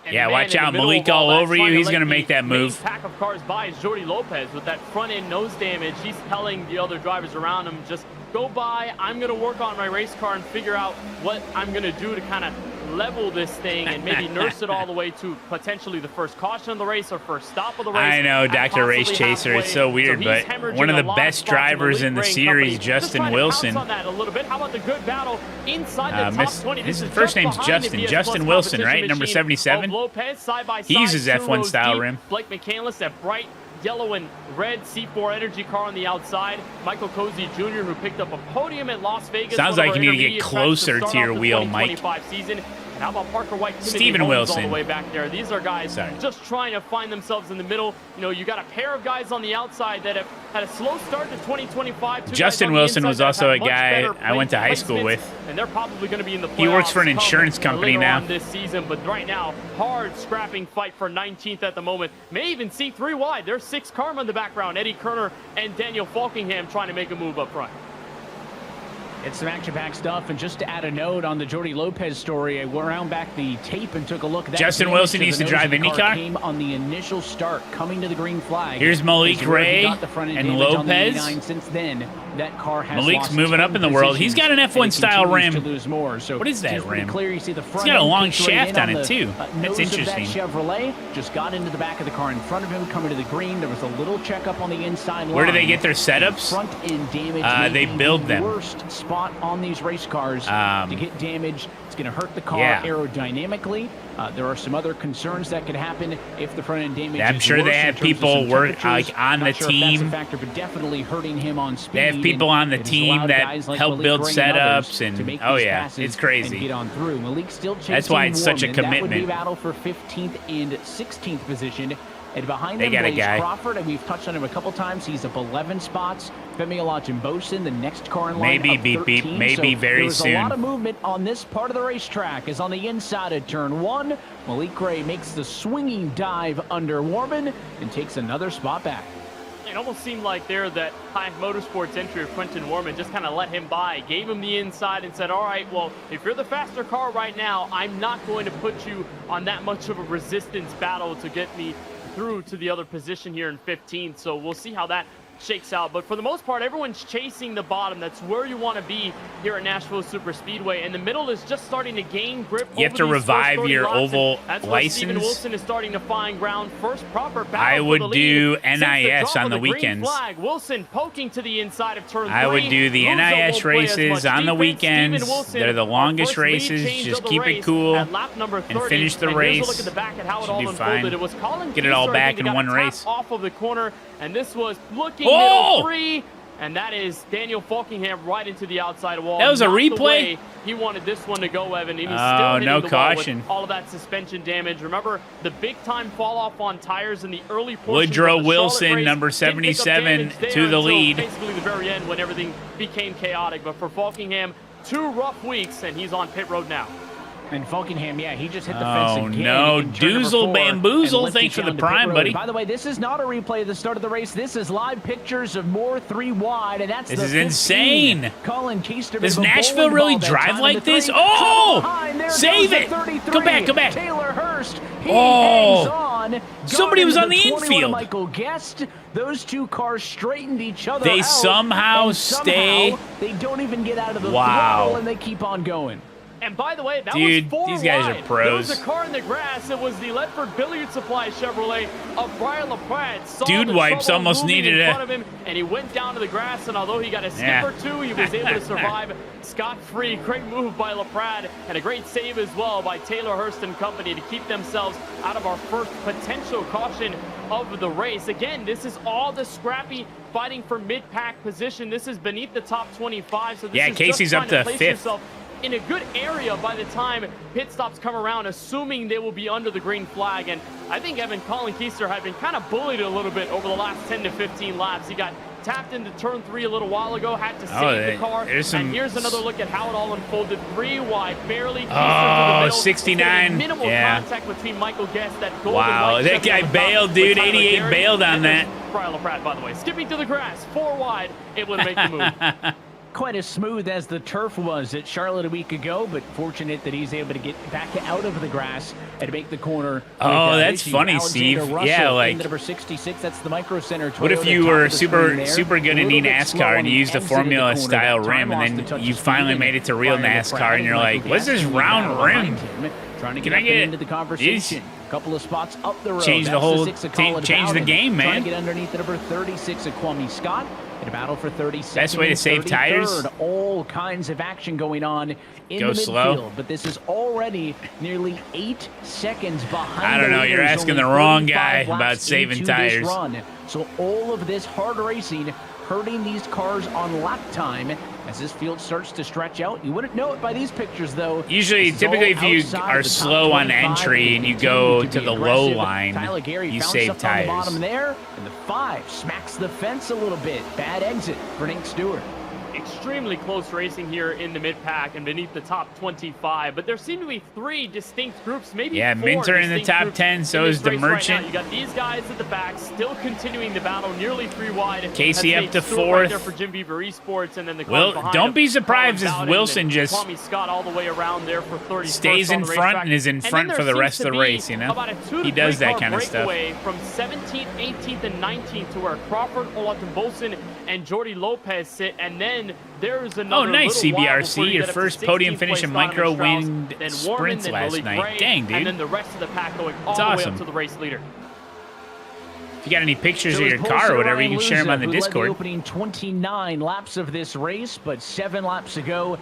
And Yeah, the man watch in the out. middle Malik of all that, over you. trying to He's let going to the make that main move. pack of cars by is Jordi Lopez with that front end nose damage. He's telling the other drivers around him, just go by. I'm going to work on my race car and figure out what I'm going to do to kind of level this thing and maybe nurse it all the way to potentially the first caution of the race or first stop of the race. I know, Dr. Race Chaser. It's so weird, but one of the best drivers in the series, Justin Wilson. On that a little bit. How about the good battle inside the top 20? His first name's Justin. Justin Wilson, right? Number 77. Lopez, side by He uses side, F1 style rim. Blake McCandless, that bright yellow and red C4 Energy car on the outside. Michael Cozy Jr., who picked up a podium at Las Vegas. Sounds like you need to get closer to your wheel, Mike. Season. And how about Parker White, Steven Wilson, all the way back there? These are guys just trying to find themselves in the middle. You know, you got a pair of guys on the outside that have had a slow start to 2025. Justin Wilson was also a guy I went to high school with. And they're probably going to be in the playoffs. He works for an insurance company now. This season, but right now, hard scrapping fight for 19th at the moment. May even see 3 wide. There's 6 Karma in the background. Eddie Kerner and Daniel Falkingham trying to make a move up front. It's some action-packed stuff, and just to add a note on the Jordi Lopez story, I went around back the tape and took a look. That Justin Wilson needs to drive IndyCar. Came on the initial start, coming to the green flag. Here's Malik Ray and Lopez. Since then, that car has Malik's moving up in the world. He's got an F1 style rim. So what is that rim? Clear, you see the front He's got a long shaft right on it too. That's interesting. That Chevrolet just got into the back of the car in front of him, coming to the green. There was a little checkup on the inside line. Where do they get their setups? Front end damage. They build them. Worst spot on these race cars to get damaged. It's going to hurt the car aerodynamically. There are some other concerns that could happen if the front end damage. I'm sure they have people work like on the team. That's a factor, but definitely hurting him on speed. They have people on the team that like help build setups and oh yeah, it's crazy. And get on through. Malik still chasing. That's why it's such a Warman. commitment. That would be battle for 15th and 16th position. And behind they them, got a Blaze guy. Crawford, and we've touched on him a couple times. He's up 11 spots. Femi Olajimbosin, the next car in line, maybe up beep 13. beep, maybe so very there's soon. There's a lot of movement on this part of the racetrack. Is on the inside of turn 1. Malik Ray makes the swinging dive under Warman and takes another spot back. It almost seemed like there that high motorsports entry of Quentin Warman just kind of let him by, gave him the inside and said, all right, well, if you're the faster car right now, I'm not going to put you on that much of a resistance battle to get me through to the other position here in 15th. So we'll see how that shakes out. But for the most part, everyone's chasing the bottom. That's where you want to be here at Nashville Superspeedway. And the middle is just starting to gain grip. You have to revive your oval that's license. Steven Wilson is starting to find ground. First proper battle I would for the do lead. NIS on the weekends. Flag, Wilson poking to the inside of turn 3. I would do the NIS races on the weekends. They're the longest races. Just keep it cool and finish the race. Look at the back at how it all Should be unfolded. fine. It was Colin Get it all Kieser, back in one race. Off of the corner, and this was looking middle 3. And that is Daniel Falkingham right into the outside wall. That was a Not the replay? way he wanted this one to go, Evan. And he's still hitting no the caution. wall with all of that suspension damage. Remember the big-time fall-off on tires in the early portions Woodrow of the Wilson, Charlotte race. number Didn't pick up 77, damage there to the until lead. basically the very end when everything became chaotic. But for Falkingham, 2 rough weeks, and he's on pit road now. And Falkingham, yeah, he just hit the fence again. Oh, no. in turn number 4 Doozle bamboozle. and Thanks for limped the down to prime, pit road. buddy. By the way, this is not a replay of the start of the race. This is live pictures of more 3 wide, and that's This the is 15. insane. Colin Keister. Does Nashville really drive like this? Oh! Save it! Go back, go back. Taylor Hurst, he hangs on. Somebody was on the 21 infield. Michael Guest. Those 2 cars straightened each other They out, somehow and stay. They don't even get out of the Wow. throttle, and they keep on going. And by the way, that Dude, was 4 these guys wide. are pros. There was a car in the grass. It was the Ledford Billiard Supply Chevrolet of Brian LaPrade. Saw Dude the wipes trouble almost moving needed in it. front of him, and he went down to the grass. And although he got a skip or 2, he was able to survive scot-free. Great move by LaPrade, and a great save as well by Taylor Hurst and company to keep themselves out of our first potential caution of the race. Again, this is all the scrappy fighting for mid-pack position. This is beneath the top 25. So this is Casey's just up trying to place 5th. yourself in a good area by the time pit stops come around, assuming they will be under the green flag. And I think Colin Keister had been kind of bullied a little bit over the last 10 to 15 laps. He got tapped into turn 3 a little while ago, had to save the car. And here's another look at how it all unfolded. 3 wide, barely. Oh, 69. Minimal contact between Michael Guest, that golden Wow, white that guy bailed, dude. 88 bailed on that. Brian LaPrade, by the way, skipping to the grass, 4 wide, able to make the move. quite as smooth as the turf was at Charlotte a week ago, but fortunate that he's able to get back out of the grass and make the corner. Oh, that's funny, Steve. Yeah, like number 66. That's the Micro Center. What if you were super good at eNASCAR and you used a Formula style rim, and then you finally made it to real NASCAR, and you're like, what's this round rim? Trying to Can get I get into the conversation. A couple of spots up the road. Change the whole, change the game, man. Trying to get underneath the number 36 of Kwame Scott. In a battle for 32nd. Best way to save tires. All kinds of action going on in Go the midfield, slow. but this is already nearly 8 seconds behind. I don't know. You're asking the wrong guy about saving tires. So all of this hard racing hurting these cars on lap time as this field starts to stretch out. You wouldn't know it by these pictures, though. Typically, if you are slow on entry and you go to the low line, you save tires. On the bottom there, and the 5 smacks the fence a little bit. Bad exit for Nate Stewart. Extremely close racing here in the mid-pack and beneath the top 25, but there seem to be 3 distinct groups, maybe 4 Minter in the top 10, so is the Merchant. Right, you got these guys at the back still continuing the battle, nearly 3 wide. Casey up to 4th. Right there for Jim Beaver Esports, and then the don't be surprised if Wilson just Kwame Scott all the way around there for 30. stays in front and is in front for the rest of the race. You know, he does that kind of stuff. From 17th, 18th, and 19th to where Crawford, Olatan and Jordy Lopez sit, and then there's another. Oh, nice, CBRC. Your first podium finish in micro wind sprints last night. Dang, dude. And then the rest of the pack going all the way up to the race leader. If you got any pictures of your car or whatever, you can share them on the Discord. The opening 29 laps of this race, but 7 laps ago,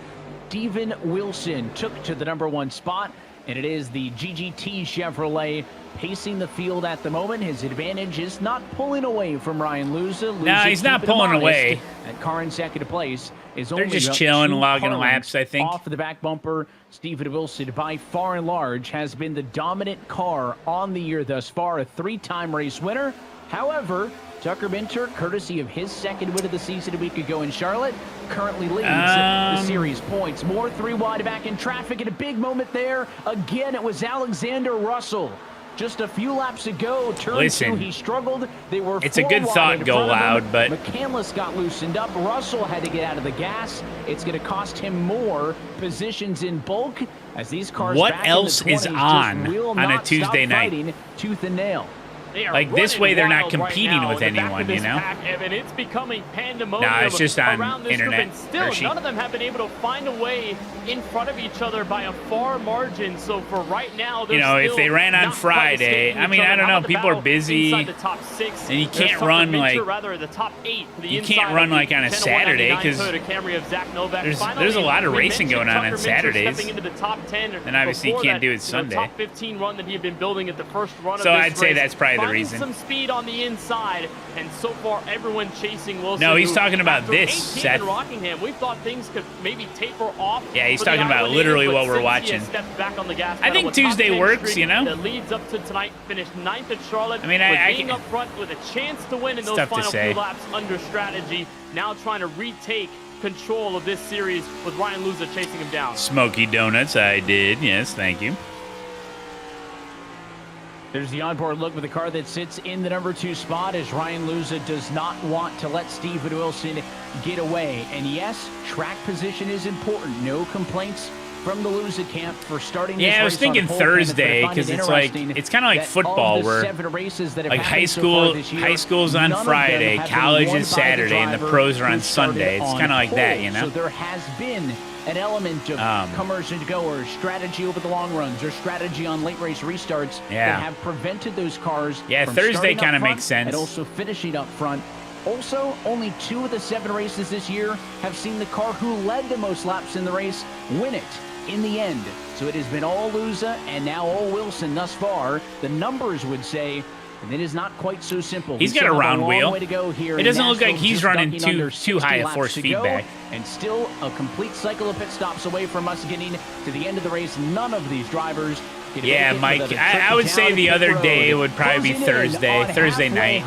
Steven Wilson took to the number 1 spot, and it is the GGT Chevrolet pacing the field at the moment. His advantage is not pulling away from Ryan Luza. No, he's not pulling away. At car in second place is They're only just chilling, logging laps, I think. Off the back bumper, Steven Wilson, by far and large, has been the dominant car on the year thus far, a 3-time race winner. However, Tucker Minter, courtesy of his second win of the season a week ago in Charlotte, currently leads the series points. More 3 wide back in traffic, and a big moment there. Again, it was Alexander Russell. Just a few laps ago, turn 2, he struggled. They were it's a good thought, go loud, but McCandless got loosened up. Russell had to get out of the gas. It's going to cost him more positions in bulk as these cars. What else is on a Tuesday night? Tooth and nail. Like this way, they're not competing with anyone, you know? And it's becoming pandemonium. No, it's just on internet. Still, none of them have been able to find a way in front of each other by a far margin. So for right now, you know, if they ran on Friday, I mean, I don't know. People are busy, the top 6, and you can't run like the top 8. You can't run like on a Saturday because there's a lot of racing going on Saturdays. Into the top 10, and obviously you can't do it Sunday. Top 15 run that he had been building at the first run of this I'd say race. that's probably the reason. Some speed on the inside, and so far everyone chasing Wilson. No, he's talking about this, Seth. In Rockingham, we thought things could maybe taper off. Yeah, he's talking about literally what we're watching. Back on the gas I think Tuesday works, you know. That leads up to tonight. Finished 9th at Charlotte. I mean, being up front with a chance to win in those final few laps under strategy. Now trying to retake control of this series with Ryan Luza chasing him down. Smoky Donuts, I did. Yes, thank you. There's the onboard look with the car that sits in the number 2 spot as Ryan Luza does not want to let Steven Wilson get away. And yes, track position is important. No complaints from the Luza camp for starting this race. I was thinking Thursday because it's like it's kind of like football where like high school's on Friday, college is Saturday, and the pros are on Sunday. It's kind of like that, you know. So there has been an element of comers and goers, strategy over the long runs, or strategy on late race restarts that have prevented those cars. Yeah, from Thursday kind of makes sense. And also finishing up front. Also, only 2 of the 7 races this year have seen the car who led the most laps in the race win it in the end. So it has been all Luza and now all Wilson thus far. The numbers would say. And it is not quite so simple. He's got a round wheel. It doesn't look like he's running too high a force feedback. And still a complete cycle of pit stops away from us getting to the end of the race. None of these drivers. Yeah, Mike, I would say the other day would probably be Thursday night.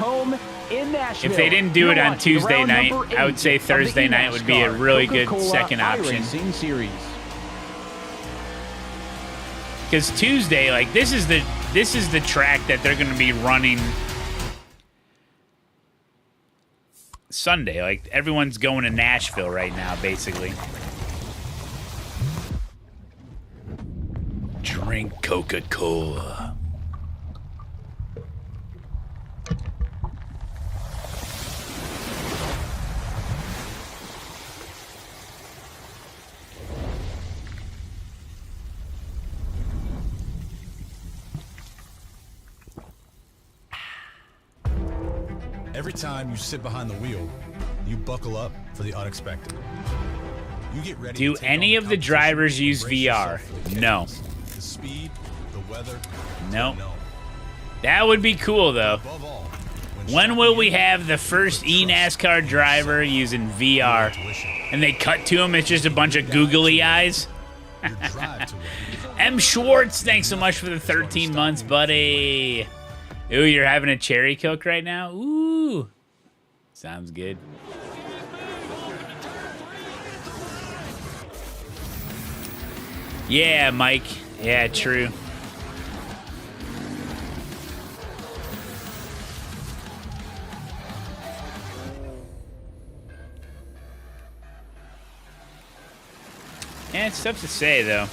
If they didn't do it on Tuesday night, I would say Thursday night would be a really good second option. Because Tuesday, like this is the track that they're going to be running Sunday. Like, everyone's going to Nashville right now, basically. Drink Coca-Cola. Every time you sit behind the wheel, you buckle up for the unexpected. You get ready. Do any of the drivers use VR? No. The speed, the weather. No. That would be cool, though. When will we have the first eNASCAR driver using VR? And they cut to him, it's just a bunch of googly eyes? M. Schwartz, thanks so much for the 13 months, buddy. Ooh, you're having a cherry Coke right now? Ooh. Sounds good. Yeah, Mike. Yeah, true. Yeah, it's tough to say, though.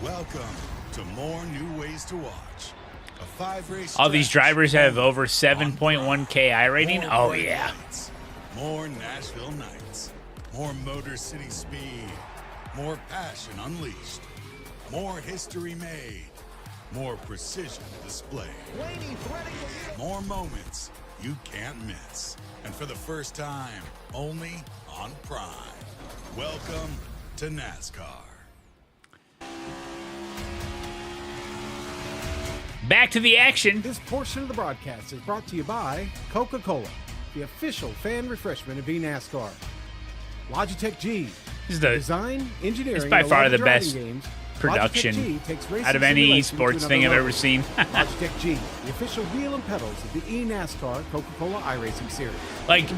Welcome to more new ways to watch. A 5-race. All these drivers have over 7.1K iRating? Oh, yeah. More Nashville nights. More Motor City speed. More passion unleashed. More history made. More precision display. More moments you can't miss. And for the first time, only on Prime. Welcome to NASCAR. Back to the action. This portion of the broadcast is brought to you by Coca-Cola, the official fan refreshment of eNASCAR. Logitech G. This is the design, engineering, it's by far the best games. production out of any esports thing I've ever seen. Logitech G, the official wheel and pedals of the eNASCAR Coca-Cola iRacing series. Like,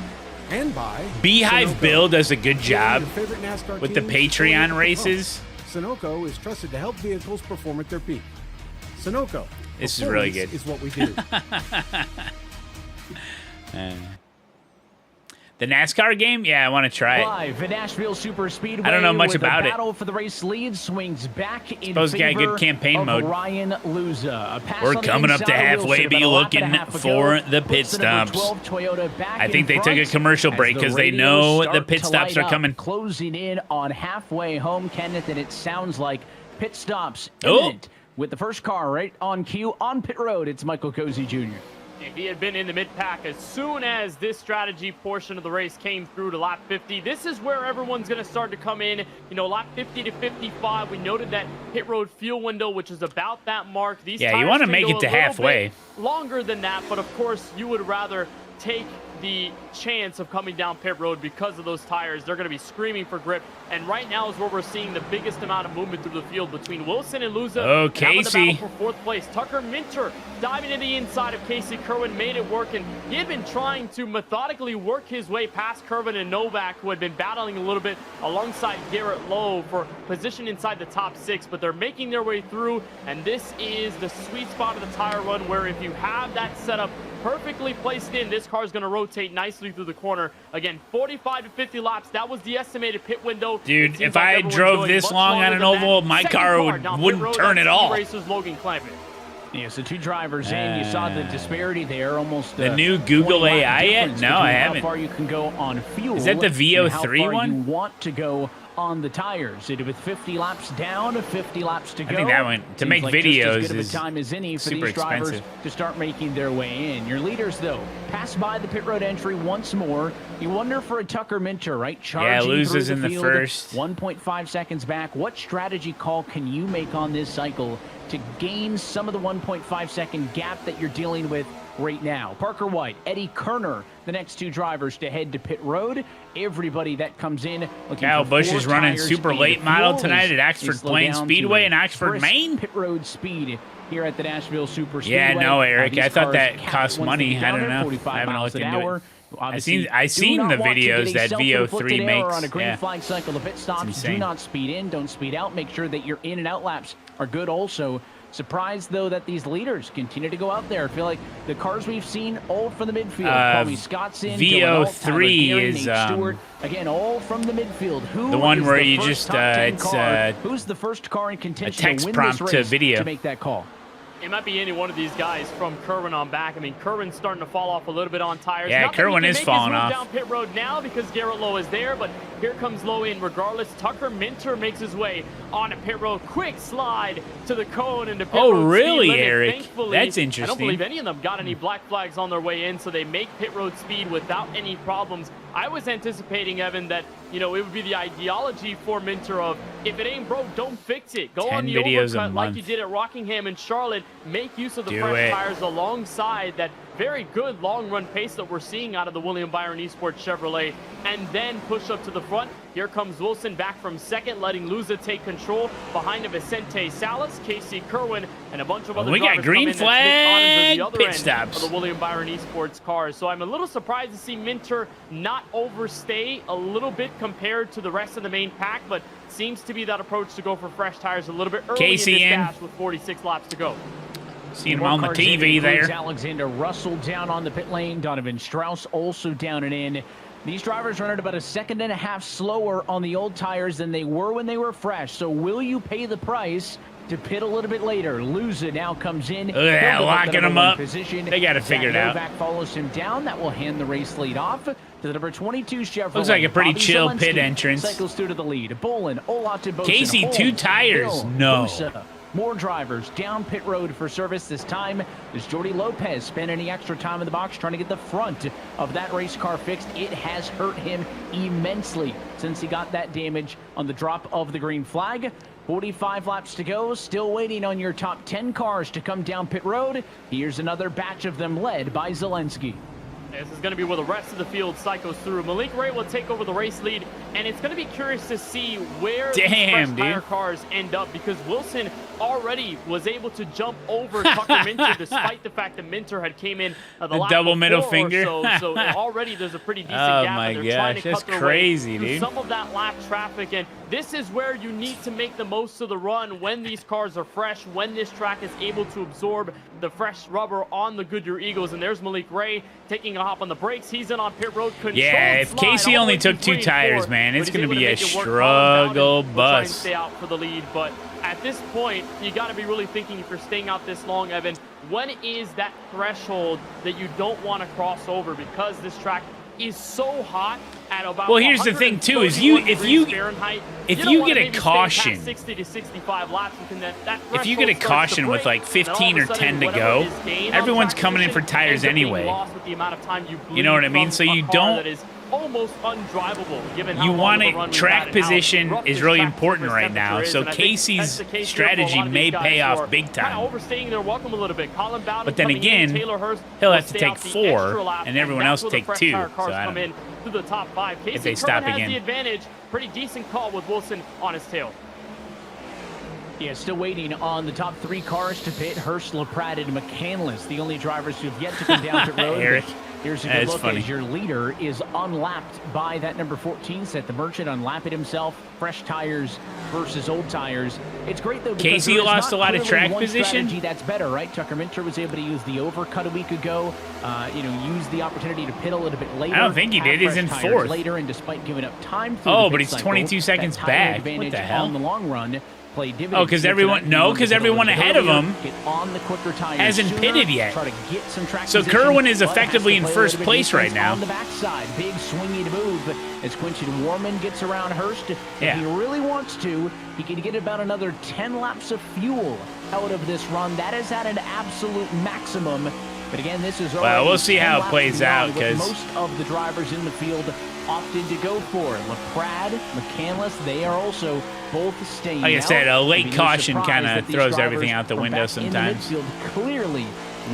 and by Beehive Sunoco. Bill does a good job Your favorite NASCAR with the teams Patreon fully races. Sunoco is trusted to help vehicles perform at their peak. Sunoco. This is really good. Is what we do. The NASCAR game? Yeah, I want to try it. Live at Nashville Superspeedway. I don't know much where about the it. Battle for the race lead swings back in Suppose favor got a good campaign of mode. Ryan Luza. We're coming up to halfway, be looking for the pit stops. I think they took a commercial break because they know the pit stops are coming. Closing in on halfway home, Kenneth, and it sounds like pit stops Oh. imminent. With the first car right on cue on pit road, it's Michael Cozy Jr. If he had been in the mid-pack as soon as this strategy portion of the race came through to lap 50, this is where everyone's going to start to come in. You know, lap 50 to 55, we noted that pit road fuel window, which is about that mark. These Yeah, you want to make it to halfway. Longer than that, but of course, you would rather take the chance of coming down pit road because of those tires. They're going to be screaming for grip, and right now is where we're seeing the biggest amount of movement through the field between Wilson and Luza. Oh, Now in the Casey. battle for fourth place. Tucker Minter diving to the inside of Casey Kerwin, made it work, and he had been trying to methodically work his way past Kerwin and Novak, who had been battling a little bit alongside Garrett Lowe for position inside the top 6, but they're making their way through, and this is the sweet spot of the tire run where if you have that setup perfectly placed in, this car is going to rotate nicely through the corner. Again, 45 to 50 laps. That was the estimated pit window. Dude, if I drove this long on an oval, my car wouldn't turn at all. Racers Logan Clement. Yeah, so two drivers in. You saw the disparity there, almost. The new Google AI yet? No, I haven't. How far you can go on fuel? Is that the and how VO3 far one? You want to go on the tires. With 50 laps down, 50 laps to go. I think that one to make like videos just as good is of a time as any for super these drivers expensive. to start making their way in. Your leaders, though, pass by the pit road entry once more. You wonder for a Tucker Minter, right? Charging loses through in the field, first. 1.5 seconds back. What strategy call can you make on this cycle to gain some of the 1.5 second gap that you're dealing with right now? Parker White, Eddie Kerner, the next two drivers to head to pit road. Everybody that comes in looking Kyle for Busch four is running tires super and late model fuel tonight as at they Oxford slow Plains down Speedway to in Oxford, crisp Maine. Pit road speed here at the Nashville Superspeedway. Yeah, no, Eric, These I thought cars that capped cost once they money. get I down don't there, know. 45 I haven't miles looked an into hour. it. Obviously, I seen do not the want to get videos a that self-inflicted VO3 error makes. on a green Yeah. flag cycle. The pit stops. Do insane. not speed in. Don't speed out. Make sure that your in and out laps are good also. Surprised, though, that these leaders continue to go out there. I feel like the cars we've seen, all from the midfield. Tommy Scott's in, VO3 is is Stewart. Again, all from the midfield. Who the one is where the you first just top 10 it's car? Who's the first car in contention text to win prompt this to race video. to make that call? It might be any one of these guys from Kerwin on back. I mean, Kerwin's starting to fall off a little bit on tires. Yeah, Not that he Kerwin can is make his falling move off. down pit road now because Garrett Lowe is there, but here comes Lowe in regardless. Tucker Minter makes his way on a pit road. Quick slide to the cone and the pit road really, speed limit. Eric? Thankfully, That's I interesting. don't believe any of them got any black flags on their way in, so they make pit road speed without any problems. I was anticipating, Evan, that it would be the ideology for Minter of, if it ain't broke, don't fix it. Go 10 on the videos a overcut like month. you did at Rockingham and Charlotte. Make use of the Do fresh it. tires alongside that very good long run pace that we're seeing out of the William Byron Esports Chevrolet, and then push up to the front. Here comes Wilson back from second, letting Luza take control. Behind him, Vicente Salas, Casey Kerwin, and a bunch of other We got drivers green come in. That's Nick Ottinger, flag, the other pit end stops. of the William Byron Esports cars. So I'm a little surprised to see Minter not overstay a little bit compared to the rest of the main pack, but seems to be that approach to go for fresh tires a little bit early Casey in this in. dash with 46 laps to go. Seeing him on the TV there. Alexander Russell down on the pit lane. Donovan Strauss also down and in. These drivers run at about a second and a half slower on the old tires than they were when they were fresh. So will you pay the price to pit a little bit later? Luza now comes in. Look at that, locking him up. Position. They got to figure it out. Novak follows him down. That will hand the race lead off to the number 22 Chevrolet. Looks like a pretty Bobby chill Zelensky pit entrance. Cycles through to the lead. Bolin, Olatibosin, Casey, Holmes, 2 tires. Hill, No. Musa. More drivers down pit road for service. This time is Jordy Lopez spent any extra time in the box trying to get the front of that race car fixed. It has hurt him immensely since he got that damage on the drop of the green flag. 45 laps to go. Still waiting on your top 10 cars to come down pit road. Here's another batch of them led by Zelensky. This is going to be where the rest of the field cycles through. Malik Ray will take over the race lead, and it's going to be curious to see where these fresh tire cars end up, because Wilson already was able to jump over Tucker Minter despite the fact that Minter had came in the lap double middle before finger. So already there's a pretty decent Oh gap. my And they're trying to gosh, cut that's their way crazy, through dude. some of that lap traffic, and this is where you need to make the most of the run when these cars are fresh, when this track is able to absorb the fresh rubber on the Goodyear Eagles. And there's Malik Ray taking a hop on the brakes. He's in on pit road. Yeah, if Casey only took 2 tires, man, it's going to be a struggle Try and bus. stay out for the lead, but at this point, you got to be really thinking, if you're staying out this long, Evan, when is that threshold that you don't want to cross over, because this track is so hot at about Well, here's the thing too: is if you get a caution, 60 to 65 laps within that if you get a caution with like 15 or 10 to go, everyone's coming in for tires anyway. You know what I mean? So you don't. Almost undrivable, given how You long want of a it. run we've Track had and how position rough is this really track important surface right now. temperature is, So and I think Casey's that's the case here for a strategy lot of may these pay guys off who are big kind time. of overstaying their welcome a little bit. Colin Bowden But then coming again, in, Taylor Hurst he'll will have to stay take out the 4, extra lap, and everyone that's else where take the fresh 2. tire So cars I come don't in know. to the top 5. Casey they Kerwin stop has again. the advantage. Pretty decent call with Wilson on his tail. Yeah, still waiting on the top 3 cars to pit. Hurst, LaPrade, and McCandless, the only drivers who have yet to come down pit road. Eric. Here's a That's good look funny. as your leader is unlapped by that number 14 set. The Merchant unlapped it himself. Fresh tires versus old tires. It's great, though, because Casey there is lost not a lot of clearly track one position. strategy that's better, right? Tucker Minter was able to use the overcut a week ago. Use the opportunity to pit a little bit later. I don't think he have did. He's fresh in tires 4th. later, and despite giving up time through Oh, the but pit he's cycle, 22 seconds that tire back. What advantage the hell? on the long run play dividends. Oh, because Here everyone tonight, no, you because want to everyone get ahead of earlier, him get on the quicker tires hasn't sooner, pitted yet. Try to get some track So position, Kerwin is but has effectively to in play a first little bit place right defense now. on the backside. Big swingy move as Quinton Warman gets around Hurst. If Yeah. he really wants to, he can get about another 10 laps of fuel out of this run. That is at an absolute maximum. But again, this is Well, already we'll see 10 how it laps plays beyond out, what 'cause- most of the drivers in the field opted to go for. LaPrade, McCandless, they are also both staying Like I out. said, a late Maybe no caution surprise kinda that these throws drivers everything out the from window back sometimes. In the midfield clearly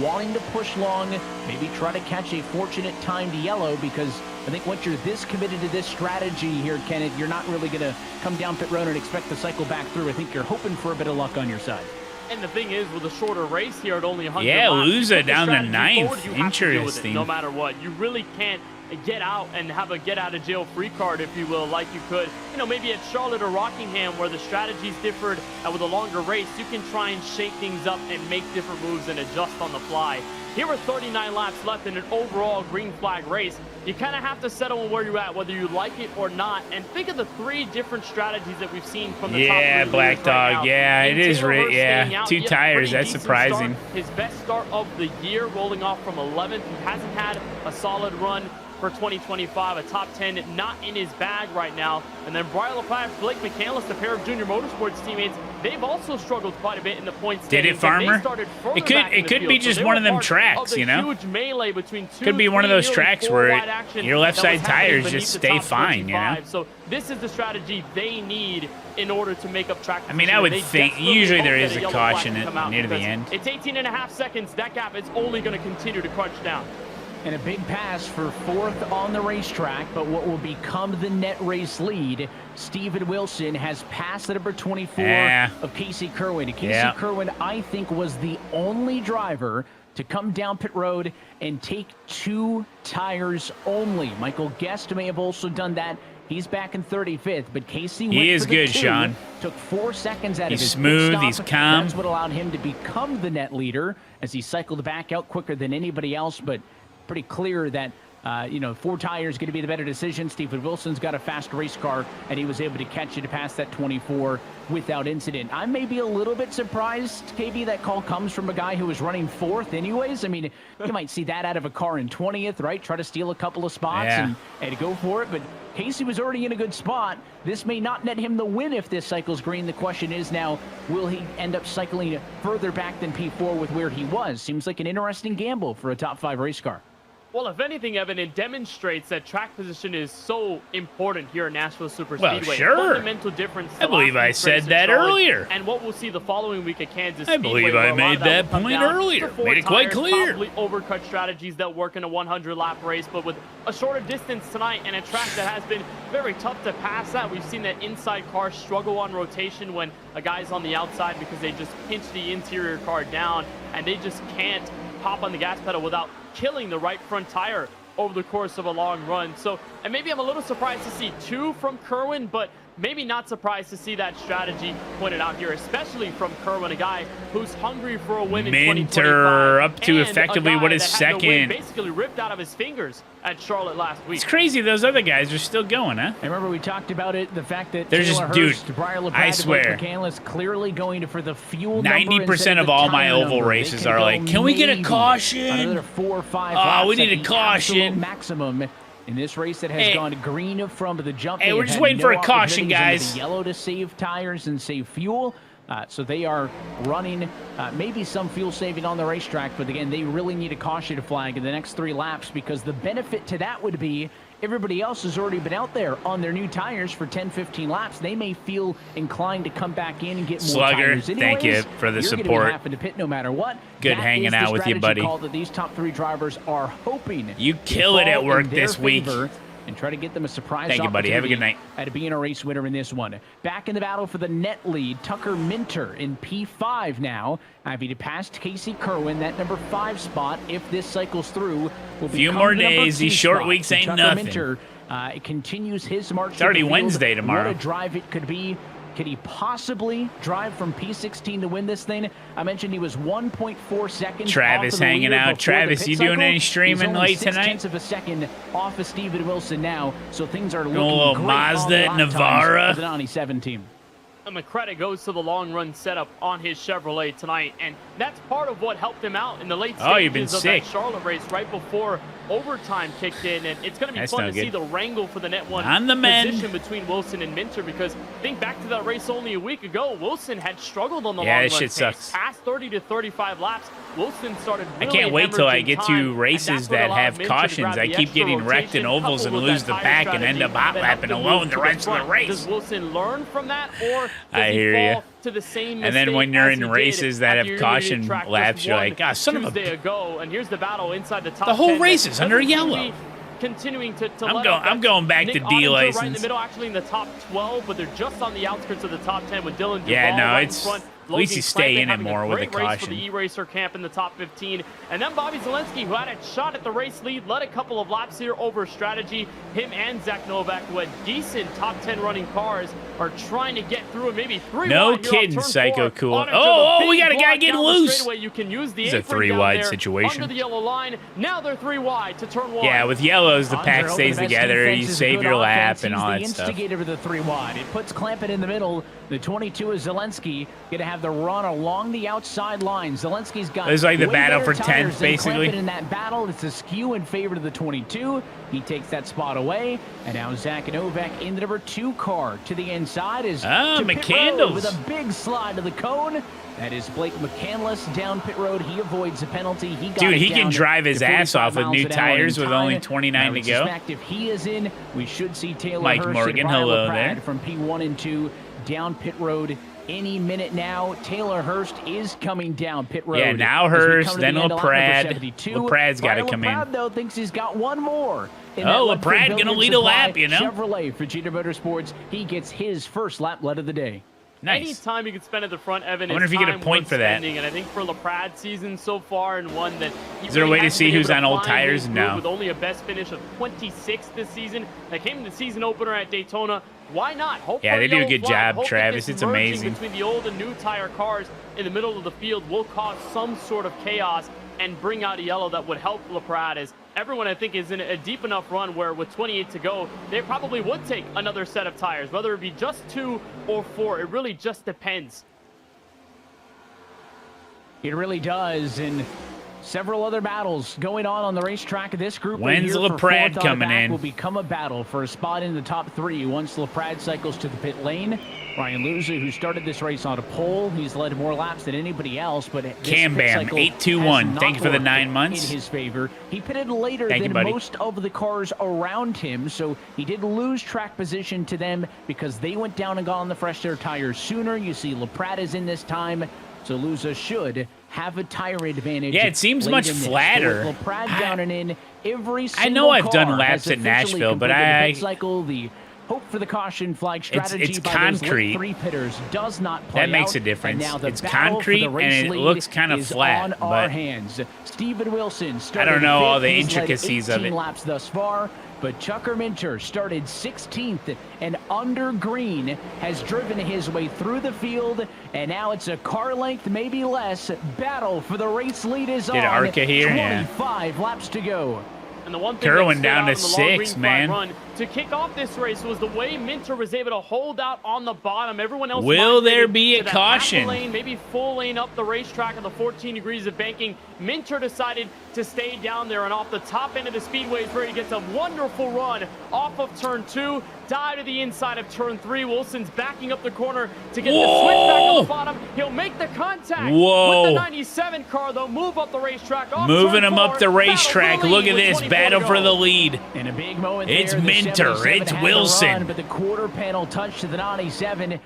wanting to push long, maybe try to catch a fortunate timed yellow, because I think once you're this committed to this strategy here, Kenneth, you're not really going to come down pit road and expect to cycle back through. I think you're hoping for a bit of luck on your side. And the thing is, with a shorter race here at only 100 Yeah, laps, Luza put the down to strategy 9th. forward, you have to deal with it Interesting. no matter what. You really can't get out and have a get-out-of-jail-free card, if you will, like you could, maybe at Charlotte or Rockingham, where the strategies differed and with a longer race, you can try and shake things up and make different moves and adjust on the fly. Here are 39 laps left in an overall green flag race. You kind of have to settle on where you're at, whether you like it or not, and think of the 3 different strategies that we've seen from the top 3 leaders Black Dog. Right now. Yeah, it is. Yeah, 2 tires. That's surprising. Start. His best start of the year, rolling off from 11th. He hasn't had a solid run for 2025, a top 10 not in his bag right now. And then Brian LaPlatte, Blake McCandless, a pair of Junior Motorsports teammates, they've also struggled quite a bit in the points. Did it, Farmer? It could be just one of them tracks, Huge melee between could be one of those tracks where your left side tires just stay fine, So this is the strategy they need in order to make up track. I mean, I would think usually there is a caution near the end. It's 18.5 seconds. That gap is only going to continue to crunch down. And a big pass for 4th on the racetrack, but what will become the net race lead, Steven Wilson has passed the number 24 of Casey Kerwin. Casey Kerwin, I think, was the only driver to come down pit road and take 2 tires only. Michael Guest may have also done that. He's back in 35th, but Casey went is for the good, 2, Sean. Took 4 seconds out of his pit smooth, stop. he's calm. That's what allowed him to become the net leader as he cycled back out quicker than anybody else, but pretty clear that 4 tires going to be the better decision. Steven Wilson's got a fast race car, and he was able to catch it past that 24 without incident. I may be a little bit surprised, KB, that call comes from a guy who was running 4th anyways. I mean, you might see that out of a car in 20th, right? Try to steal a couple of spots and go for it, but Casey was already in a good spot. This may not net him the win if this cycle's green. The question is now, will he end up cycling further back than P4 with where he was? Seems like an interesting gamble for a top 5 race car. Well, if anything, Evan, it demonstrates that track position is so important here at Nashville Superspeedway. Well, sure. Fundamental difference. I believe I said that earlier. And what we'll see the following week at Kansas I believe I made that point earlier. Made it quite clear. Probably overcut strategies that work in a 100-lap race, but with a shorter distance tonight and a track that has been very tough to pass at, we've seen that inside car struggle on rotation when a guy's on the outside because they just pinch the interior car down and they just can't pop on the gas pedal without killing the right front tire over the course of a long run. So, and maybe I'm a little surprised to see 2 from Kerwin, but maybe not surprised to see that strategy pointed out here, especially from Kerwin, a guy who's hungry for a win in 2025. Up to effectively what is second. Basically ripped out of his fingers at Charlotte last week. It's crazy those other guys are still going, huh? I remember we talked about it, the fact that they're just, dude, I swear. McCandless clearly going for the fuel 90% of all my oval races are like, can we get a caution? Another 4 or 5 laps. We need a caution. Maximum in this race that has gone green from the jump. Hey, we're just waiting for a caution, guys. Yellow to save tires and save fuel. So they are running maybe some fuel saving on the racetrack, but again, they really need a caution flag in the next 3 laps because the benefit to that would be everybody else has already been out there on their new tires for 10, 15 laps. They may feel inclined to come back in and get more tires anyways. Thank you for the support. You're going to be having to pit no matter what. Good hanging out with you, buddy. Call that these top 3 drivers are hoping you kill it at work this week. And try to get them a surprise. Thank you, buddy. Have a good night. At being a race winner in this one. Back in the battle for the net lead, Tucker Minter in P5 now. Having to pass Casey Kerwin, that number 5 spot, if this cycles through, will be few more days. These short weeks ain't nothing. Minter continues his march. It's already Wednesday tomorrow. What a drive it could be. Could he possibly drive from P16 to win this thing? I mentioned he was 1.4 seconds. Travis off of hanging out. Travis, you doing any streaming late tonight? 0.6 of a second off of Steven Wilson now, so things are looking a little great Mazda on the Navara. The Donnie 7 team. And the credit goes to the long run setup on his Chevrolet tonight, and that's part of what helped him out in the late stages of that Charlotte race right before overtime kicked in. And it's going to be fun to see the wrangle for the net 1 position between Wilson and Minter, because think back to that race only a week ago. Wilson had struggled on the long run this shit pace. sucks. Past 30 to 35 laps, Wilson started really I can't wait till I get to time, races that have cautions. I keep getting wrecked in ovals and lose the back and end up hot lapping alone the rest of the race. Does Wilson learn from that, or does I he hear fall you. to the same and then when you're in races that have have caution laps, you're like, God, son of a... ago, and here's the battle inside the top The whole 10. race is under yellow. Continuing to I'm going back Nick to D Ottinger license. right in the middle, actually in the top 12, but they're just on the outskirts of the top 10 with Dylan Duvall Yeah, no, right it's in front. least you stay in it more with a great race for caution. the E-Racer camp in the top 15. And then Bobby Zalenski, who had a shot at the race lead, led a couple of laps here over strategy. Him and Zach Novak, who had decent top 10 running cars, are trying to get through and maybe 3 No wide here on kidding, turn Psycho 4. Cool. Onto the Oh, we big got a guy block getting down the loose. straightaway. You can use the It's a apron down 3-wide there situation. under the yellow line. Now they're 3 wide to turn 1. Yeah, with yellows, the pack Under stays the best together. defense You is save good your lap offense. and He's all the that stuff. instigator of the 3 wide. It puts Clampett in the middle. The 22 is Zelensky. Going to have the run along the outside line. Zelensky's got It's like the way battle better for tires 10th, than basically. Clampett in that battle. It's a skew in favor of the 22. He takes that spot away. And now Zach Novak in the number 2 car to the inside is to pit road with a big slide to the cone. That is Blake McCandless down pit road. He avoids the penalty. He got Dude, it he down can drive his to ass 45 off with miles new an hour tires in with time. only 29 I to would go. suspect if he is in, we should see Taylor Mike Hurst Morgan, and Brian hello LaPrade there. from P1 and 2 down pit road any minute now. Taylor Hurst is coming down pit road. Yeah, now as we Hurst, come to then the end of lap number LaPrade. 72. LaPrade's got to Brian come in. LaPrade, though, thinks he's got one more. in Oh, that LaPrade Ledford gonna Building lead a lap, Supply you know? Chevrolet for Jeter Motorsports. He gets his first lap lead of the day. Nice. Any time you can spend at the front, Evan, I wonder is if you get a time point worth for that. spending. And I think for LaPrade's season so far, and one that Is there a way to see who's on old tires? No. With only a best finish of 26th this season, that came in the season opener at Daytona. Why not? Hope Yeah, for they do a yellow good flag. job, Hope that Travis. this It's merging amazing. between the old and new tire cars in the middle of the field will cause some sort of chaos and bring out a yellow that would help LaPrade, as everyone, I think, is in a deep enough run where with 28 to go, they probably would take another set of tires, whether it be just 2 or 4. It really just depends. It really does, and several other battles going on the racetrack. This group When's right here for LaPrade fourth out coming of back in? will become a battle for a spot in the top 3 once LaPrade cycles to the pit lane. Ryan Luza, who started this race on a pole, he's led more laps than anybody else, but this Cam pit Bam, cycle 821. has not Thank you for the worked 9 months. in his favor. He pitted later Thank you, than buddy. most of the cars around him, so he did lose track position to them because they went down and got on the fresh air tires sooner. You see LaPrade is in this time, so Luza should have a tire advantage. Yeah, it seems late much in this. flatter. With LaPrade down and in, every I single know I've done car laps has at officially Nashville, but completed the I- pit cycle. The hope for the caution flag strategy it's by those concrete. 3 pitters does not play That makes out, a difference. And now the It's battle concrete, for the race and it lead looks kind of is flat, on our but hands. Steven Wilson started I don't know all fifth. the He's led intricacies of 18 it. laps thus far. But Chucker Minter started 16th, and under green has driven his way through the field, and now it's a car length, maybe less. Battle for the race lead is Did on. Arca here? Yeah. 25 laps to go. And the one thing Kerwin that stood down out to in the long 6, green flag man. run to kick off this race was the way Minter was able to hold out on the bottom. Everyone else Will there migrated be a to that half caution? lane, maybe full lane up the racetrack of the 14 degrees of banking. Minter decided to stay down there, and off the top end of the speedway is where he gets a wonderful run off of turn 2, dive to the inside of turn 3. Wilson's backing up the corner to get the switch back on the bottom. He'll make the contact Whoa. with the 97 car, though. Move up the racetrack. Off Moving turn him 4, up the racetrack. battle for the Look lead at with this 24 to battle for go. the lead. In a big moment It's there, the Minter. 77 It's had the Wilson. run, but the quarter panel touch to the 97.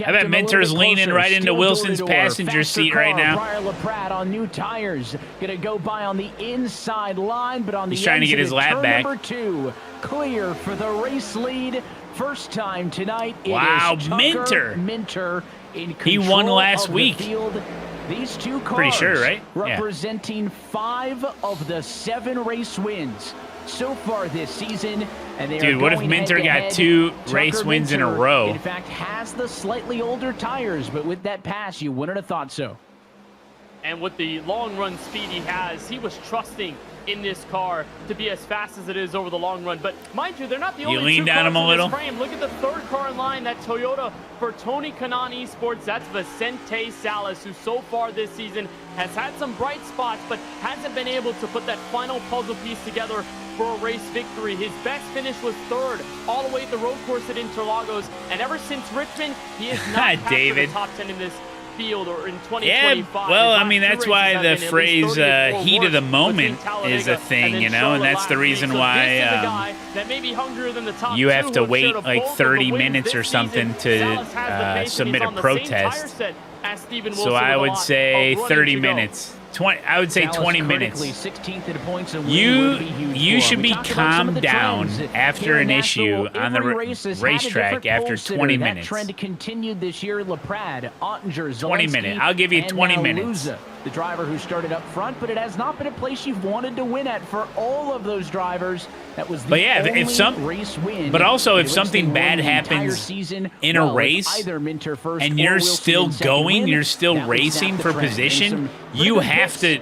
I bet Minter's leaning right into Wilson's passenger Faster seat right car, now. Brian LaPrade on new tires. Gonna go by on the inside line, but on the He's trying to get his exit lap turn back. number 2, clear for the race lead. First time tonight. It Wow, is Tucker Minter. Minter in He control won last of the week. field. These 2 cars Pretty sure, right? Yeah. representing 5 of the 7 race wins so far this season. And they Dude, are what if going Minter got head-to-head. 2 Tucker race wins in a Minter, row? in fact, has the slightly older tires, but with that pass, you wouldn't have thought so. And with the long run speed he has, he was trusting in this car to be as fast as it is over the long run. But mind you, they're not the You only leaned 2 down cars him a in little? this frame. Look at the 3rd car in line, that Toyota for Tony Kanaan Esports. That's Vicente Salas, who so far this season has had some bright spots, but hasn't been able to put that final puzzle piece together for a race victory. His best finish was 3rd, all the way at the road course at Interlagos. And ever since Richmond, he has not passed David. the top 10 in this field or in 2025. Yeah, well, I mean, that's why the phrase heat of the moment is a thing, you know, and that's the reason why you have to wait like 30 minutes or something to submit a protest. So I would say 30 minutes. I would say 20 minutes. 16th in points and You should be calmed down after an issue on the racetrack after 20 minutes. That trend continued this year. LaPrade, Ottinger, 20 minutes. I'll give you 20 minutes. Luza, the driver who started up front, but it has not been a place you've wanted to win at for all of those drivers. That was the only race win. But also, if something bad happens in a race and you're still going, you're still racing for position, you have to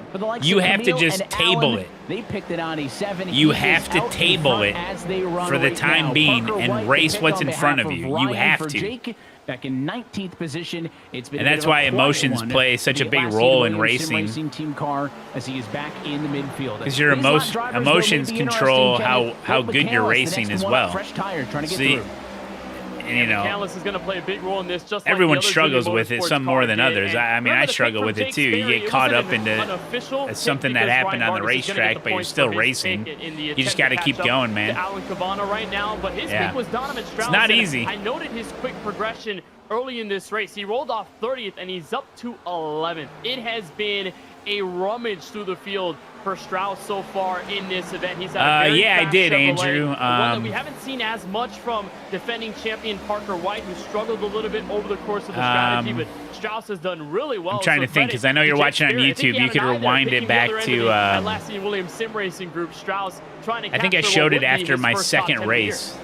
just table it. They picked it on a 7. You have to table it for the time being and race what's in front of you. You have to. Back in 19th position, it's been and that's why emotions play such a big role in racing. Team car as he is back in the midfield. Because your emotions control how good you're racing as well. See, you know, Canlis is going to play a big role in this. Just everyone like struggles with it, some more than others. I mean, I struggle with it too. You get caught up into something that happened on the racetrack, but you're still racing. You just got to keep going, man. Alan Cabana right now, but his pick was Donovan Strauss. It's not easy. I noted his quick progression early in this race. He rolled off 30th, and he's up to 11th. It has been a rummage through the field for Strauss so far in this event. He's had a very I did, Chevrolet, Andrew. one that we haven't seen as much from defending champion Parker White, who struggled a little bit over the course of the strategy, but Strauss has done really well. I'm trying to think, because I know you're watching on YouTube. You could rewind it back to Lassie Williams Sim Racing Group. Strauss trying to I think I showed it after my second race.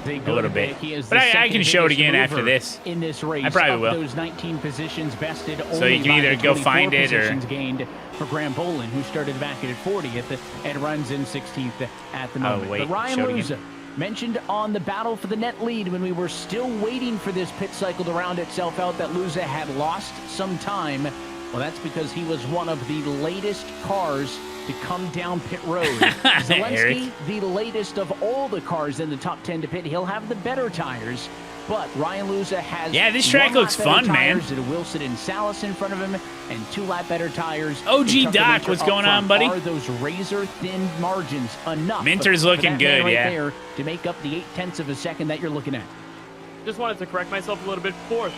A little bit, but I can show it again after this. In this race, I probably will. Those 19 positions bested. So you can either go find it or gained for Graham Bolin, who started back at 40th and runs in 16th at the moment. Oh wait, but Ryan Luza mentioned on the battle for the net lead when we were still waiting for this pit cycle to round itself out that Luza had lost some time. Well, that's because he was one of the latest cars to come down pit road. Zelensky, the latest of all the cars in the top 10 to pit. He'll have the better tires, but Ryan Luza has this track looks fun, man. Wilson and Salas in front of him, and 2 lap better tires. OG Doc, what's going on, buddy? Are those razor-thin margins enough? Minter's looking good, right there to make up the 0.8 of a second that you're looking at. Just wanted to correct myself a little bit. Fourth.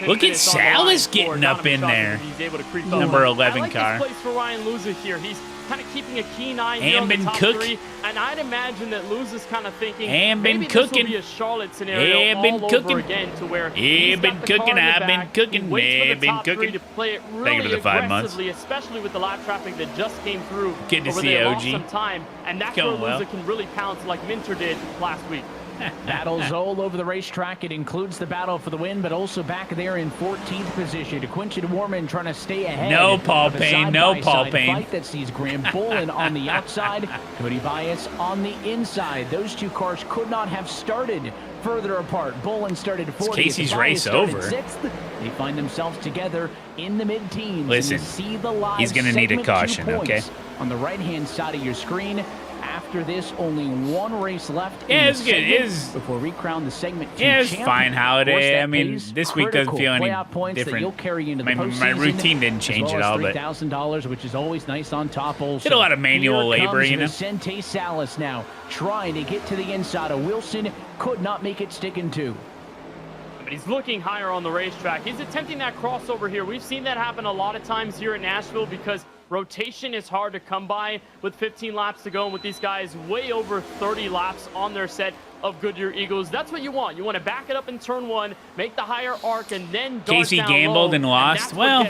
Look at Salas getting up in there. He's able to creep Number 11 I like car. This place for Ryan Luza here. He's kind of keeping a keen eye here on the top 3, and I'd imagine that Luza's kind of thinking maybe this will be a Charlotte scenario all over again, to where he's got the car in the back, he waits for the top 3 to play it really aggressively, especially with the lap traffic that just came through. Good to over see there, OG. lost some time, and that's where Luza can really pounce like Minter did last week. Battles all over the racetrack. It includes the battle for the win, but also back there in 14th position. Quinton Warman trying to stay ahead. No Paul Payne. No Paul Payne. Fight that sees Graham Bolin on the outside, Cody Bias on the inside. Those two cars could not have started further apart. Bolin started 40th. Casey's race over. 6th. They find themselves together in the mid-teens. Listen, see the live he's going to need a caution, okay? On the right-hand side of your screen. After this, only 1 race left. Yeah, it's good. Before we crown the segment. Yeah, it's fine holiday. I mean, this week doesn't feel any different. My routine didn't change at all, but $3,000, which is always nice on top. Also, did a lot of manual labor, you know. Vicente Salas now trying to get to the inside of Wilson, could not make it stick in 2. But he's looking higher on the racetrack. He's attempting that crossover here. We've seen that happen a lot of times here at Nashville because rotation is hard to come by with 15 laps to go, and with these guys way over 30 laps on their set of Goodyear Eagles. That's what you want. You want to back it up in turn 1, make the higher arc, and then Casey gambled and lost. Well,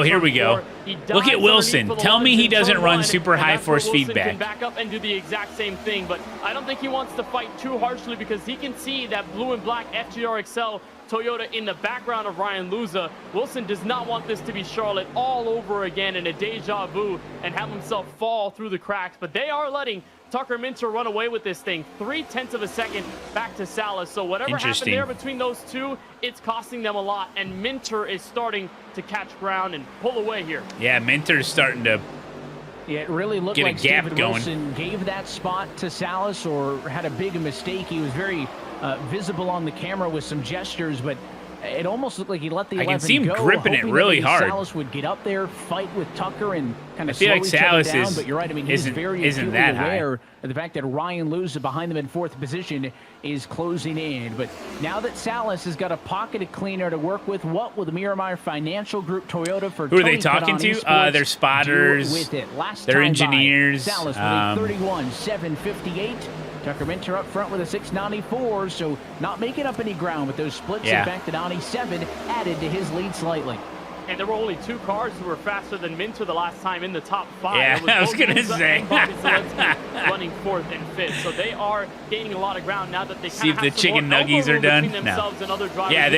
here we go. Look at Wilson. Tell me he doesn't run super high force feedback. Can back up and do the exact same thing, but I don't think he wants to fight too harshly because he can see that blue and black FGR Excel Toyota in the background of Ryan Luza. Wilson does not want this to be Charlotte all over again in a deja vu and have himself fall through the cracks, but they are letting Tucker Minter run away with this thing. 0.3 of a second back to Salas. So whatever happened there between those two, it's costing them a lot, and Minter is starting to catch ground and pull away here. Yeah, Minter's starting to it really looked like Steven Wilson gave that spot to Salas or had a big mistake. He was very visible on the camera with some gestures, but It almost looked like he let the 11 I can see him go, gripping it hoping really that hard. Salas would get up there, fight with Tucker, and kind I of feel slow like each other Salas down. is- But you're right. I mean, he's very isn't acutely that high. aware of the fact that Ryan Luz behind them in 4th position is closing in. But now that Salas has got a pocket of clean air to work with, what will the Miramar Financial Group Toyota for Who are they Tony talking Kadani to? Sports They're spotters. do with it? Last They're time by, engineers. Salas with a 31.758. Tucker Minter up front with a 694, so not making up any ground with those splits. Yeah. In fact, the 97 added to his lead slightly. And there were only 2 cars who were faster than Minter the last time in the top 5. Yeah, It was I was both gonna Luz say. and Bobby Zelensky running 4th and 5th. So they are gaining a lot of ground now that they See if kind of the chicken nuggies are done. No. Yeah,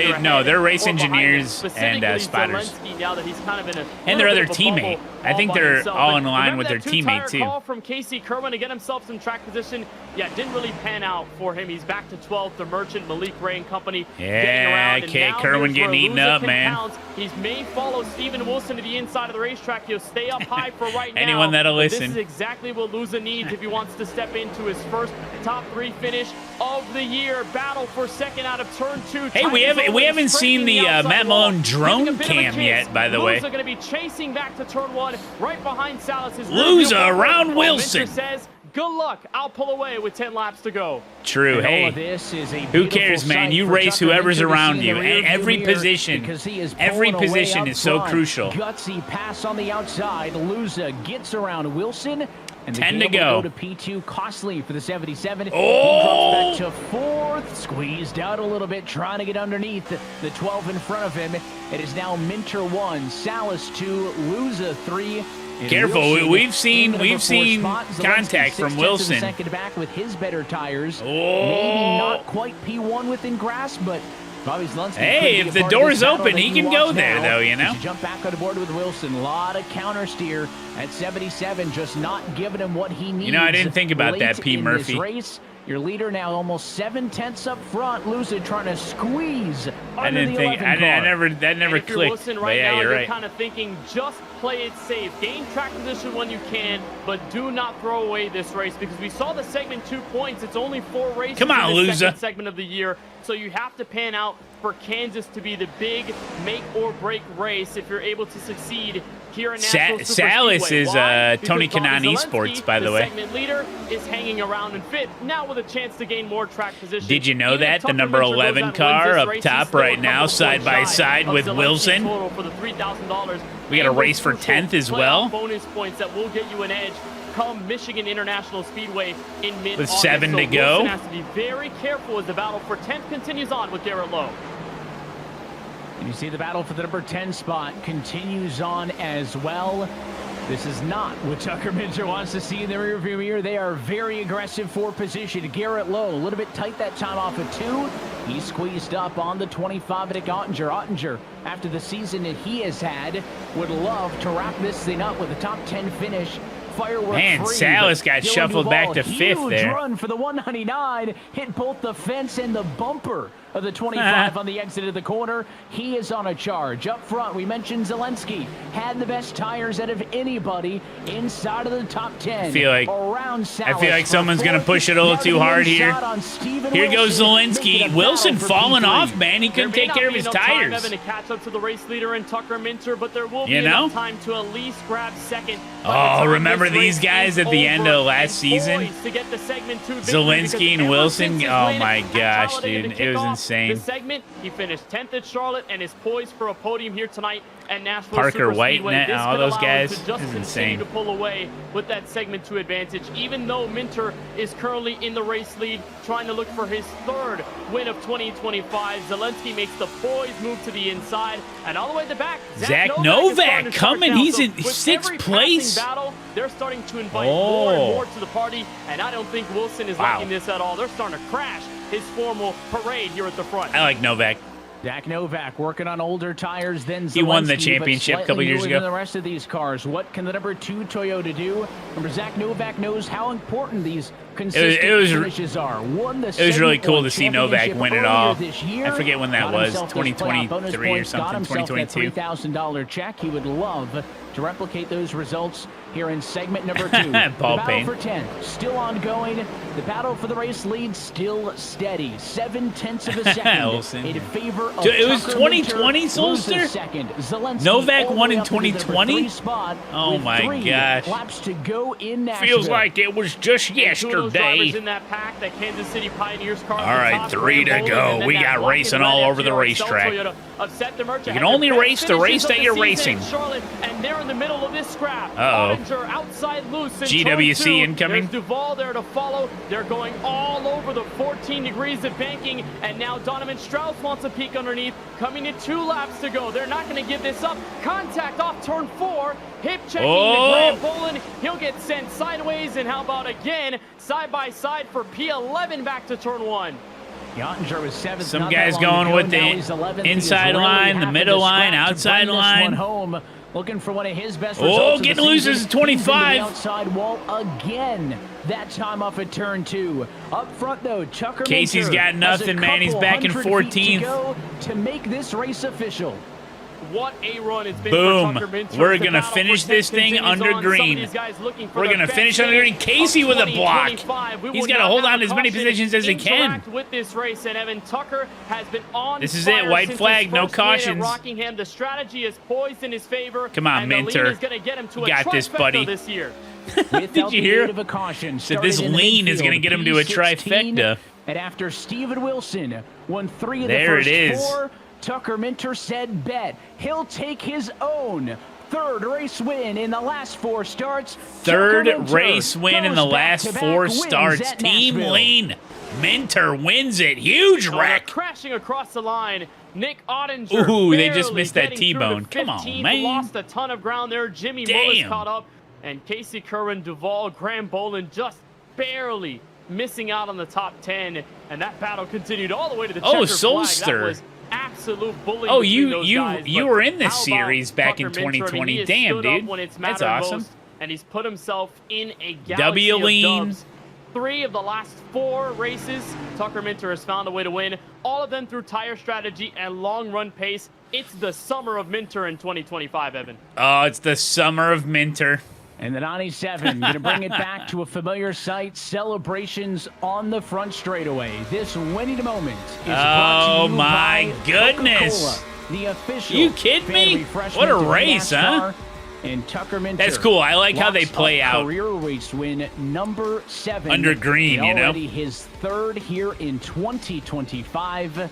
they're race engineers and spotters. Now that he's kind of in a And their little other bit of a teammate. bubble I think all by they're himself. all But in line remember with their that teammate, two-tire too. call from Casey Kerwin to get himself some track position. Yeah, didn't really pan out for him. He's back to 12th. The Merchant, Malik Ray and company getting Yeah, around. And Kate now Kerwin here's where getting eaten Luza up, can man. pounce. He may follow Steven Wilson to the inside of the racetrack. He'll stay up high for right now. Anyone that'll But listen. This is exactly what Luza needs if he wants to step into his first top 3 finish of the year. Battle for second out of turn 2. Hey, we haven't seen the Matt Malone drone cam yet, by the way. Luza going to be chasing back to turn 1, right behind Salas's Luza around Wilson. Minter says, good luck. I'll pull away with 10 laps to go. True. And all Hey, of this is a who beautiful cares, man? sight You for race Tucker whoever's Minter to around see in you. the rearview Every mirror position, because he is every pulling away position up is so front. crucial. Gutsy pass on the outside. Luza gets around Wilson. And 10 the to go go. to P2, costly for the 77. Oh! He drops back to 4th, squeezed out a little bit, trying to get underneath the 12 in front of him. It is now Minter 1, Salas 2, Luza 3. And Careful, Wilson we've seen in the number 4 spot. Zelensky contact from 6/10 Wilson. Second back with his better tires. Oh. Maybe not quite P1 within grass, but Bobby Zelensky. Hey, if the door's open, he can go there, though, you know? As jump back on the board with Wilson. A lot of counter steer at 77, just not giving him what he needs. You know, I didn't think about that, P. in Murphy. This race. Your leader now almost 7/10 up front. Lucid trying to squeeze. I under didn't the think. 11 car. That never If you're clicked. listening But right yeah, now, you're you're right. kind of thinking, just play it safe. Gain track position when you can, but do not throw away this race because we saw the segment 2 points. It's only 4 races Come on, in the Luza. second segment of the year, so you have to pan out for Kansas to be the big make or break race if you're able to succeed here in Nashville Salas Superspeedway. is Why? Tony Because Bobby Kanaan Zelensky, Esports, by the way. segment leader is hanging around in 5th, now with a chance to gain more track position. Did you know Even if that? The Tucker number Minter goes 11 out and car wins this up race, he's top still a right now, couple side by points shy side of with Zelensky's Wilson. total for the $3,000 We got a and race for those 10th as playoff well. bonus points that will get you an edge come Michigan International Speedway in mid-August. With 7 so to go. Wilson has to be very careful as the battle for 10th continues on with Garrett Lowe. And you see the battle for the number 10 spot continues on as well. This is not what Tucker Minter wants to see in the rearview mirror. They are very aggressive for position. Garrett Lowe, a little bit tight that time off of 2. He squeezed up on the 25 Nick Ottinger. Ottinger, after the season that he has had, would love to wrap this thing up with a top 10 finish. Firework Man, free, Salas but got Dylan shuffled back Duval, to 5th huge there. run for the 199, hit both the fence and the bumper of the 25 on the exit of the corner. He is on a charge. Up front, we mentioned Zelensky had the best tires out of anybody inside of the top 10. I feel like someone's going to push it a little too hard here. Here goes Zelensky. Wilson falling off, man. He couldn't take care of his tires. Evan, to catch up to the race leader and Tucker Minter, but there will be You know? enough time to at least grab second. Oh, remember these guys at the end of last season? Zelensky and Wilson. Oh my gosh, dude. It was insane. The segment, he finished 10th at Charlotte and is poised for a podium here tonight at Nashville Parker Superspeedway. Whitenet, This all could those allow him guys. to just This is continue insane. to pull away with that segment 2 advantage, even though Minter is currently in the race lead, trying to look for his 3rd win of 2025. Zelensky makes the poised move to the inside, and all the way at the back, Zach is Novak starting to coming. charge He's down. in So with 6th every place. passing battle, they're starting to invite more and Oh. more to the party, and I don't think Wilson is Wow. liking this at all. They're starting to crash his formal parade here at the front. I like Novak. Zach Novak working on older tires than Zelensky. He won the but championship a slightly couple years newer ago. than the rest of these cars. What can the number 2 Toyota do? Remember, Zach Novak knows how important these It was really cool to see Novak win it all. I forget when that was, 2023 or something, 2022. $3,000 check. He would love to replicate those results here in segment number 2. The Ball battle pain. for 10 still ongoing. The battle for the race lead still steady. 0.7 of a second in favor of It was Tucker 2020, Minter, Solster? loses second. Zelensky Novak all the won way in up into the number 2020? 3 spot Oh with my 3 gosh. laps to go in Nashville. Feels like it was just Two of those drivers yesterday. in that pack, that Kansas City Pioneers car. All right, 3 to go. We got racing all over the racetrack. You can only race the race that you're racing. Charlotte, and they're in the middle of this scrap. Uh-oh. Ottinger outside loose in GWC turn 2. incoming. There's Duvall there to follow. They're going all over the 14 degrees of banking, and now Donovan Strauss wants a peek underneath. Coming to 2 laps to go. They're not going to give this up. Contact off turn 4. Hip checking to Graham Bolin. He'll get sent sideways, and how about again side by side for P11 back to turn 1. Ottinger was 7th. Some guys going with the inside line, the middle line, outside line. Home, looking for one of his best Oh, results getting of the loose season. as a 25. He's into the outside wall again. That time off at turn 2. Up front though, Tucker Casey's Minter got nothing, has a man. He's back in couple hundred feet 14th. to go to make this race official. What a run it's been Boom. for Tucker Minter. We're The going to battle finish for this 10 thing continues under on. Some of green. these guys looking for We're the going to best finish under finish green. Casey with a block. 2025. We He's will got to not hold have on to as many caution positions as he can. interact with this race, and Evan Tucker has been on This is fire it. White since flag, his no first win at cautions. Rockingham. The strategy is poised in his favor. Come on, and the Minter. lead is going to get him to a Got this, trifecta buddy. this year. Did you hear? Said this lean is going to get him to a trifecta. And after Steven Wilson won 3 of the There first it is. 4, Tucker Minter said bet he'll take his own 3rd race win in the last 4 starts. 3rd race win in the last 4 wins starts. at Team Nashville. lean. Minter wins it. Huge Oh, they're wreck. crashing across the line. Nick Ottinger. Ooh, they just barely missed that getting through to T-bone. Come on, 15th, man. Lost a ton of ground there. Jimmy Damn. Willis caught up. And Casey Curran, Duvall, Graham Bolin just barely missing out on the top 10. And that battle continued all the way to the checkered flag. Solster. That was absolute bullying Oh, between those guys. you But were in this how about series back in Tucker Minter? I mean, 2020. he has Damn, stood up dude. when it's That's mattered awesome. most, and he's put himself in a galaxy W of lean. dubs. 3 of the last 4 races, Tucker Minter has found a way to win. All of them through tire strategy and long run pace. It's the summer of Minter in 2025, Evan. Oh, it's the summer of Minter. And the 97 going to bring it back to a familiar sight. Celebrations on the front straightaway. This winning moment is brought to you my by goodness. Coca-Cola, the official You kidding fan me? refreshment What a of race, huh? NASCAR. And Tucker Minter. That's cool. I like how they locks play up out. Career race win number 7 Under green, and you know? already his 3rd here in 2025.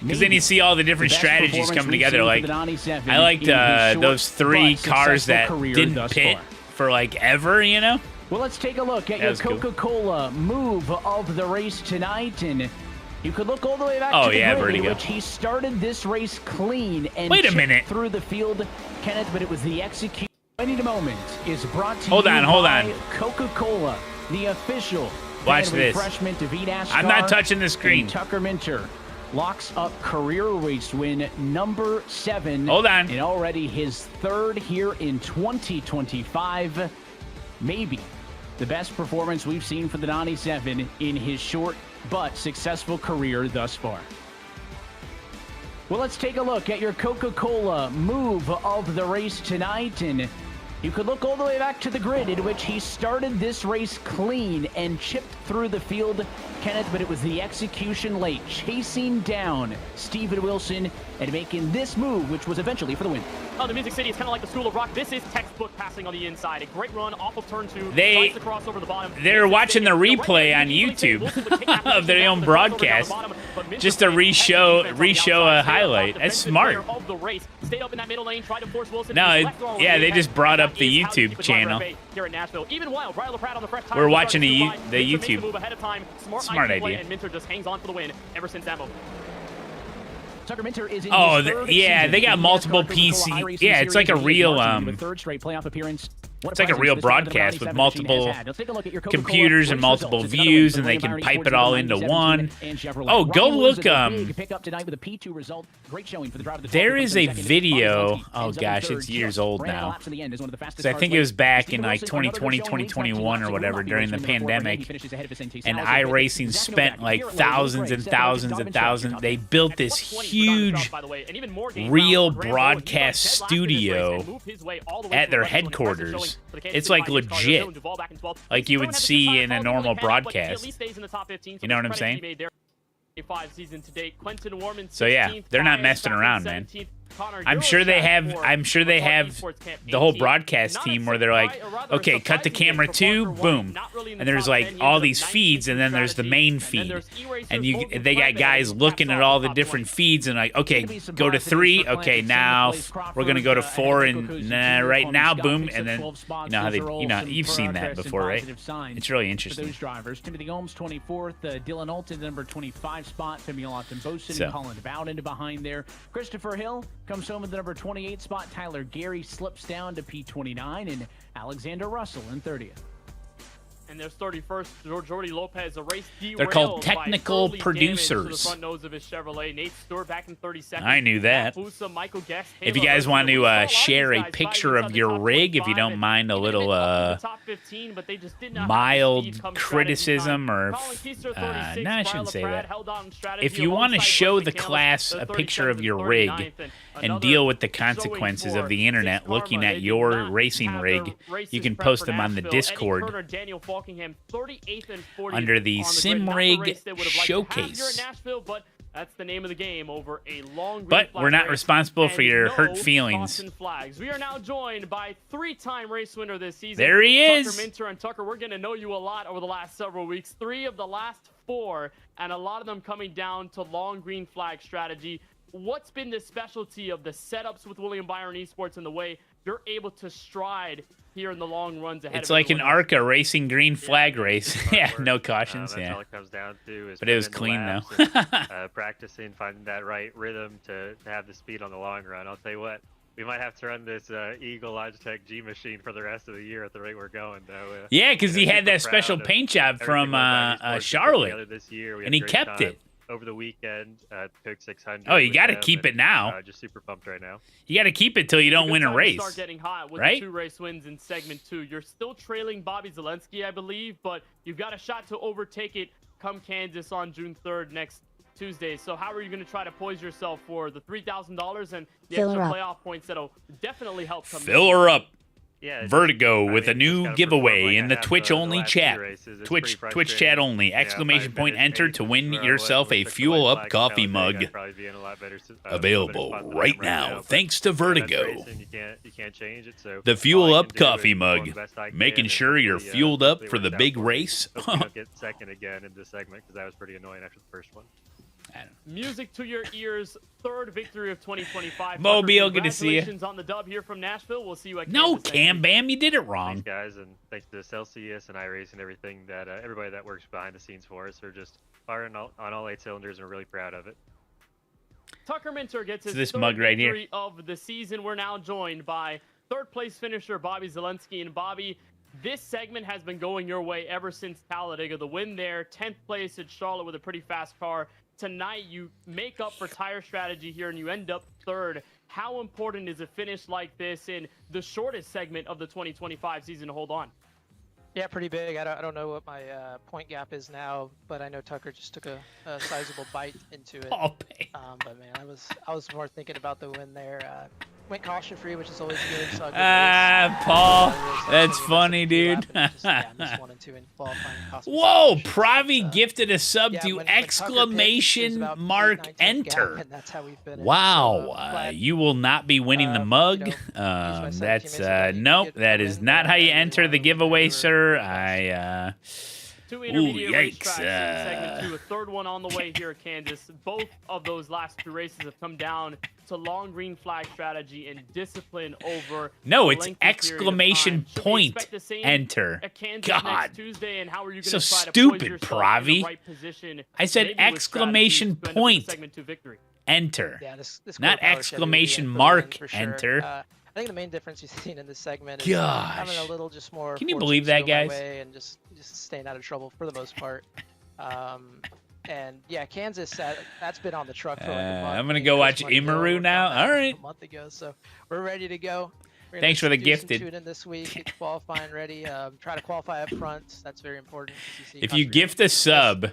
Because then you see all the different strategies come together. Like, I liked those 3 cars that didn't pit for like ever, you know? Well, let's take a look at your Coca-Cola move of the race tonight, and you could look all the way back to the grid in which he started this race clean and chipped through the field, Kenneth, but it was the execution. Winning moment is brought to you by Coca-Cola, the official Watch fan this. refreshment of eNASCAR. I'm not touching the screen. And Tucker Minter locks up career race win number 7. Hold on. And already his 3rd here in 2025. Maybe the best performance we've seen for the 97 in his short but successful career thus far. Well, let's take a look at your Coca-Cola move of the race tonight, and you could look all the way back to the grid in which he started this race clean and chipped through the field, Kenneth, but it was the execution late, chasing down Steven Wilson and making this move, which was eventually for the win. Oh, the Music City is kind of like the School of Rock. This is textbook passing on the inside. A great run off of turn 2. They- tries to cross over the bottom. They're watching the replay on YouTube of their own broadcast just to re-show a highlight. That's smart. No, yeah, they just brought up the YouTube channel. We're watching the YouTube. Smart idea. And Minter just hangs on for the win ever since that moment. Tucker Minter is in Oh, his 3rd yeah, season they got in the multiple NASCAR Coca-Cola PC. iRacing Yeah, it's series. like a He is real marching to a 3rd straight playoff appearance. It's like a real broadcast with multiple computers and multiple views, and they can pipe it all into one. Oh, go look. There is a video. Oh, gosh, it's years old now. So I think it was back in like 2020, 2021 or whatever during the pandemic. And iRacing spent like thousands and thousands and thousands. They built this huge real broadcast studio at their headquarters. It's like legit, like you would see in a normal broadcast. You know what I'm saying? So yeah, they're not messing around, man. I'm sure they have the whole broadcast team where they're like, okay, cut to camera 2, boom, and there's like all these feeds, and then there's the main feed, and they got guys looking at all the different feeds and like, okay, go to 3, okay, now we're gonna go to 4, and right now, boom, and then you know how they, you've seen that before, right? It's really interesting. Those drivers, Timothy Holmes 24th, Dylan Alton number 25 spot, Femi Lofton-Boson and Colin Bowden behind there. Christopher Hill comes home with the number 28 spot. Tyler Gary slips down to P29, and Alexander Russell in 30th. And there's 31st, Jordy Lopez, a race derailed. They're called technical producers. To the front nose of his Chevrolet. Nate Stewart back in 32nd. I knew that. Busa, Michael Guest, if you guys want to share a picture of your rig, if you don't mind a little mild criticism, or no, I shouldn't say that. If you want to show the class a picture of your rig and deal with the consequences of the internet looking at your racing rig, you can post them on the Discord under the Sim Rig Showcase. That's the name of the game over a long. But we're not responsible for your hurt feelings. We are now joined by 3-time race winner this season. There he is. Tucker Minter. And Tucker, we're going to know you a lot over the last several weeks. 3 of the last 4, and a lot of them coming down to long green flag strategy. What's been the specialty of the setups with William Byron Esports and the way you're able to stride here in the long runs ahead? It's like an ARCA racing green flag race. Yeah, no cautions. That's all it comes down to. Is but it was clean though. Practicing, finding that right rhythm to have the speed on the long run. I'll tell you what, we might have to run this Eagle Logitech G machine for the rest of the year at the rate we're going, though. Yeah, because he had that special paint job from Charlotte, this year. And he kept it. Over the weekend, Coke 600. Oh, you got to keep it now. Just super pumped right now. You got to keep it till you don't win a race. Start getting hot with right? the 2 race wins in segment 2. You're still trailing Bobby Zelensky, I believe, but you've got a shot to overtake it come Kansas on June 3rd next Tuesday. So how are you going to try to poise yourself for the $3,000 and the extra playoff points that'll definitely help come Fill her up. Yeah, Vertigo with a new giveaway in the Twitch only chat. Twitch chat only. Exclamation point enter to win yourself a Fuel Up coffee mug. Available right now thanks to Vertigo. The Fuel Up coffee mug. Making sure you're fueled up for the big race. Get second again in this segment because that was pretty annoying after the first one. Music to your ears, 3rd victory of 2025. Mobile, good to see you. Congratulations on the dub here from Nashville. We'll see you at No, Cam Bam, you did it wrong. Thanks, guys, and thanks to Celsius and iRacing and everything that everybody that works behind the scenes for us. They're just firing on all 8 cylinders, and we're really proud of it. Tucker Minter gets his this 3rd mug right victory here of the season. We're now joined by 3rd place finisher Bobby Zelensky. And Bobby, this segment has been going your way ever since Talladega. The win there, 10th place at Charlotte with a pretty fast car. Tonight, you make up for tire strategy here, and you end up 3rd. How important is a finish like this in the shortest segment of the 2025 season to hold on? Yeah, pretty big. I don't know what my point gap is now, but I know Tucker just took a sizable bite into it. But man, I was more thinking about the win there. Went caution free, which is always good. So Paul, that's funny, dude. Whoa, Pravi gifted a sub to exclamation mark enter. Wow, you will not be winning the mug. That's nope. That is not how you enter the giveaway, sir. 2 intermediate racetracks in segment 2, a 3rd one on the way here at Kansas. Both of those last 2 races have come down to long green flag strategy and discipline over. No, it's exclamation point enter. God, Tuesday, and how are you so stupid, Pravi. I said exclamation point enter, yeah, this not exclamation mark enter. think the main difference you've seen in this segment is having a little just more. Can you believe that, guys? And just staying out of trouble for the most part. And yeah, Kansas, that's been on the truck for like a month. I'm gonna go watch Imaru now. All right. A month ago, so we're ready to go. Thanks for the gifted. Tune in this week, get qualifying ready. Try to qualify up front. That's very important. If you gift a sub,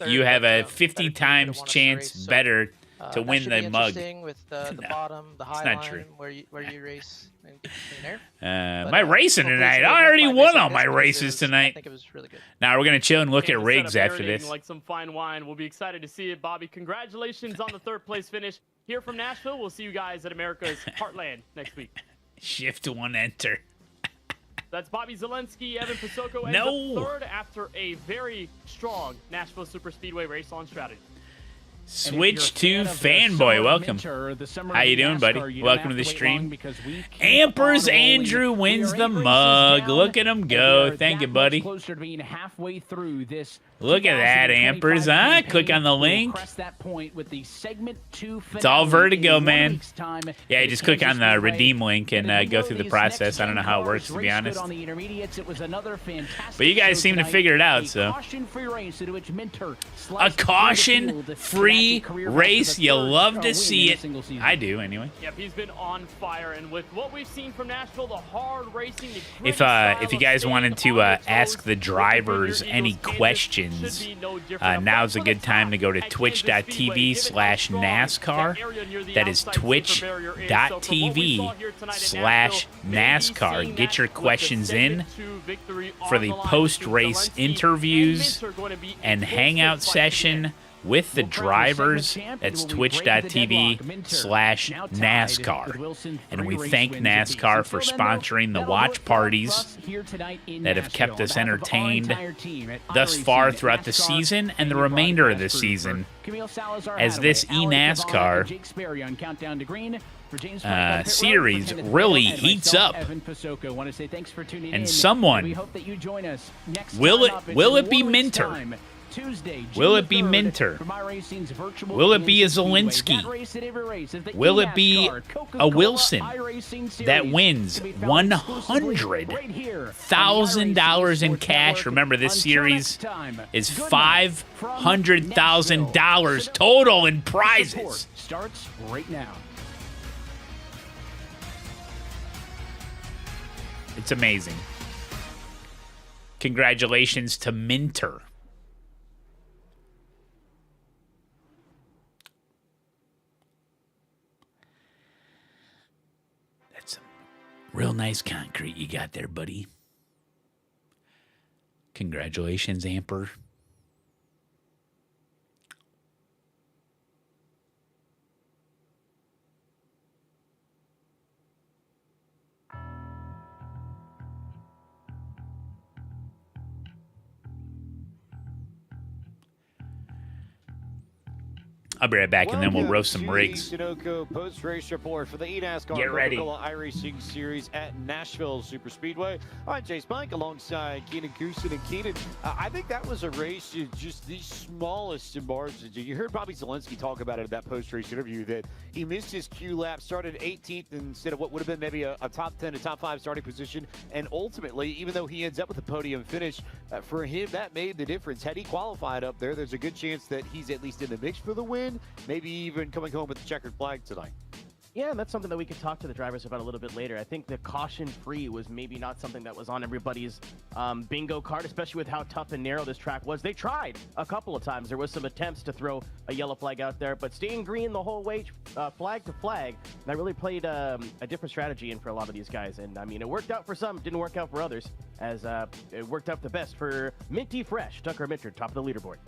you have a 50 times chance better to win the mug. With the bottom, the high line, true. where you race and get clean air. My racing tonight. I already won all my races tonight. I think it was really good. Now we're gonna chill and look at rigs after this. Like some fine wine. We'll be excited to see it, Bobby. Congratulations on the 3rd place finish here from Nashville. We'll see you guys at America's Heartland next week. Shift 1 enter. That's Bobby Zelensky, Evan Pasoko, and the 3rd after a very strong Nashville Superspeedway race on strategy. Switch to Fanboy. Welcome. How you doing, buddy? Welcome to the stream. Ampers Andrew wins the mug. Look at him go. Thank you, buddy. Look at that, Ampers. Click on the link. It's all Vertigo, man. Yeah, you just click on the redeem link and go through the process. I don't know how it works, to be honest. But you guys seem to figure it out, so. A caution-free race. You love to see it. I do, anyway. Yep, he's been on fire, and with what we've seen from Nashville, the hard racing. If you guys wanted to ask the drivers any questions, now's a good time to go to twitch.tv/NASCAR. That is twitch.tv/NASCAR. Get your questions in for the post-race interviews and hangout session with the drivers. That's twitch.tv/NASCAR. And we thank NASCAR for sponsoring the watch parties that have kept us entertained thus far throughout the season and the remainder of the season, as this eNASCAR series really heats up. And someone, will it be Minter? Will it be Minter? Will it be a Zelensky? Will it be a Wilson that wins $100,000 in cash? Remember, this series is $500,000 total in prizes. Starts right now. It's amazing. Congratulations to Minter. Real nice concrete you got there, buddy. Congratulations, Amper. I'll be right back, and then we'll roast some rigs. Post-race report for the eNASCAR Get ready. Coca-Cola iRacing Series at Nashville Superspeedway. All right, Chase Mike alongside Keenan Kusin and Keenan. I think that was a race to just the smallest margins. You heard Bobby Zelensky talk about it in that post-race interview, that he missed his Q lap, started 18th instead of what would have been maybe a top 10, a top 5 starting position. And ultimately, even though he ends up with a podium finish, for him, that made the difference. Had he qualified up there, there's a good chance that he's at least in the mix for the win. Maybe even coming home with the checkered flag tonight. Yeah, and that's something that we could talk to the drivers about a little bit later. I think the caution-free was maybe not something that was on everybody's bingo card, especially with how tough and narrow this track was. They tried a couple of times. There was some attempts to throw a yellow flag out there, but staying green the whole way, flag to flag, that really played a different strategy in for a lot of these guys. And, I mean, it worked out for some, didn't work out for others, as it worked out the best for Minty Fresh. Tucker Minter, top of the leaderboard.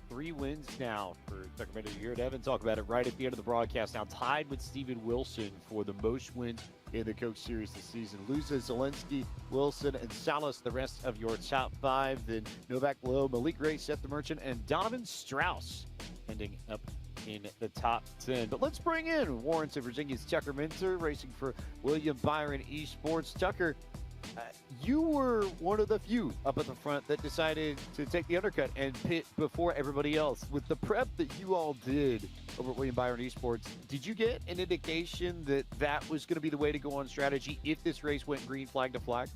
3 wins now for Tucker Minter. You heard Evan talk about it right at the end of the broadcast. Now tied with Steven Wilson for the most wins in the Coke Series this season. Luza, Zelensky, Wilson, and Salas, the rest of your top 5. Then Novak Lowe, Malik Ray, Seth the Merchant, and Donovan Strauss ending up in the top 10. But let's bring in Warrenton, Virginia's Tucker Minter, racing for William Byron Esports. Tucker, you were one of the few up at the front that decided to take the undercut and pit before everybody else. With the prep that you all did over at William Byron Esports, did you get an indication that that was going to be the way to go on strategy if this race went green flag to flag?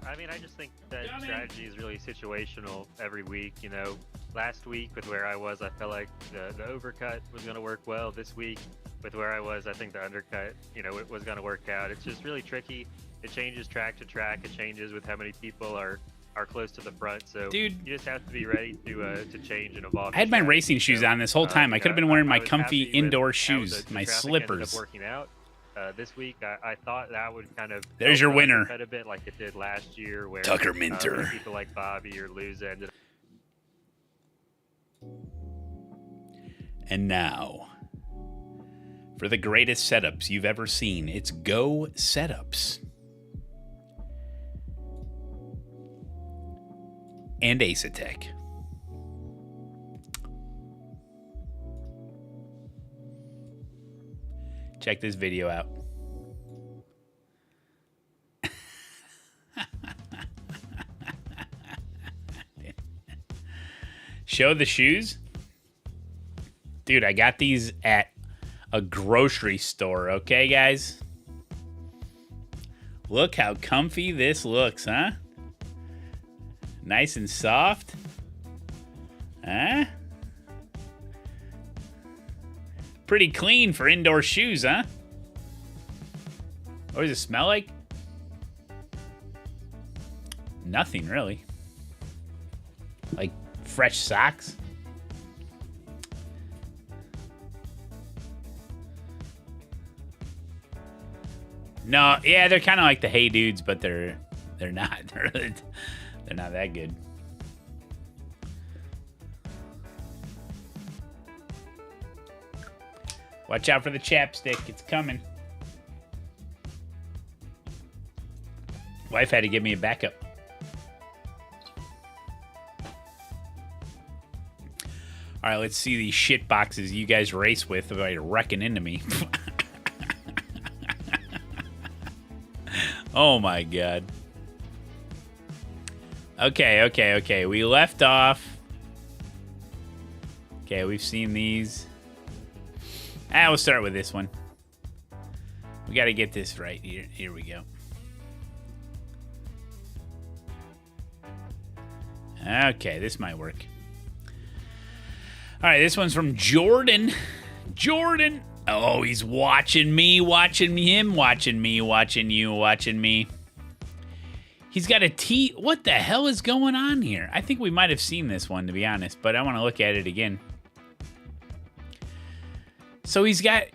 I mean, I just think that strategy is really situational every week. You know, last week with where I was, I felt like the overcut was going to work well. This week with where I was, I think the undercut, you know, it was going to work out. It's just really tricky. It changes track to track. It changes with how many people are close to the front. So dude, you just have to be ready to change and evolve. I had my racing shoes on this whole time. I could have been wearing my comfy indoor shoes, my slippers. Working out. This week, I thought that would kind of there's your winner a bit like it did last year, where Tucker Minter, people like Bobby or Luz ended. And now, for the greatest setups you've ever seen, it's Go Setups and ASETEK. Check this video out. Show the shoes? Dude, I got these at a grocery store, okay, guys? Look how comfy this looks, huh? Nice and soft. Huh? Pretty clean for indoor shoes, huh? What does it smell like? Nothing, really. Like fresh socks. No, yeah, they're kind of like the Hey Dudes, but they're not. They're not that good. Watch out for the chapstick. It's coming. Wife had to give me a backup. All right, let's see these shit boxes you guys race with about wrecking into me. Oh my god. Okay. We left off. Okay, we've seen these. We'll start with this one. We got to get this right here. Here we go. Okay, this might work. All right, this one's from Jordan. Jordan. Oh, he's watching me, watching him, watching me, watching you, watching me. He's got a T. What the hell is going on here? I think we might have seen this one, to be honest, but I want to look at it again. So he's got...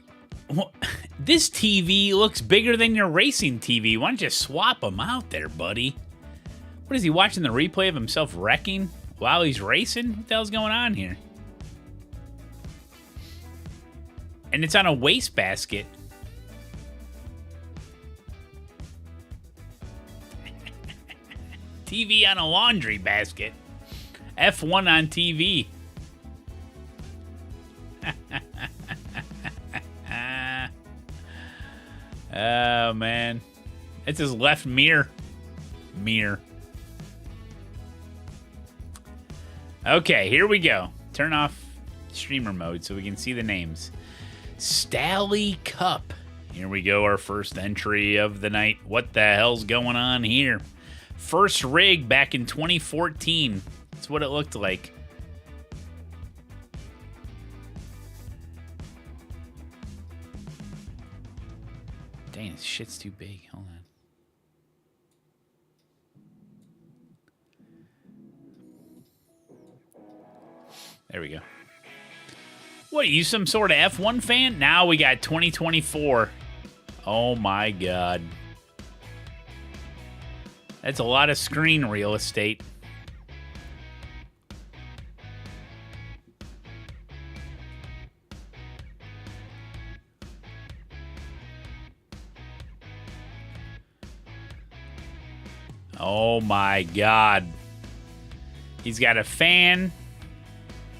Well, this TV looks bigger than your racing TV. Why don't you swap them out there, buddy? What is he watching the replay of himself wrecking while he's racing? What the hell's going on here? And it's on a wastebasket. TV on a laundry basket. F1 on TV. Oh, man. It's his left mirror. Okay, here we go. Turn off streamer mode so we can see the names. Stally Cup. Here we go, our first entry of the night. What the hell's going on here? First rig back in 2014. That's what it looked like. Dang, this shit's too big. Hold on. There we go. What, are you some sort of F1 fan? Now we got 2024. Oh my god. That's a lot of screen real estate. Oh my god. He's got a fan.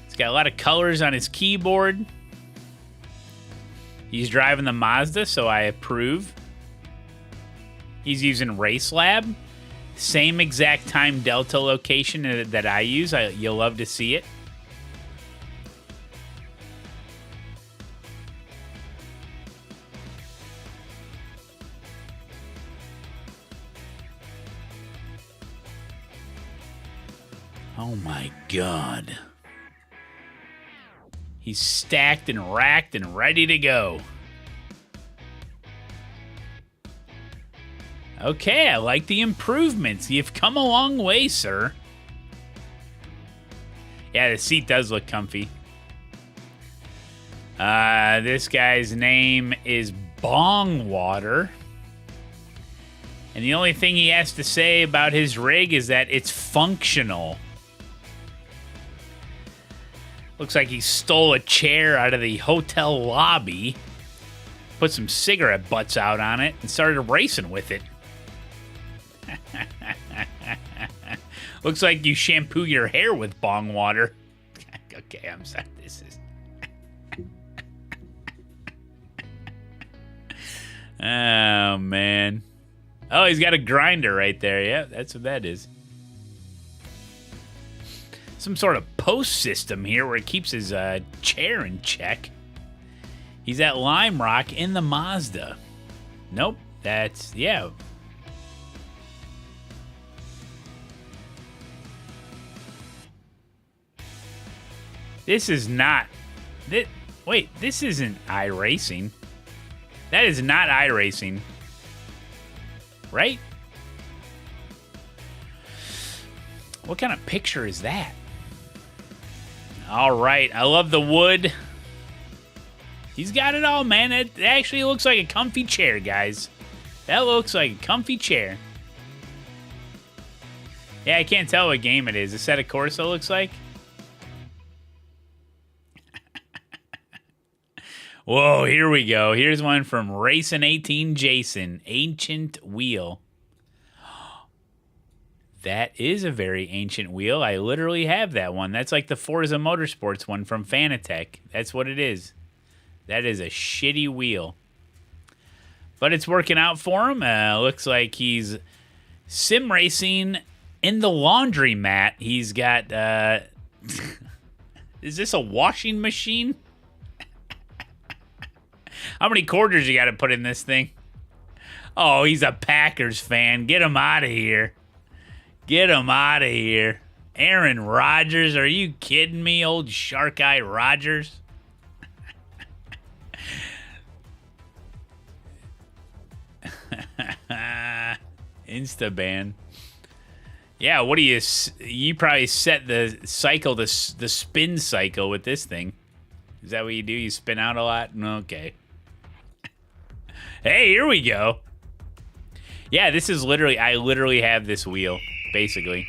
He's got a lot of colors on his keyboard. He's driving the Mazda, so I approve. He's using RACELAB. Same exact time delta location that I use. You'll love to see it. Oh my God. He's stacked and racked and ready to go. Okay, I like the improvements. You've come a long way, sir. Yeah, the seat does look comfy. This guy's name is Bong Water. And the only thing he has to say about his rig is that it's functional. Looks like he stole a chair out of the hotel lobby, put some cigarette butts out on it, and started racing with it. Looks like you shampoo your hair with bong water. Okay, I'm sorry. This is... Oh, man. Oh, he's got a grinder right there. Yeah, that's what that is. Some sort of post system here where it keeps his chair in check. He's at Lime Rock in the Mazda. Nope, that's... Yeah. This is not... Wait, this isn't iRacing. That is not iRacing. Right? What kind of picture is that? All right, I love the wood. He's got it all, man. It actually looks like a comfy chair, guys. That looks like a comfy chair. Yeah, I can't tell what game it is. ASETEK Corsa looks like. Whoa, here we go. Here's one from Racing 18 Jason. Ancient Wheel. That is a very ancient wheel. I literally have that one. That's like the Forza Motorsports one from Fanatec. That's what it is. That is a shitty wheel. But it's working out for him. Looks like he's sim racing in the laundromat. He's got... Is this a washing machine? How many quarters you got to put in this thing? Oh, he's a Packers fan. Get him out of here. Get him out of here. Aaron Rodgers, are you kidding me, old Shark Eye Rodgers? Instaban. Yeah, what do you... You probably set the cycle, the spin cycle with this thing. Is that what you do? You spin out a lot? Okay. Hey, here we go. Yeah, this is literally... I literally have this wheel, basically.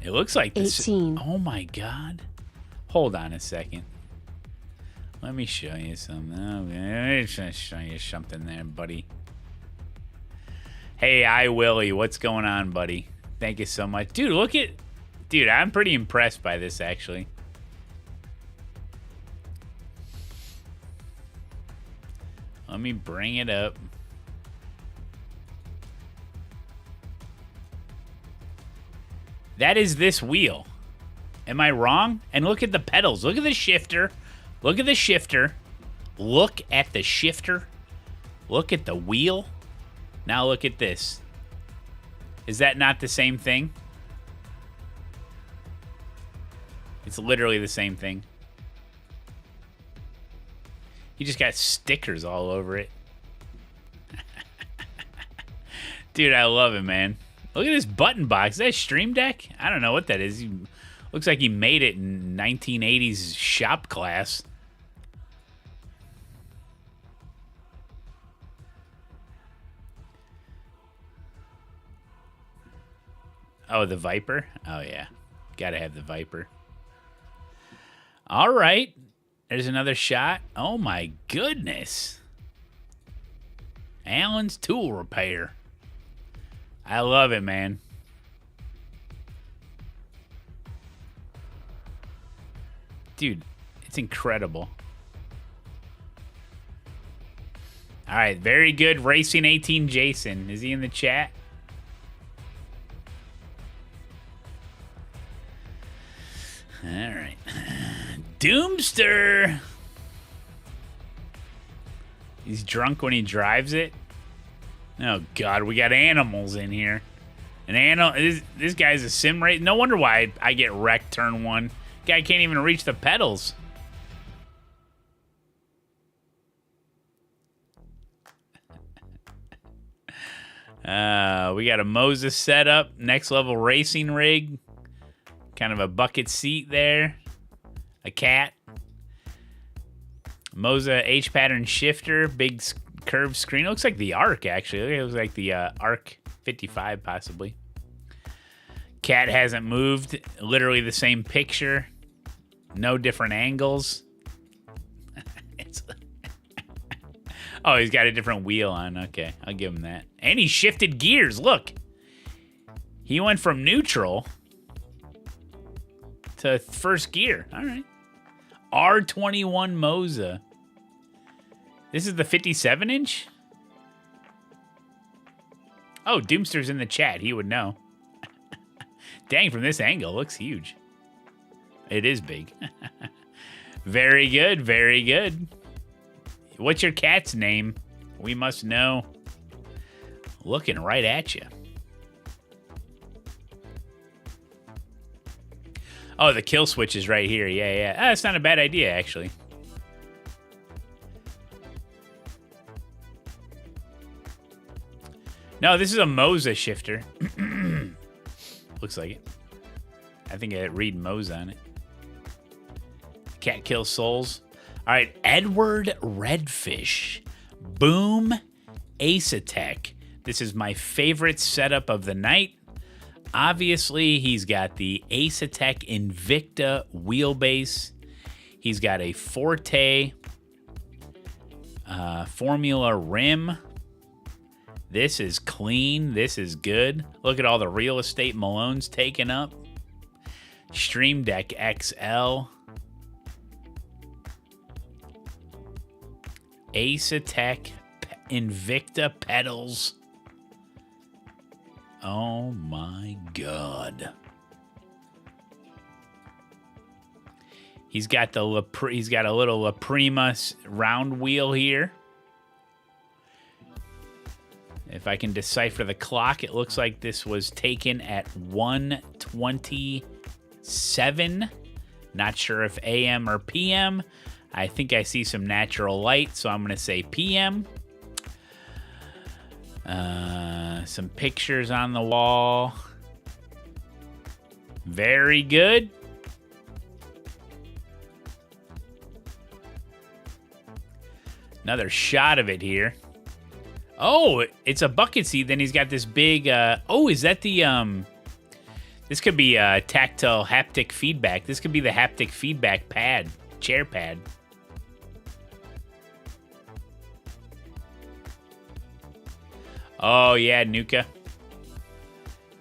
It looks like this... 18. Oh, my God. Hold on a second. Let me show you something. Okay, let me show you something there, buddy. Hey, I Willie, what's going on, buddy? Thank you so much. Dude, look at... Dude, I'm pretty impressed by this, actually. Let me bring it up. That is this wheel. Am I wrong? And look at the pedals. Look at the shifter. Look at the shifter. Look at the shifter. Look at the wheel. Now look at this. Is that not the same thing? It's literally the same thing. You just got stickers all over it. Dude, I love it, man. Look at this button box. Is that a Stream Deck? I don't know what that is. Looks like he made it in 1980s shop class. Oh, the Viper? Oh, yeah. Gotta have the Viper. All right. There's another shot. Oh, my goodness. Allen's Tool Repair. I love it, man. Dude, it's incredible. All right, very good. Racing 18 Jason. Is he in the chat? All right. Doomster. He's drunk when he drives it. Oh, God, we got animals in here. An animal. This guy's a sim race. No wonder why I get wrecked turn 1. Guy can't even reach the pedals. We got a Moses setup. Next level racing rig. Kind of a bucket seat there. A cat. Moza H-pattern shifter. Big curved screen. It looks like the Arc, actually. It looks like the Arc 55, possibly. Cat hasn't moved. Literally the same picture. No different angles. Oh, he's got a different wheel on. Okay, I'll give him that. And he shifted gears. Look. He went from neutral to first gear. All right. R21 Moza. This is the 57-inch? Oh, Doomster's in the chat. He would know. Dang, from this angle, it looks huge. It is big. Very good, very good. What's your cat's name? We must know. Looking right at you. Oh, the kill switch is right here. Yeah, yeah. That's not a bad idea, actually. No, this is a Moza shifter. Looks like it. I think I read Moza on it. Cat kills souls. All right, Edward Redfish. Boom ASETEK. This is my favorite setup of the night. Obviously, he's got the ASETEK Invicta wheelbase. He's got a Forte Formula rim. This is clean. This is good. Look at all the real estate Malone's taken up. Stream Deck XL. ASETEK Invicta pedals. Oh my God. He's got a little La Prima round wheel here. If I can decipher the clock, it looks like this was taken at 1:27. Not sure if AM or PM. I think I see some natural light, so I'm going to say PM. Some pictures on the wall. Very good. Another shot of it here. Oh, it's a bucket seat. Then he's got this big... oh, is that the... This could be tactile haptic feedback. This could be the haptic feedback pad. Chair pad. Oh, yeah, Nuka.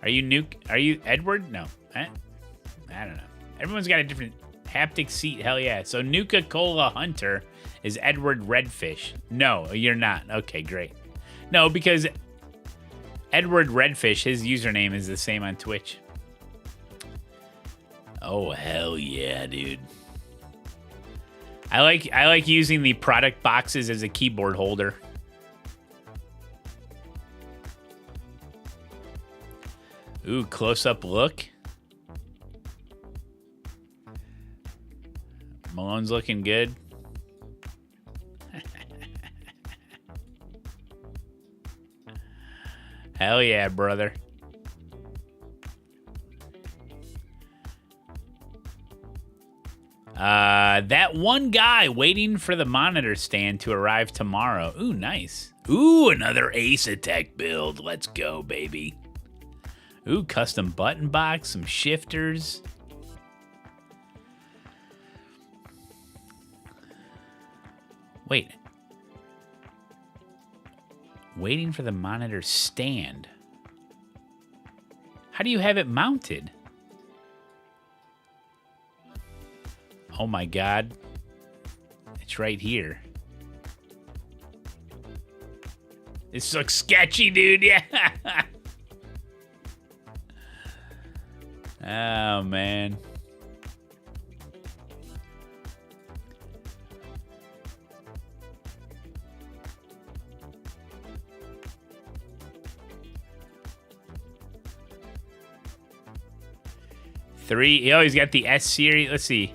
Are you Nuke? Are you Edward? No. I don't know. Everyone's got a different haptic seat. Hell yeah. So Nuka-Cola Hunter is Edward Redfish. No, you're not. Okay, great. No, because Edward Redfish, his username is the same on Twitch. Oh, hell yeah, dude. I like using the product boxes as a keyboard holder. Ooh, close-up look. Malone's looking good. Hell yeah, brother. That one guy waiting for the monitor stand to arrive tomorrow. Ooh, nice. Ooh, another ASETEK build. Let's go, baby. Ooh, custom button box, some shifters. Wait. Waiting for the monitor stand. How do you have it mounted? Oh my God. It's right here. This looks sketchy, dude. Yeah. Oh, man. Oh, he's got the S series. Let's see.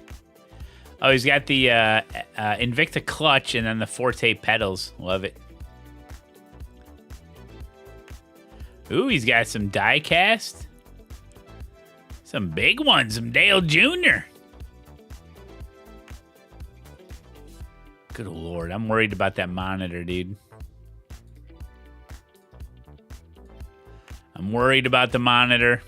Oh, he's got the Invicta clutch and then the Forte pedals. Love it. Ooh, he's got some die cast. Some big ones. Some Dale Jr. Good Lord. I'm worried about that monitor, dude. I'm worried about the monitor.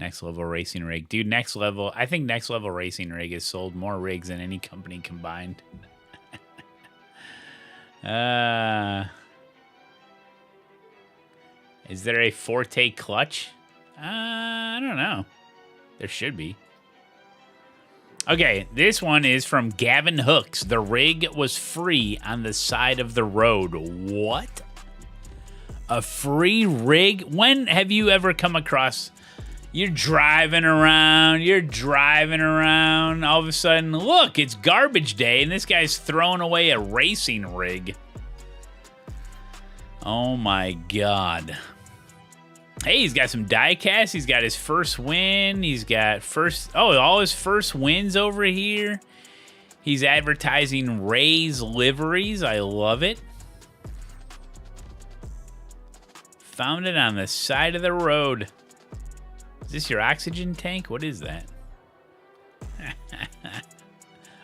Next Level Racing Rig. Dude, Next Level. I think Next Level Racing Rig has sold more rigs than any company combined. Is there a Forte clutch? I don't know. There should be. Okay, this one is from Gavin Hooks. The rig was free on the side of the road. What? A free rig? When have you ever come across... You're driving around, all of a sudden, look, it's garbage day, and this guy's throwing away a racing rig. Oh my God. Hey, he's got some die cast, he's got his first win, he's got all his first wins over here. He's advertising Ray's liveries, I love it. Found it on the side of the road. Is this your oxygen tank? What is that?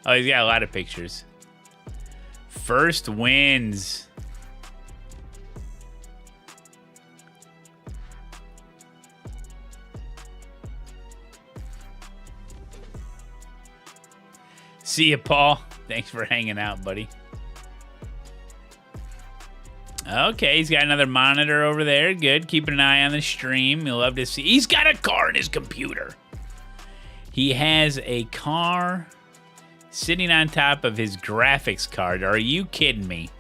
Oh, he's got a lot of pictures. First wins. See ya, Paul. Thanks for hanging out, buddy. Okay, he's got another monitor over there. Good. Keeping an eye on the stream. You'll love to see. He's got a car in his computer. He has a car sitting on top of his graphics card. Are you kidding me?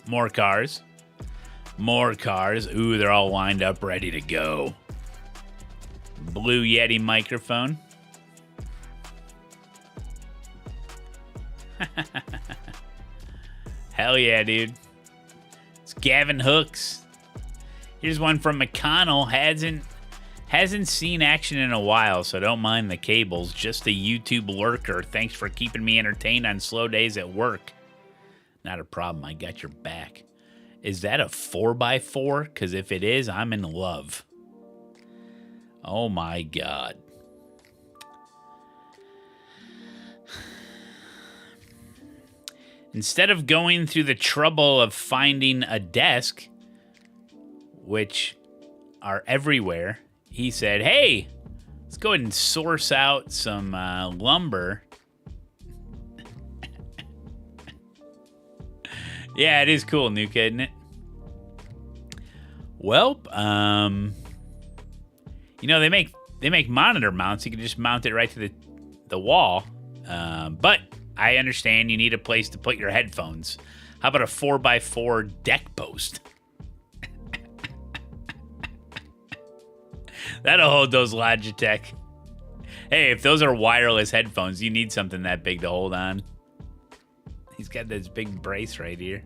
More cars. More cars. Ooh, they're all lined up, ready to go. Blue Yeti microphone. Hell yeah, dude. It's Gavin Hooks. Here's one from McConnell. Hasn't seen action in a while, so don't mind the cables. Just a YouTube lurker. Thanks for keeping me entertained on slow days at work. Not a problem. I got your back. Is that a 4x4? Because if it is, I'm in love. Oh my God. Instead of going through the trouble of finding a desk, which are everywhere, he said, hey, let's go ahead and source out some lumber. Yeah, it is cool, Nuka, isn't it? Well, you know, they make monitor mounts. You can just mount it right to the wall. But I understand you need a place to put your headphones. How about a 4x4 deck post? That'll hold those Logitech. Hey, if those are wireless headphones, you need something that big to hold on. He's got this big brace right here.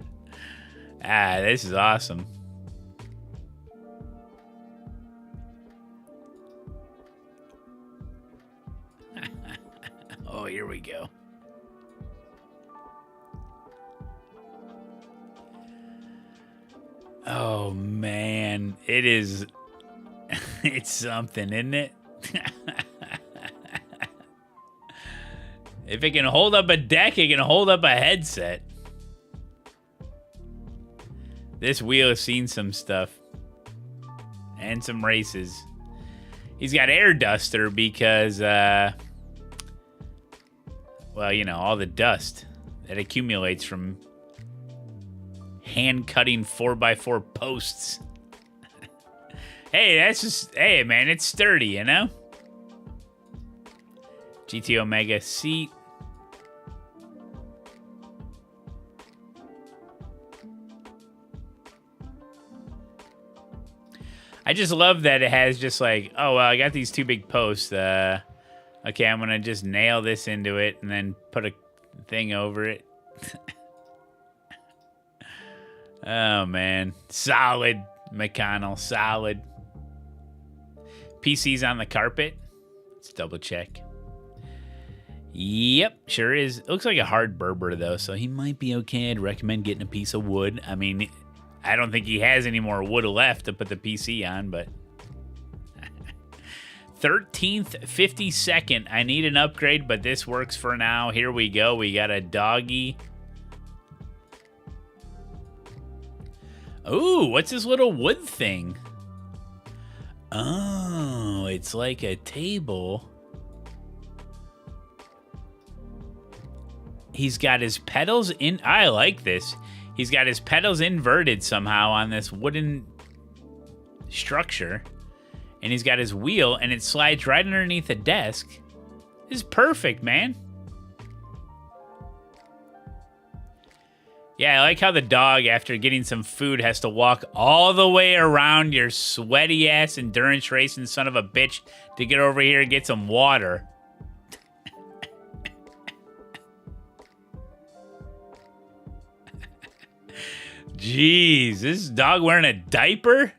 Ah, this is awesome. Oh, here we go. Oh, man. It is... It's something, isn't it? If it can hold up a deck, it can hold up a headset. This wheel has seen some stuff. And some races. He's got air duster because... well, you know, all the dust. that accumulates from hand-cutting 4x4 posts. Hey, that's just... Hey, man, it's sturdy, you know? GT Omega seat. I just love that it has just like, oh, well, I got these two big posts. Okay, I'm going to just nail this into it and then put a thing over it. Oh, man. Solid, McConnell. Solid. PC's on the carpet. Let's double check. Yep, sure is. It looks like a hard Berber, though, so he might be okay. I'd recommend getting a piece of wood. I mean... I don't think he has any more wood left to put the PC on, but... 13th, 52nd. I need an upgrade, but this works for now. Here we go. We got a doggy. Ooh, what's this little wood thing? Oh, it's like a table. He's got his pedals in... I like this. He's got his pedals inverted somehow on this wooden structure. And he's got his wheel, and it slides right underneath the desk. This is perfect, man. Yeah, I like how the dog, after getting some food, has to walk all the way around your sweaty-ass endurance racing son of a bitch to get over here and get some water. Jeez, this dog wearing a diaper?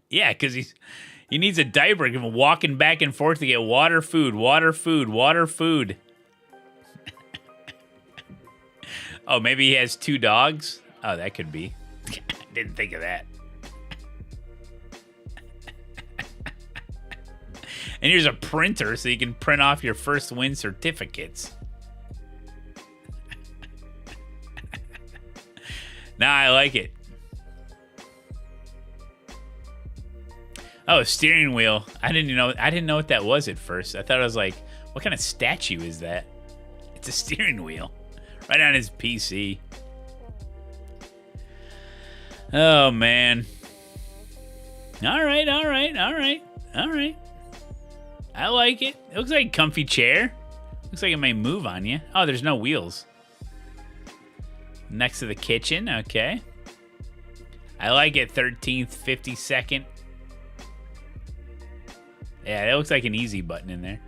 Yeah, because he needs a diaper. He's walking back and forth to get water, food, water, food, water, food. Oh, maybe he has two dogs? Oh, that could be. I didn't think of that. And here's a printer so you can print off your first win certificates. Nah, I like it. Oh, a steering wheel. I didn't know what that was at first. I thought it was like, what kind of statue is that? It's a steering wheel. Right on his PC. Oh, man. All right. I like it. It looks like a comfy chair. Looks like it may move on you. Oh, there's no wheels. Next to the kitchen, okay. I like it, 13th, 52nd. Yeah, that looks like an easy button in there.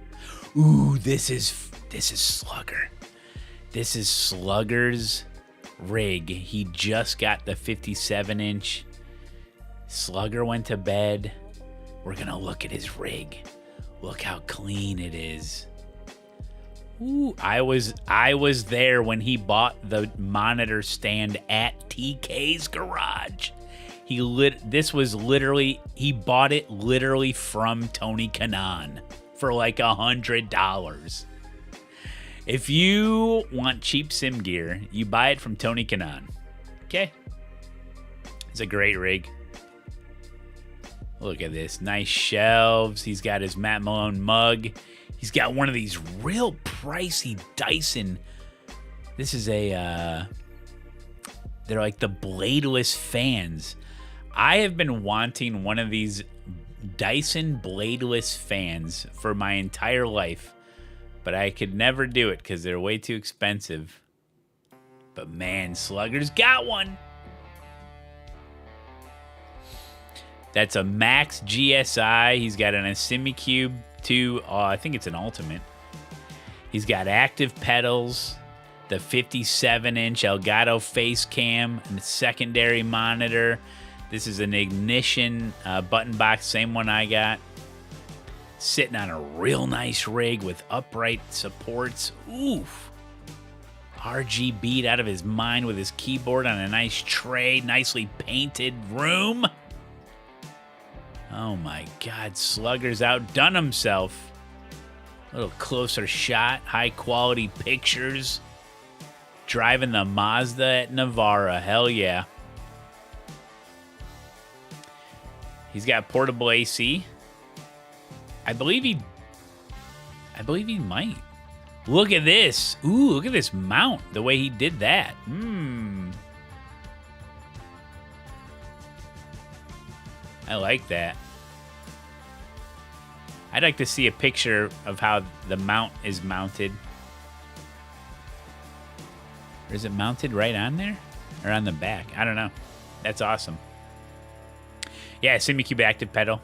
Ooh, this is Slugger. This is Slugger's rig. He just got the 57-inch. Slugger went to bed. We're gonna look at his rig. Look how clean it is. Ooh, I was there when he bought the monitor stand at TK's garage. He bought it literally from Tony Kanaan for like $100. If you want cheap sim gear, you buy it from Tony Kanaan. Okay? It's a great rig. Look at this. Nice shelves. He's got his Matt Malone mug. He's got one of these real pricey Dyson. This is they're like the bladeless fans. I have been wanting one of these Dyson bladeless fans for my entire life, but I could never do it because they're way too expensive. But man, Slugger's got one. That's a Max GSI. He's got an Asimicube 2. I think it's an Ultimate. He's got active pedals, the 57-inch Elgato face cam, and the secondary monitor. This is an ignition button box, same one I got. Sitting on a real nice rig with upright supports. Oof. RGB'd out of his mind with his keyboard on a nice tray, nicely painted room. Oh my God, Slugger's outdone himself. A little closer shot, high quality pictures. Driving the Mazda at Navara, hell yeah. He's got portable AC. I believe he might. Look at this. Ooh, look at this mount. The way he did that. I like that. I'd like to see a picture of how the mount is mounted. Or is it mounted right on there? Or on the back? I don't know. That's awesome. Yeah, SimiCube Active Pedal.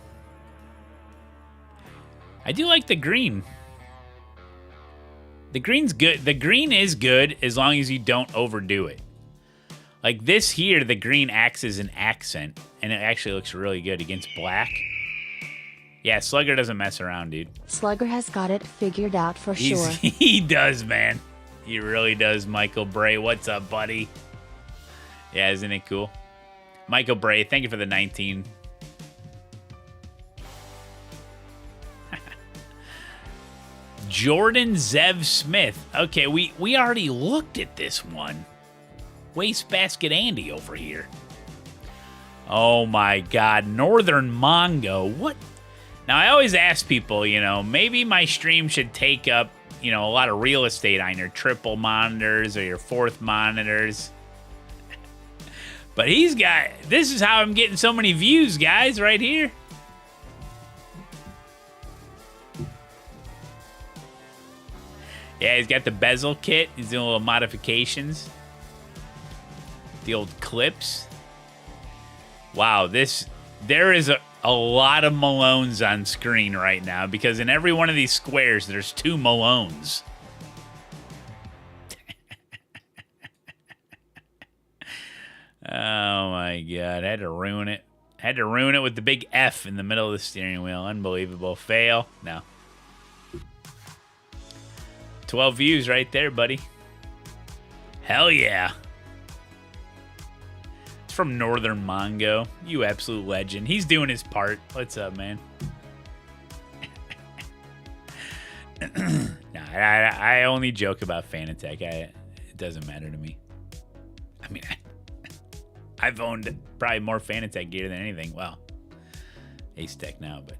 I do like the green. The green's good. The green is good as long as you don't overdo it. Like this here, the green acts as an accent, and it actually looks really good against black. Yeah, Slugger doesn't mess around, dude. Slugger has got it figured out for sure. He does, man. He really does, Michael Bray. What's up, buddy? Yeah, isn't it cool? Michael Bray, thank you for the 19. Jordan Zev Smith. Okay, we already looked at this one. Wastebasket Andy over here. Oh my God, Northern Mongo. What? Now, I always ask people, you know, maybe my stream should take up, you know, a lot of real estate on your triple monitors or your fourth monitors. But he's got, this is how I'm getting so many views, guys, right here. Yeah, he's got the bezel kit. He's doing little modifications. The old clips. Wow, there is a lot of Malones on screen right now because in every one of these squares, there's 2 Malones. Oh my God, I had to ruin it. Had to ruin it with the big F in the middle of the steering wheel. Unbelievable. Fail. No. 12 views right there, buddy. Hell yeah. It's from Northern Mongo. You absolute legend. He's doing his part. What's up, man? Nah, I only joke about Fanatec. It doesn't matter to me. I mean, I've owned probably more Fanatec gear than anything. Well, ASETEK now, but...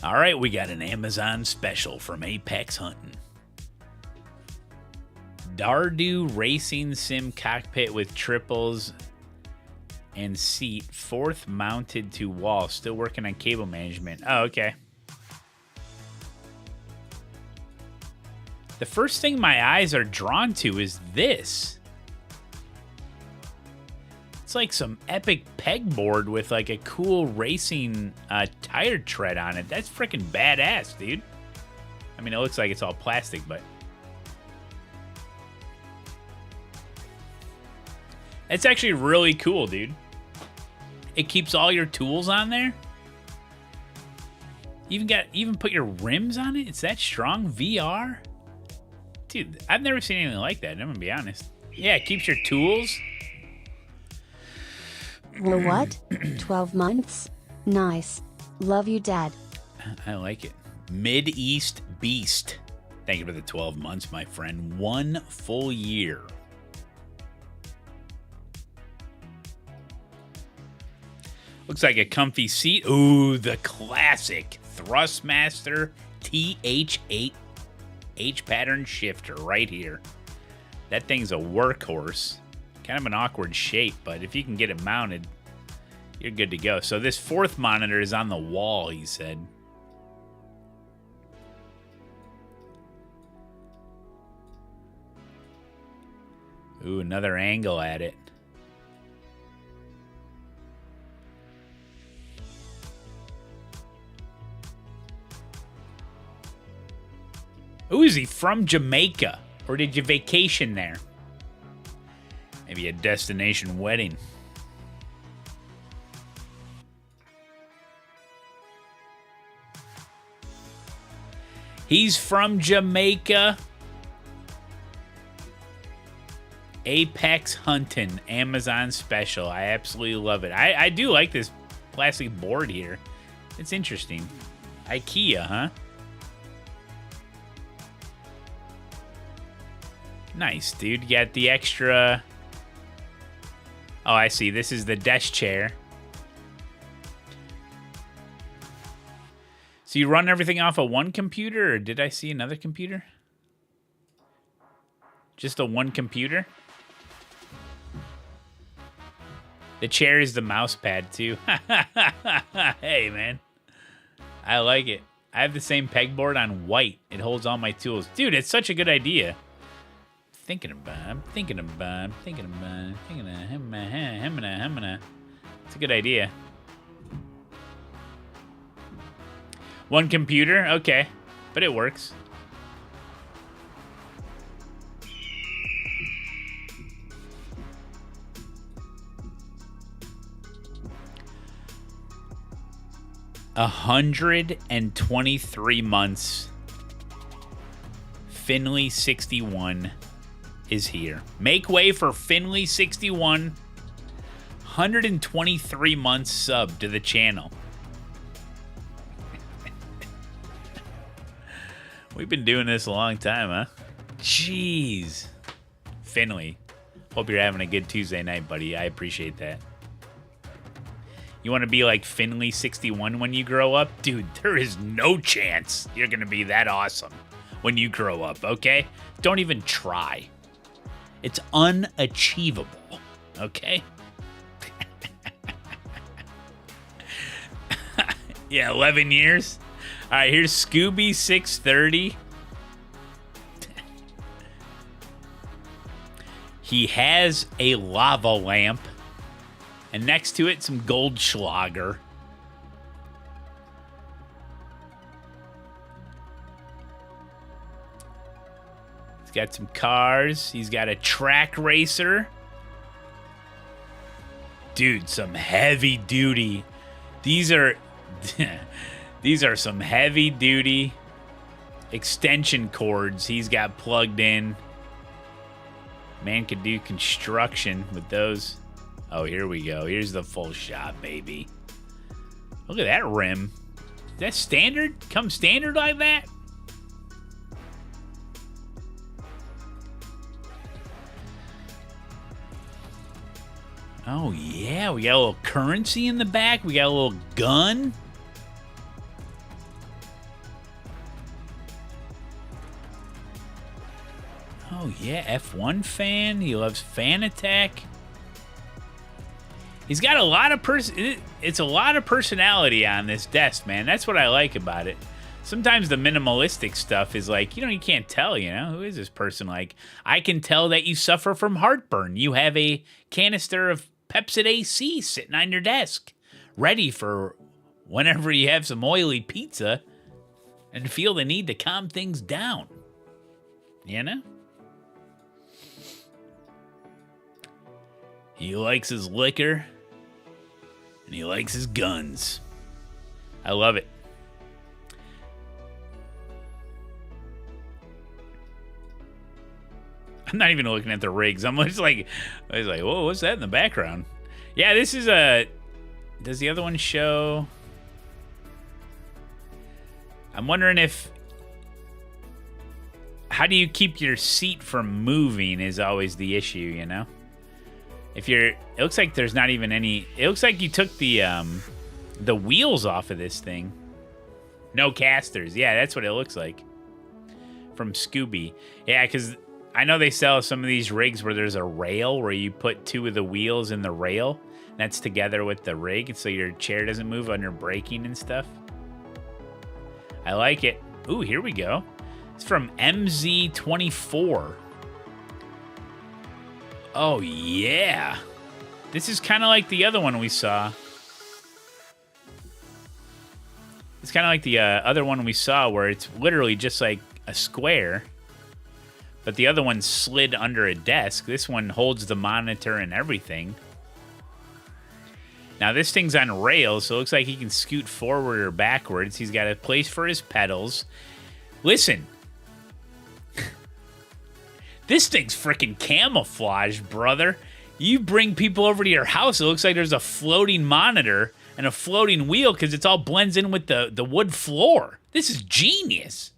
All right, we got an Amazon special from Apex Hunting. Dardu Racing Sim cockpit with triples and seat, 4th mounted to wall. Still working on cable management. Oh, okay. The first thing my eyes are drawn to is this. It's like some epic pegboard with like a cool racing tire tread on it. That's freaking badass, dude. I mean, it looks like it's all plastic, but... It's actually really cool, dude. It keeps all your tools on there. Even put your rims on it. It's that strong. VR, dude. I've never seen anything like that. I'm gonna be honest. Yeah, it keeps your tools. What? 12 months? Nice. Love you, Dad. I like it. Mid-East Beast. Thank you for the 12 months, my friend. 1 full year. Looks like a comfy seat. Ooh, the classic Thrustmaster TH8 H-pattern shifter right here. That thing's a workhorse. Kind of an awkward shape, but if you can get it mounted, you're good to go. So this 4th monitor is on the wall, he said. Ooh, another angle at it. Ooh, is he from Jamaica? Or did you vacation there? Maybe a destination wedding. He's from Jamaica. Apex Hunting, Amazon special. I absolutely love it. I do like this plastic board here. It's interesting. IKEA, huh? Nice, dude. You got the extra... Oh, I see. This is the desk chair. So you run everything off of one computer, or did I see another computer? Just a one computer? The chair is the mouse pad, too. Hey, man. I like it. I have the same pegboard on white. It holds all my tools. Dude, it's such a good idea. It's a good idea. One computer? Okay. But it works. 123 months. Finley 61 is here. Make way for Finley 61. 123 months sub to the channel. We've been doing this a long time, huh? Jeez. Finley, hope you're having a good Tuesday night, buddy. I appreciate that. You want to be like Finley 61 when you grow up? Dude, there is no chance you're going to be that awesome when you grow up, okay? Don't even try. It's unachievable, okay? Yeah, 11 years. All right, here's Scooby 630. He has a lava lamp. And next to it, some Goldschlager. He's got some cars. He's got a track racer. Dude, some heavy duty. These are these are some heavy duty extension cords he's got plugged in. Man could do construction with those. Oh, here we go. Here's the full shot, baby. Look at that rim. Is that standard? Come standard like that? Oh, yeah. We got a little currency in the back. We got a little gun. Oh, yeah. F1 fan. He loves Fan Attack. He's got a lot of it's a lot of personality on this desk, man. That's what I like about it. Sometimes the minimalistic stuff is like, you can't tell, who is this person like? I can tell that you suffer from heartburn. You have a canister of Pepsi AC sitting on your desk, ready for whenever you have some oily pizza and feel the need to calm things down. He likes his liquor. And he likes his guns. I love it. I'm not even looking at the rigs. I was like, whoa, what's that in the background? Yeah, this is does the other one show? I'm wondering how do you keep your seat from moving is always the issue, it looks like there's not even any. It looks like you took the wheels off of this thing. No casters. Yeah, that's what it looks like. From Scooby. Yeah, because I know they sell some of these rigs where there's a rail where you put two of the wheels in the rail. That's together with the rig, so your chair doesn't move under braking and stuff. I like it. Ooh, here we go. It's from MZ24. Oh, yeah. This is kind of like the other one we saw. It's kind of like the other one we saw where it's literally just like a square. But the other one slid under a desk. This one holds the monitor and everything. Now, this thing's on rails, so it looks like he can scoot forward or backwards. He's got a place for his pedals. Listen. This thing's freaking camouflage, brother. You bring people over to your house, it looks like there's a floating monitor and a floating wheel because it's all blends in with the wood floor. This is genius.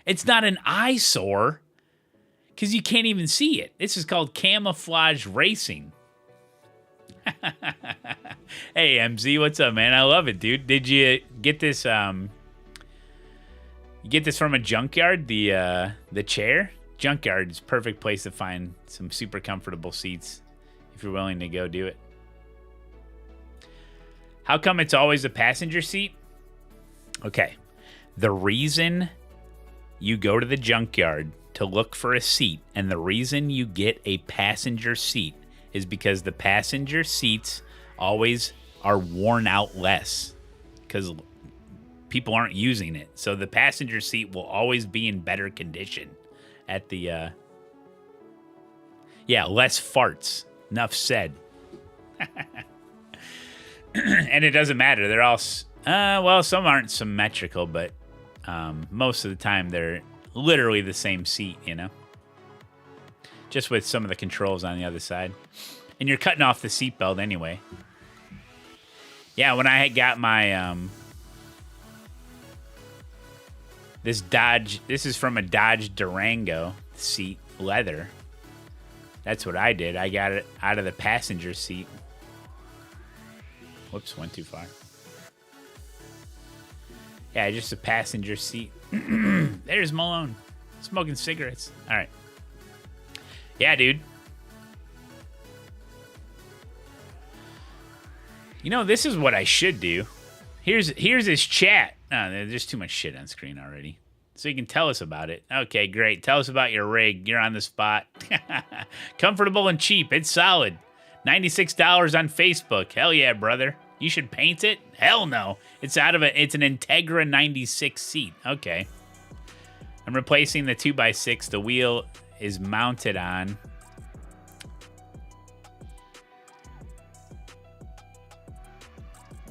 It's not an eyesore because you can't even see it. This is called camouflage racing. Hey, MZ, what's up, man? I love it, dude. Did you get this? You get this from a junkyard? The chair? junkyard is perfect place to find some super comfortable seats if you're willing to go do it. How come it's always a passenger seat? Okay. The reason you go to the junkyard to look for a seat and the reason you get a passenger seat is because the passenger seats always are worn out less because people aren't using it. So the passenger seat will always be in better condition at the, yeah, less farts. Enough said. And it doesn't matter. They're all, well, some aren't symmetrical, but most of the time they're literally the same seat, you know? Just with some of the controls on the other side. And you're cutting off the seatbelt anyway. Yeah, when I had got my, this is from a Dodge Durango seat, leather. That's what I did. I got it out of the passenger seat. Whoops, went too far. Yeah, just a passenger seat. There's Malone, smoking cigarettes. All right. Yeah, dude. You know, this is what I should do. Here's his chat. Oh, there's too much shit on screen already. So you can tell us about it. Okay, great. Tell us about your rig. You're on the spot. Comfortable and cheap. It's solid. $96 on Facebook. Hell yeah, brother. You should paint it? Hell no. It's an Integra 96 seat. Okay. I'm replacing the 2x6. The wheel is mounted on.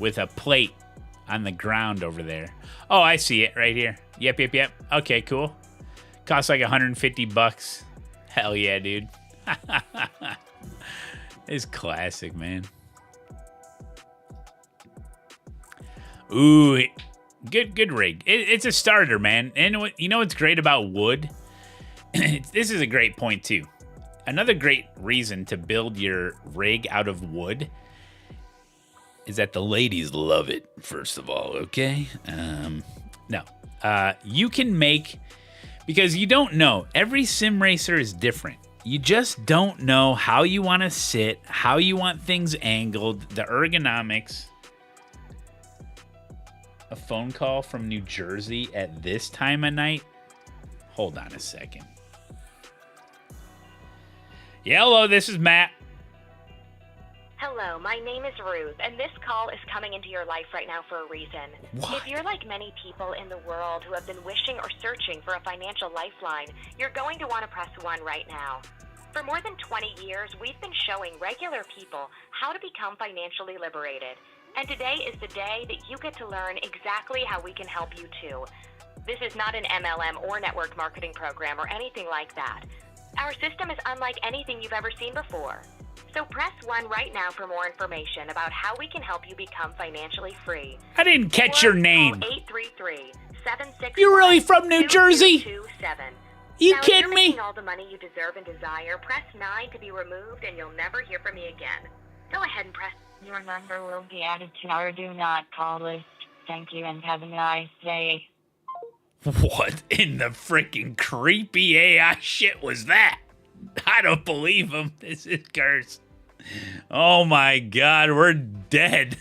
With a plate on the ground over there. Oh, I see it right here. Yep. Okay, cool. Costs like $150. Hell yeah, dude. It's classic, man. Ooh, good rig. It's a starter, man. And you know what's great about wood? This is a great point, too. Another great reason to build your rig out of wood is that the ladies love it, first of all, okay? No. You can make... Because you don't know. Every sim racer is different. You just don't know how you want to sit, how you want things angled, the ergonomics. A phone call from New Jersey at this time of night? Hold on a second. Yeah, hello, this is Matt. Hello, my name is Ruth, and this call is coming into your life right now for a reason. What? If you're like many people in the world who have been wishing or searching for a financial lifeline, you're going to want to press 1 right now. For more than 20 years, we've been showing regular people how to become financially liberated. And today is the day that you get to learn exactly how we can help you too. This is not an MLM or network marketing program or anything like that. Our system is unlike anything you've ever seen before. So press 1 right now for more information about how we can help you become financially free. I didn't catch your name. 833-761-2227. You're really from New Jersey? You now, kidding if you're me? making all the money you deserve and desire, press 9 to be removed and you'll never hear from me again. Go ahead and press. Your number will be added to our do not call list. Thank you and have a nice day. What in the freaking creepy AI shit was that? I don't believe him. This is cursed. Oh my God, we're dead.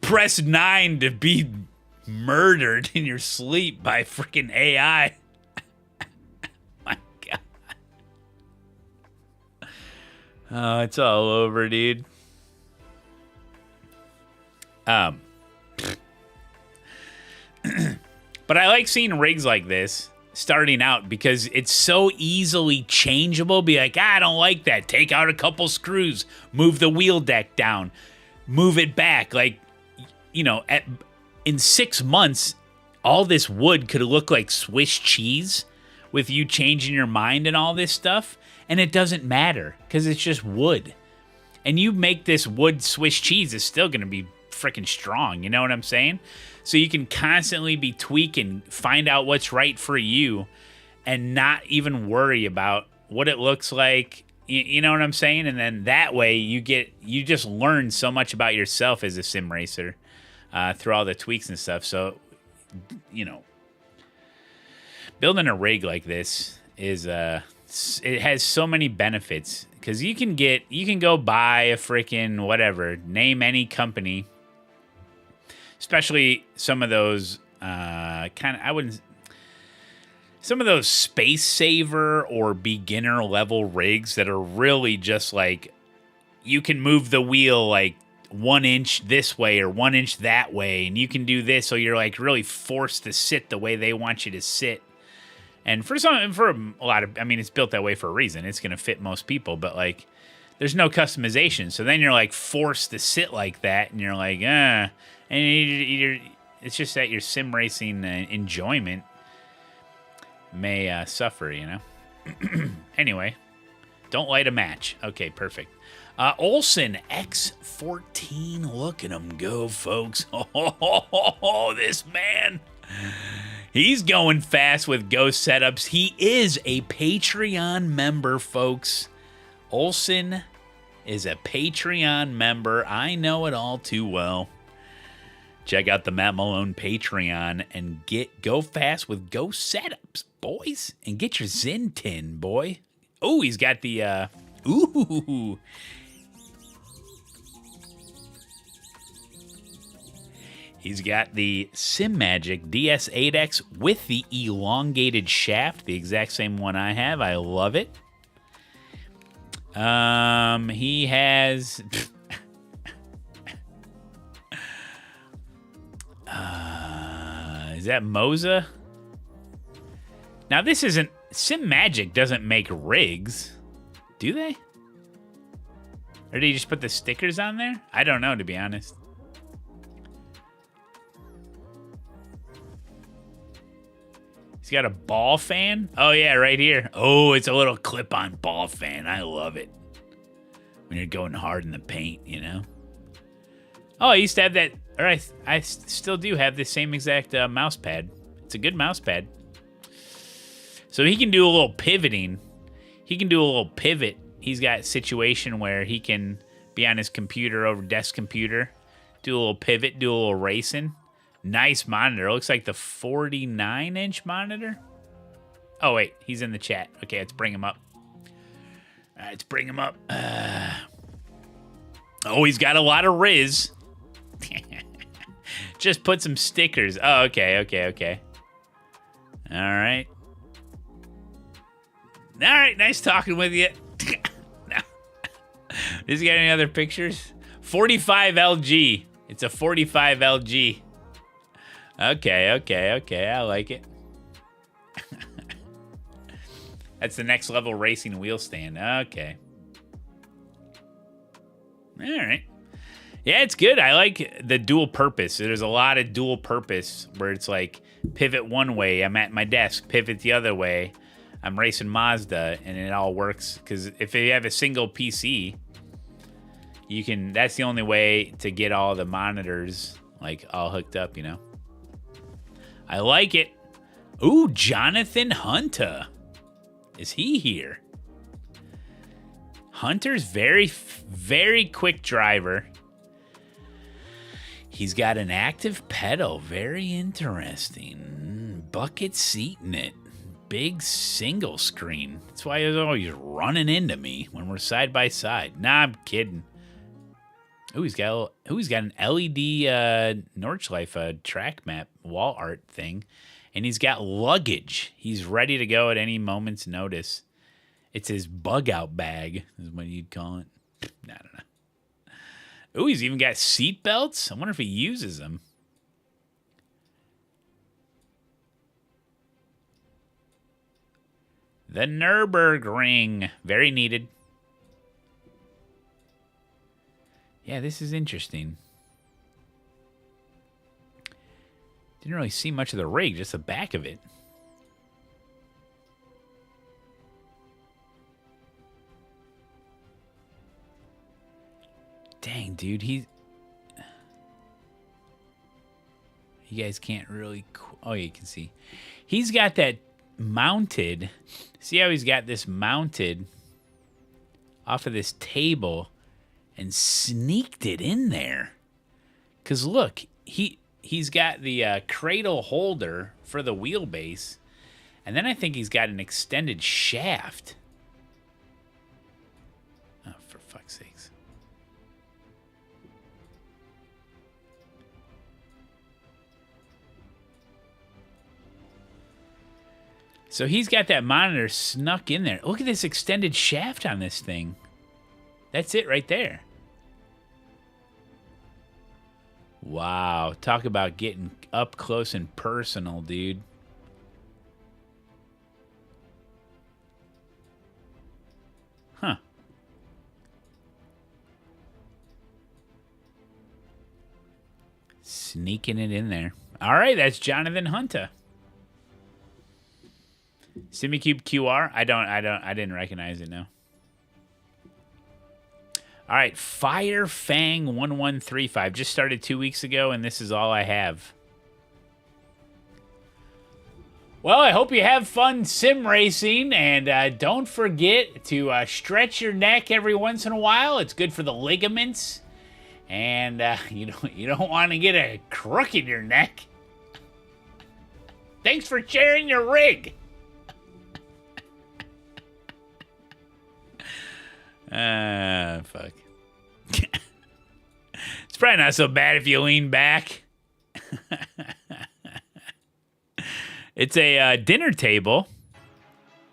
Press 9 to be murdered in your sleep by freaking AI. My God. Oh, it's all over, dude. But I like seeing rigs like this starting out because it's so easily changeable. Be like, I don't like that. Take out a couple screws, move the wheel deck down, move it back. Like, you know, in 6 months, all this wood could look like Swiss cheese with you changing your mind and all this stuff. And it doesn't matter because it's just wood. And you make this wood Swiss cheese, it's still going to be freaking strong. You know what I'm saying? So you can constantly be tweaking, find out what's right for you, and not even worry about what it looks like. You know what I'm saying? And then that way you just learn so much about yourself as a sim racer through all the tweaks and stuff. So, you know, building a rig like this is it has so many benefits because you can go buy a freaking whatever, name any company, especially some of those some of those space saver or beginner level rigs that are really just like you can move the wheel like 1 inch this way or 1 inch that way, and you can do this, so you're like really forced to sit the way they want you to sit. And for a lot of, I mean, it's built that way for a reason. It's going to fit most people, but like, there's no customization. So then you're like forced to sit like that, and you're like, and it's just that your sim racing enjoyment may suffer, you know. Anyway, don't light a match. Okay, perfect. Olsen X14, look at him go, folks. Oh, this man. He's going fast with Ghost setups. He is a Patreon member, folks. Olsen is a Patreon member. I know it all too well. Check out the Matt Malone Patreon and go fast with Ghost setups, boys. And get your Zen tin, boy. Oh, he's got the, ooh. He's got the SimMagic DS8X with the elongated shaft, the exact same one I have. I love it. He has... is that Moza? Now, this isn't... SimMagic doesn't make rigs, do they? Or do you just put the stickers on there? I don't know, to be honest. He's got a ball fan. Oh, yeah, right here. Oh, it's a little clip-on ball fan. I love it. When you're going hard in the paint, you know? Oh, I used to have that. Or I still do have the same exact mouse pad. It's a good mouse pad. So he can do a little pivoting. He can do a little pivot. He's got a situation where he can be on his computer over desk computer, do a little pivot, do a little racing. Nice monitor. It looks like the 49-inch monitor. Oh, wait. He's in the chat. Okay, let's bring him up. All right, let's bring him up. Oh, he's got a lot of Riz. Just put some stickers. Oh, okay. All right. All right, nice talking with you. No. Does he got any other pictures? 45 LG. It's a 45 LG. Okay. I like it. That's the next level racing wheel stand. Okay. All right. Yeah, it's good. I like the dual purpose. There's a lot of dual purpose where it's like pivot one way, I'm at my desk, pivot the other way, I'm racing Mazda, and it all works. Because if you have a single PC, you can. That's the only way to get all the monitors like all hooked up, you know. I like it. Ooh, Jonathan Hunter. Is he here? Hunter's very, very quick driver. He's got an active pedal. Very interesting. Bucket seat in it. Big single screen. That's why he's always running into me when we're side by side. Nah, I'm kidding. Ooh, he's got an LED Nordschleife track map wall art thing. And he's got luggage. He's ready to go at any moment's notice. It's his bug out bag, is what you'd call it. I don't know. Ooh, he's even got seat belts. I wonder if he uses them. The Nürburgring. Very needed. Yeah, this is interesting. Didn't really see much of the rig, just the back of it. Dang, dude, You guys can't really... Oh, you can see. He's got that mounted. See how he's got this mounted off of this table and sneaked it in there. Because look, he's got the cradle holder for the wheelbase, And then I think he's got an extended shaft. Oh, for fuck's sakes. So he's got that monitor snuck in there. Look at this extended shaft on this thing. That's it right there. Wow. Talk about getting up close and personal, dude. Huh. Sneaking it in there. All right, that's Jonathan Hunter. SimiCube QR? I didn't recognize it, no. All right, Fire Fang 1135 just started 2 weeks ago, and this is all I have. Well, I hope you have fun sim racing, and don't forget to stretch your neck every once in a while. It's good for the ligaments, and you don't want to get a crook in your neck. Thanks for sharing your rig. Fuck. It's probably not so bad if you lean back. It's a dinner table.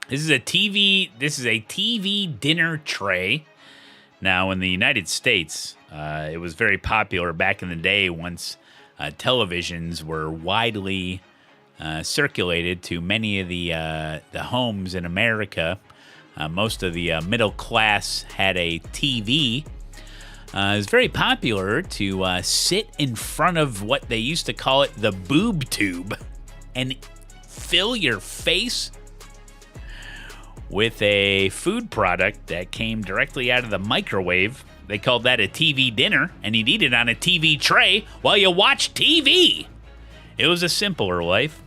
This is a TV dinner tray. Now, in the United States, it was very popular back in the day once televisions were widely circulated to many of the homes in America. Most of the middle class had a TV. It was very popular to sit in front of what they used to call it the boob tube and fill your face with a food product that came directly out of the microwave. They called that a TV dinner, and you'd eat it on a TV tray while you watch TV. It was a simpler life.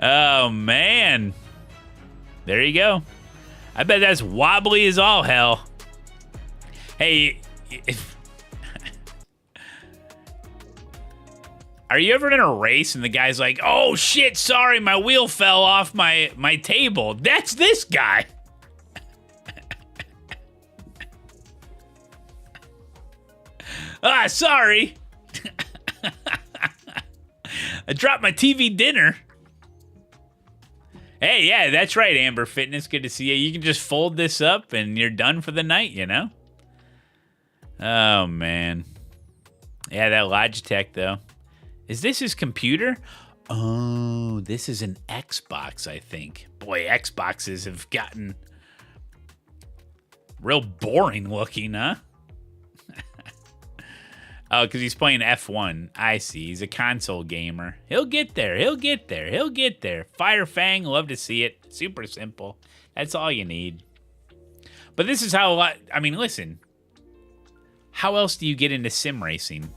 Oh, man. There you go. I bet that's wobbly as all hell. Hey, are you ever in a race and the guy's like, oh, shit, sorry, my wheel fell off my table? That's this guy. Sorry. I dropped my TV dinner. Hey, yeah, that's right, Amber Fitness. Good to see you. You can just fold this up and you're done for the night, you know? Oh, man. Yeah, that Logitech, though. Is this his computer? Oh, this is an Xbox, I think. Boy, Xboxes have gotten real boring looking, huh? Oh, because he's playing F1. I see. He's a console gamer. He'll get there. He'll get there. He'll get there. Fire Fang, love to see it. Super simple. That's all you need. But this is how a lot... I mean, listen. How else do you get into sim racing?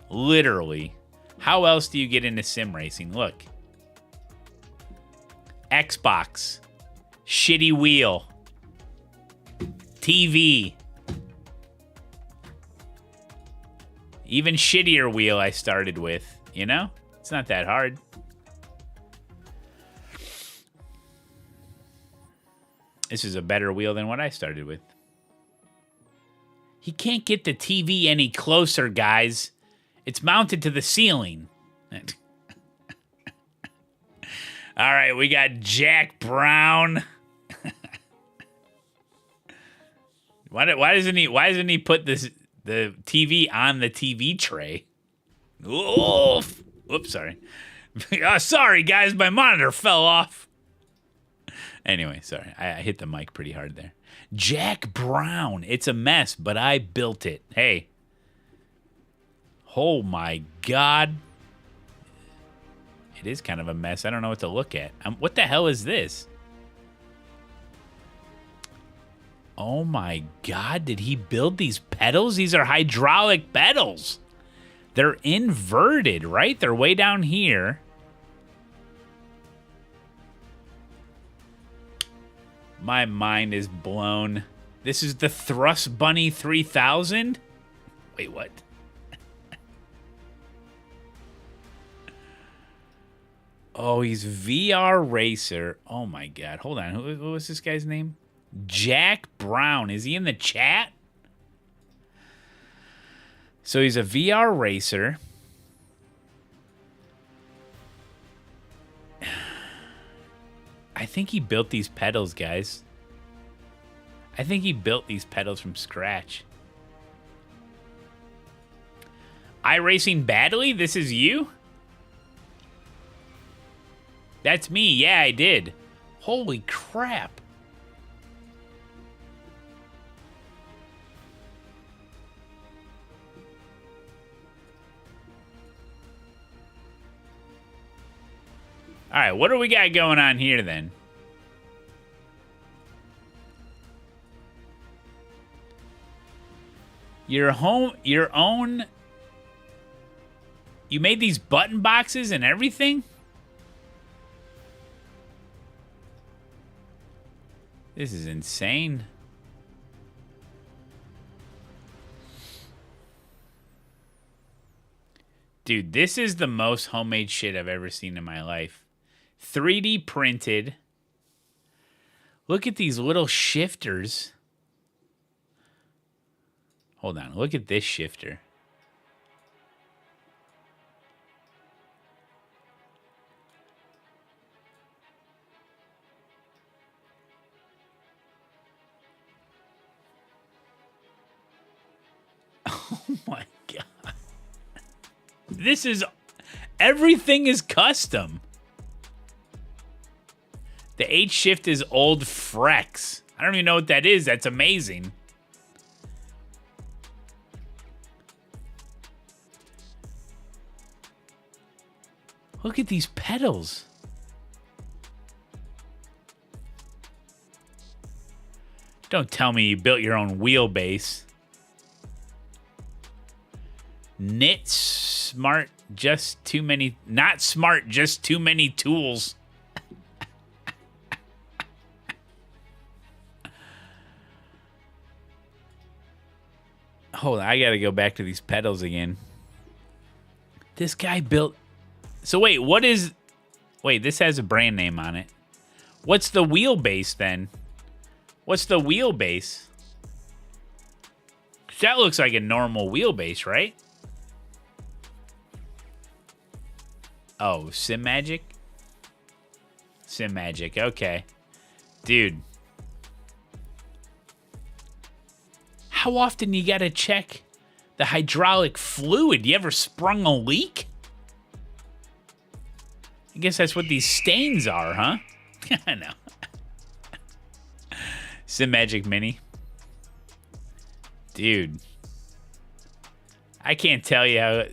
Literally. How else do you get into sim racing? Look. Xbox. Shitty wheel. TV. Even shittier wheel I started with, you know? It's not that hard. This is a better wheel than what I started with. He can't get the TV any closer, guys. It's mounted to the ceiling. All right, we got Jack Brown. Why doesn't he put the TV on the TV tray? Oof. Oops, sorry. Sorry, guys, my monitor fell off. Anyway, sorry. I hit the mic pretty hard there. Jack Brown. It's a mess, but I built it. Hey. Oh, my God. It is kind of a mess. I don't know what to look at. What the hell is this? Oh my God, did he build these pedals? These are hydraulic pedals. They're inverted, right? They're way down here. My mind is blown. This is the Thrust Bunny 3000? Wait, what? Oh, he's VR Racer. Oh, my God. Hold on. Who was this guy's name? Jack Brown. Is he in the chat? So he's a VR Racer. I think he built these pedals, guys. I think he built these pedals from scratch. iRacing Badly? This is you? That's me. Yeah, I did. Holy crap. All right, what do we got going on here then? Your own. You made these button boxes and everything? This is insane. Dude, this is the most homemade shit I've ever seen in my life. 3D printed. Look at these little shifters. Hold on, look at this shifter. Oh my God. This is... Everything is custom. The H shift is old Frex. I don't even know what that is. That's amazing. Look at these pedals. Don't tell me you built your own wheelbase. Knit smart, just too many. Not smart, just too many tools. Hold on, I gotta go back to these pedals again. This guy built... So wait, what is... Wait, this has a brand name on it. What's the wheelbase then? What's the wheelbase? That looks like a normal wheelbase, right? Oh, Sim Magic? Sim Magic, okay. Dude. How often you gotta check the hydraulic fluid? You ever sprung a leak? I guess that's what these stains are, huh? I know. Sim Magic Mini. Dude. I can't tell you how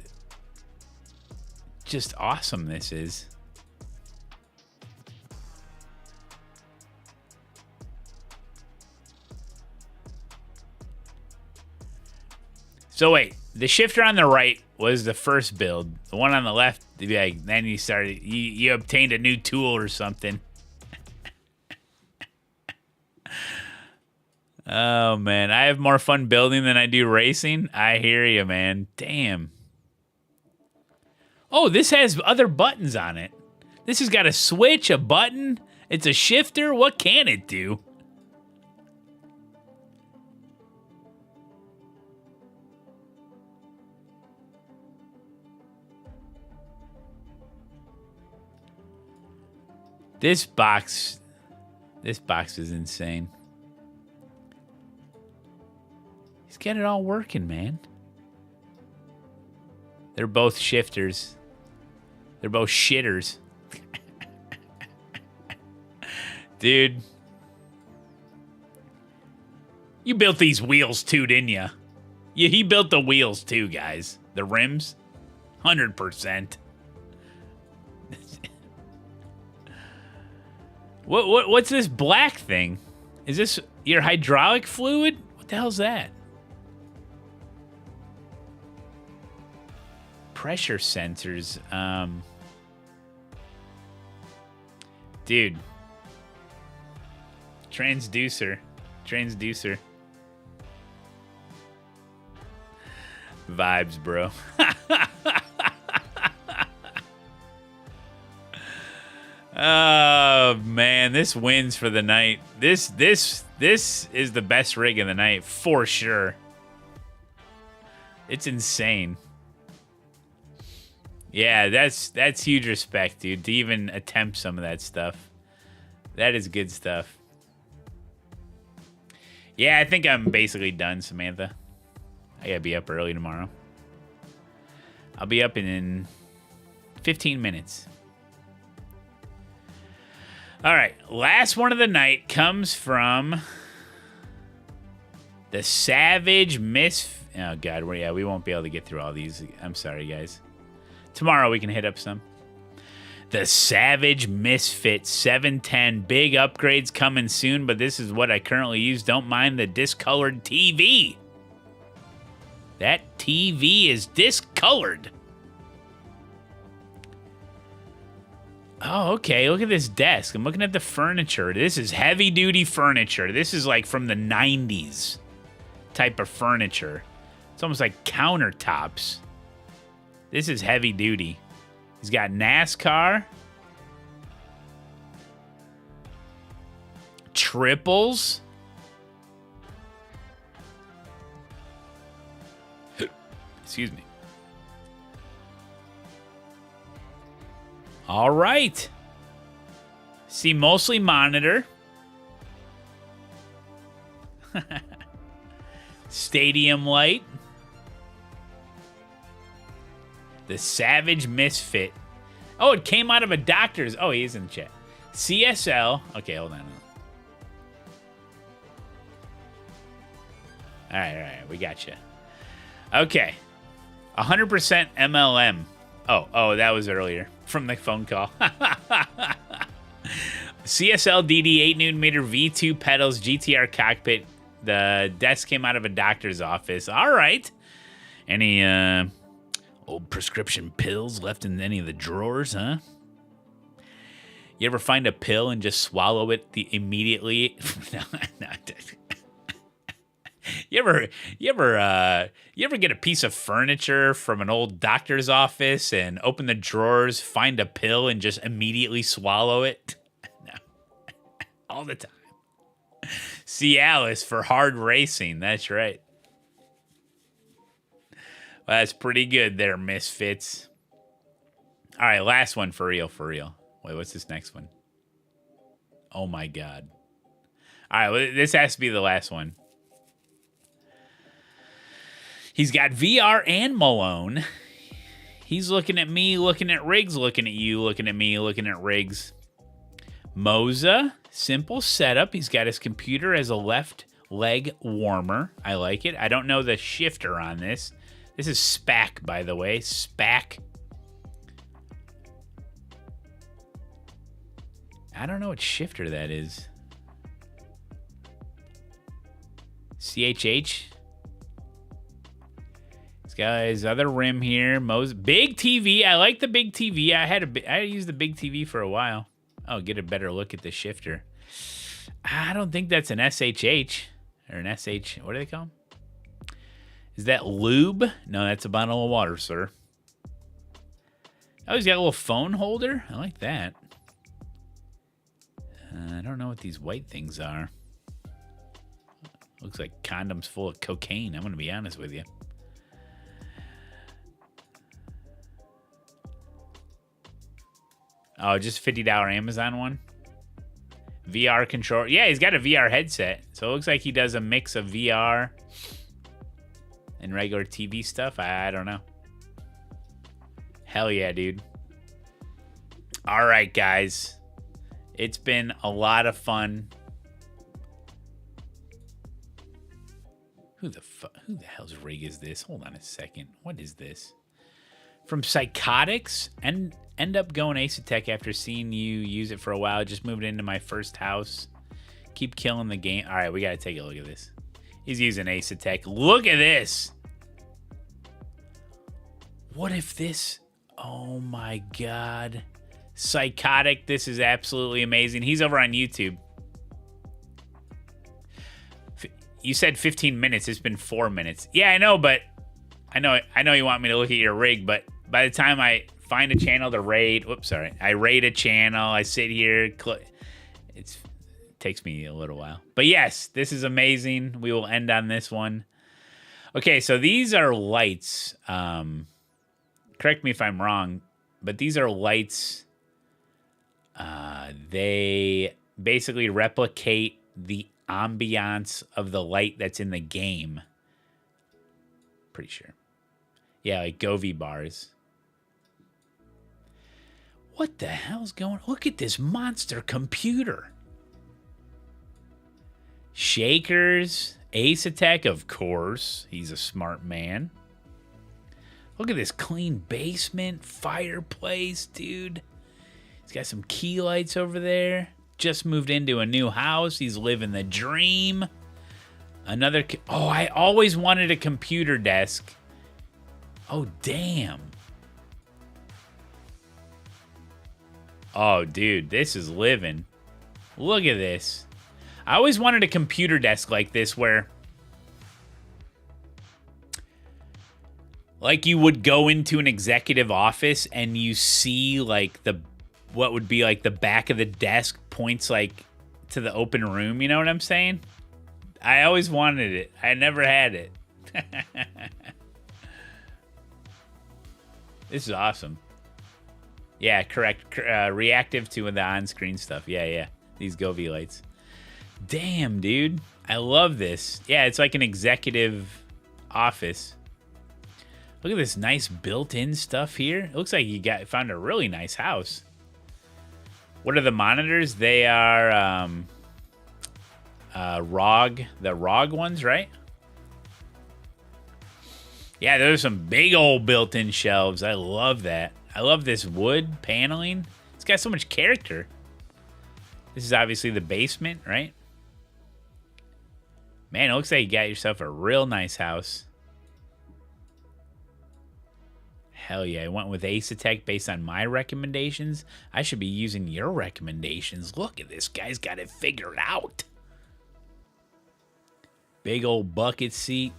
just awesome this is. So wait, the shifter on the right was the first build. The one on the left, like, then you started, you obtained a new tool or something. Oh, man. I have more fun building than I do racing. I hear you, man. Damn. Oh, this has other buttons on it. This has got a switch, a button. It's a shifter. What can it do? This box is insane. He's got it all working, man. They're both shifters. They're both shitters. Dude. You built these wheels too, didn't you? Yeah, he built the wheels too, guys. The rims. 100%. What's this black thing? Is this your hydraulic fluid? What the hell's that? Pressure sensors. Dude. Transducer. Vibes, bro. Oh man, this wins for the night. This is the best rig of the night for sure. It's insane. Yeah, that's huge respect, dude, to even attempt some of that stuff. That is good stuff. Yeah, I think I'm basically done, Samantha. I gotta be up early tomorrow. I'll be up in 15 minutes. All right, last one of the night comes from the Savage Oh, God, we won't be able to get through all these. I'm sorry, guys. Tomorrow we can hit up some. The Savage Misfit 710. Big upgrades coming soon, but this is what I currently use. Don't mind the discolored TV. That TV is discolored. Oh, okay. Look at this desk. I'm looking at the furniture. This is heavy-duty furniture. This is like from the 90s type of furniture. It's almost like countertops. This is heavy-duty. He's got NASCAR. Triples. Excuse me. All right. See, mostly monitor. Stadium light. The Savage Misfit. Oh, it came out of a doctor's. Oh, he is in the chat. CSL. Okay, hold on. All right. We got you. Okay. 100% MLM. Oh, that was earlier from the phone call. CSL DD 8Nm V2 pedals, GTR cockpit. The desk came out of a doctor's office. All right. Any old prescription pills left in any of the drawers, huh? You ever find a pill and just swallow it immediately? No. You ever get a piece of furniture from an old doctor's office and open the drawers, find a pill, and just immediately swallow it? No. All the time. Cialis for hard racing. That's right. Well, that's pretty good there, Misfits. All right, last one for real. Wait, what's this next one? Oh, my God. All right, well, this has to be the last one. He's got VR and Malone. He's looking at me, looking at Riggs, looking at you, looking at me, looking at Riggs. Moza, simple setup. He's got his computer as a left leg warmer. I like it. I don't know the shifter on this. This is SPAC, by the way. SPAC. I don't know what shifter that is. CHH. He's got his other rim here. Big TV. I like the big TV. I used the big TV for a while. Oh, get a better look at the shifter. I don't think that's an SHH or an SH. What do they call them? Is that lube? No, that's a bottle of water, sir. Oh, he's got a little phone holder. I like that. I don't know what these white things are. Looks like condoms full of cocaine. I'm going to be honest with you. Oh, just $50 Amazon one? VR control. Yeah, he's got a VR headset. So it looks like he does a mix of VR and regular TV stuff. I don't know. Hell yeah, dude. All right, guys. It's been a lot of fun. Who the hell's rig is this? Hold on a second. What is this? From Psychotics, and end up going ASETEK after seeing you use it for a while. Just moved into my first house. Keep killing the game. All right, we got to take a look at this. He's using ASETEK. Look at this. What if this... Oh, my God. Psychotic. This is absolutely amazing. He's over on YouTube. You said 15 minutes. It's been 4 minutes. Yeah, I know, but... I know you want me to look at your rig, but by the time I find a channel to raid. Whoops, sorry. I raid a channel. I sit here. It takes me a little while. But yes, this is amazing. We will end on this one. Okay, so these are lights. Correct me if I'm wrong, but these are lights. They basically replicate the ambiance of the light that's in the game. Pretty sure. Yeah, like Govee bars. What the hell's going on? Look at this monster computer. Shakers. ASETEK, of course. He's a smart man. Look at this clean basement. Fireplace, dude. He's got some key lights over there. Just moved into a new house. He's living the dream. Another... Oh, I always wanted a computer desk. Oh, damn. Oh, dude, this is living. Look at this. I always wanted a computer desk like this where... Like you would go into an executive office and you see like the... What would be like the back of the desk points like to the open room. You know what I'm saying? I always wanted it. I never had it. This is awesome. Yeah, correct. Reactive to the on-screen stuff. Yeah. These Govee lights. Damn, dude. I love this. Yeah, it's like an executive office. Look at this nice built-in stuff here. It looks like you found a really nice house. What are the monitors? They are ROG. The ROG ones, right? Yeah, there's some big old built-in shelves. I love that. I love this wood paneling. It's got so much character. This is obviously the basement, right? Man, it looks like you got yourself a real nice house. Hell yeah, I went with ASETEK based on my recommendations. I should be using your recommendations. Look at this guy's got it figured out. Big old bucket seat.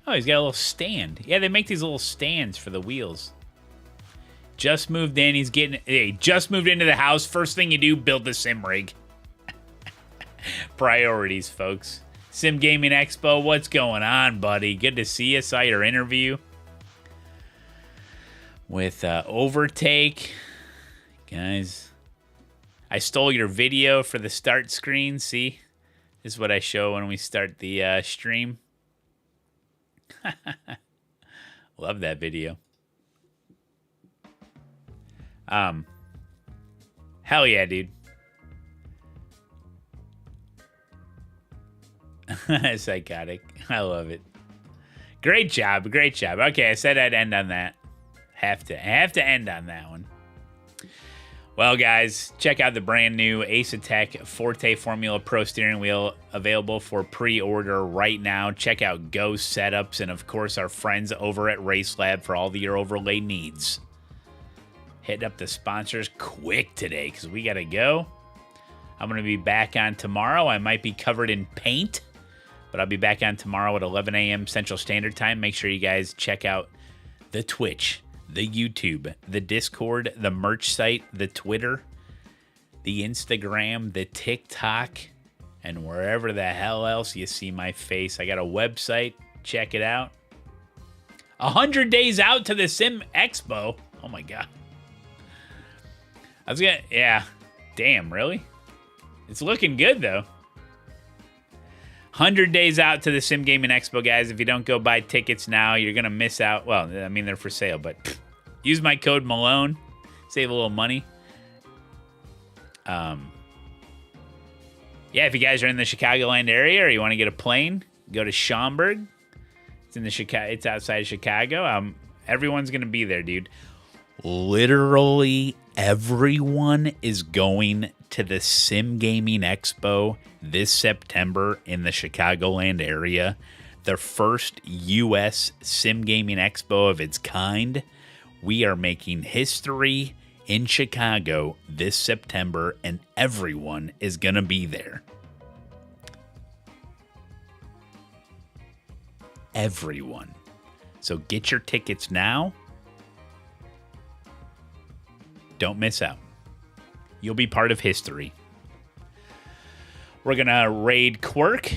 Oh, he's got a little stand. Yeah, they make these little stands for the wheels. Just moved in. He just moved into the house. First thing you do, build the sim rig. Priorities, folks. Sim Gaming Expo, what's going on, buddy? Good to see you. Saw your interview with Overtake. Guys, I stole your video for the start screen. See? This is what I show when we start the stream. Love that video. Hell yeah, dude. Psychotic. I love it. Great job. Great job. Okay, I said I'd end on that. Have to end on that one. Well, guys, check out the brand new ASETEK Forte Formula Pro steering wheel available for pre-order right now. Check out Go Setups and, of course, our friends over at RACELAB for all your overlay needs. Hit up the sponsors quick today because we got to go. I'm going to be back on tomorrow. I might be covered in paint, but I'll be back on tomorrow at 11 a.m. Central Standard Time. Make sure you guys check out the Twitch, the YouTube, the Discord, the merch site, the Twitter, the Instagram, the TikTok, and wherever the hell else you see my face. I got a website. Check it out. 100 days out to the Sim Expo. Oh, my God. Yeah. Damn, really? It's looking good, though. 100 days out to the Sim Gaming Expo, guys. If you don't go buy tickets now, you're going to miss out. Well, I mean, they're for sale, but use my code Malone. Save a little money. Yeah, if you guys are in the Chicagoland area or you want to get a plane, go to Schaumburg. It's outside of Chicago. Everyone's going to be there, dude. Literally everyone is going to the Sim Gaming Expo this September in the Chicagoland area. The first U.S. Sim Gaming Expo of its kind. We are making history in Chicago this September, and everyone is going to be there. Everyone. So get your tickets now. Don't miss out. You'll be part of history. We're going to raid Quirk.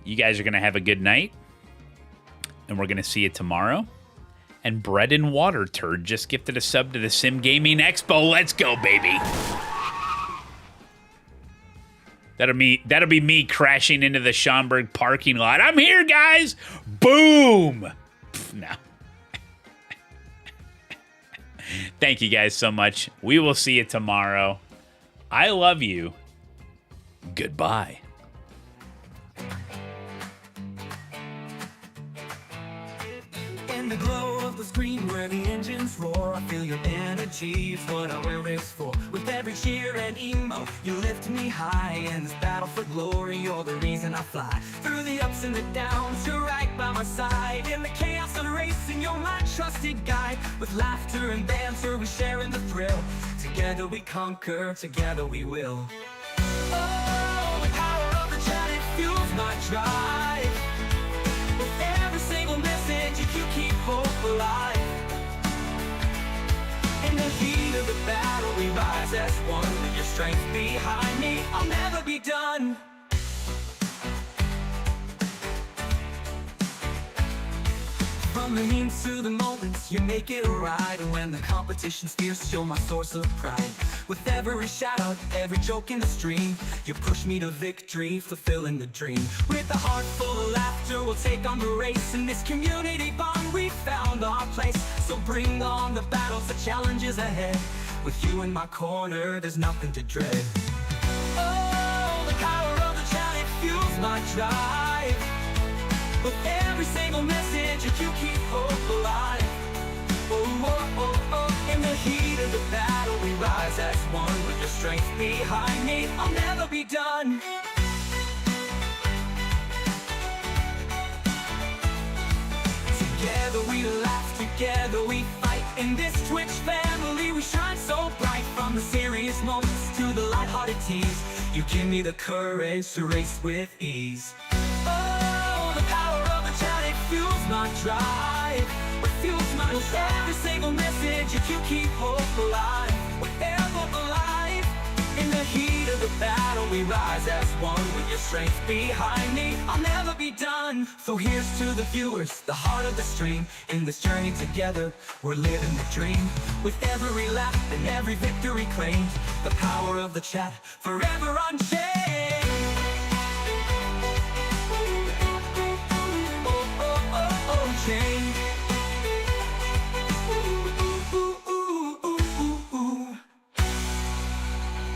You guys are going to have a good night. And we're going to see you tomorrow. And Bread and Water Turd just gifted a sub to the Sim Gaming Expo. Let's go, baby. That'll be me crashing into the Schaumburg parking lot. I'm here, guys. Boom. No. Thank you guys so much. We will see you tomorrow. I love you. Goodbye. In the glow of the screen where the engines roar, I feel your energy is what I wear this for. With every cheer and emo, you lift me high. In this battle for glory, you're the reason I fly. Through the ups and the downs, you're right by my side. In the chaos of racing, you're my trusted guide. With laughter and banter, we share in the thrill. Together we conquer, together we will. Oh, the power of the chat, it fuels my drive. With every single message, you keep hope alive. In the heat of the battle, we rise as one. With your strength behind me, I'll never be done. From the means to the moments, you make it right. And when the competition's fierce, you're my source of pride. With every shout out, every joke in the stream, you push me to victory, fulfilling the dream. With a heart full of laughter, we'll take on the race. In this community bond, we found our place. So bring on the battles, the challenges ahead. With you in my corner, there's nothing to dread. Oh, the power of the chat, it fuels my drive. With every single message, you keep hope alive. Oh, oh, oh, oh. In the heat of the battle, we rise as one. With your strength behind me, I'll never be done. Together we laugh, together we fight. In this Twitch family, we shine so bright. From the serious moments to the lighthearted tease, you give me the courage to race with ease. Oh, the power of the chat, it fuels my drive. It fuels my with every single message, if you keep hope alive. With hope alive. In the heat of the battle, we rise as one. With your strength behind me, I'll never be done. So here's to the viewers, the heart of the stream. In this journey together, we're living the dream. With every lap and every victory claimed, the power of the chat forever unchanged.